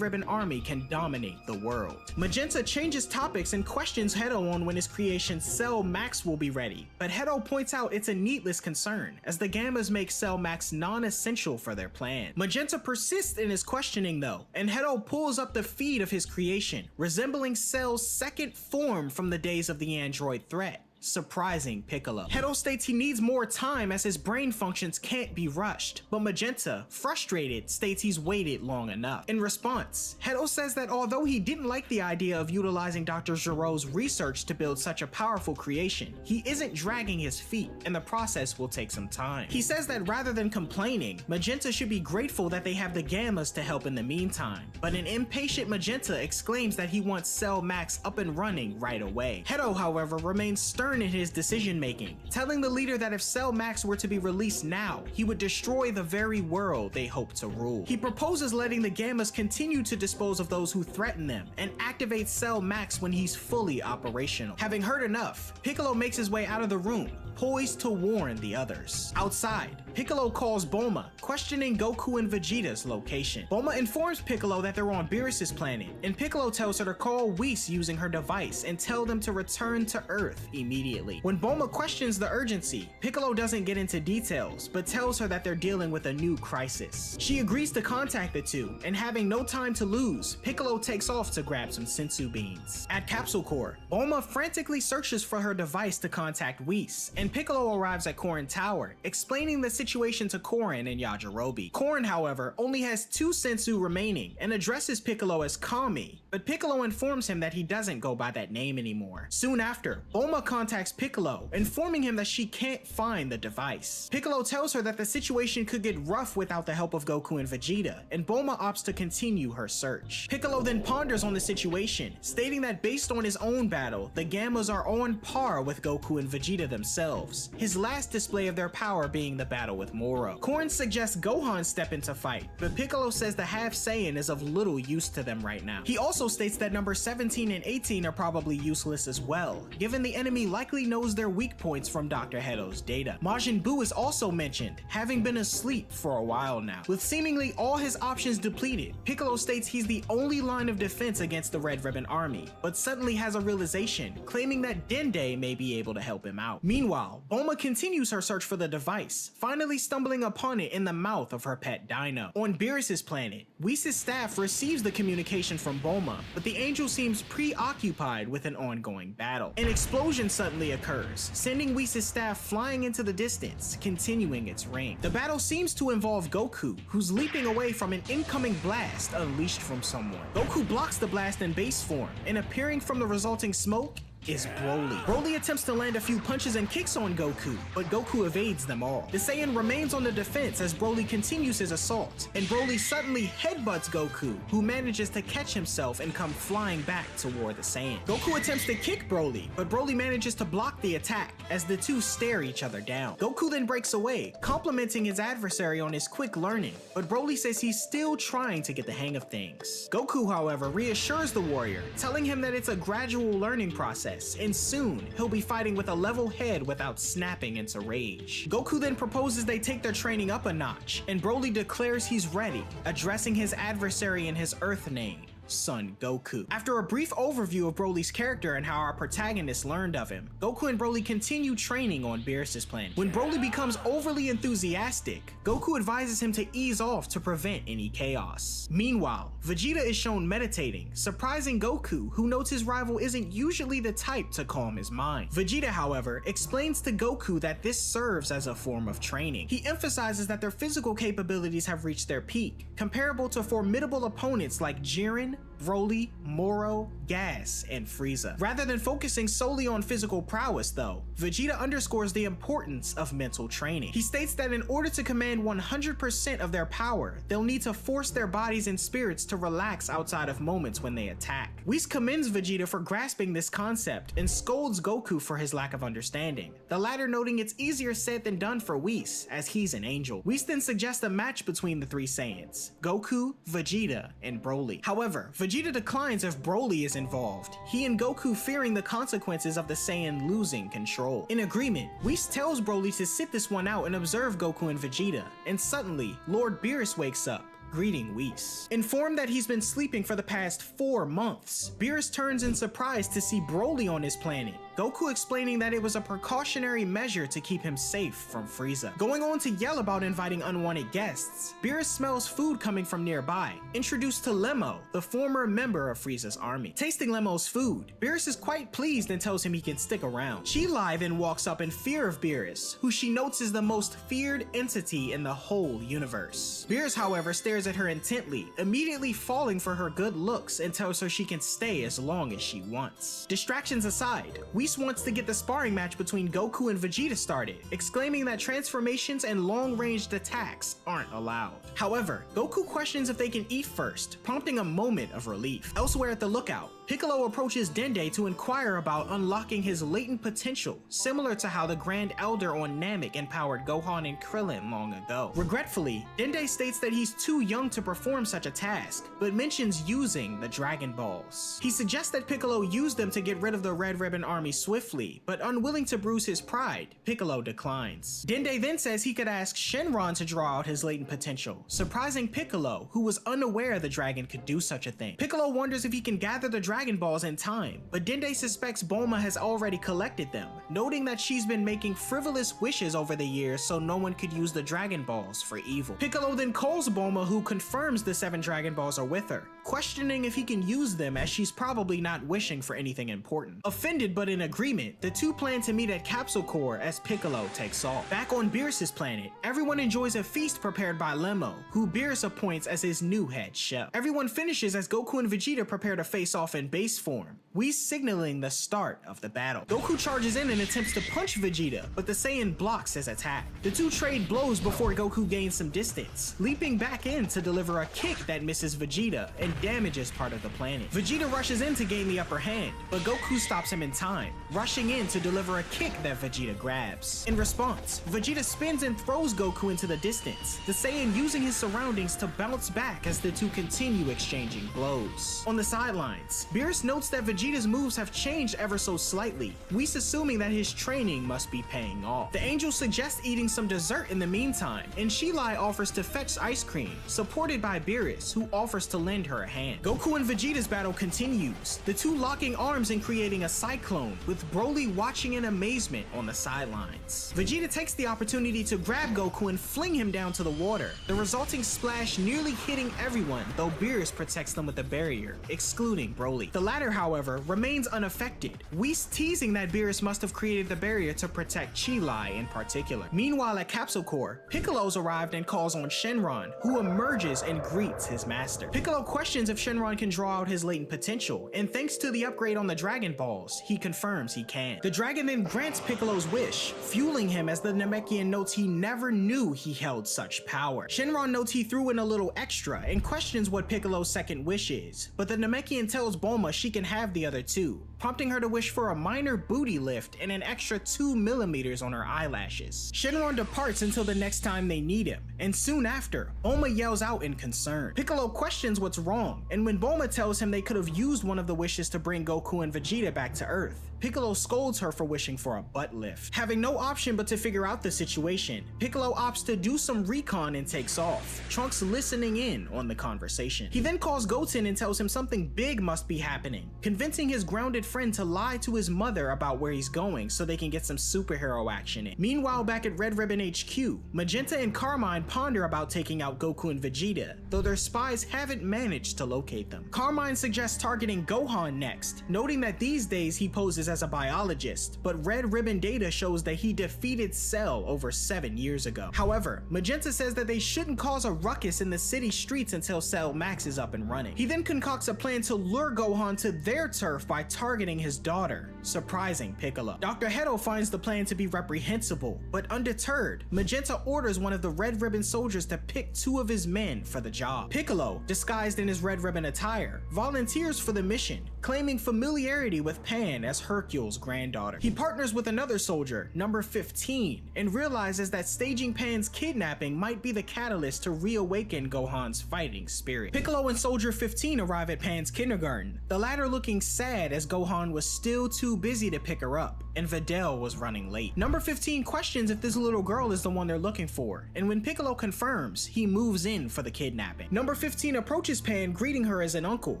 Speaker 5: Ribbon Army can dominate the world. Magenta changes topics and questions Hedo on when his creation Cell Max will be ready, but Hedo points out it's a needless concern, as the Gammas make Cell Max non-essential for their plan. Magenta persists in his questioning though, and Hedo pulls up the feed of his creation, resembling Cell's second form from the days of the android threat, surprising Piccolo. Hedo states he needs more time as his brain functions can't be rushed, but Magenta, frustrated, states he's waited long enough. In response, Hedo says that although he didn't like the idea of utilizing Dr. Gero's research to build such a powerful creation, he isn't dragging his feet, and the process will take some time. He says that rather than complaining, Magenta should be grateful that they have the Gammas to help in the meantime, but an impatient Magenta exclaims that he wants Cell Max up and running right away. Hedo, however, remains stern in his decision making, telling the leader that if Cell Max were to be released now, he would destroy the very world they hope to rule. He proposes letting the Gammas continue to dispose of those who threaten them and activate Cell Max when he's fully operational. Having heard enough, Piccolo makes his way out of the room, poised to warn the others. Outside, Piccolo calls Bulma, questioning Goku and Vegeta's location. Bulma informs Piccolo that they're on Beerus' planet, and Piccolo tells her to call Whis using her device and tell them to return to Earth immediately. When Bulma questions the urgency, Piccolo doesn't get into details, but tells her that they're dealing with a new crisis. She agrees to contact the two, and having no time to lose, Piccolo takes off to grab some senzu beans. At Capsule Corp, Bulma frantically searches for her device to contact Whis, and Piccolo arrives at Korin Tower, explaining the situation to Korin and Yajirobe. Korin, however, only has 2 senzu remaining and addresses Piccolo as Kami, but Piccolo informs him that he doesn't go by that name anymore. Soon after, Bulma contacts Piccolo, informing him that she can't find the device. Piccolo tells her that the situation could get rough without the help of Goku and Vegeta, and Bulma opts to continue her search. Piccolo then ponders on the situation, stating that based on his own battle, the Gammas are on par with Goku and Vegeta themselves, his last display of their power being the battle with Moro. Korin suggests Gohan step into fight, but Piccolo says the Half Saiyan is of little use to them right now. He also states that numbers 17 and 18 are probably useless as well, given the enemy likely knows their weak points from Dr. Heto's data. Majin Buu is also mentioned, having been asleep for a while now. With seemingly all his options depleted, Piccolo states he's the only line of defense against the Red Ribbon Army, but suddenly has a realization, claiming that Dende may be able to help him out. Meanwhile, Bulma continues her search for the device, finally stumbling upon it in the mouth of her pet Dino. On Beerus' planet, Whis' staff receives the communication from Bulma, but the angel seems preoccupied with an ongoing battle. An explosion suddenly occurs, sending Whis' staff flying into the distance, continuing its reign. The battle seems to involve Goku, who's leaping away from an incoming blast unleashed from someone. Goku blocks the blast in base form, and appearing from the resulting smoke is Broly. Broly attempts to land a few punches and kicks on Goku, but Goku evades them all. The Saiyan remains on the defense as Broly continues his assault, and Broly suddenly headbutts Goku, who manages to catch himself and come flying back toward the Saiyan. Goku attempts to kick Broly, but Broly manages to block the attack as the two stare each other down. Goku then breaks away, complimenting his adversary on his quick learning, but Broly says he's still trying to get the hang of things. Goku, however, reassures the warrior, telling him that it's a gradual learning process, and soon he'll be fighting with a level head without snapping into rage. Goku then proposes they take their training up a notch, and Broly declares he's ready, addressing his adversary in his Earth name, Son Goku. After a brief overview of Broly's character and how our protagonist learned of him, Goku and Broly continue training on Beerus' planet. When Broly becomes overly enthusiastic, Goku advises him to ease off to prevent any chaos. Meanwhile, Vegeta is shown meditating, surprising Goku, who notes his rival isn't usually the type to calm his mind. Vegeta, however, explains to Goku that this serves as a form of training. He emphasizes that their physical capabilities have reached their peak, comparable to formidable opponents like Jiren, Broly, Moro, Gas, and Frieza. Rather than focusing solely on physical prowess though, Vegeta underscores the importance of mental training. He states that in order to command 100% of their power, they'll need to force their bodies and spirits to relax outside of moments when they attack. Whis commends Vegeta for grasping this concept and scolds Goku for his lack of understanding, the latter noting it's easier said than done for Whis, as he's an angel. Whis then suggests a match between the three Saiyans, Goku, Vegeta, and Broly. However, Vegeta declines if Broly is involved, he and Goku fearing the consequences of the Saiyan losing control. In agreement, Whis tells Broly to sit this one out and observe Goku and Vegeta, and suddenly, Lord Beerus wakes up, greeting Whis. Informed that he's been sleeping for the past 4 months, Beerus turns in surprise to see Broly on his planet, Goku explaining that it was a precautionary measure to keep him safe from Frieza. Going on to yell about inviting unwanted guests, Beerus smells food coming from nearby, introduced to Lemo, the former member of Frieza's army. Tasting Lemo's food, Beerus is quite pleased and tells him he can stick around. Chi-Lai then walks up in fear of Beerus, who she notes is the most feared entity in the whole universe. Beerus, however, stares at her intently, immediately falling for her good looks and tells her she can stay as long as she wants. Distractions aside, Whis wants to get the sparring match between Goku and Vegeta started, exclaiming that transformations and long-ranged attacks aren't allowed. However, Goku questions if they can eat first, prompting a moment of relief. Elsewhere at the lookout, Piccolo approaches Dende to inquire about unlocking his latent potential, similar to how the Grand Elder on Namek empowered Gohan and Krillin long ago. Regretfully, Dende states that he's too young to perform such a task, but mentions using the Dragon Balls. He suggests that Piccolo use them to get rid of the Red Ribbon army swiftly, but unwilling to bruise his pride, Piccolo declines. Dende then says he could ask Shenron to draw out his latent potential, surprising Piccolo, who was unaware the dragon could do such a thing. Piccolo wonders if he can gather the Dragon Balls in time, but Dende suspects Bulma has already collected them, noting that she's been making frivolous wishes over the years so no one could use the Dragon Balls for evil. Piccolo then calls Bulma, who confirms the 7 Dragon Balls are with her, questioning if he can use them as she's probably not wishing for anything important. Offended but in agreement, the two plan to meet at Capsule Corps as Piccolo takes off. Back on Beerus's planet, everyone enjoys a feast prepared by Lemmo, who Beerus appoints as his new head chef. Everyone finishes as Goku and Vegeta prepare to face off in base form, signaling the start of the battle. Goku charges in and attempts to punch Vegeta, but the Saiyan blocks his attack. The two trade blows before Goku gains some distance, leaping back in to deliver a kick that misses Vegeta and damages part of the planet. Vegeta rushes in to gain the upper hand, but Goku stops him in time, rushing in to deliver a kick that Vegeta grabs. In response, Vegeta spins and throws Goku into the distance, the Saiyan using his surroundings to bounce back as the two continue exchanging blows. On the sidelines, Beerus notes that Vegeta's moves have changed ever so slightly, Whis assuming that his training must be paying off. The angel suggests eating some dessert in the meantime, and Shilai offers to fetch ice cream, supported by Beerus, who offers to lend her a hand. Goku and Vegeta's battle continues, the two locking arms and creating a cyclone, with Broly watching in amazement on the sidelines. Vegeta takes the opportunity to grab Goku and fling him down to the water, the resulting splash nearly hitting everyone, though Beerus protects them with a barrier, excluding Broly. The latter, however, remains unaffected, Whis teasing that Beerus must have created the barrier to protect Chi-Lai in particular. Meanwhile at Capsule Corps, Piccolo's arrived and calls on Shenron, who emerges and greets his master. Piccolo questions if Shenron can draw out his latent potential, and thanks to the upgrade on the Dragon Balls, he confirms he can. The dragon then grants Piccolo's wish, fueling him as the Namekian notes he never knew he held such power. Shenron notes he threw in a little extra and questions what Piccolo's second wish is, but the Namekian tells Bulma she can have the other two, prompting her to wish for a minor booty lift and an extra 2mm on her eyelashes. Shenron departs until the next time they need him, and soon after, Bulma yells out in concern. Piccolo questions what's wrong, and when Bulma tells him they could have used one of the wishes to bring Goku and Vegeta back to Earth, Piccolo scolds her for wishing for a butt lift. Having no option but to figure out the situation, Piccolo opts to do some recon and takes off, Trunks listening in on the conversation. He then calls Goten and tells him something big must be happening, convincing his grounded friend to lie to his mother about where he's going so they can get some superhero action in. Meanwhile, back at Red Ribbon HQ, Magenta and Carmine ponder about taking out Goku and Vegeta, though their spies haven't managed to locate them. Carmine suggests targeting Gohan next, noting that these days he poses as a biologist, but Red Ribbon data shows that he defeated Cell over 7 years ago. However, Magenta says that they shouldn't cause a ruckus in the city streets until Cell Max is up and running. He then concocts a plan to lure Gohan to their turf by targeting his daughter, surprising Piccolo. Dr. Hedo finds the plan to be reprehensible, but undeterred, Magenta orders one of the Red Ribbon soldiers to pick 2 of his men for the job. Piccolo, disguised in his Red Ribbon attire, volunteers for the mission, claiming familiarity with Pan as Hercule's granddaughter. He partners with another soldier, number 15, and realizes that staging Pan's kidnapping might be the catalyst to reawaken Gohan's fighting spirit. Piccolo and Soldier 15 arrive at Pan's kindergarten, the latter looking sad as Gohan was still too busy to pick her up, and Videl was running late. Number 15 questions if this little girl is the one they're looking for, and when Piccolo confirms, he moves in for the kidnapping. Number 15 approaches Pan, greeting her as an uncle,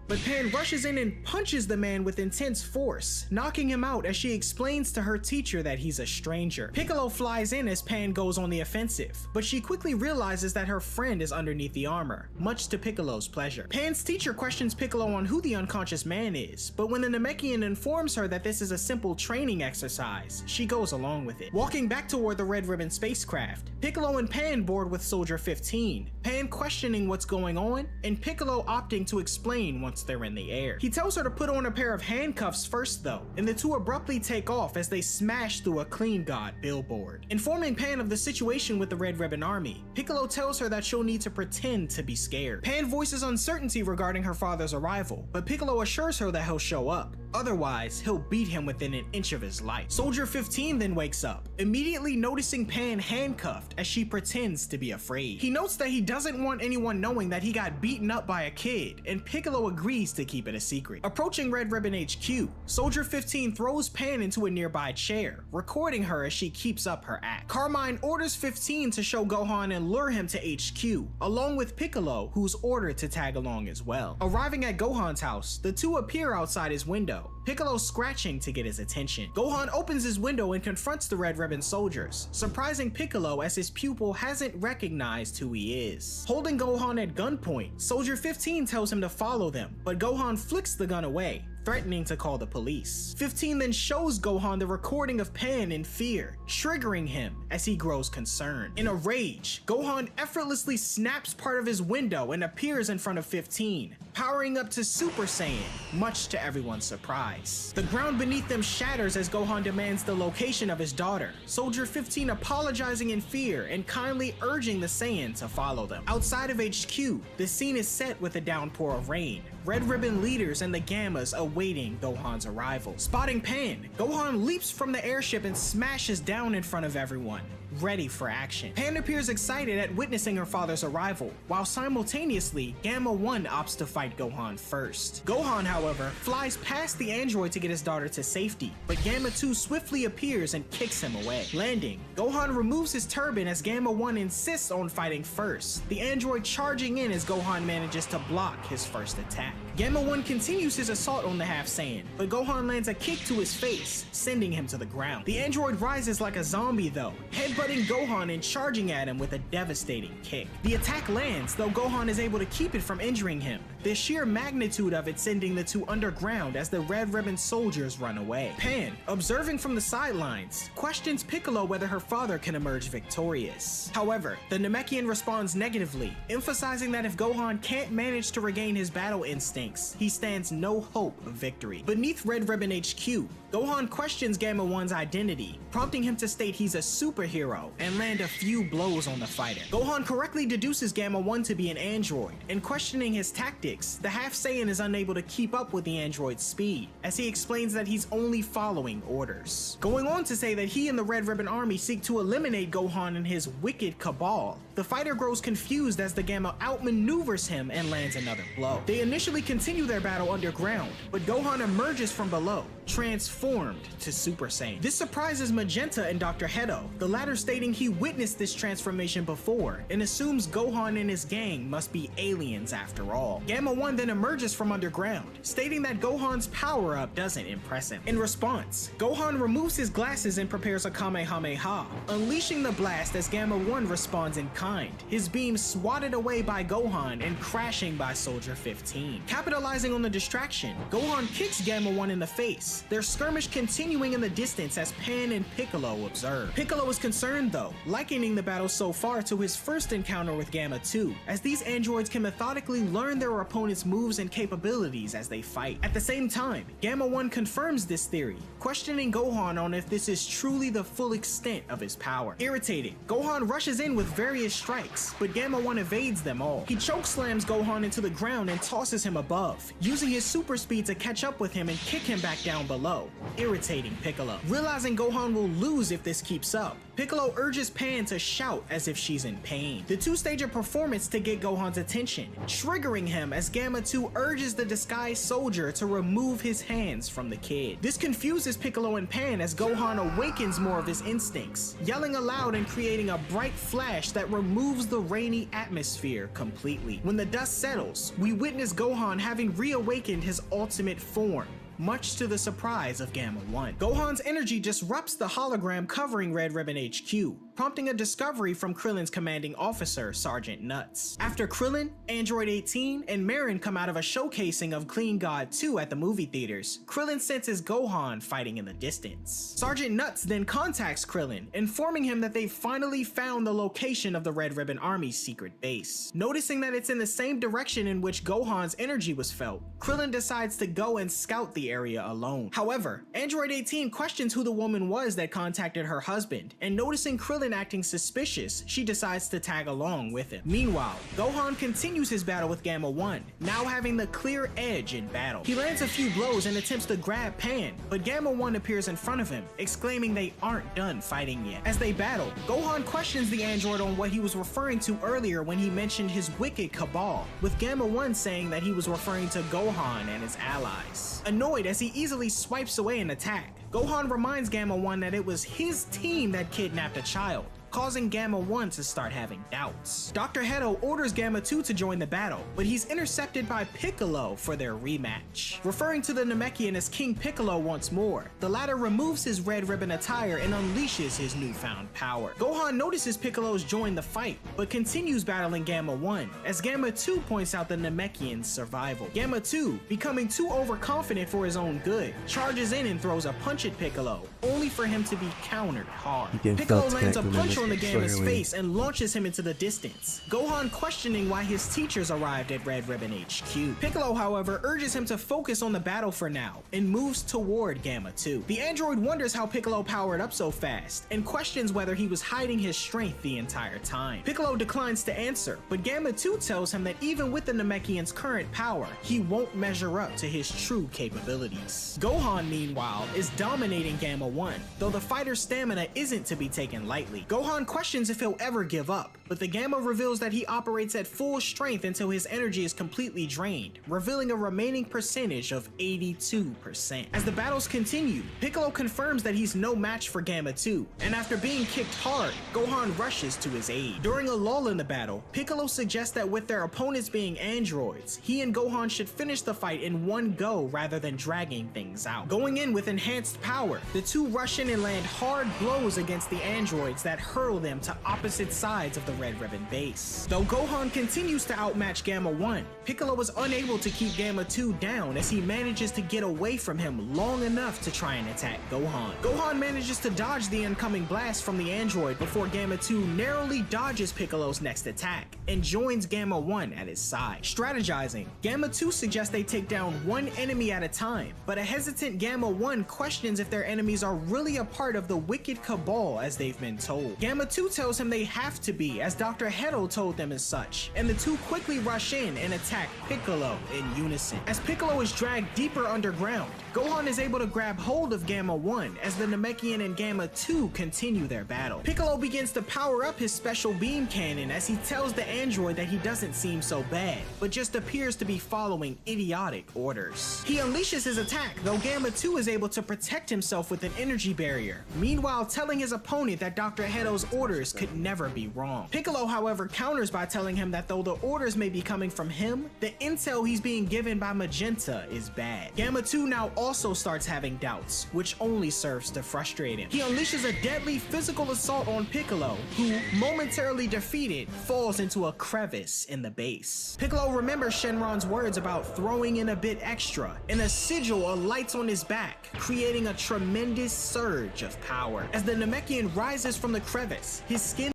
Speaker 5: but Pan rushes in and punches the man with intense force, knocking him out as she explains to her teacher that he's a stranger. Piccolo flies in as Pan goes on the offensive, but she quickly realizes that her friend is underneath the armor, much to Piccolo's pleasure. Pan's teacher questions Piccolo on who the unconscious man is, but when the Namekian informs her that this is a simple training exercise, exercise, she goes along with it. Walking back toward the Red Ribbon spacecraft, Piccolo and Pan board with Soldier 15, Pan questioning what's going on, and Piccolo opting to explain once they're in the air. He tells her to put on a pair of handcuffs first though, and the two abruptly take off as they smash through a Clean God billboard. Informing Pan of the situation with the Red Ribbon Army, Piccolo tells her that she'll need to pretend to be scared. Pan voices uncertainty regarding her father's arrival, but Piccolo assures her that he'll show up. Otherwise, he'll beat him within an inch of his life. Soldier 15 then wakes up, immediately noticing Pan handcuffed as she pretends to be afraid. He notes that he doesn't want anyone knowing that he got beaten up by a kid, and Piccolo agrees to keep it a secret. Approaching Red Ribbon HQ, Soldier 15 throws Pan into a nearby chair, recording her as she keeps up her act. Carmine orders 15 to show Gohan and lure him to HQ, along with Piccolo, who's ordered to tag along as well. Arriving at Gohan's house, the two appear outside his window, Piccolo scratching to get his attention. Gohan opens his window and confronts the Red Ribbon soldiers, surprising Piccolo as his pupil hasn't recognized who he is. Holding Gohan at gunpoint, Soldier 15 tells him to follow them, but Gohan flicks the gun away, threatening to call the police. 15 then shows Gohan the recording of Pan in fear, triggering him as he grows concerned. In a rage, Gohan effortlessly snaps part of his window and appears in front of 15, powering up to Super Saiyan, much to everyone's surprise. The ground beneath them shatters as Gohan demands the location of his daughter, Soldier 15 apologizing in fear and kindly urging the Saiyan to follow them. Outside of HQ, the scene is set with a downpour of rain, Red Ribbon leaders and the Gammas awaiting Gohan's arrival. Spotting Pan, Gohan leaps from the airship and smashes down in front of everyone, ready for action. Pan appears excited at witnessing her father's arrival, while simultaneously, Gamma 1 opts to fight Gohan first. Gohan, however, flies past the android to get his daughter to safety, but Gamma 2 swiftly appears and kicks him away. Landing, Gohan removes his turban as Gamma 1 insists on fighting first, the android charging in as Gohan manages to block his first attack. Gamma 1 continues his assault on the Half Saiyan, but Gohan lands a kick to his face, sending him to the ground. The android rises like a zombie though, headbutting Gohan and charging at him with a devastating kick. The attack lands, though Gohan is able to keep it from injuring him, the sheer magnitude of it sending the two underground as the Red Ribbon soldiers run away. Pan, observing from the sidelines, questions Piccolo whether her father can emerge victorious. However, the Namekian responds negatively, emphasizing that if Gohan can't manage to regain his battle instincts, he stands no hope of victory. Beneath Red Ribbon HQ, Gohan questions Gamma 1's identity, prompting him to state he's a superhero and land a few blows on the fighter. Gohan correctly deduces Gamma 1 to be an android, and questioning his tactics, the Half Saiyan is unable to keep up with the android's speed, as he explains that he's only following orders. Going on to say that he and the Red Ribbon Army seek to eliminate Gohan and his wicked cabal, the fighter grows confused as the Gamma outmaneuvers him and lands another blow. They initially continue their battle underground, but Gohan emerges from below, transformed to Super Saiyan. This surprises Magenta and Dr. Hedo, the latter stating he witnessed this transformation before and assumes Gohan and his gang must be aliens after all. Gamma 1 then emerges from underground, stating that Gohan's power-up doesn't impress him. In response, Gohan removes his glasses and prepares a Kamehameha, unleashing the blast as Gamma 1 responds in kind, his beam swatted away by Gohan and crashing by Soldier 15. Capitalizing on the distraction, Gohan kicks Gamma 1 in the face, their skirmish continuing in the distance as Pan and Piccolo observe. Piccolo is concerned though, likening the battle so far to his first encounter with Gamma 2, as these androids can methodically learn their opponent's moves and capabilities as they fight. At the same time, Gamma 1 confirms this theory, questioning Gohan on if this is truly the full extent of his power. Irritated, Gohan rushes in with various strikes, but Gamma 1 evades them all. He chokeslams Gohan into the ground and tosses him above, using his super speed to catch up with him and kick him back down below, irritating Piccolo. Realizing Gohan will lose if this keeps up, Piccolo urges Pan to shout as if she's in pain. The two stage a performance to get Gohan's attention, triggering him as Gamma 2 urges the disguised soldier to remove his hands from the kid. This confuses Piccolo and Pan as Gohan awakens more of his instincts, yelling aloud and creating a bright flash that removes the rainy atmosphere completely. When the dust settles, we witness Gohan having reawakened his ultimate form, much to the surprise of Gamma 1. Gohan's energy disrupts the hologram covering Red Ribbon HQ, prompting a discovery from Krillin's commanding officer, Sergeant Nuts. After Krillin, Android 18, and Marin come out of a showcasing of Clean God 2 at the movie theaters, Krillin senses Gohan fighting in the distance. Sergeant Nuts then contacts Krillin, informing him that they've finally found the location of the Red Ribbon Army's secret base. Noticing that it's in the same direction in which Gohan's energy was felt, Krillin decides to go and scout the area alone. However, Android 18 questions who the woman was that contacted her husband, and noticing Krillin acting suspicious, she decides to tag along with him. Meanwhile, Gohan continues his battle with Gamma 1, now having the clear edge in battle. He lands a few blows and attempts to grab Pan, but Gamma 1 appears in front of him, exclaiming they aren't done fighting yet. As they battle, Gohan questions the android on what he was referring to earlier when he mentioned his wicked cabal, with Gamma 1 saying that he was referring to Gohan and his allies. Annoyed as he easily swipes away an attack, Gohan reminds Gamma 1 that it was his team that kidnapped a child, causing Gamma 1 to start having doubts. Dr. Hedo orders Gamma 2 to join the battle, but he's intercepted by Piccolo for their rematch. Referring to the Namekian as King Piccolo once more, the latter removes his red ribbon attire and unleashes his newfound power. Gohan notices Piccolo's joined the fight, but continues battling Gamma 1, as Gamma 2 points out the Namekian's survival. Gamma 2, becoming too overconfident for his own good, charges in and throws a punch at Piccolo, only for him to be countered hard. Piccolo lands a punch on the Gamma's face and launches him into the distance. Gohan questioning why his teachers arrived at Red Ribbon HQ. Piccolo, however, urges him to focus on the battle for now and moves toward Gamma 2. The android wonders how Piccolo powered up so fast and questions whether he was hiding his strength the entire time. Piccolo declines to answer, but Gamma 2 tells him that even with the Namekian's current power, he won't measure up to his true capabilities. Gohan, meanwhile, is dominating Gamma 1, though the fighter's stamina isn't to be taken lightly. Gohan questions if he'll ever give up, but the Gamma reveals that he operates at full strength until his energy is completely drained, revealing a remaining percentage of 82%. As the battles continue, Piccolo confirms that he's no match for Gamma 2, and after being kicked hard, Gohan rushes to his aid. During a lull in the battle, Piccolo suggests that with their opponents being androids, he and Gohan should finish the fight in one go rather than dragging things out. Going in with enhanced power, the two rush in and land hard blows against the androids that hurl them to opposite sides of the Red Ribbon base. Though Gohan continues to outmatch Gamma 1, Piccolo was unable to keep Gamma 2 down as he manages to get away from him long enough to try and attack Gohan. Gohan manages to dodge the incoming blast from the android before Gamma 2 narrowly dodges Piccolo's next attack and joins Gamma 1 at his side. Strategizing, Gamma 2 suggests they take down one enemy at a time, but a hesitant Gamma 1 questions if their enemies are really a part of the wicked cabal as they've been told. Gamma 2 tells him they have to be, as Dr. Hedo told them as such, and the two quickly rush in and attack Piccolo in unison. As Piccolo is dragged deeper underground, Gohan is able to grab hold of Gamma 1 as the Namekian and Gamma 2 continue their battle. Piccolo begins to power up his special beam cannon as he tells the android that he doesn't seem so bad, but just appears to be following idiotic orders. He unleashes his attack, though Gamma 2 is able to protect himself with an energy barrier, meanwhile telling his opponent that Dr. Hedo's orders could never be wrong. Piccolo, however, counters by telling him that though the orders may be coming from him, the intel he's being given by Magenta is bad. Gamma 2 now also starts having doubts, which only serves to frustrate him. He unleashes a deadly physical assault on Piccolo, who, momentarily defeated, falls into a crevice in the base. Piccolo remembers Shenron's words about throwing in a bit extra, and a sigil alights on his back, creating a tremendous surge of power. As the Namekian rises from the crevice, his skin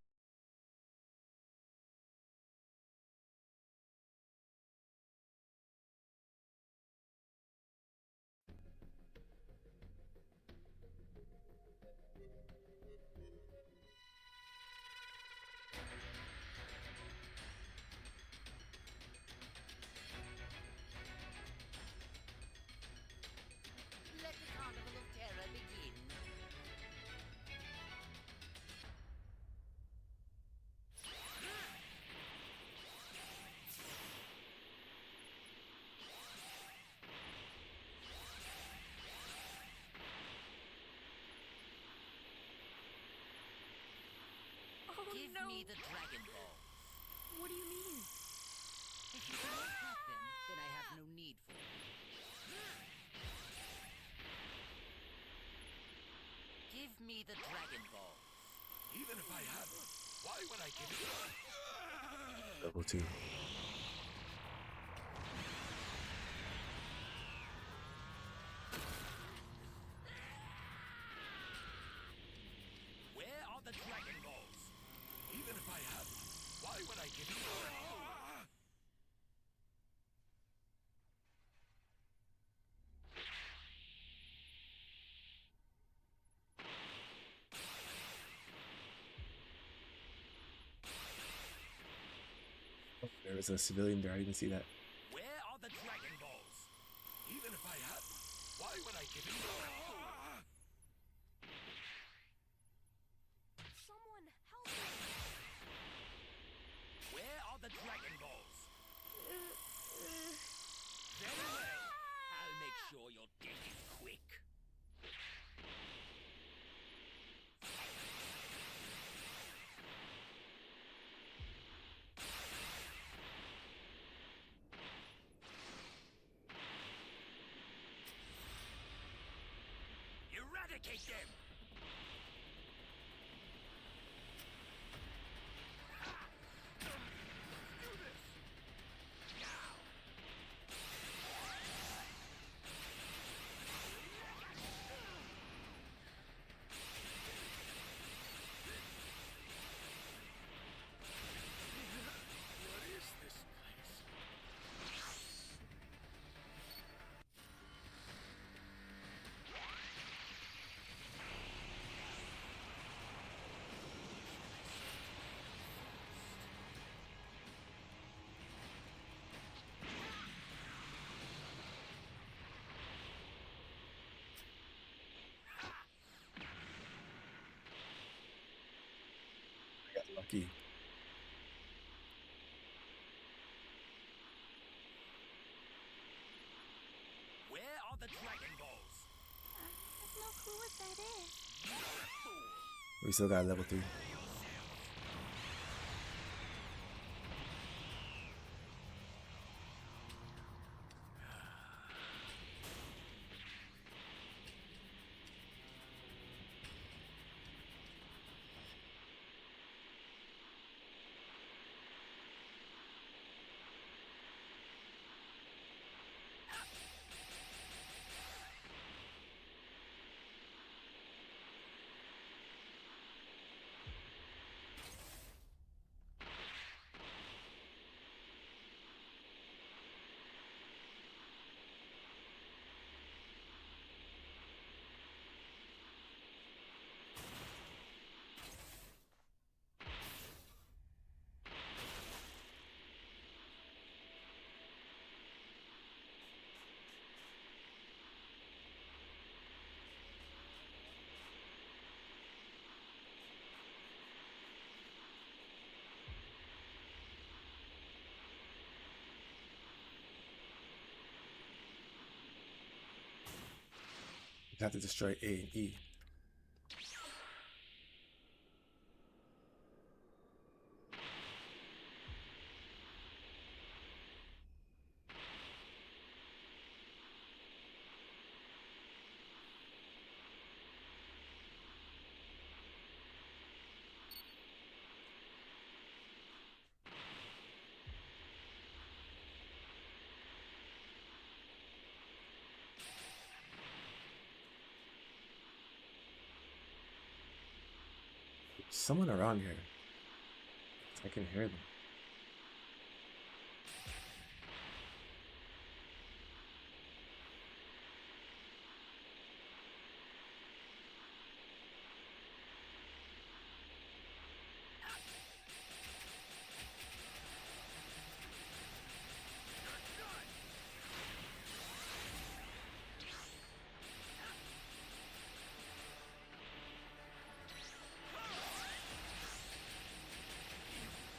Speaker 4: Let the carnival of terror begin.
Speaker 2: Oh
Speaker 4: Give
Speaker 2: no!
Speaker 4: me the Dragon Ball.
Speaker 2: What do you mean?
Speaker 4: If you don't have them, then I have no need for them. Give me the Dragon Ball.
Speaker 6: Even if I Why would I give it?
Speaker 3: Level 2.
Speaker 7: Where are the Dragon Balls?
Speaker 6: Even if I have, why would I give it?
Speaker 3: There was a civilian there. I didn't see that.
Speaker 7: Where are the Dragon Balls?
Speaker 6: Even if I have, why would I give it?
Speaker 2: Someone help me!
Speaker 7: Where are the Dragon Balls? Very well. I'll make sure your death is quick. Eradicate them!
Speaker 3: I got lucky.
Speaker 7: Where are the Dragon Balls?
Speaker 2: I have no clue what that is.
Speaker 3: We still got level 3. You have to destroy A and E. Someone around here. I can hear them.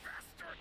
Speaker 6: Bastard!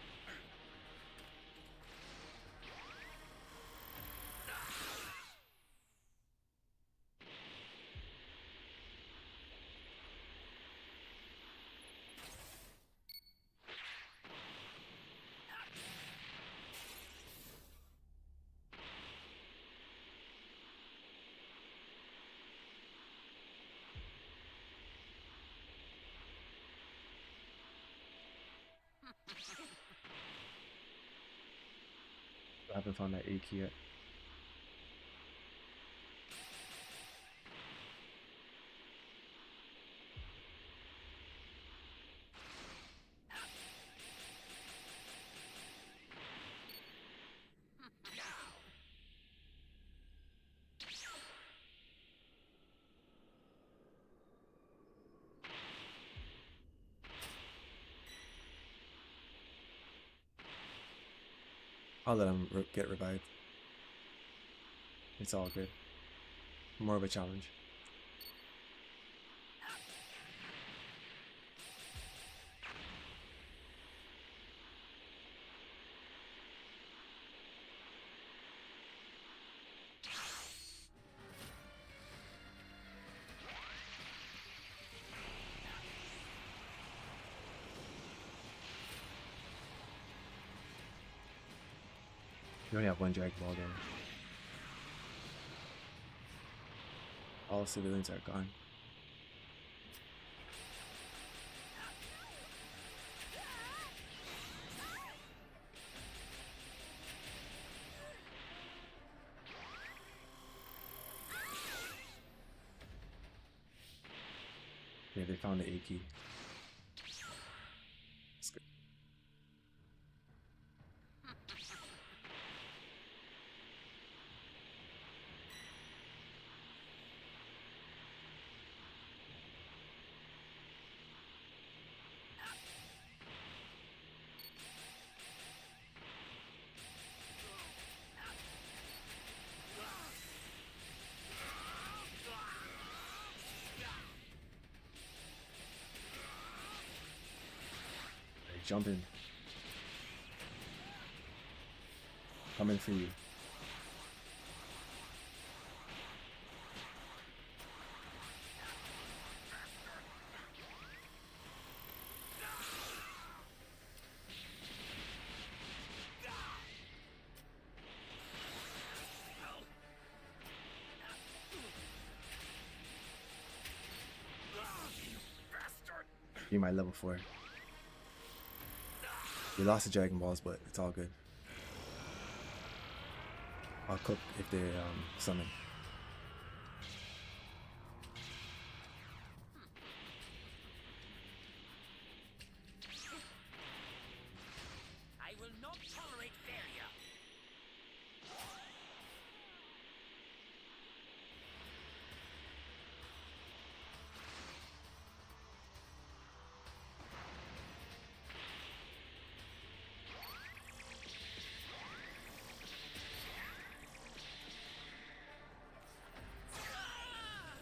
Speaker 3: haven't found that A key yet. I'll let him get revived. It's all good. More of a challenge. You only have one Dragon Ball though. All civilians are gone. Yeah, they found the A key. That's good. Jump in. Coming for you. Be my level 4. We lost the Dragon Balls, but it's all good. I'll cook if they summon.
Speaker 4: I will not tolerate failure.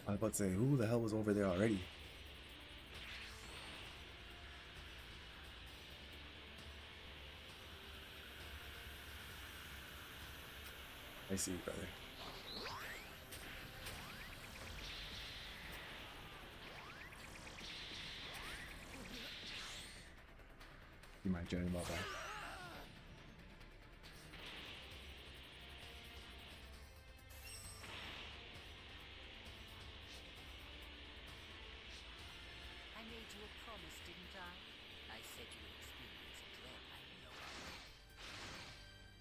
Speaker 3: I was about to say, who the hell was over there already? I see you, brother. You might join about that.
Speaker 4: I made you a promise, didn't I? I said you would experience a dread I know of.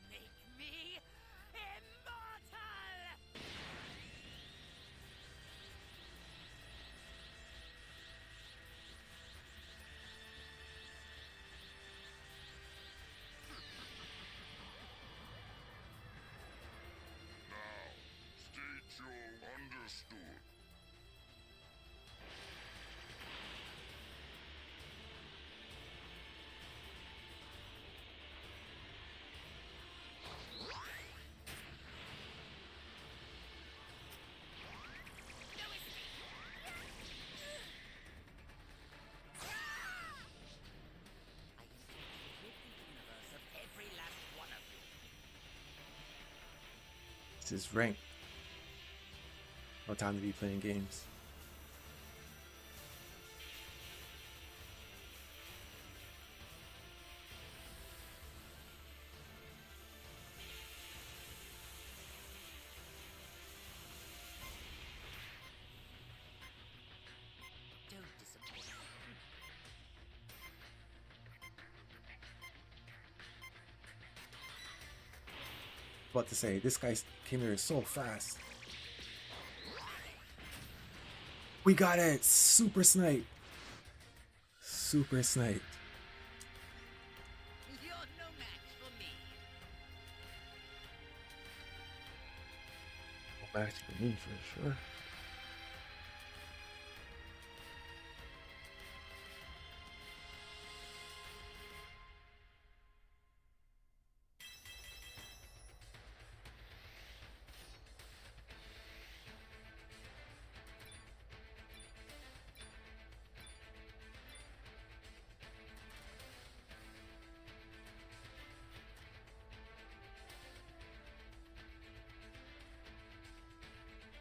Speaker 4: Make me immortal!
Speaker 6: Now, state your understood.
Speaker 4: I intend to rid the universe of every last one of you.
Speaker 3: This is ranked. No time to be playing games.
Speaker 4: Don't disappoint me.
Speaker 3: About to say, this guy came here so fast. We got it! Super snipe! Super snipe.
Speaker 4: You're no match for me.
Speaker 3: No match for me for sure.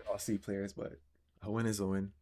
Speaker 3: All C players, but a win is a win.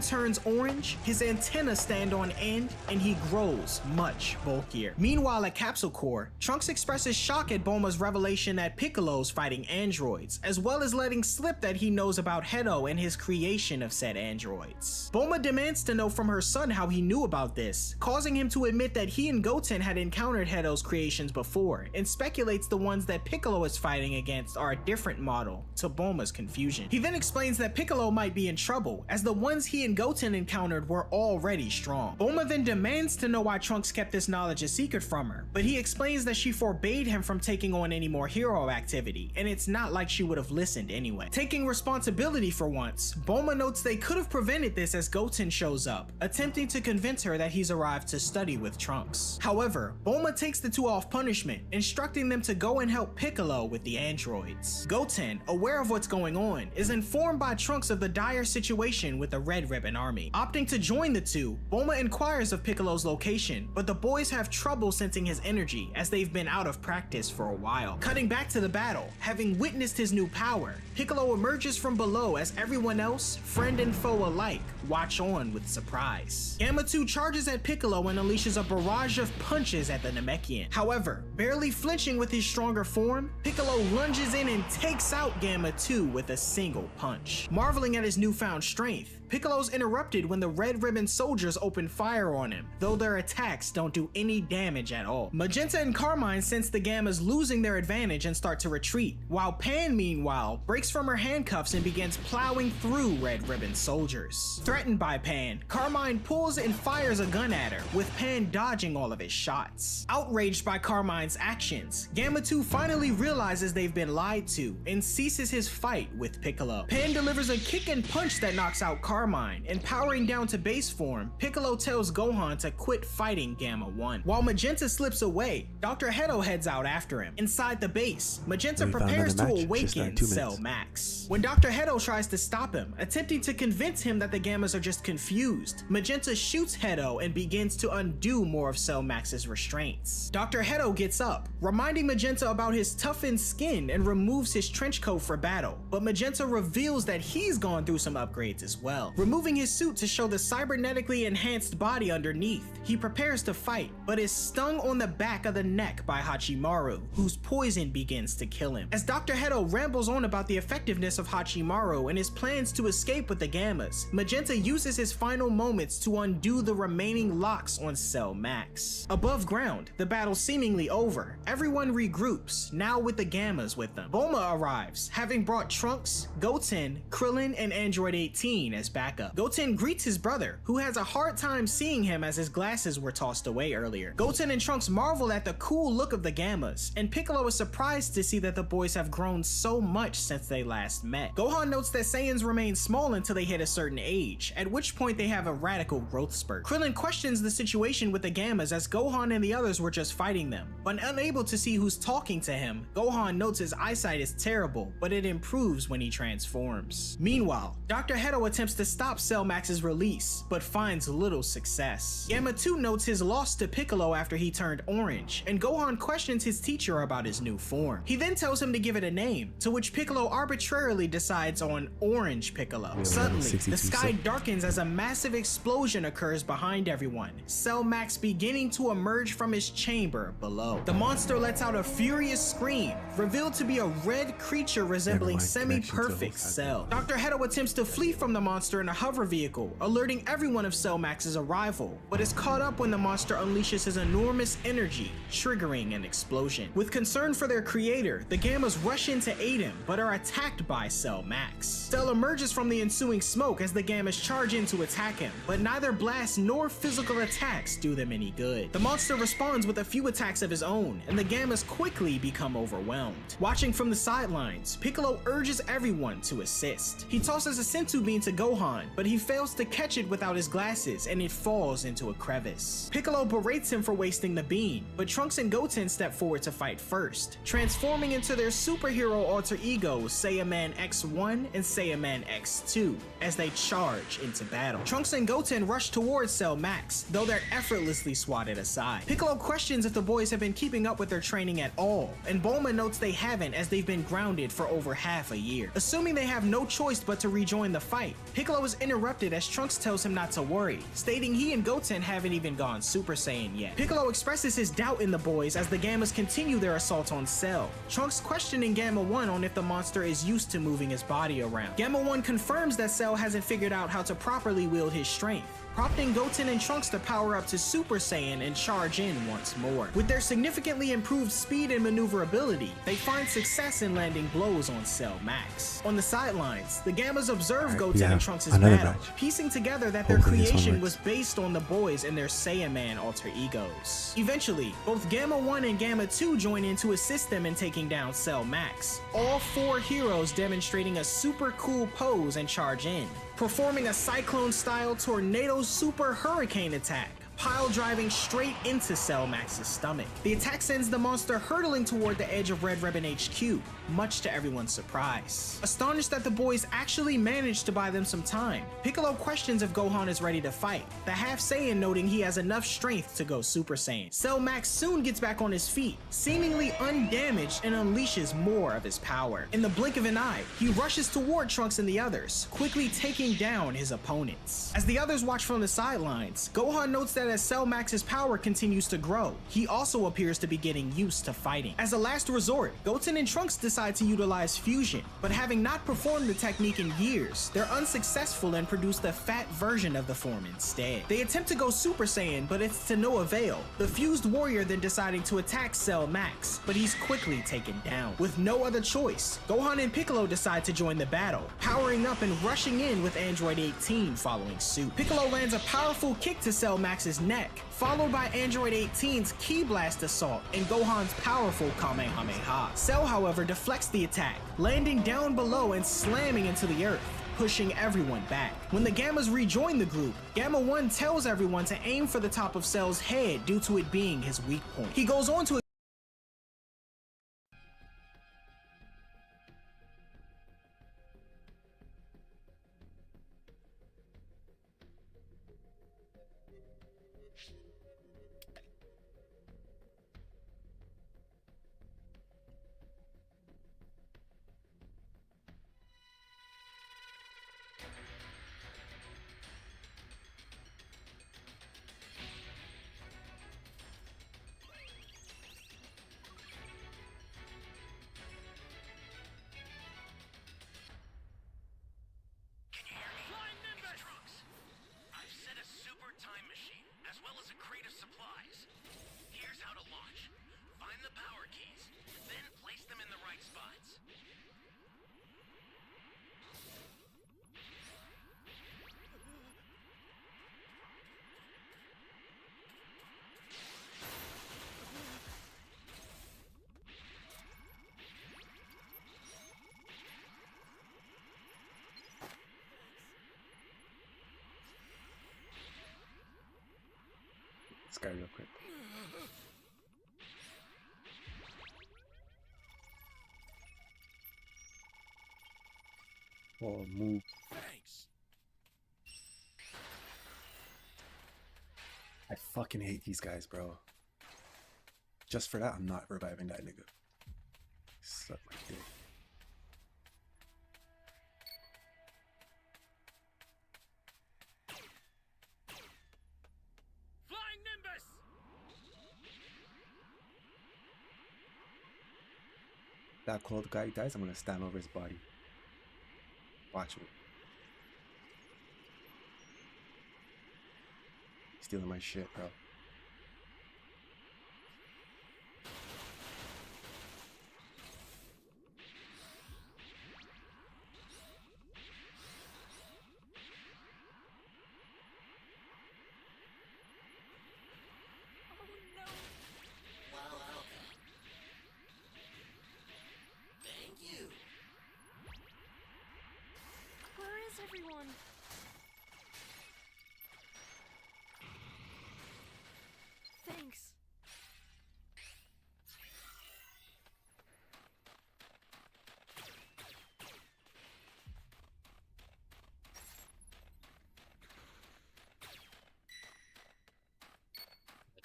Speaker 5: Turns orange, his antennas stand on end, and he grows much bulkier. Meanwhile, at Capsule Corps, Trunks expresses shock at Bulma's revelation that Piccolo's fighting androids, as well as letting slip that he knows about Hedo and his creation of said androids. Bulma demands to know from her son how he knew about this, causing him to admit that he and Goten had encountered Hedo's creations before, and speculates the ones that Piccolo is fighting against are a different model, to Bulma's confusion. He then explains that Piccolo might be in trouble, as the ones he and Goten encountered were already strong. Bulma then demands to know why Trunks kept this knowledge a secret from her, but he explains that she forbade him from taking on any more hero activity, and it's not like she would have listened anyway. Taking responsibility for once, Bulma notes they could have prevented this as Goten shows up, attempting to convince her that he's arrived to study with Trunks. However, Bulma takes the two off punishment, instructing them to go and help Piccolo with the androids. Goten, aware of what's going on, is informed by Trunks of the dire situation with the Red Ribbon Army. Opting to join the two, Bulma inquires of Piccolo's location, but the boys have trouble sensing his energy as they've been out of practice for a while. Cutting back to the battle, having witnessed his new power, Piccolo emerges from below as everyone else, friend and foe alike, watch on with surprise. Gamma 2 charges at Piccolo and unleashes a barrage of punches at the Namekian. However, barely flinching with his stronger form, Piccolo lunges in and takes out Gamma 2 with a single punch. Marveling at his newfound strength, Piccolo's interrupted when the Red Ribbon soldiers open fire on him, though their attacks don't do any damage at all. Magenta and Carmine sense the Gammas losing their advantage and start to retreat, while Pan meanwhile breaks from her handcuffs and begins plowing through Red Ribbon soldiers. Threatened by Pan, Carmine pulls and fires a gun at her, with Pan dodging all of his shots. Outraged by Carmine's actions, Gamma 2 finally realizes they've been lied to and ceases his fight with Piccolo. Pan delivers a kick and punch that knocks out Carmine, and powering down to base form, Piccolo tells Gohan to quit fighting Gamma 1. While Magenta slips away, Dr. Hedo heads out after him. Inside the base, Magenta prepares to awaken Cell Max. When Dr. Hedo tries to stop him, attempting to convince him that the Gammas are just confused, Magenta shoots Hedo and begins to undo more of Cell Max's restraints. Dr. Hedo gets up, reminding Magenta about his toughened skin and removes his trench coat for battle, but Magenta reveals that he's gone through some upgrades as well. Removing his suit to show the cybernetically enhanced body underneath, he prepares to fight, but is stung on the back of the neck by Hachimaru, whose poison begins to kill him. As Dr. Hedo rambles on about the effectiveness of Hachimaru and his plans to escape with the Gammas, Magenta uses his final moments to undo the remaining locks on Cell Max. Above ground, the battle seemingly over, everyone regroups, now with the Gammas with them. Bulma arrives, having brought Trunks, Goten, Krillin, and Android 18 as backup. Goten greets his brother, who has a hard time seeing him as his glasses were tossed away earlier. Goten and Trunks marvel at the cool look of the Gammas, and Piccolo is surprised to see that the boys have grown so much since they last met. Gohan notes that Saiyans remain small until they hit a certain age, at which point they have a radical growth spurt. Krillin questions the situation with the Gammas as Gohan and the others were just fighting them, but unable to see who's talking to him, Gohan notes his eyesight is terrible, but it improves when he transforms. Meanwhile, Dr. Hedo attempts to stop stop Cell Max's release, but finds little success. Gamma 2 notes his loss to Piccolo after he turned orange, and Gohan questions his teacher about his new form. He then tells him to give it a name, to which Piccolo arbitrarily decides on Orange Piccolo. Suddenly, the sky darkens as a massive explosion occurs behind everyone, Cell Max beginning to emerge from his chamber below. The monster lets out a furious scream, revealed to be a red creature resembling semi-perfect Cell. Dr. Hedo attempts to flee from the monster in a hover vehicle, alerting everyone of Cell Max's arrival, but is caught up when the monster unleashes his enormous energy, triggering an explosion. With concern for their creator, the Gammas rush in to aid him, but are attacked by Cell Max. Cell emerges from the ensuing smoke as the Gammas charge in to attack him, but neither blasts nor physical attacks do them any good. The monster responds with a few attacks of his own, and the Gammas quickly become overwhelmed. Watching from the sidelines, Piccolo urges everyone to assist. He tosses a Senzu bean to Gohan, but he fails to catch it without his glasses, and it falls into a crevice. Piccolo berates him for wasting the bean, but Trunks and Goten step forward to fight first, transforming into their superhero alter egos Saiyaman X1 and Saiyaman X2 as they charge into battle. Trunks and Goten rush towards Cell Max, though they're effortlessly swatted aside. Piccolo questions if the boys have been keeping up with their training at all, and Bulma notes they haven't as they've been grounded for over half a year. Assuming they have no choice but to rejoin the fight, Piccolo is interrupted as Trunks tells him not to worry, stating he and Goten haven't even gone Super Saiyan yet. Piccolo expresses his doubt in the boys as the Gammas continue their assault on Cell, Trunks questioning Gamma 1 on if the monster is used to moving his body around. Gamma 1 confirms that Cell hasn't figured out how to properly wield his strength, prompting Goten and Trunks to power up to Super Saiyan and charge in once more. With their significantly improved speed and maneuverability, they find success in landing blows on Cell Max. On the sidelines, the Gammas observe Goten and Trunks' battle, piecing together that their creation was based on the boys and their Saiyaman alter egos. Eventually, both Gamma 1 and Gamma 2 join in to assist them in taking down Cell Max, all four heroes demonstrating a super cool pose and charge in, performing a Cyclone-style tornado super hurricane attack, pile driving straight into Cell Max's stomach. The attack sends the monster hurtling toward the edge of Red Ribbon HQ, much to everyone's surprise. Astonished that the boys actually managed to buy them some time, Piccolo questions if Gohan is ready to fight, the half Saiyan noting he has enough strength to go Super Saiyan. Cell Max soon gets back on his feet, seemingly undamaged, and unleashes more of his power. In the blink of an eye, he rushes toward Trunks and the others, quickly taking down his opponents. As the others watch from the sidelines, Gohan notes that as Cell Max's power continues to grow, he also appears to be getting used to fighting. As a last resort, Goten and Trunks decide to utilize fusion, but having not performed the technique in years, they're unsuccessful and produce the fat version of the form instead. They attempt to go Super Saiyan, but it's to no avail, the fused warrior then deciding to attack Cell Max, but he's quickly taken down. With no other choice, Gohan and Piccolo decide to join the battle, powering up and rushing in with Android 18 following suit. Piccolo lands a powerful kick to Cell Max's neck, followed by Android 18's Ki Blast assault and Gohan's powerful Kamehameha. Cell, however, deflects the attack, landing down below and slamming into the earth, pushing everyone back. When the Gammas rejoin the group, Gamma 1 tells everyone to aim for the top of Cell's head due to it being his weak point. He goes on to
Speaker 3: This guy real quick. Oh, move.
Speaker 6: Thanks.
Speaker 3: I fucking hate these guys, bro. Just for that, I'm not reviving that nigga. Suck my dick.
Speaker 7: Flying Nimbus!
Speaker 3: That cold guy dies, I'm gonna stand over his body. Watch me. Stealing my shit, bro.
Speaker 2: Oh no.
Speaker 1: Thank you.
Speaker 2: Where is everyone? Thanks.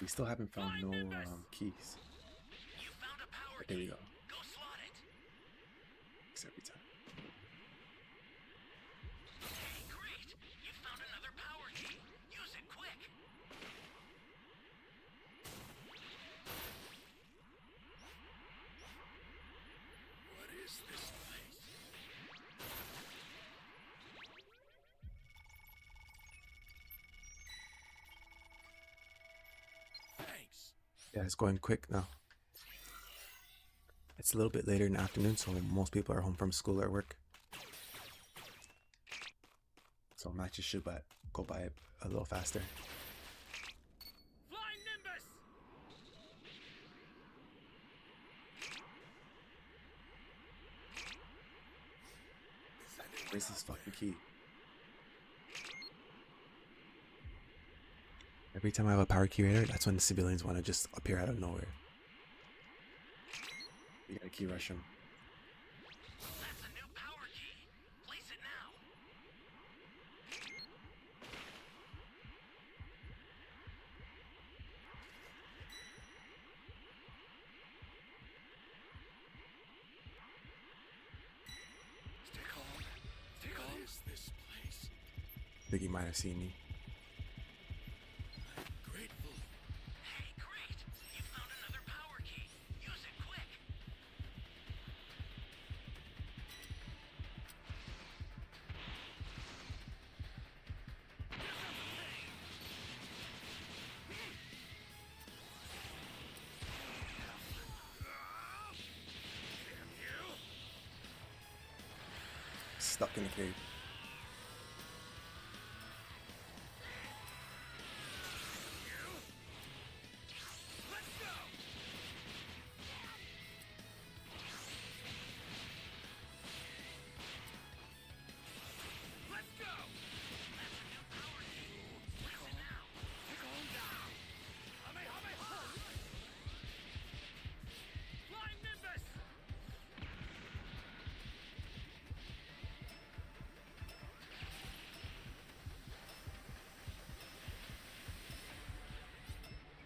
Speaker 3: We still haven't found no keys.
Speaker 1: You found a power
Speaker 3: There we
Speaker 1: key.
Speaker 3: go.
Speaker 1: Go slot it.
Speaker 3: It's every time.
Speaker 1: Hey, great. You found another power key. Use it quick.
Speaker 6: What is this place? Thanks.
Speaker 3: Yeah, it's going quick now. It's a little bit later in the afternoon, so most people are home from school or work. So matches should go by a little faster.
Speaker 7: Flying Nimbus!
Speaker 3: Where's this fucking key? Every time I have a power key right, that's when the civilians want to just appear out of nowhere. We gotta key rush them.
Speaker 1: That's a new power key. Place it now.
Speaker 6: Stay calm. Stay calm. What is this place?
Speaker 3: I think he might have seen me.
Speaker 6: I'm grateful.
Speaker 1: Hey, great. You found another power key. Use it quick.
Speaker 3: Stuck in the cave.
Speaker 7: Let's go! Let's go!
Speaker 1: That's a new power key. Place it now.
Speaker 7: Flying Nimbus!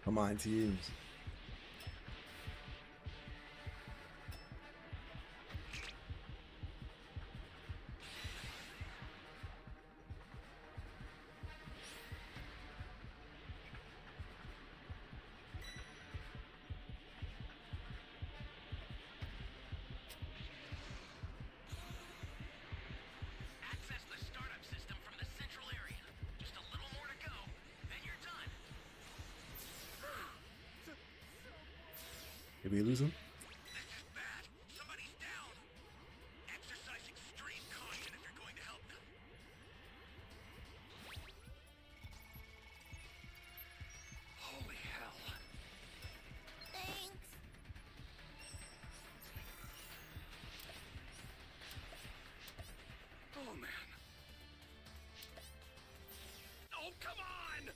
Speaker 3: Come on, teams.
Speaker 1: Access the startup system from the central area. Just a little more to go, then you're done.
Speaker 3: Did we lose him?
Speaker 1: This is bad. Somebody's down. Exercise extreme caution if you're going to help them.
Speaker 6: Holy hell.
Speaker 2: Thanks.
Speaker 6: Oh, man.
Speaker 7: Oh, come on!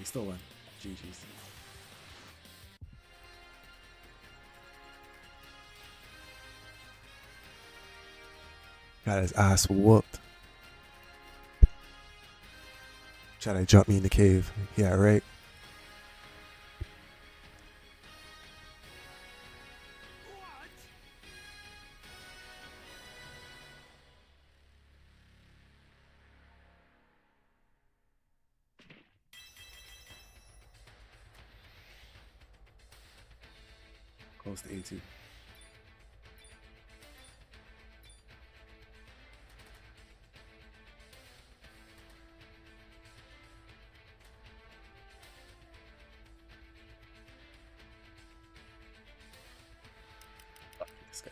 Speaker 3: still won. GG's. Got his ass whooped. Try to jump me in the cave. Yeah, right. Close to A2. Fuck this guy.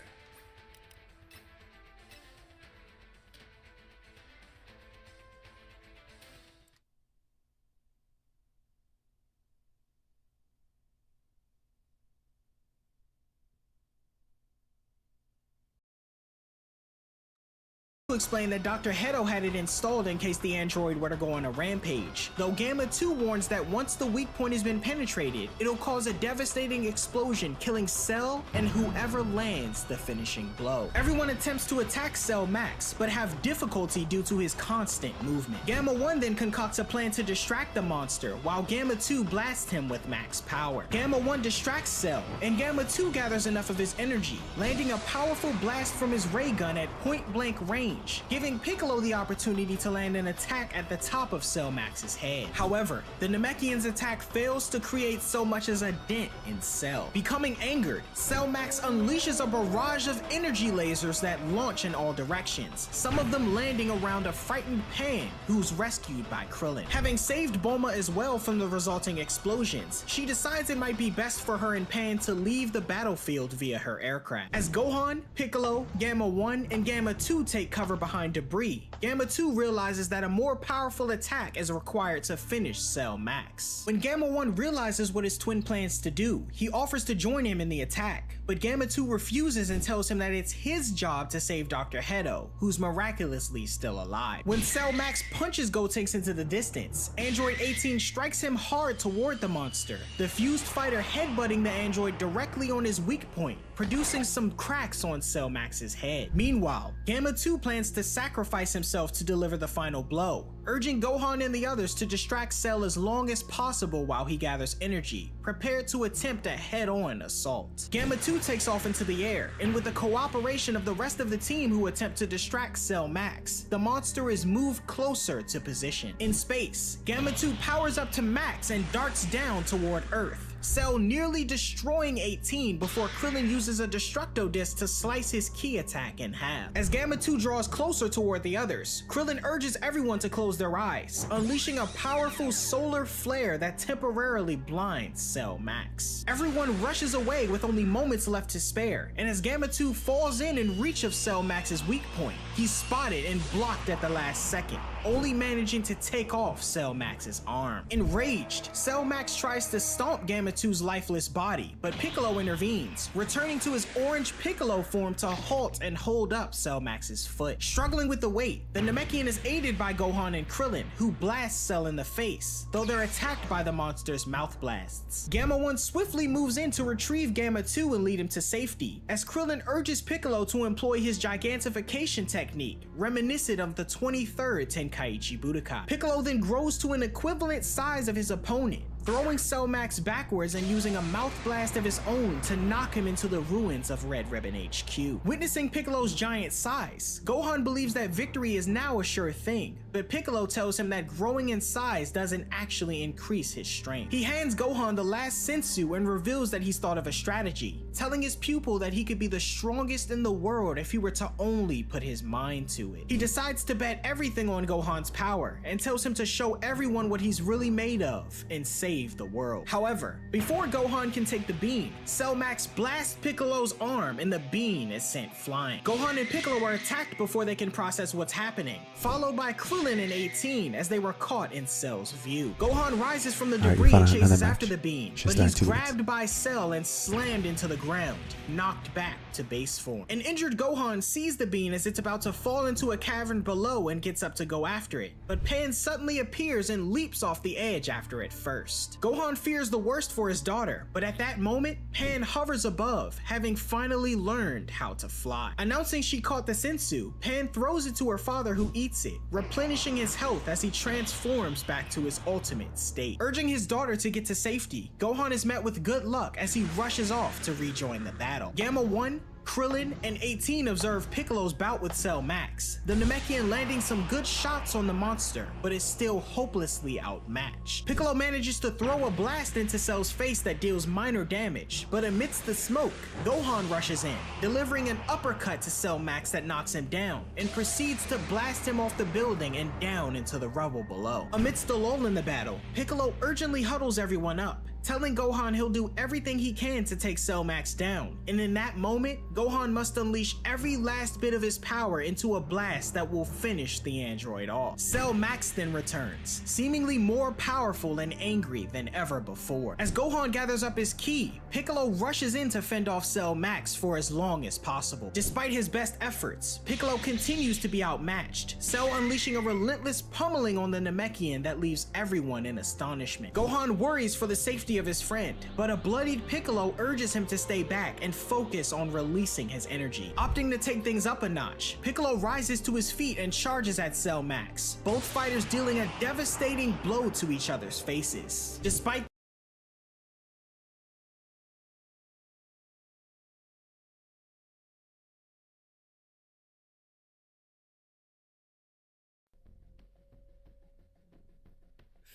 Speaker 5: Explain that Dr. Hedo had it installed in case the android were to go on a rampage, though Gamma 2 warns that once the weak point has been penetrated, it'll cause a devastating explosion, killing Cell and whoever lands the finishing blow. Everyone attempts to attack Cell Max, but have difficulty due to his constant movement. Gamma 1 then concocts a plan to distract the monster, while Gamma 2 blasts him with max power. Gamma 1 distracts Cell, and Gamma 2 gathers enough of his energy, landing a powerful blast from his ray gun at point-blank range, giving Piccolo the opportunity to land an attack at the top of Cell Max's head. However, the Namekian's attack fails to create so much as a dent in Cell. Becoming angered, Cell Max unleashes a barrage of energy lasers that launch in all directions, some of them landing around a frightened Pan, who's rescued by Krillin. Having saved Bulma as well from the resulting explosions, she decides it might be best for her and Pan to leave the battlefield via her aircraft. As Gohan, Piccolo, Gamma 1, and Gamma 2 take cover behind debris, Gamma 2 realizes that a more powerful attack is required to finish Cell Max. When Gamma 1 realizes what his twin plans to do, he offers to join him in the attack, but Gamma 2 refuses and tells him that it's his job to save Dr. Hedo, who's miraculously still alive. When Cell Max punches Gotenks into the distance, Android 18 strikes him hard toward the monster, the fused fighter headbutting the android directly on his weak point, producing some cracks on Cell Max's head. Meanwhile, Gamma 2 plans to sacrifice himself to deliver the final blow, urging Gohan and the others to distract Cell as long as possible while he gathers energy, prepared to attempt a head-on assault. Gamma 2 takes off into the air, and with the cooperation of the rest of the team who attempt to distract Cell Max, the monster is moved closer to position. In space, Gamma 2 powers up to max and darts down toward Earth, Cell nearly destroying 18 before Krillin uses a Destructo Disc to slice his key attack in half. As Gamma 2 draws closer toward the others, Krillin urges everyone to close their eyes, unleashing a powerful solar flare that temporarily blinds Cell Max. Everyone rushes away with only moments left to spare, and as Gamma 2 falls in reach of Cell Max's weak point, he's spotted and blocked at the last second, only managing to take off Cell Max's arm. Enraged, Cell Max tries to stomp Gamma 2's lifeless body, but Piccolo intervenes, returning to his orange Piccolo form to halt and hold up Cell Max's foot. Struggling with the weight, the Namekian is aided by Gohan and Krillin, who blast Cell in the face, though they're attacked by the monster's mouth blasts. Gamma 1 swiftly moves in to retrieve Gamma 2 and lead him to safety, as Krillin urges Piccolo to employ his gigantification technique, reminiscent of the 23rd Tenkaichi Budokai. Piccolo then grows to an equivalent size of his opponent, throwing Cell Max backwards and using a mouth blast of his own to knock him into the ruins of Red Ribbon HQ. Witnessing Piccolo's giant size, Gohan believes that victory is now a sure thing, but Piccolo tells him that growing in size doesn't actually increase his strength. He hands Gohan the last sensu and reveals that he's thought of a strategy, telling his pupil that he could be the strongest in the world if he were to only put his mind to it. He decides to bet everything on Gohan's power and tells him to show everyone what he's really made of and save save the world. However, before Gohan can take the bean, Cell Max blasts Piccolo's arm and the bean is sent flying. Gohan and Piccolo are attacked before they can process what's happening, followed by Krillin and 18 as they were caught in Cell's view. Gohan rises from the debris and chases after the bean, but he's grabbed by Cell and slammed into the ground, knocked back to base form. An injured Gohan sees the bean as it's about to fall into a cavern below and gets up to go after it, but Pan suddenly appears and leaps off the edge after it first. Gohan fears the worst for his daughter, but at that moment, Pan hovers above, having finally learned how to fly. Announcing she caught the sensu, Pan throws it to her father who eats it, replenishing his health as he transforms back to his ultimate state. Urging his daughter to get to safety, Gohan is met with good luck as he rushes off to rejoin the battle. Gamma 1, Krillin, and 18 observe Piccolo's bout with Cell Max, the Namekian landing some good shots on the monster, but is still hopelessly outmatched. Piccolo manages to throw a blast into Cell's face that deals minor damage, but amidst the smoke, Gohan rushes in, delivering an uppercut to Cell Max that knocks him down, and proceeds to blast him off the building and down into the rubble below. Amidst the lull in the battle, Piccolo urgently huddles everyone up, telling Gohan he'll do everything he can to take Cell Max down, and in that moment, Gohan must unleash every last bit of his power into a blast that will finish the android off. Cell Max then returns, seemingly more powerful and angry than ever before. As Gohan gathers up his ki, Piccolo rushes in to fend off Cell Max for as long as possible. Despite his best efforts, Piccolo continues to be outmatched, Cell unleashing a relentless pummeling on the Namekian that leaves everyone in astonishment. Gohan worries for the safety of his friend, but a bloodied Piccolo urges him to stay back and focus on releasing his energy. Opting to take things up a notch, Piccolo rises to his feet and charges at Cell Max, both fighters dealing a devastating blow to each other's faces. Despite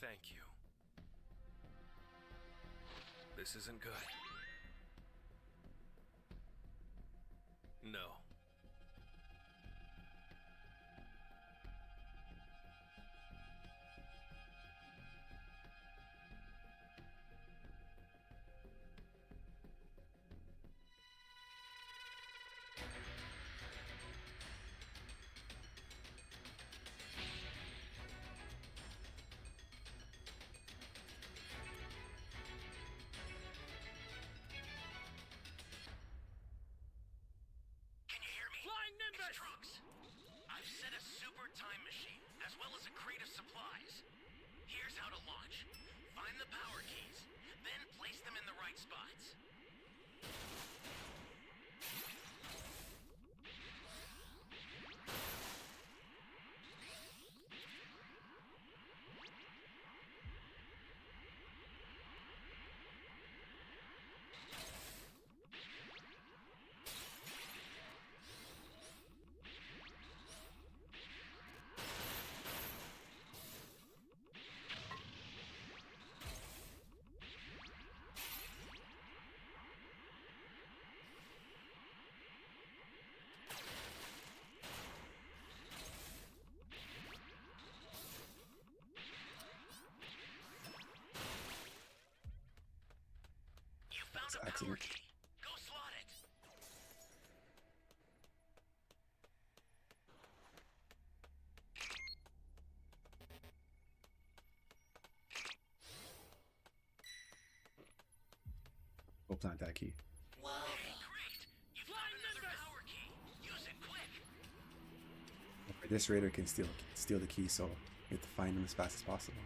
Speaker 6: Thank you. This isn't good. No.
Speaker 1: It's Trunks. I've set a super time machine, as well as a crate of supplies. Here's how to launch. Find the power keys, then place them in the right spots. Found a power key. Go slot it.
Speaker 3: Go plant that key.
Speaker 1: Whoa. Hey, great. You found another power key. Use it quick.
Speaker 3: This raider can steal the key, so you have to find him as fast as possible.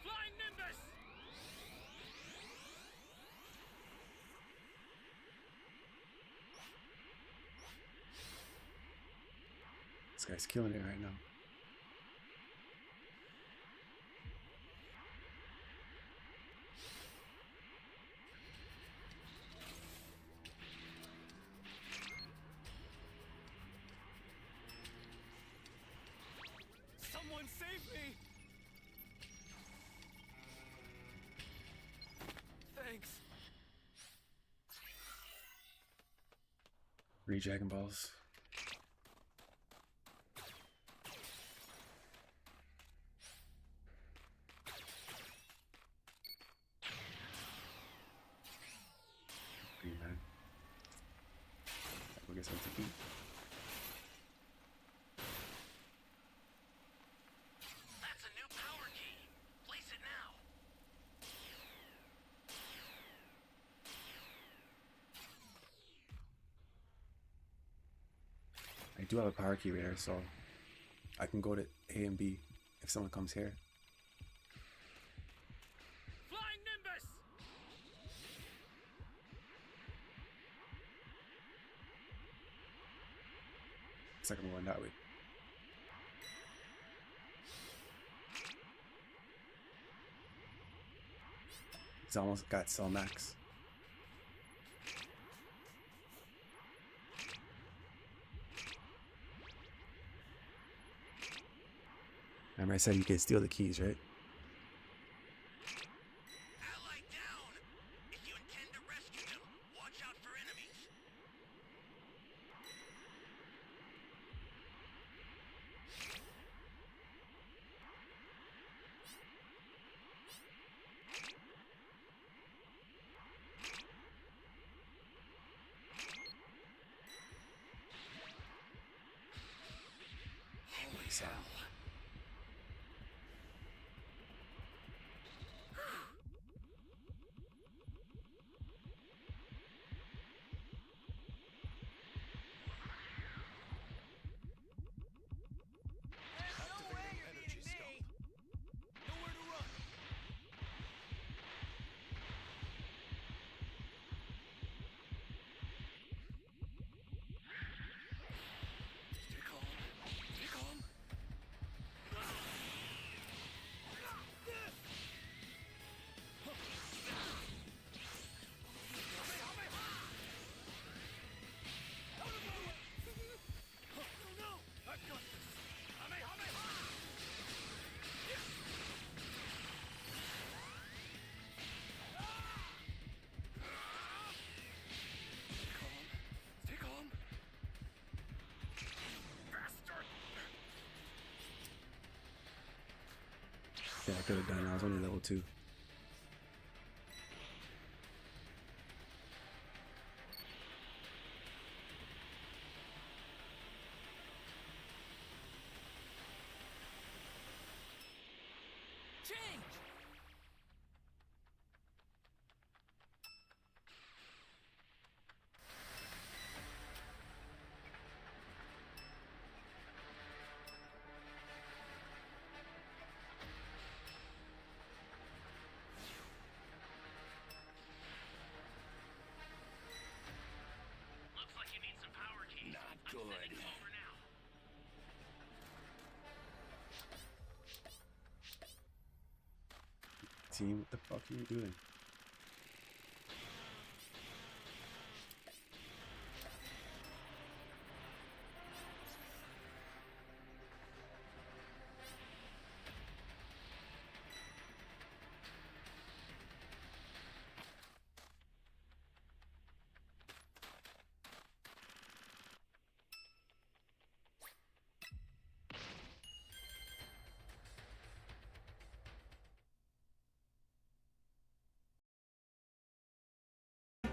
Speaker 7: Flying Nimbus!
Speaker 3: This guy's killing it right now.
Speaker 6: Someone save me! Thanks.
Speaker 3: 3 Dragon Balls. Green man. We'll get something to eat.
Speaker 1: That's a new power key. Place it now.
Speaker 3: I do have a power key there, so I can go to A and B if someone comes here.
Speaker 7: Flying Nimbus!
Speaker 3: Looks like I'm going that way. He's almost got Cell Max. Remember I said you can steal the keys, right?
Speaker 1: Ally down. If you intend to rescue them, watch out for enemies.
Speaker 3: Holy Cell.
Speaker 6: Activating energy scope.
Speaker 7: Nowhere to run.
Speaker 6: Stay calm. Stay calm.
Speaker 7: I've got this.
Speaker 6: Stay calm.
Speaker 3: Yeah, I could have done it. I was only level 2.
Speaker 7: Change!
Speaker 1: Looks like you need some power keys.
Speaker 6: Not
Speaker 1: I'm sending
Speaker 6: good.
Speaker 1: them over now.
Speaker 3: Team, what the fuck are you doing?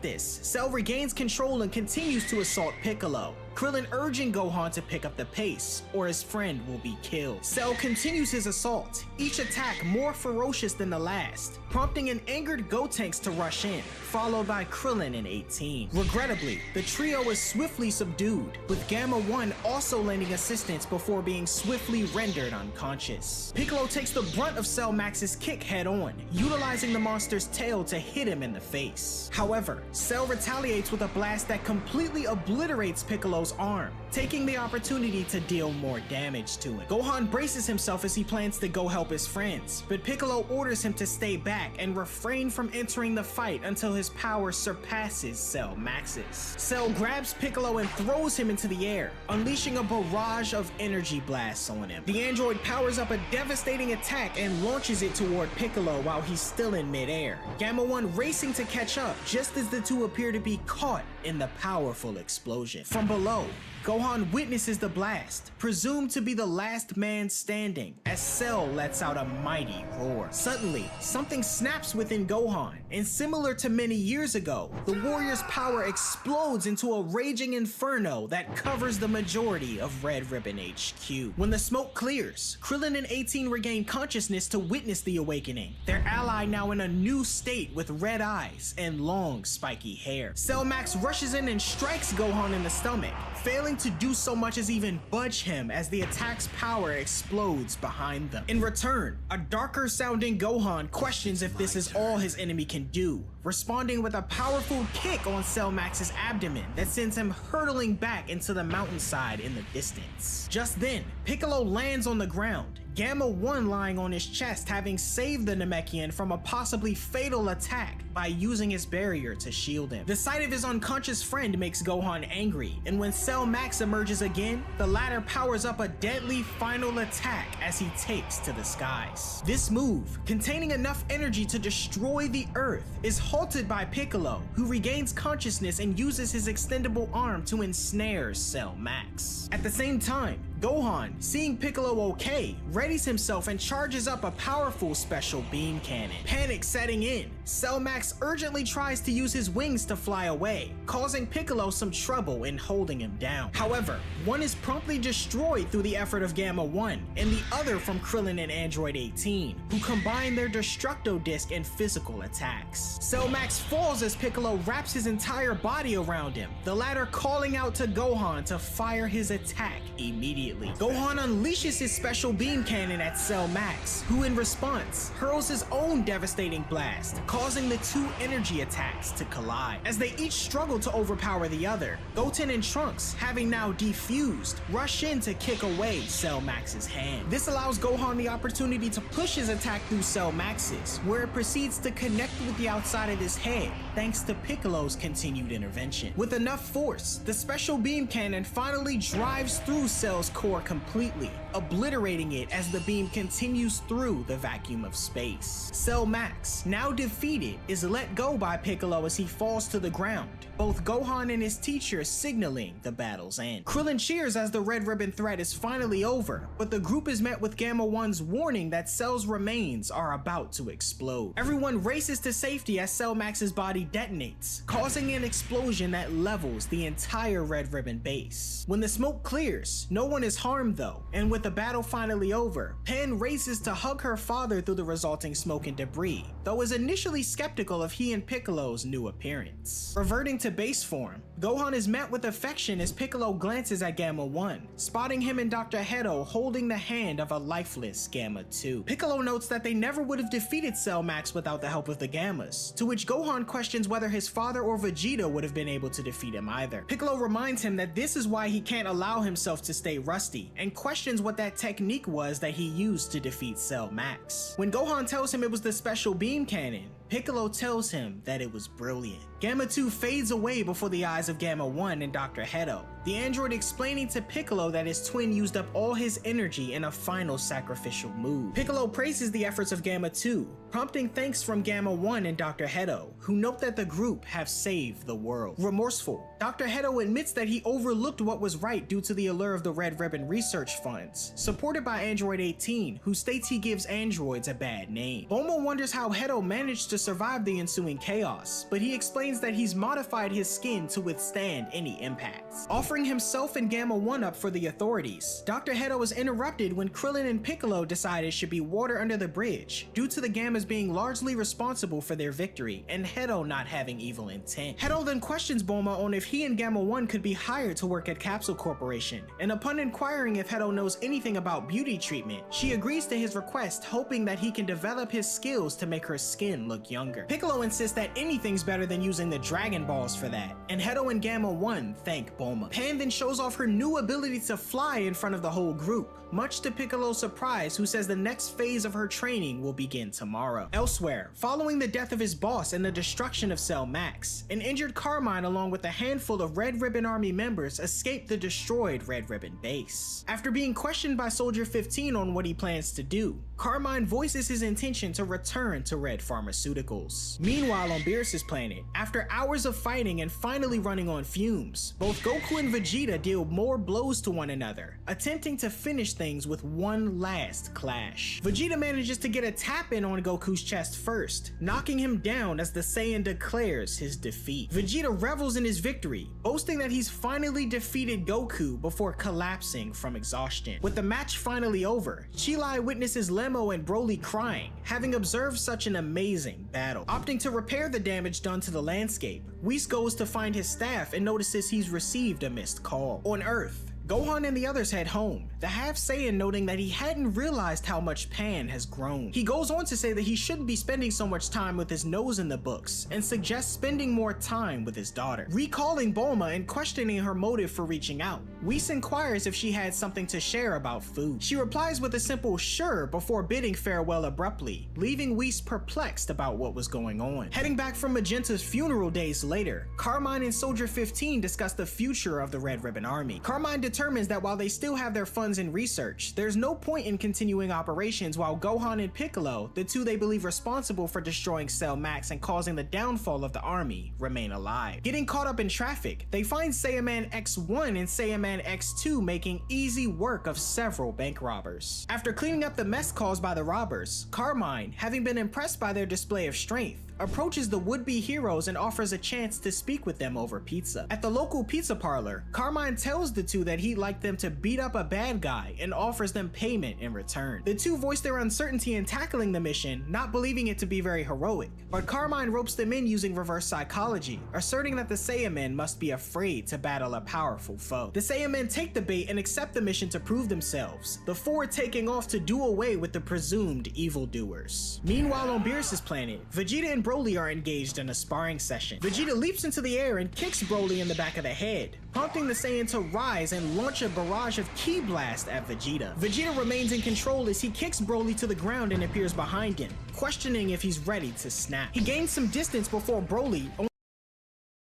Speaker 5: This, Cell regains control and continues to assault Piccolo, Krillin urging Gohan to pick up the pace, or his friend will be killed. Cell continues his assault, each attack more ferocious than the last, prompting an angered Gotenks to rush in, followed by Krillin in 18. Regrettably, the trio is swiftly subdued, with Gamma 1 also lending assistance before being swiftly rendered unconscious. Piccolo takes the brunt of Cell Max's kick head on, utilizing the monster's tail to hit him in the face. However, Cell retaliates with a blast that completely obliterates Piccolo Piccolo's arm, taking the opportunity to deal more damage to him. Gohan braces himself as he plans to go help his friends, but Piccolo orders him to stay back and refrain from entering the fight until his power surpasses Cell Max's. Cell grabs Piccolo and throws him into the air, unleashing a barrage of energy blasts on him. The android powers up a devastating attack and launches it toward Piccolo while he's still in midair. Gamma 1 racing to catch up just as the two appear to be caught in the powerful explosion. From below, Gohan witnesses the blast, presumed to be the last man standing, as Cell lets out a mighty roar. Suddenly, something snaps within Gohan, and similar to many years ago, the warrior's power explodes into a raging inferno that covers the majority of Red Ribbon HQ. When the smoke clears, Krillin and 18 regain consciousness to witness the awakening, their ally now in a new state with red eyes and long spiky hair. Cell Max rushes in and strikes Gohan in the stomach, failing to do so much as even budge him as the attack's power explodes behind them. In return, a darker sounding Gohan questions if this is all his enemy can do, responding with a powerful kick on Cell Max's abdomen that sends him hurtling back into the mountainside in the distance. Just then, Piccolo lands on the ground, Gamma 1 lying on his chest, having saved the Namekian from a possibly fatal attack by using his barrier to shield him. The sight of his unconscious friend makes Gohan angry, and when Cell Max emerges again, the latter powers up a deadly final attack as he takes to the skies. This move, containing enough energy to destroy the Earth, is halted by Piccolo, who regains consciousness and uses his extendable arm to ensnare Cell Max. At the same time, Gohan, seeing Piccolo okay, readies himself and charges up a powerful special beam cannon. Panic setting in, Cell Max urgently tries to use his wings to fly away, causing Piccolo some trouble in holding him down. However, one is promptly destroyed through the effort of Gamma 1, and the other from Krillin and Android 18, who combine their Destructo Disc and physical attacks. Cell Max falls as Piccolo wraps his entire body around him, the latter calling out to Gohan to fire his attack immediately. Gohan unleashes his special beam cannon at Cell Max, who in response hurls his own devastating blast, causing the two energy attacks to collide. As they each struggle to overpower the other, Goten and Trunks, having now defused, rush in to kick away Cell Max's hand. This allows Gohan the opportunity to push his attack through Cell Max's, where it proceeds to connect with the outside of his head, thanks to Piccolo's continued intervention. With enough force, the special beam cannon finally drives through Cell's core completely, obliterating it as the beam continues through the vacuum of space. Cell Max, now defeated, is let go by Piccolo as he falls to the ground, both Gohan and his teacher signaling the battle's end. Krillin cheers as the Red Ribbon threat is finally over, but the group is met with Gamma 1's warning that Cell's remains are about to explode. Everyone races to safety as Cell Max's body detonates, causing an explosion that levels the entire Red Ribbon base. When the smoke clears, no one is harmed though, and with the battle finally over, Pen races to hug her father through the resulting smoke and debris, though is initially skeptical of he and Piccolo's new appearance. Reverting to base form, Gohan is met with affection as Piccolo glances at Gamma 1, spotting him and Dr. Hedo holding the hand of a lifeless Gamma 2. Piccolo notes that they never would have defeated Cell Max without the help of the Gammas, to which Gohan questions whether his father or Vegeta would have been able to defeat him either. Piccolo reminds him that this is why he can't allow himself to stay rusty, and questions what that technique was that he used to defeat Cell Max. When Gohan tells him it was the special beam cannon, Piccolo tells him that it was brilliant. Gamma 2 fades away before the eyes of Gamma 1 and Dr. Hedo, the android explaining to Piccolo that his twin used up all his energy in a final sacrificial move. Piccolo praises the efforts of Gamma 2, prompting thanks from Gamma 1 and Dr. Hedo, who note that the group have saved the world. Remorseful, Dr. Hedo admits that he overlooked what was right due to the allure of the Red Ribbon research funds, supported by Android 18, who states he gives androids a bad name. Bulma wonders how Hedo managed to survive the ensuing chaos, but he explains that he's modified his skin to withstand any impacts. Offering himself and Gamma 1 up for the authorities, Dr. Hedo was interrupted when Krillin and Piccolo decided it should be water under the bridge, due to the Gammas being largely responsible for their victory and Hedo not having evil intent. Hedo then questions Bulma on if he and Gamma 1 could be hired to work at Capsule Corporation, and upon inquiring if Hedo knows anything about beauty treatment, she agrees to his request, hoping that he can develop his skills to make her skin look younger. Piccolo insists that anything's better than using the Dragon Balls for that, and Hedo and Gamma 1 thank Bulma. Pan then shows off her new ability to fly in front of the whole group, much to Piccolo's surprise, who says the next phase of her training will begin tomorrow. Elsewhere, following the death of his boss and the destruction of Cell Max, an injured Carmine along with a handful of Red Ribbon Army members escaped the destroyed Red Ribbon base. After being questioned by Soldier 15 on what he plans to do, Carmine voices his intention to return to Red Pharmaceuticals. Meanwhile, on Beerus' planet, after hours of fighting and finally running on fumes, both Goku and Vegeta deal more blows to one another, attempting to finish things with one last clash. Vegeta manages to get a tap in on Goku's chest first, knocking him down as the Saiyan declares his defeat. Vegeta revels in his victory, boasting that he's finally defeated Goku before collapsing from exhaustion. With the match finally over, Chi-Lai witnesses Lemmo and Broly crying, having observed such an amazing battle. Opting to repair the damage done to the landscape, Whis goes to find his staff and notices he's received a missed call. On Earth, Gohan and the others head home, the Half Saiyan noting that he hadn't realized how much Pan has grown. He goes on to say that he shouldn't be spending so much time with his nose in the books and suggests spending more time with his daughter. Recalling Bulma and questioning her motive for reaching out, Whis inquires if she had something to share about food. She replies with a simple sure before bidding farewell abruptly, leaving Whis perplexed about what was going on. Heading back from Magenta's funeral days later, Carmine and Soldier 15 discuss the future of the Red Ribbon Army. Carmine determines that while they still have their funds in research, there's no point in continuing operations while Gohan and Piccolo, the two they believe responsible for destroying Cell Max and causing the downfall of the army, remain alive. Getting caught up in traffic, they find Saiyaman X1 and Saiyaman X2 making easy work of several bank robbers. After cleaning up the mess caused by the robbers, Carmine, having been impressed by their display of strength, approaches the would-be heroes and offers a chance to speak with them over pizza. At the local pizza parlor, Carmine tells the two that he'd like them to beat up a bad guy and offers them payment in return. The two voice their uncertainty in tackling the mission, not believing it to be very heroic, but Carmine ropes them in using reverse psychology, asserting that the Saiyamen must be afraid to battle a powerful foe. The Saiyamen take the bait and accept the mission to prove themselves, the four taking off to do away with the presumed evildoers. Meanwhile, on Beerus' planet, Vegeta and Broly are engaged in a sparring session. Vegeta leaps into the air and kicks Broly in the back of the head, prompting the Saiyan to rise and launch a barrage of Ki Blast at Vegeta. Vegeta remains in control as he kicks Broly to the ground and appears behind him, questioning if he's ready to snap. He gains some distance before Broly,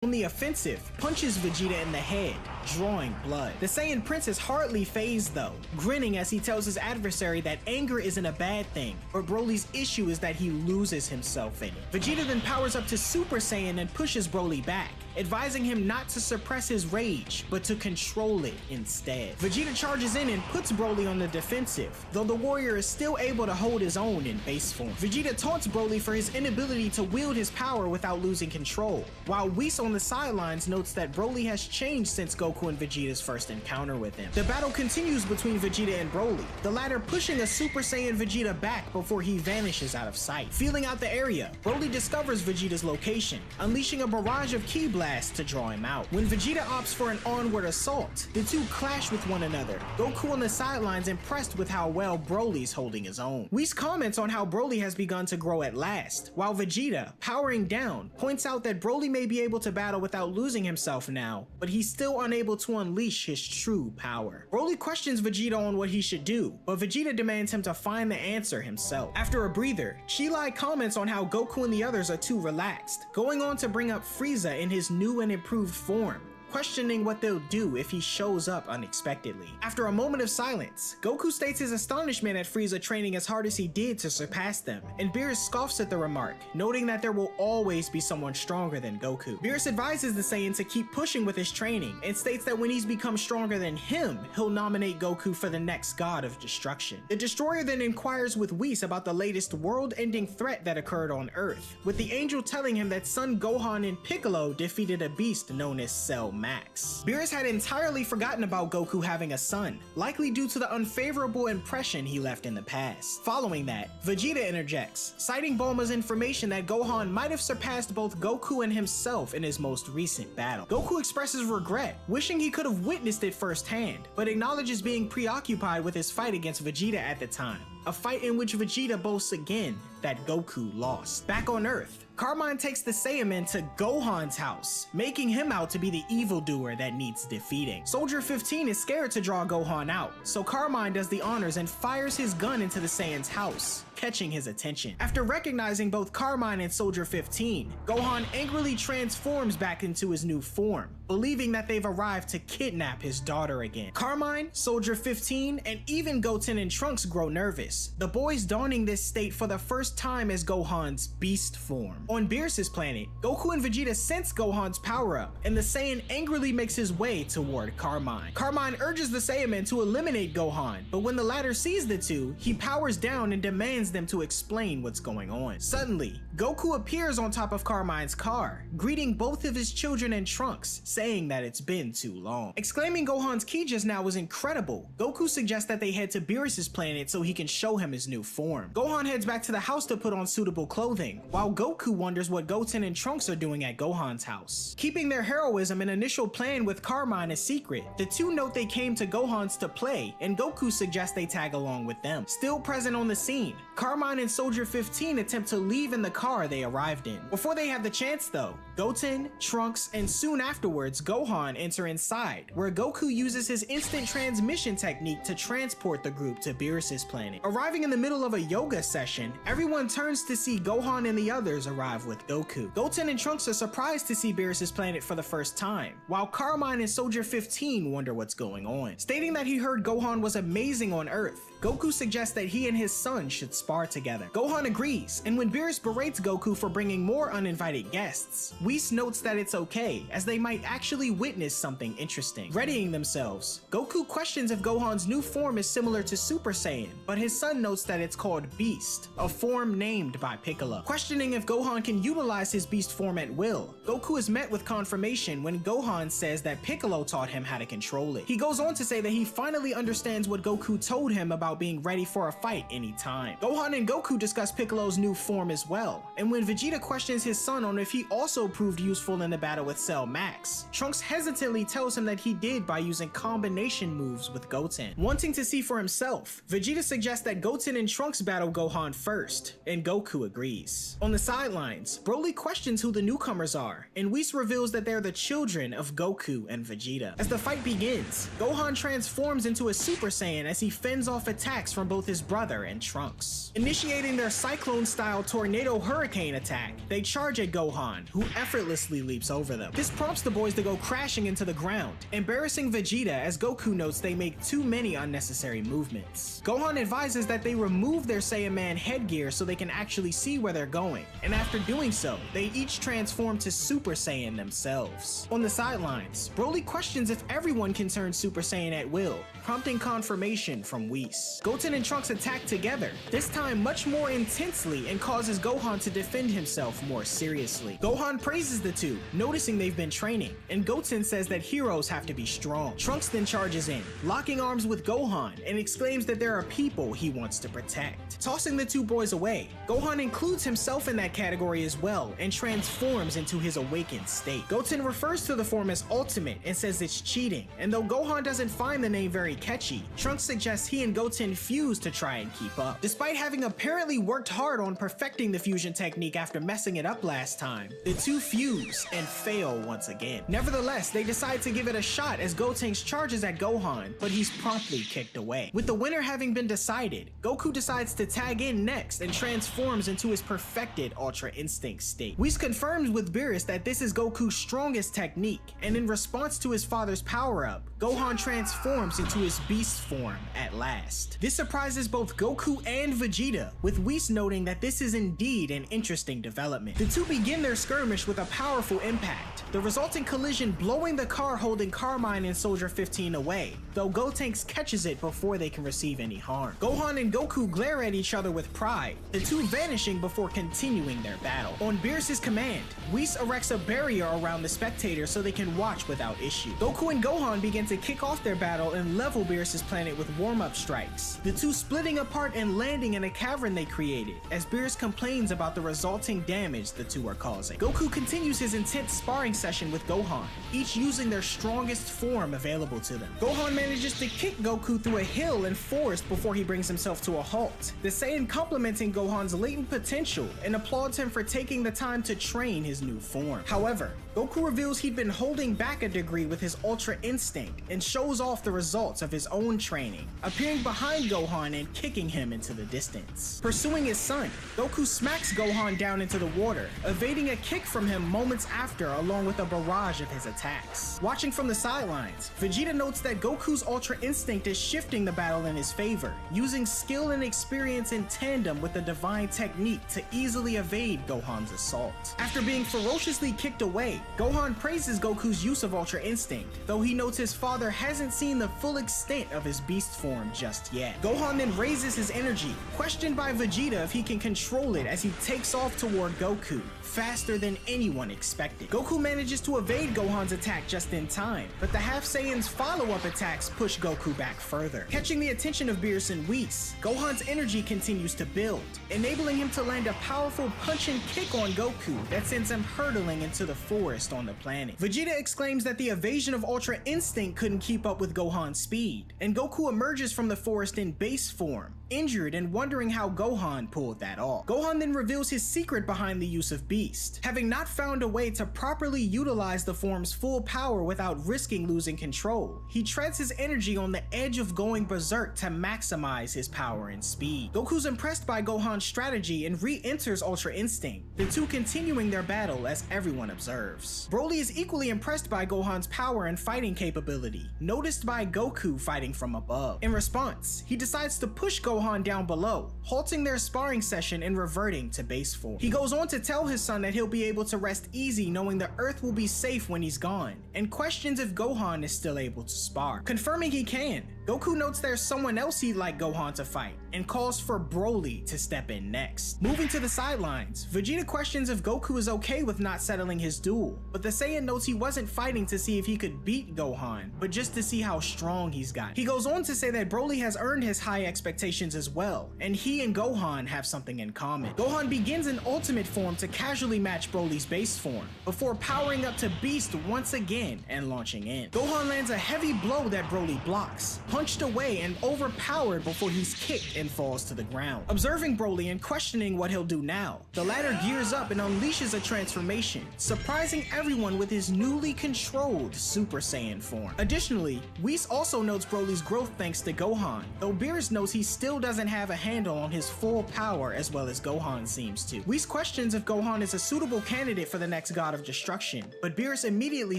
Speaker 5: on the offensive, punches Vegeta in the head, drawing blood. The Saiyan Prince is hardly phased though, grinning as he tells his adversary that anger isn't a bad thing, but Broly's issue is that he loses himself in it. Vegeta then powers up to Super Saiyan and pushes Broly back, advising him not to suppress his rage, but to control it instead. Vegeta charges in and puts Broly on the defensive, though the warrior is still able to hold his own in base form. Vegeta taunts Broly for his inability to wield his power without losing control, while Whis on the sidelines notes that Broly has changed since Goku and Vegeta's first encounter with him. The battle continues between Vegeta and Broly, the latter pushing a Super Saiyan Vegeta back before he vanishes out of sight. Feeling out the area, Broly discovers Vegeta's location, unleashing a barrage of Ki Blast to draw him out. When Vegeta opts for an onward assault, the two clash with one another, Goku on the sidelines impressed with how well Broly's holding his own. Whis comments on how Broly has begun to grow at last, while Vegeta, powering down, points out that Broly may be able to battle without losing himself now, but he's still unable to unleash his true power. Broly questions Vegeta on what he should do, but Vegeta demands him to find the answer himself. After a breather, Chi-Lai comments on how Goku and the others are too relaxed, going on to bring up Frieza in his new and improved form, questioning what they'll do if he shows up unexpectedly. After a moment of silence, Goku states his astonishment at Frieza training as hard as he did to surpass them, and Beerus scoffs at the remark, noting that there will always be someone stronger than Goku. Beerus advises the Saiyan to keep pushing with his training, and states that when he's become stronger than him, he'll nominate Goku for the next god of destruction. The Destroyer then inquires with Whis about the latest world-ending threat that occurred on Earth, with the Angel telling him that Son Gohan and Piccolo defeated a beast known as Cell Max. Beerus had entirely forgotten about Goku having a son, likely due to the unfavorable impression he left in the past. Following that, Vegeta interjects, citing Bulma's information that Gohan might have surpassed both Goku and himself in his most recent battle. Goku expresses regret, wishing he could have witnessed it firsthand, but acknowledges being preoccupied with his fight against Vegeta at the time, a fight in which Vegeta boasts again that Goku lost. Back on Earth, Carmine takes the Saiyaman to Gohan's house, making him out to be the evildoer that needs defeating. Soldier 15 is scared to draw Gohan out, so Carmine does the honors and fires his gun into the Saiyan's house, catching his attention. After recognizing both Carmine and Soldier 15, Gohan angrily transforms back into his new form, believing that they've arrived to kidnap his daughter again. Carmine, Soldier 15, and even Goten and Trunks grow nervous, the boys donning this state for the first time as Gohan's beast form. On Beerus's planet, Goku and Vegeta sense Gohan's power-up, and the Saiyan angrily makes his way toward Carmine. Carmine urges the Saiyaman to eliminate Gohan, but when the latter sees the two, he powers down and demands them to explain what's going on. Suddenly, Goku appears on top of Carmine's car, greeting both of his children and Trunks, saying that it's been too long. Exclaiming Gohan's ki just now was incredible, Goku suggests that they head to Beerus's planet so he can show him his new form. Gohan heads back to the house to put on suitable clothing, while Goku wonders what Goten and Trunks are doing at Gohan's house. Keeping their heroism and initial plan with Carmine a secret, the two note they came to Gohan's to play, and Goku suggests they tag along with them. Still present on the scene, Carmine and Soldier 15 attempt to leave in the car they arrived in. Before they have the chance though, Goten, Trunks, and soon afterwards Gohan enter inside, where Goku uses his instant transmission technique to transport the group to Beerus's planet. Arriving in the middle of a yoga session, everyone turns to see Gohan and the others arrive with Goku. Goten and Trunks are surprised to see Beerus's planet for the first time, while Carmine and Soldier 15 wonder what's going on. Stating that he heard Gohan was amazing on Earth, Goku suggests that he and his son should spar together. Gohan agrees, and when Beerus berates Goku for bringing more uninvited guests, Whis notes that it's okay, as they might actually witness something interesting. Readying themselves, Goku questions if Gohan's new form is similar to Super Saiyan, but his son notes that it's called Beast, a form named by Piccolo. Questioning if Gohan can utilize his Beast form at will, Goku is met with confirmation when Gohan says that Piccolo taught him how to control it. He goes on to say that he finally understands what Goku told him about being ready for a fight anytime. Gohan and Goku discuss Piccolo's new form as well, and when Vegeta questions his son on if he also proved useful in the battle with Cell Max, Trunks hesitantly tells him that he did by using combination moves with Goten. Wanting to see for himself, Vegeta suggests that Goten and Trunks battle Gohan first, and Goku agrees. On the sidelines, Broly questions who the newcomers are, and Whis reveals that they're the children of Goku and Vegeta. As the fight begins, Gohan transforms into a Super Saiyan as he fends off attacks from both his brother and Trunks. Initiating their Cyclone-style Tornado Hurricane attack, they charge at Gohan, who effortlessly leaps over them. This prompts the boys to go crashing into the ground, embarrassing Vegeta as Goku notes they make too many unnecessary movements. Gohan advises that they remove their Saiyaman headgear so they can actually see where they're going, and after doing so, they each transform to Super Saiyan themselves. On the sidelines, Broly questions if everyone can turn Super Saiyan at will, prompting confirmation from Whis. Goten and Trunks attack together, this time much more intensely, and causes Gohan to defend himself more seriously. Gohan praises the two, noticing they've been training, and Goten says that heroes have to be strong. Trunks then charges in, locking arms with Gohan, and exclaims that there are people he wants to protect. Tossing the two boys away, Gohan includes himself in that category as well, and transforms into his awakened state. Goten refers to the form as Ultimate and says it's cheating, and though Gohan doesn't find the name very catchy, Trunks suggests he and Goten fuse to try and keep up. Despite having apparently worked hard on perfecting the fusion technique after messing it up last time, the two fuse and fail once again. Nevertheless, they decide to give it a shot as Goten charges at Gohan, but he's promptly kicked away. With the winner having been decided, Goku decides to tag in next and transforms into his perfected Ultra Instinct state. Whis confirms with Beerus that this is Goku's strongest technique, and in response to his father's power-up, Gohan transforms into his Beast form at last. This surprises both Goku and Vegeta, with Whis noting that this is indeed an interesting development. The two begin their skirmish with a powerful impact, the resulting collision blowing the car holding Carmine and Soldier 15 away, though Gotenks catches it before they can receive any harm. Gohan and Goku glare at each other with pride, the two vanishing before continuing their battle. On Beerus's command, Whis erects a barrier around the spectators so they can watch without issue. Goku and Gohan begin to kick off their battle and level Beerus's planet with warm-up strikes, the two splitting apart and landing in a cavern they created, as Beerus complains about the resulting damage the two are causing. Goku continues his intense sparring session with Gohan, each using their strongest form available to them. Gohan manages to kick Goku through a hill and forest before he brings himself to a halt, the Saiyan complimenting Gohan's latent potential and applauds him him for taking the time to train his new form. However, Goku reveals he'd been holding back a degree with his Ultra Instinct and shows off the results of his own training, appearing behind Gohan and kicking him into the distance. Pursuing his son, Goku smacks Gohan down into the water, evading a kick from him moments after along with a barrage of his attacks. Watching from the sidelines, Vegeta notes that Goku's Ultra Instinct is shifting the battle in his favor, using skill and experience in tandem with the divine technique to easily evade Gohan's assault. After being ferociously kicked away, Gohan praises Goku's use of Ultra Instinct, though he notes his father hasn't seen the full extent of his beast form just yet. Gohan then raises his energy, questioned by Vegeta if he can control it as he takes off toward Goku, faster than anyone expected. Goku manages to evade Gohan's attack just in time, but the Half Saiyan's follow-up attacks push Goku back further. Catching the attention of Beerus and Whis, Gohan's energy continues to build, enabling him to land a powerful punch and kick on Goku that sends him hurtling into the forest on the planet. Vegeta exclaims that the evasion of Ultra Instinct couldn't keep up with Gohan's speed, and Goku emerges from the forest in base form, injured and wondering how Gohan pulled that off. Gohan then reveals his secret behind the use of Beast. Having not found a way to properly utilize the form's full power without risking losing control, he treads his energy on the edge of going berserk to maximize his power and speed. Goku's impressed by Gohan's strategy and re-enters Ultra Instinct, the two continuing their battle as everyone observes. Broly is equally impressed by Gohan's power and fighting capability, noticed by Goku fighting from above. In response, he decides to push Gohan down below, halting their sparring session and reverting to base form. He goes on to tell his son that he'll be able to rest easy knowing the Earth will be safe when he's gone, and questions if Gohan is still able to spar. Confirming he can, Goku notes there's someone else he'd like Gohan to fight, and calls for Broly to step in next. Moving to the sidelines, Vegeta questions if Goku is okay with not settling his duel, but the Saiyan notes he wasn't fighting to see if he could beat Gohan, but just to see how strong he's got. He goes on to say that Broly has earned his high expectations as well, and he and Gohan have something in common. Gohan begins in ultimate form to casually match Broly's base form, before powering up to Beast once again and launching in. Gohan lands a heavy blow that Broly blocks, punched away and overpowered before he's kicked and falls to the ground. Observing Broly and questioning what he'll do now, the latter gears up and unleashes a transformation, surprising everyone with his newly controlled Super Saiyan form. Additionally, Whis also notes Broly's growth thanks to Gohan, though Beerus knows he still doesn't have a handle on his full power as well as Gohan seems to. Whis questions if Gohan is a suitable candidate for the next God of Destruction, but Beerus immediately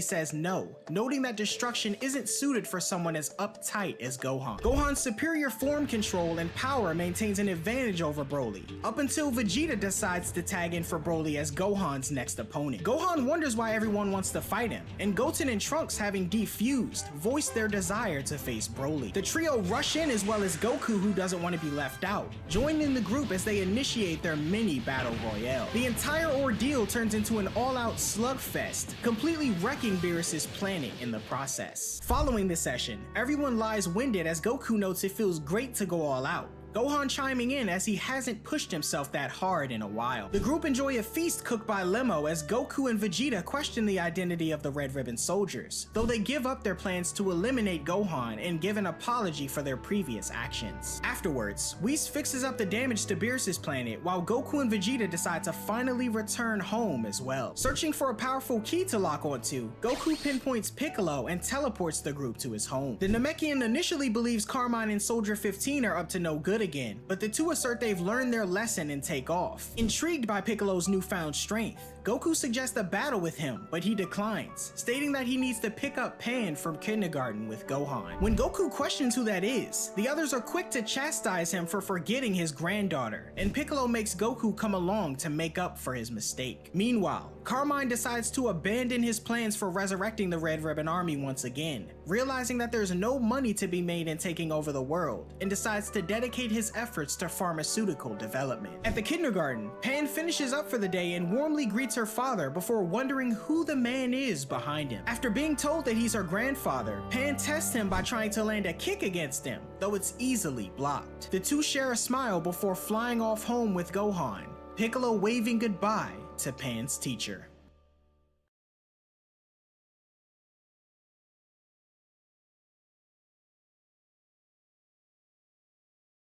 Speaker 5: says no, noting that destruction isn't suited for someone as uptight as Gohan. Gohan's superior form control and power maintains an advantage over Broly, up until Vegeta decides to tag in for Broly as Gohan's next opponent. Gohan wonders why everyone wants to fight him, and Goten and Trunks, having defused, voice their desire to face Broly. The trio rush in as well as Goku, who doesn't want to be left out, joining the group as they initiate their mini battle royale. The entire ordeal turns into an all-out slugfest, completely wrecking Beerus' planet in the process. Following the session, everyone lies winded as Goku notes it feels great to go all out, Gohan chiming in as he hasn't pushed himself that hard in a while. The group enjoy a feast cooked by Lemo as Goku and Vegeta question the identity of the Red Ribbon soldiers, though they give up their plans to eliminate Gohan and give an apology for their previous actions. Afterwards, Whis fixes up the damage to Beerus' planet while Goku and Vegeta decide to finally return home as well. Searching for a powerful key to lock onto, Goku pinpoints Piccolo and teleports the group to his home. The Namekian initially believes Carmine and Soldier 15 are up to no good again, but the two assert they've learned their lesson and take off. Intrigued by Piccolo's newfound strength, Goku suggests a battle with him, but he declines, stating that he needs to pick up Pan from kindergarten with Gohan. When Goku questions who that is, the others are quick to chastise him for forgetting his granddaughter, and Piccolo makes Goku come along to make up for his mistake. Meanwhile, Carmine decides to abandon his plans for resurrecting the Red Ribbon Army once again, realizing that there's no money to be made in taking over the world, and decides to dedicate his efforts to pharmaceutical development. At the kindergarten, Pan finishes up for the day and warmly greets her father before wondering who the man is behind him. After being told that he's her grandfather, Pan tests him by trying to land a kick against him, though it's easily blocked. The two share a smile before flying off home with Gohan, Piccolo waving goodbye to Pan's teacher.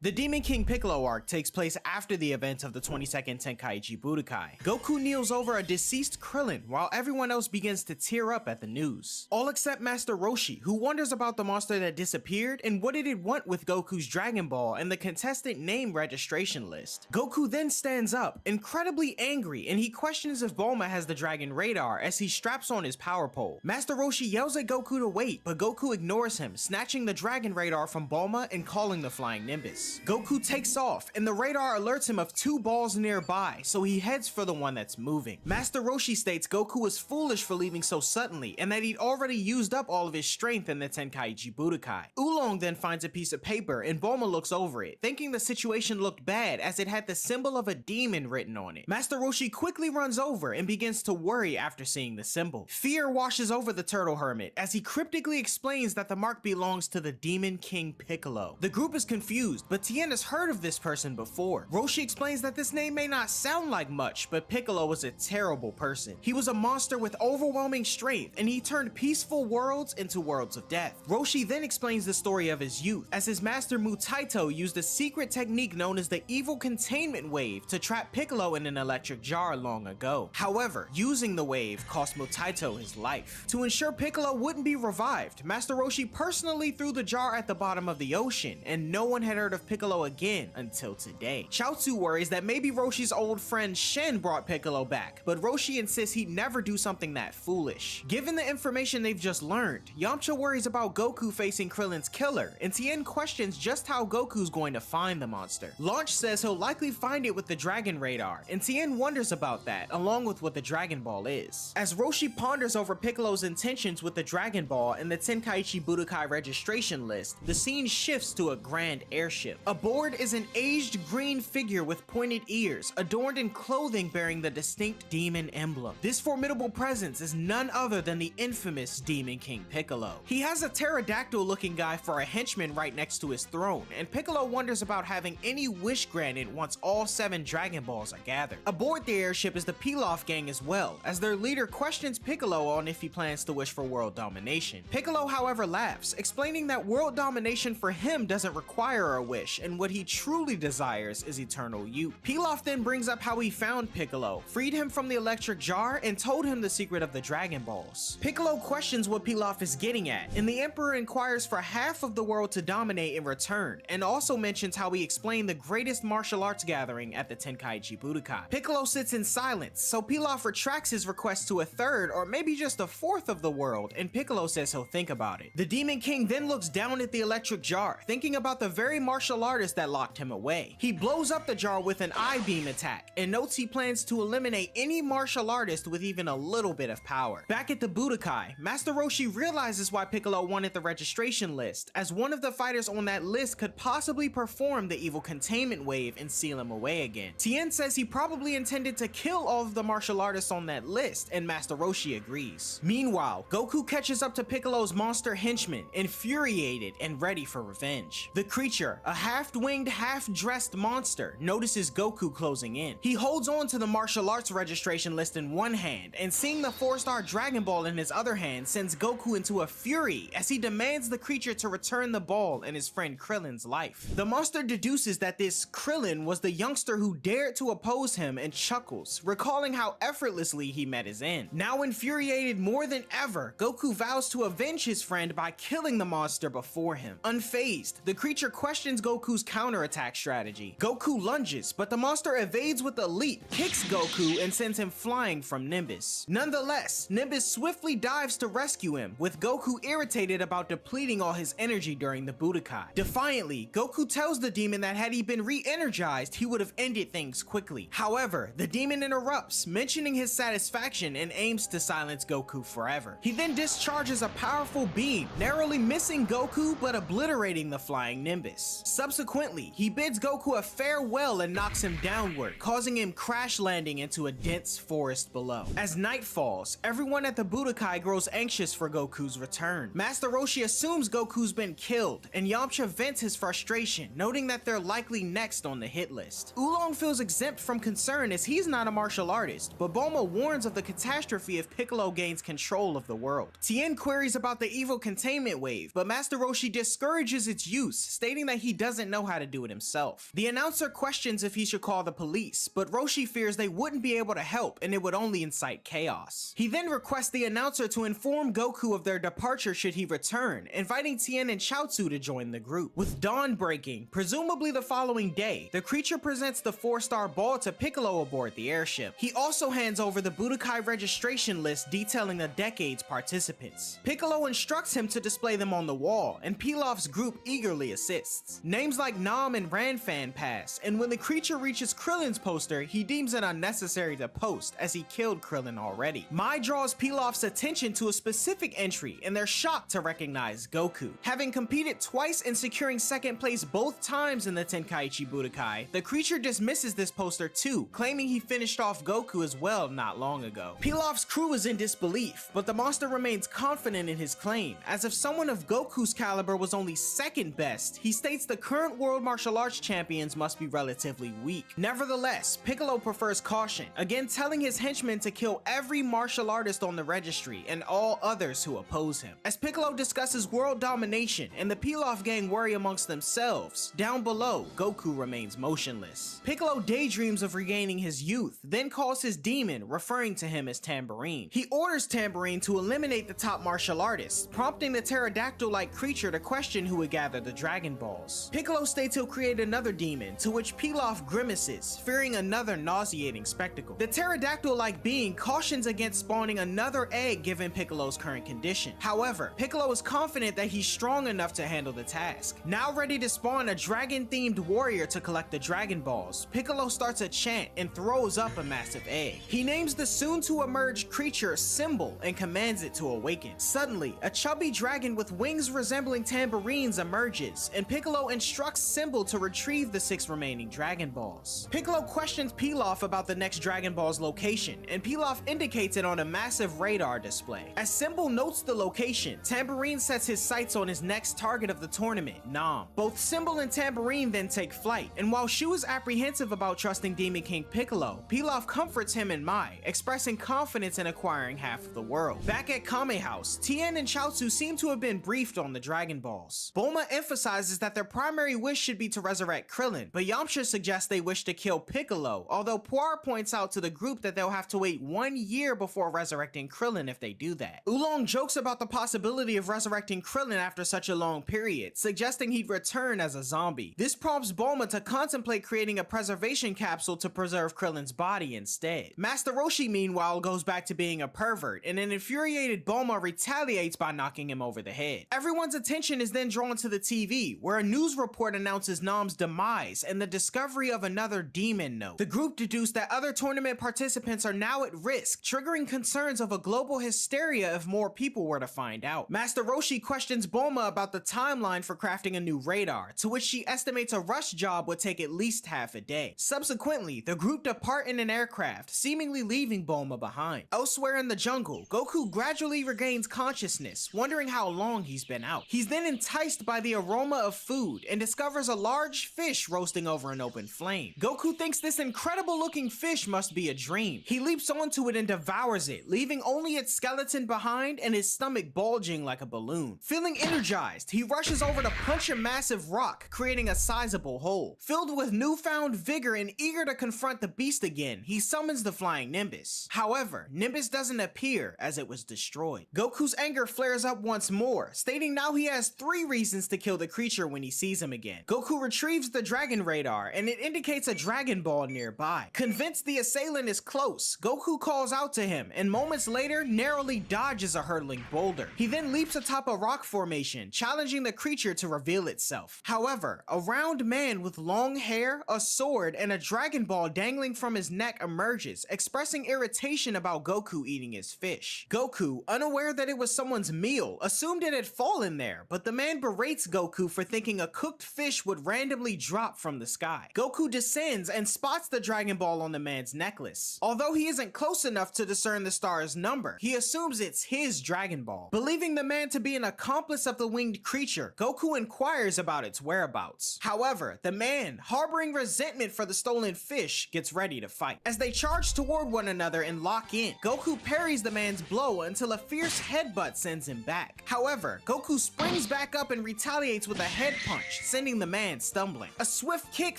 Speaker 5: The Demon King Piccolo arc takes place after the events of the 22nd Tenkaichi Budokai. Goku kneels over a deceased Krillin while everyone else begins to tear up at the news. All except Master Roshi, who wonders about the monster that disappeared and what did it want with Goku's Dragon Ball and the contestant name registration list. Goku then stands up, incredibly angry, and he questions if Bulma has the Dragon Radar as he straps on his power pole. Master Roshi yells at Goku to wait, but Goku ignores him, snatching the Dragon Radar from Bulma and calling the Flying Nimbus. Goku takes off, and the radar alerts him of 2 balls nearby, so he heads for the one that's moving. Master Roshi states Goku was foolish for leaving so suddenly, and that he'd already used up all of his strength in the Tenkaichi Budokai. Oolong then finds a piece of paper, and Bulma looks over it, thinking the situation looked bad as it had the symbol of a demon written on it. Master Roshi quickly runs over and begins to worry after seeing the symbol. Fear washes over the Turtle Hermit as he cryptically explains that the mark belongs to the Demon King Piccolo. The group is confused, but Tien has heard of this person before. Roshi explains that this name may not sound like much, but Piccolo was a terrible person. He was a monster with overwhelming strength, and he turned peaceful worlds into worlds of death. Roshi then explains the story of his youth, as his master Mutaito used a secret technique known as the Evil Containment Wave to trap Piccolo in an electric jar long ago. However, using the wave cost Mutaito his life. To ensure Piccolo wouldn't be revived, Master Roshi personally threw the jar at the bottom of the ocean, and no one had heard of Piccolo again until today. Chaozu worries that maybe Roshi's old friend Shen brought Piccolo back, but Roshi insists he'd never do something that foolish. Given the information they've just learned, Yamcha worries about Goku facing Krillin's killer, and Tien questions just how Goku's going to find the monster. Launch says he'll likely find it with the Dragon Radar, and Tien wonders about that, along with what the Dragon Ball is. As Roshi ponders over Piccolo's intentions with the Dragon Ball and the Tenkaichi Budokai registration list, the scene shifts to a grand airship. Aboard is an aged green figure with pointed ears, adorned in clothing bearing the distinct demon emblem. This formidable presence is none other than the infamous Demon King Piccolo. He has a pterodactyl-looking guy for a henchman right next to his throne, and Piccolo wonders about having any wish granted once all 7 Dragon Balls are gathered. Aboard the airship is the Pilaf gang as well, as their leader questions Piccolo on if he plans to wish for world domination. Piccolo, however, laughs, explaining that world domination for him doesn't require a wish, and what he truly desires is eternal youth. Pilaf then brings up how he found Piccolo, freed him from the electric jar, and told him the secret of the Dragon Balls. Piccolo questions what Pilaf is getting at, and the Emperor inquires for half of the world to dominate in return, and also mentions how he explained the greatest martial arts gathering at the Tenkaichi Budokai. Piccolo sits in silence, so Pilaf retracts his request to a third or maybe just a fourth of the world, and Piccolo says he'll think about it. The Demon King then looks down at the electric jar, thinking about the very martial artist that locked him away. He blows up the jar with an I-beam attack, and notes he plans to eliminate any martial artist with even a little bit of power. Back at the Budokai, Master Roshi realizes why Piccolo wanted the registration list, as one of the fighters on that list could possibly perform the Evil Containment Wave and seal him away again. Tien says he probably intended to kill all of the martial artists on that list, and Master Roshi agrees. Meanwhile, Goku catches up to Piccolo's monster henchman, infuriated and ready for revenge. The creature, a half-winged, half-dressed monster, notices Goku closing in. He holds on to the martial arts registration list in one hand, and seeing the 4-star Dragon Ball in his other hand sends Goku into a fury as he demands the creature to return the ball and his friend Krillin's life. The monster deduces that this Krillin was the youngster who dared to oppose him and chuckles, recalling how effortlessly he met his end. Now infuriated more than ever, Goku vows to avenge his friend by killing the monster before him. Unfazed, the creature questions Goku's counterattack strategy. Goku lunges, but the monster evades with a leap, kicks Goku, and sends him flying from Nimbus. Nonetheless, Nimbus swiftly dives to rescue him, with Goku irritated about depleting all his energy during the Budokai. Defiantly, Goku tells the demon that had he been re-energized, he would have ended things quickly. However, the demon interrupts, mentioning his satisfaction, and aims to silence Goku forever. He then discharges a powerful beam, narrowly missing Goku but obliterating the flying Nimbus. Subsequently, he bids Goku a farewell and knocks him downward, causing him crash landing into a dense forest below. As night falls, everyone at the Budokai grows anxious for Goku's return. Master Roshi assumes Goku's been killed, and Yamcha vents his frustration, noting that they're likely next on the hit list. Oolong feels exempt from concern as he's not a martial artist, but Bulma warns of the catastrophe if Piccolo gains control of the world. Tien queries about the Evil Containment Wave, but Master Roshi discourages its use, stating that he doesn't doesn't know how to do it himself. The announcer questions if he should call the police, but Roshi fears they wouldn't be able to help and it would only incite chaos. He then requests the announcer to inform Goku of their departure should he return, inviting Tien and Chaozu to join the group. With dawn breaking, presumably the following day, the creature presents the 4-star ball to Piccolo aboard the airship. He also hands over the Budokai registration list detailing the decade's participants. Piccolo instructs him to display them on the wall, and Pilaf's group eagerly assists. Names like Nam and Ranfan pass, and when the creature reaches Krillin's poster, he deems it unnecessary to post as he killed Krillin already. Mai draws Pilaf's attention to a specific entry, and they're shocked to recognize Goku. Having competed twice and securing second place both times in the Tenkaichi Budokai, the creature dismisses this poster too, claiming he finished off Goku as well not long ago. Pilaf's crew is in disbelief, but the monster remains confident in his claim, as if someone of Goku's caliber was only second best, he states the current world martial arts champions must be relatively weak. Nevertheless, Piccolo prefers caution, again telling his henchmen to kill every martial artist on the registry and all others who oppose him. As Piccolo discusses world domination and the Pilaf gang worry amongst themselves, down below, Goku remains motionless. Piccolo daydreams of regaining his youth, then calls his demon, referring to him as Tambourine. He orders Tambourine to eliminate the top martial artist, prompting the pterodactyl-like creature to question who would gather the Dragon Balls. Piccolo states he'll create another demon, to which Pilaf grimaces, fearing another nauseating spectacle. The pterodactyl-like being cautions against spawning another egg given Piccolo's current condition. However, Piccolo is confident that he's strong enough to handle the task. Now ready to spawn a dragon-themed warrior to collect the Dragon Balls, Piccolo starts a chant and throws up a massive egg. He names the soon-to-emerge creature Symbol and commands it to awaken. Suddenly, a chubby dragon with wings resembling tambourines emerges, and Piccolo instructs Symbol to retrieve the 6 remaining Dragon Balls. Piccolo questions Pilaf about the next Dragon Ball's location, and Pilaf indicates it on a massive radar display. As Symbol notes the location, Tambourine sets his sights on his next target of the tournament, Nam. Both Symbol and Tambourine then take flight, and while Shu is apprehensive about trusting Demon King Piccolo, Pilaf comforts him and Mai, expressing confidence in acquiring half of the world. Back at Kame House, Tien and Chaozu seem to have been briefed on the Dragon Balls. Bulma emphasizes that their primary wish should be to resurrect Krillin, but Yamcha suggests they wish to kill Piccolo, although Puar points out to the group that they'll have to wait 1 year before resurrecting Krillin if they do that. Oolong jokes about the possibility of resurrecting Krillin after such a long period, suggesting he'd return as a zombie. This prompts Bulma to contemplate creating a preservation capsule to preserve Krillin's body instead. Master Roshi meanwhile goes back to being a pervert, and an infuriated Bulma retaliates by knocking him over the head. Everyone's attention is then drawn to the TV, where a news report announces Nam's demise and the discovery of another demon note. The group deduced that other tournament participants are now at risk, triggering concerns of a global hysteria if more people were to find out. Master Roshi questions Bulma about the timeline for crafting a new radar, to which she estimates a rush job would take at least half a day. Subsequently, the group depart in an aircraft, seemingly leaving Bulma behind. Elsewhere in the jungle, Goku gradually regains consciousness, wondering how long he's been out. He's then enticed by the aroma of food and discovers a large fish roasting over an open flame. Goku thinks this incredible looking fish must be a dream. He leaps onto it and devours it, leaving only its skeleton behind and his stomach bulging like a balloon. Feeling energized, he rushes over to punch a massive rock, creating a sizable hole. Filled with newfound vigor and eager to confront the beast again, he summons the flying Nimbus. However, Nimbus doesn't appear as it was destroyed. Goku's anger flares up once more, stating now he has 3 reasons to kill the creature when he sees him again. Goku retrieves the Dragon Radar, and it indicates a Dragon Ball nearby. Convinced the assailant is close, Goku calls out to him, and moments later, narrowly dodges a hurtling boulder. He then leaps atop a rock formation, challenging the creature to reveal itself. However, a round man with long hair, a sword, and a Dragon Ball dangling from his neck emerges, expressing irritation about Goku eating his fish. Goku, unaware that it was someone's meal, assumed it had fallen there, but the man berates Goku for thinking a cooked fish would randomly drop from the sky. Goku descends and spots the Dragon Ball on the man's necklace. Although he isn't close enough to discern the star's number, he assumes it's his Dragon Ball. Believing the man to be an accomplice of the winged creature, Goku inquires about its whereabouts. However, the man, harboring resentment for the stolen fish, gets ready to fight. As they charge toward one another and lock in, Goku parries the man's blow until a fierce headbutt sends him back. However, Goku springs back up and retaliates with a head punch, punch, sending the man stumbling. A swift kick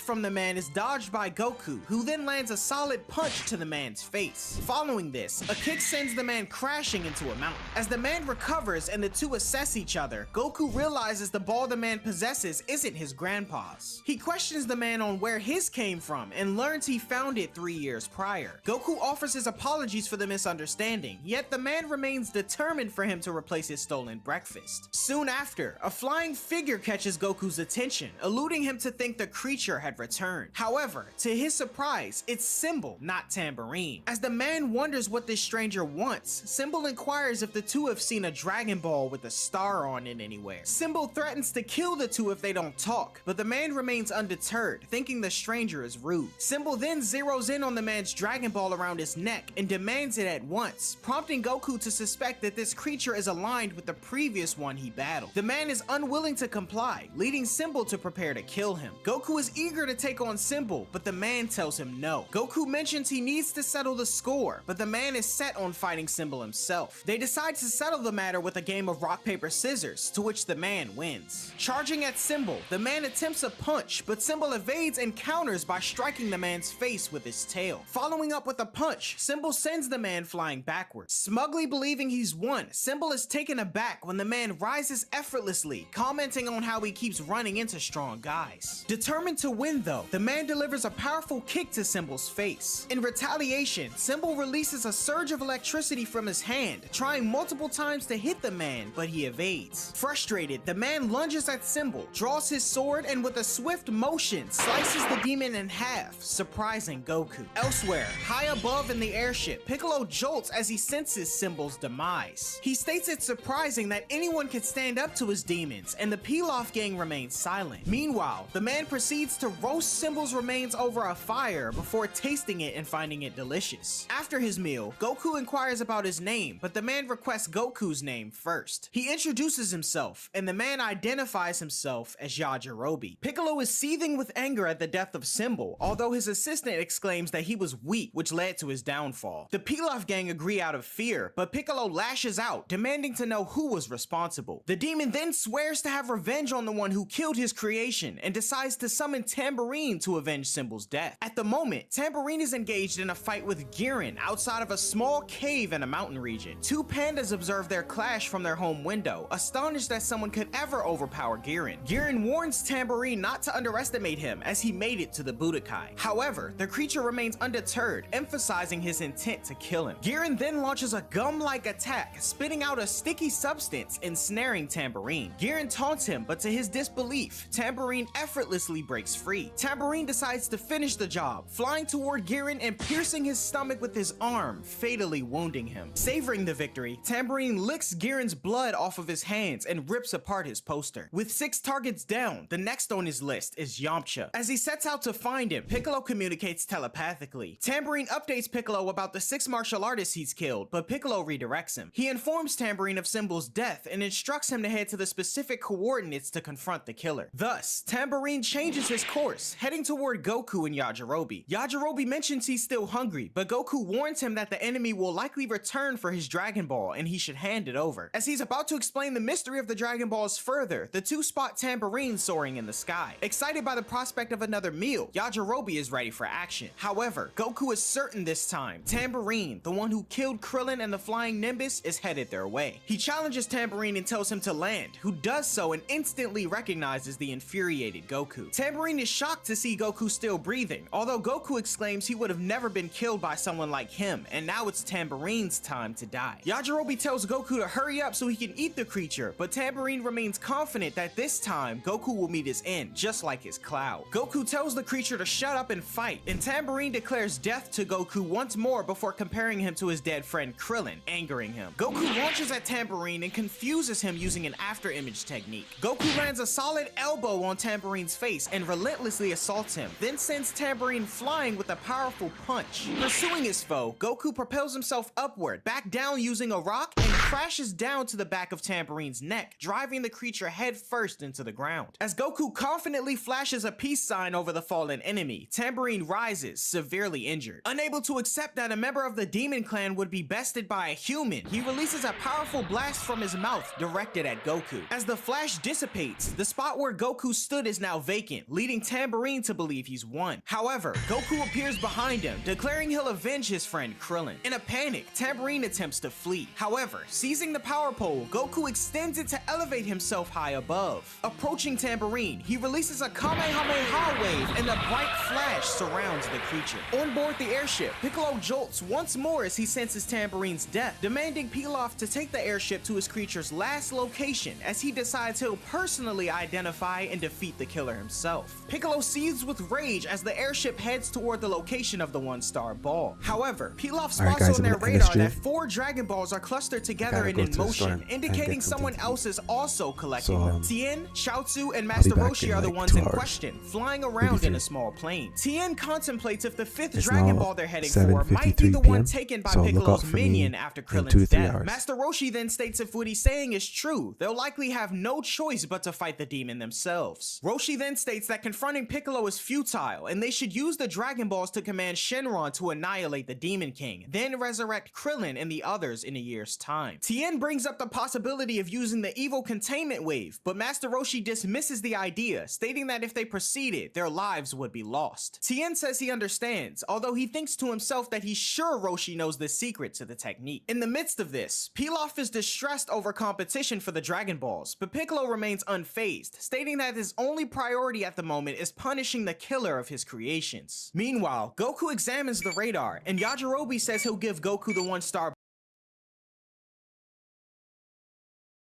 Speaker 5: from the man is dodged by Goku, who then lands a solid punch to the man's face. Following this, a kick sends the man crashing into a mountain. As the man recovers and the two assess each other, Goku realizes the ball the man possesses isn't his grandpa's. He questions the man on where his came from and learns he found it 3 years prior. Goku offers his apologies for the misunderstanding, yet the man remains determined for him to replace his stolen breakfast. Soon after, a flying figure catches Goku's attention, eluding him to think the creature had returned. However, to his surprise, it's Symbol, not Tambourine. As the man wonders what this stranger wants, Symbol inquires if the two have seen a Dragon Ball with a star on it anywhere. Symbol threatens to kill the two if they don't talk, but the man remains undeterred, thinking the stranger is rude. Symbol then zeroes in on the man's Dragon Ball around his neck and demands it at once, prompting Goku to suspect that this creature is aligned with the previous one he battled. The man is unwilling to comply, leading Symbol to prepare to kill him. Goku is eager to take on Symbol, but the man tells him no. Goku mentions he needs to settle the score, but the man is set on fighting Symbol himself. They decide to settle the matter with a game of rock, paper, scissors, to which the man wins. Charging at Symbol, the man attempts a punch, but Symbol evades and counters by striking the man's face with his tail. Following up with a punch, Symbol sends the man flying backwards. Smugly believing he's won, Symbol is taken aback when the man rises effortlessly, commenting on how he keeps running into strong guys. Determined to win though, the man delivers a powerful kick to Symbol's face. In retaliation, Symbol releases a surge of electricity from his hand, trying multiple times to hit the man, but he evades. Frustrated, the man lunges at Symbol, draws his sword, and with a swift motion, slices the demon in half, surprising Goku. Elsewhere, high above in the airship, Piccolo jolts as he senses Symbol's demise. He states it's surprising that anyone could stand up to his demons, and the Pilaf gang remains silent. Meanwhile, the man proceeds to roast Symbol's remains over a fire before tasting it and finding it delicious. After his meal, Goku inquires about his name, but the man requests Goku's name first. He introduces himself, and the man identifies himself as Yajirobe. Piccolo is seething with anger at the death of Symbol, although his assistant exclaims that he was weak, which led to his downfall. The Pilaf gang agree out of fear, but Piccolo lashes out, demanding to know who was responsible. The demon then swears to have revenge on the one who killed his creation, and decides to summon Tambourine to avenge Symbol's death. At the moment, Tambourine is engaged in a fight with Giran outside of a small cave in a mountain region. Two pandas observe their clash from their home window, astonished that someone could ever overpower Giran. Giran warns Tambourine not to underestimate him as he made it to the Budokai. However, the creature remains undeterred, emphasizing his intent to kill him. Giran then launches a gum-like attack, spitting out a sticky substance, ensnaring Tambourine. Giran taunts him, but to his disbelief, Tambourine effortlessly breaks free. Tambourine decides to finish the job, flying toward Giran and piercing his stomach with his arm, fatally wounding him. Savoring the victory, Tambourine licks Giran's blood off of his hands and rips apart his poster. With 6 targets down, the next on his list is Yamcha. As he sets out to find him, Piccolo communicates telepathically. Tambourine updates Piccolo about the 6 martial artists he's killed, but Piccolo redirects him. He informs Tambourine of Symbol's death and instructs him to head to the specific coordinates to confront the killer. Thus, Tambourine changes his course, heading toward Goku and Yajirobe. Yajirobe mentions he's still hungry, but Goku warns him that the enemy will likely return for his Dragon Ball and he should hand it over. As he's about to explain the mystery of the Dragon Balls further, the two spot Tambourine soaring in the sky. Excited by the prospect of another meal, Yajirobe is ready for action. However, Goku is certain this time Tambourine, the one who killed Krillin and the Flying Nimbus, is headed their way. He challenges Tambourine and tells him to land, who does so and instantly recognizes the infuriated Goku. Tambourine is shocked to see Goku still breathing, although Goku exclaims he would have never been killed by someone like him, and now it's Tambourine's time to die. Yajirobe tells Goku to hurry up so he can eat the creature, but Tambourine remains confident that this time Goku will meet his end, just like his Cloud. Goku tells the creature to shut up and fight, and Tambourine declares death to Goku once more before comparing him to his dead friend Krillin, angering him. Goku launches at Tambourine and confuses him using an after image technique. Goku lands a solid elbow on Tambourine's face and relentlessly assaults him, then sends Tambourine flying with a powerful punch. Pursuing his foe, Goku propels himself upward, back down using a rock, and crashes down to the back of Tamburine's neck, driving the creature head first into the ground. As Goku confidently flashes a peace sign over the fallen enemy, Tamburine rises, severely injured. Unable to accept that a member of the Demon Clan would be bested by a human, he releases a powerful blast from his mouth directed at Goku. As the flash dissipates, the spot where Goku stood is now vacant, leading Tamburine to believe he's won. However, Goku appears behind him, declaring he'll avenge his friend Krillin. In a panic, Tamburine attempts to flee. However, seizing the power pole, Goku extends it to elevate himself high above. Approaching Tamburine, he releases a Kamehameha wave and a bright flash surrounds the creature. On board the airship, Piccolo jolts once more as he senses Tamburine's death, demanding Pilaf to take the airship to his creature's last location as he decides he'll personally identify and defeat the killer himself. Piccolo seethes with rage as the airship heads toward the location of the one-star ball. However, Pilaf spots
Speaker 8: guys,
Speaker 5: on their
Speaker 8: in the
Speaker 5: radar
Speaker 8: stream,
Speaker 5: that 4 Dragon Balls are clustered together and
Speaker 8: go
Speaker 5: in
Speaker 8: to the store
Speaker 5: motion,
Speaker 8: and
Speaker 5: indicating
Speaker 8: get
Speaker 5: someone
Speaker 8: something to
Speaker 5: else is also collecting
Speaker 8: So,
Speaker 5: them. Tien, Chaozu, and
Speaker 8: I'll
Speaker 5: Master
Speaker 8: be back
Speaker 5: Roshi
Speaker 8: in,
Speaker 5: are the
Speaker 8: like,
Speaker 5: ones
Speaker 8: 2
Speaker 5: in
Speaker 8: hours.
Speaker 5: question, flying around in
Speaker 8: Maybe
Speaker 5: a
Speaker 8: 3.
Speaker 5: small plane. Tien contemplates if the 5th
Speaker 8: It's
Speaker 5: Dragon
Speaker 8: now
Speaker 5: Ball they're heading for might be
Speaker 8: 7:53
Speaker 5: the one
Speaker 8: PM,
Speaker 5: taken by
Speaker 8: so look
Speaker 5: Piccolo's
Speaker 8: out for me
Speaker 5: minion after
Speaker 8: in
Speaker 5: Krillin's
Speaker 8: 2 to 3
Speaker 5: death.
Speaker 8: hours.
Speaker 5: Master Roshi then states if what he's saying is true, they'll likely have no choice but to fight the demon themselves. Roshi then states that confronting Piccolo is futile, and they should use the Dragon Balls to command Shenron to annihilate the Demon King, then resurrect Krillin and the others in a year's time. Tien brings up the possibility of using the evil containment wave, but Master Roshi dismisses the idea, stating that if they proceeded, their lives would be lost. Tien says he understands, although he thinks to himself that he's sure Roshi knows the secret to the technique. In the midst of this, Pilaf is distressed over competition for the Dragon Balls, but Piccolo remains unfazed, stating that his only priority at the moment is punishing the killer of his creations. Meanwhile, Goku examines the radar, and Yajirobe says he'll give Goku the one-star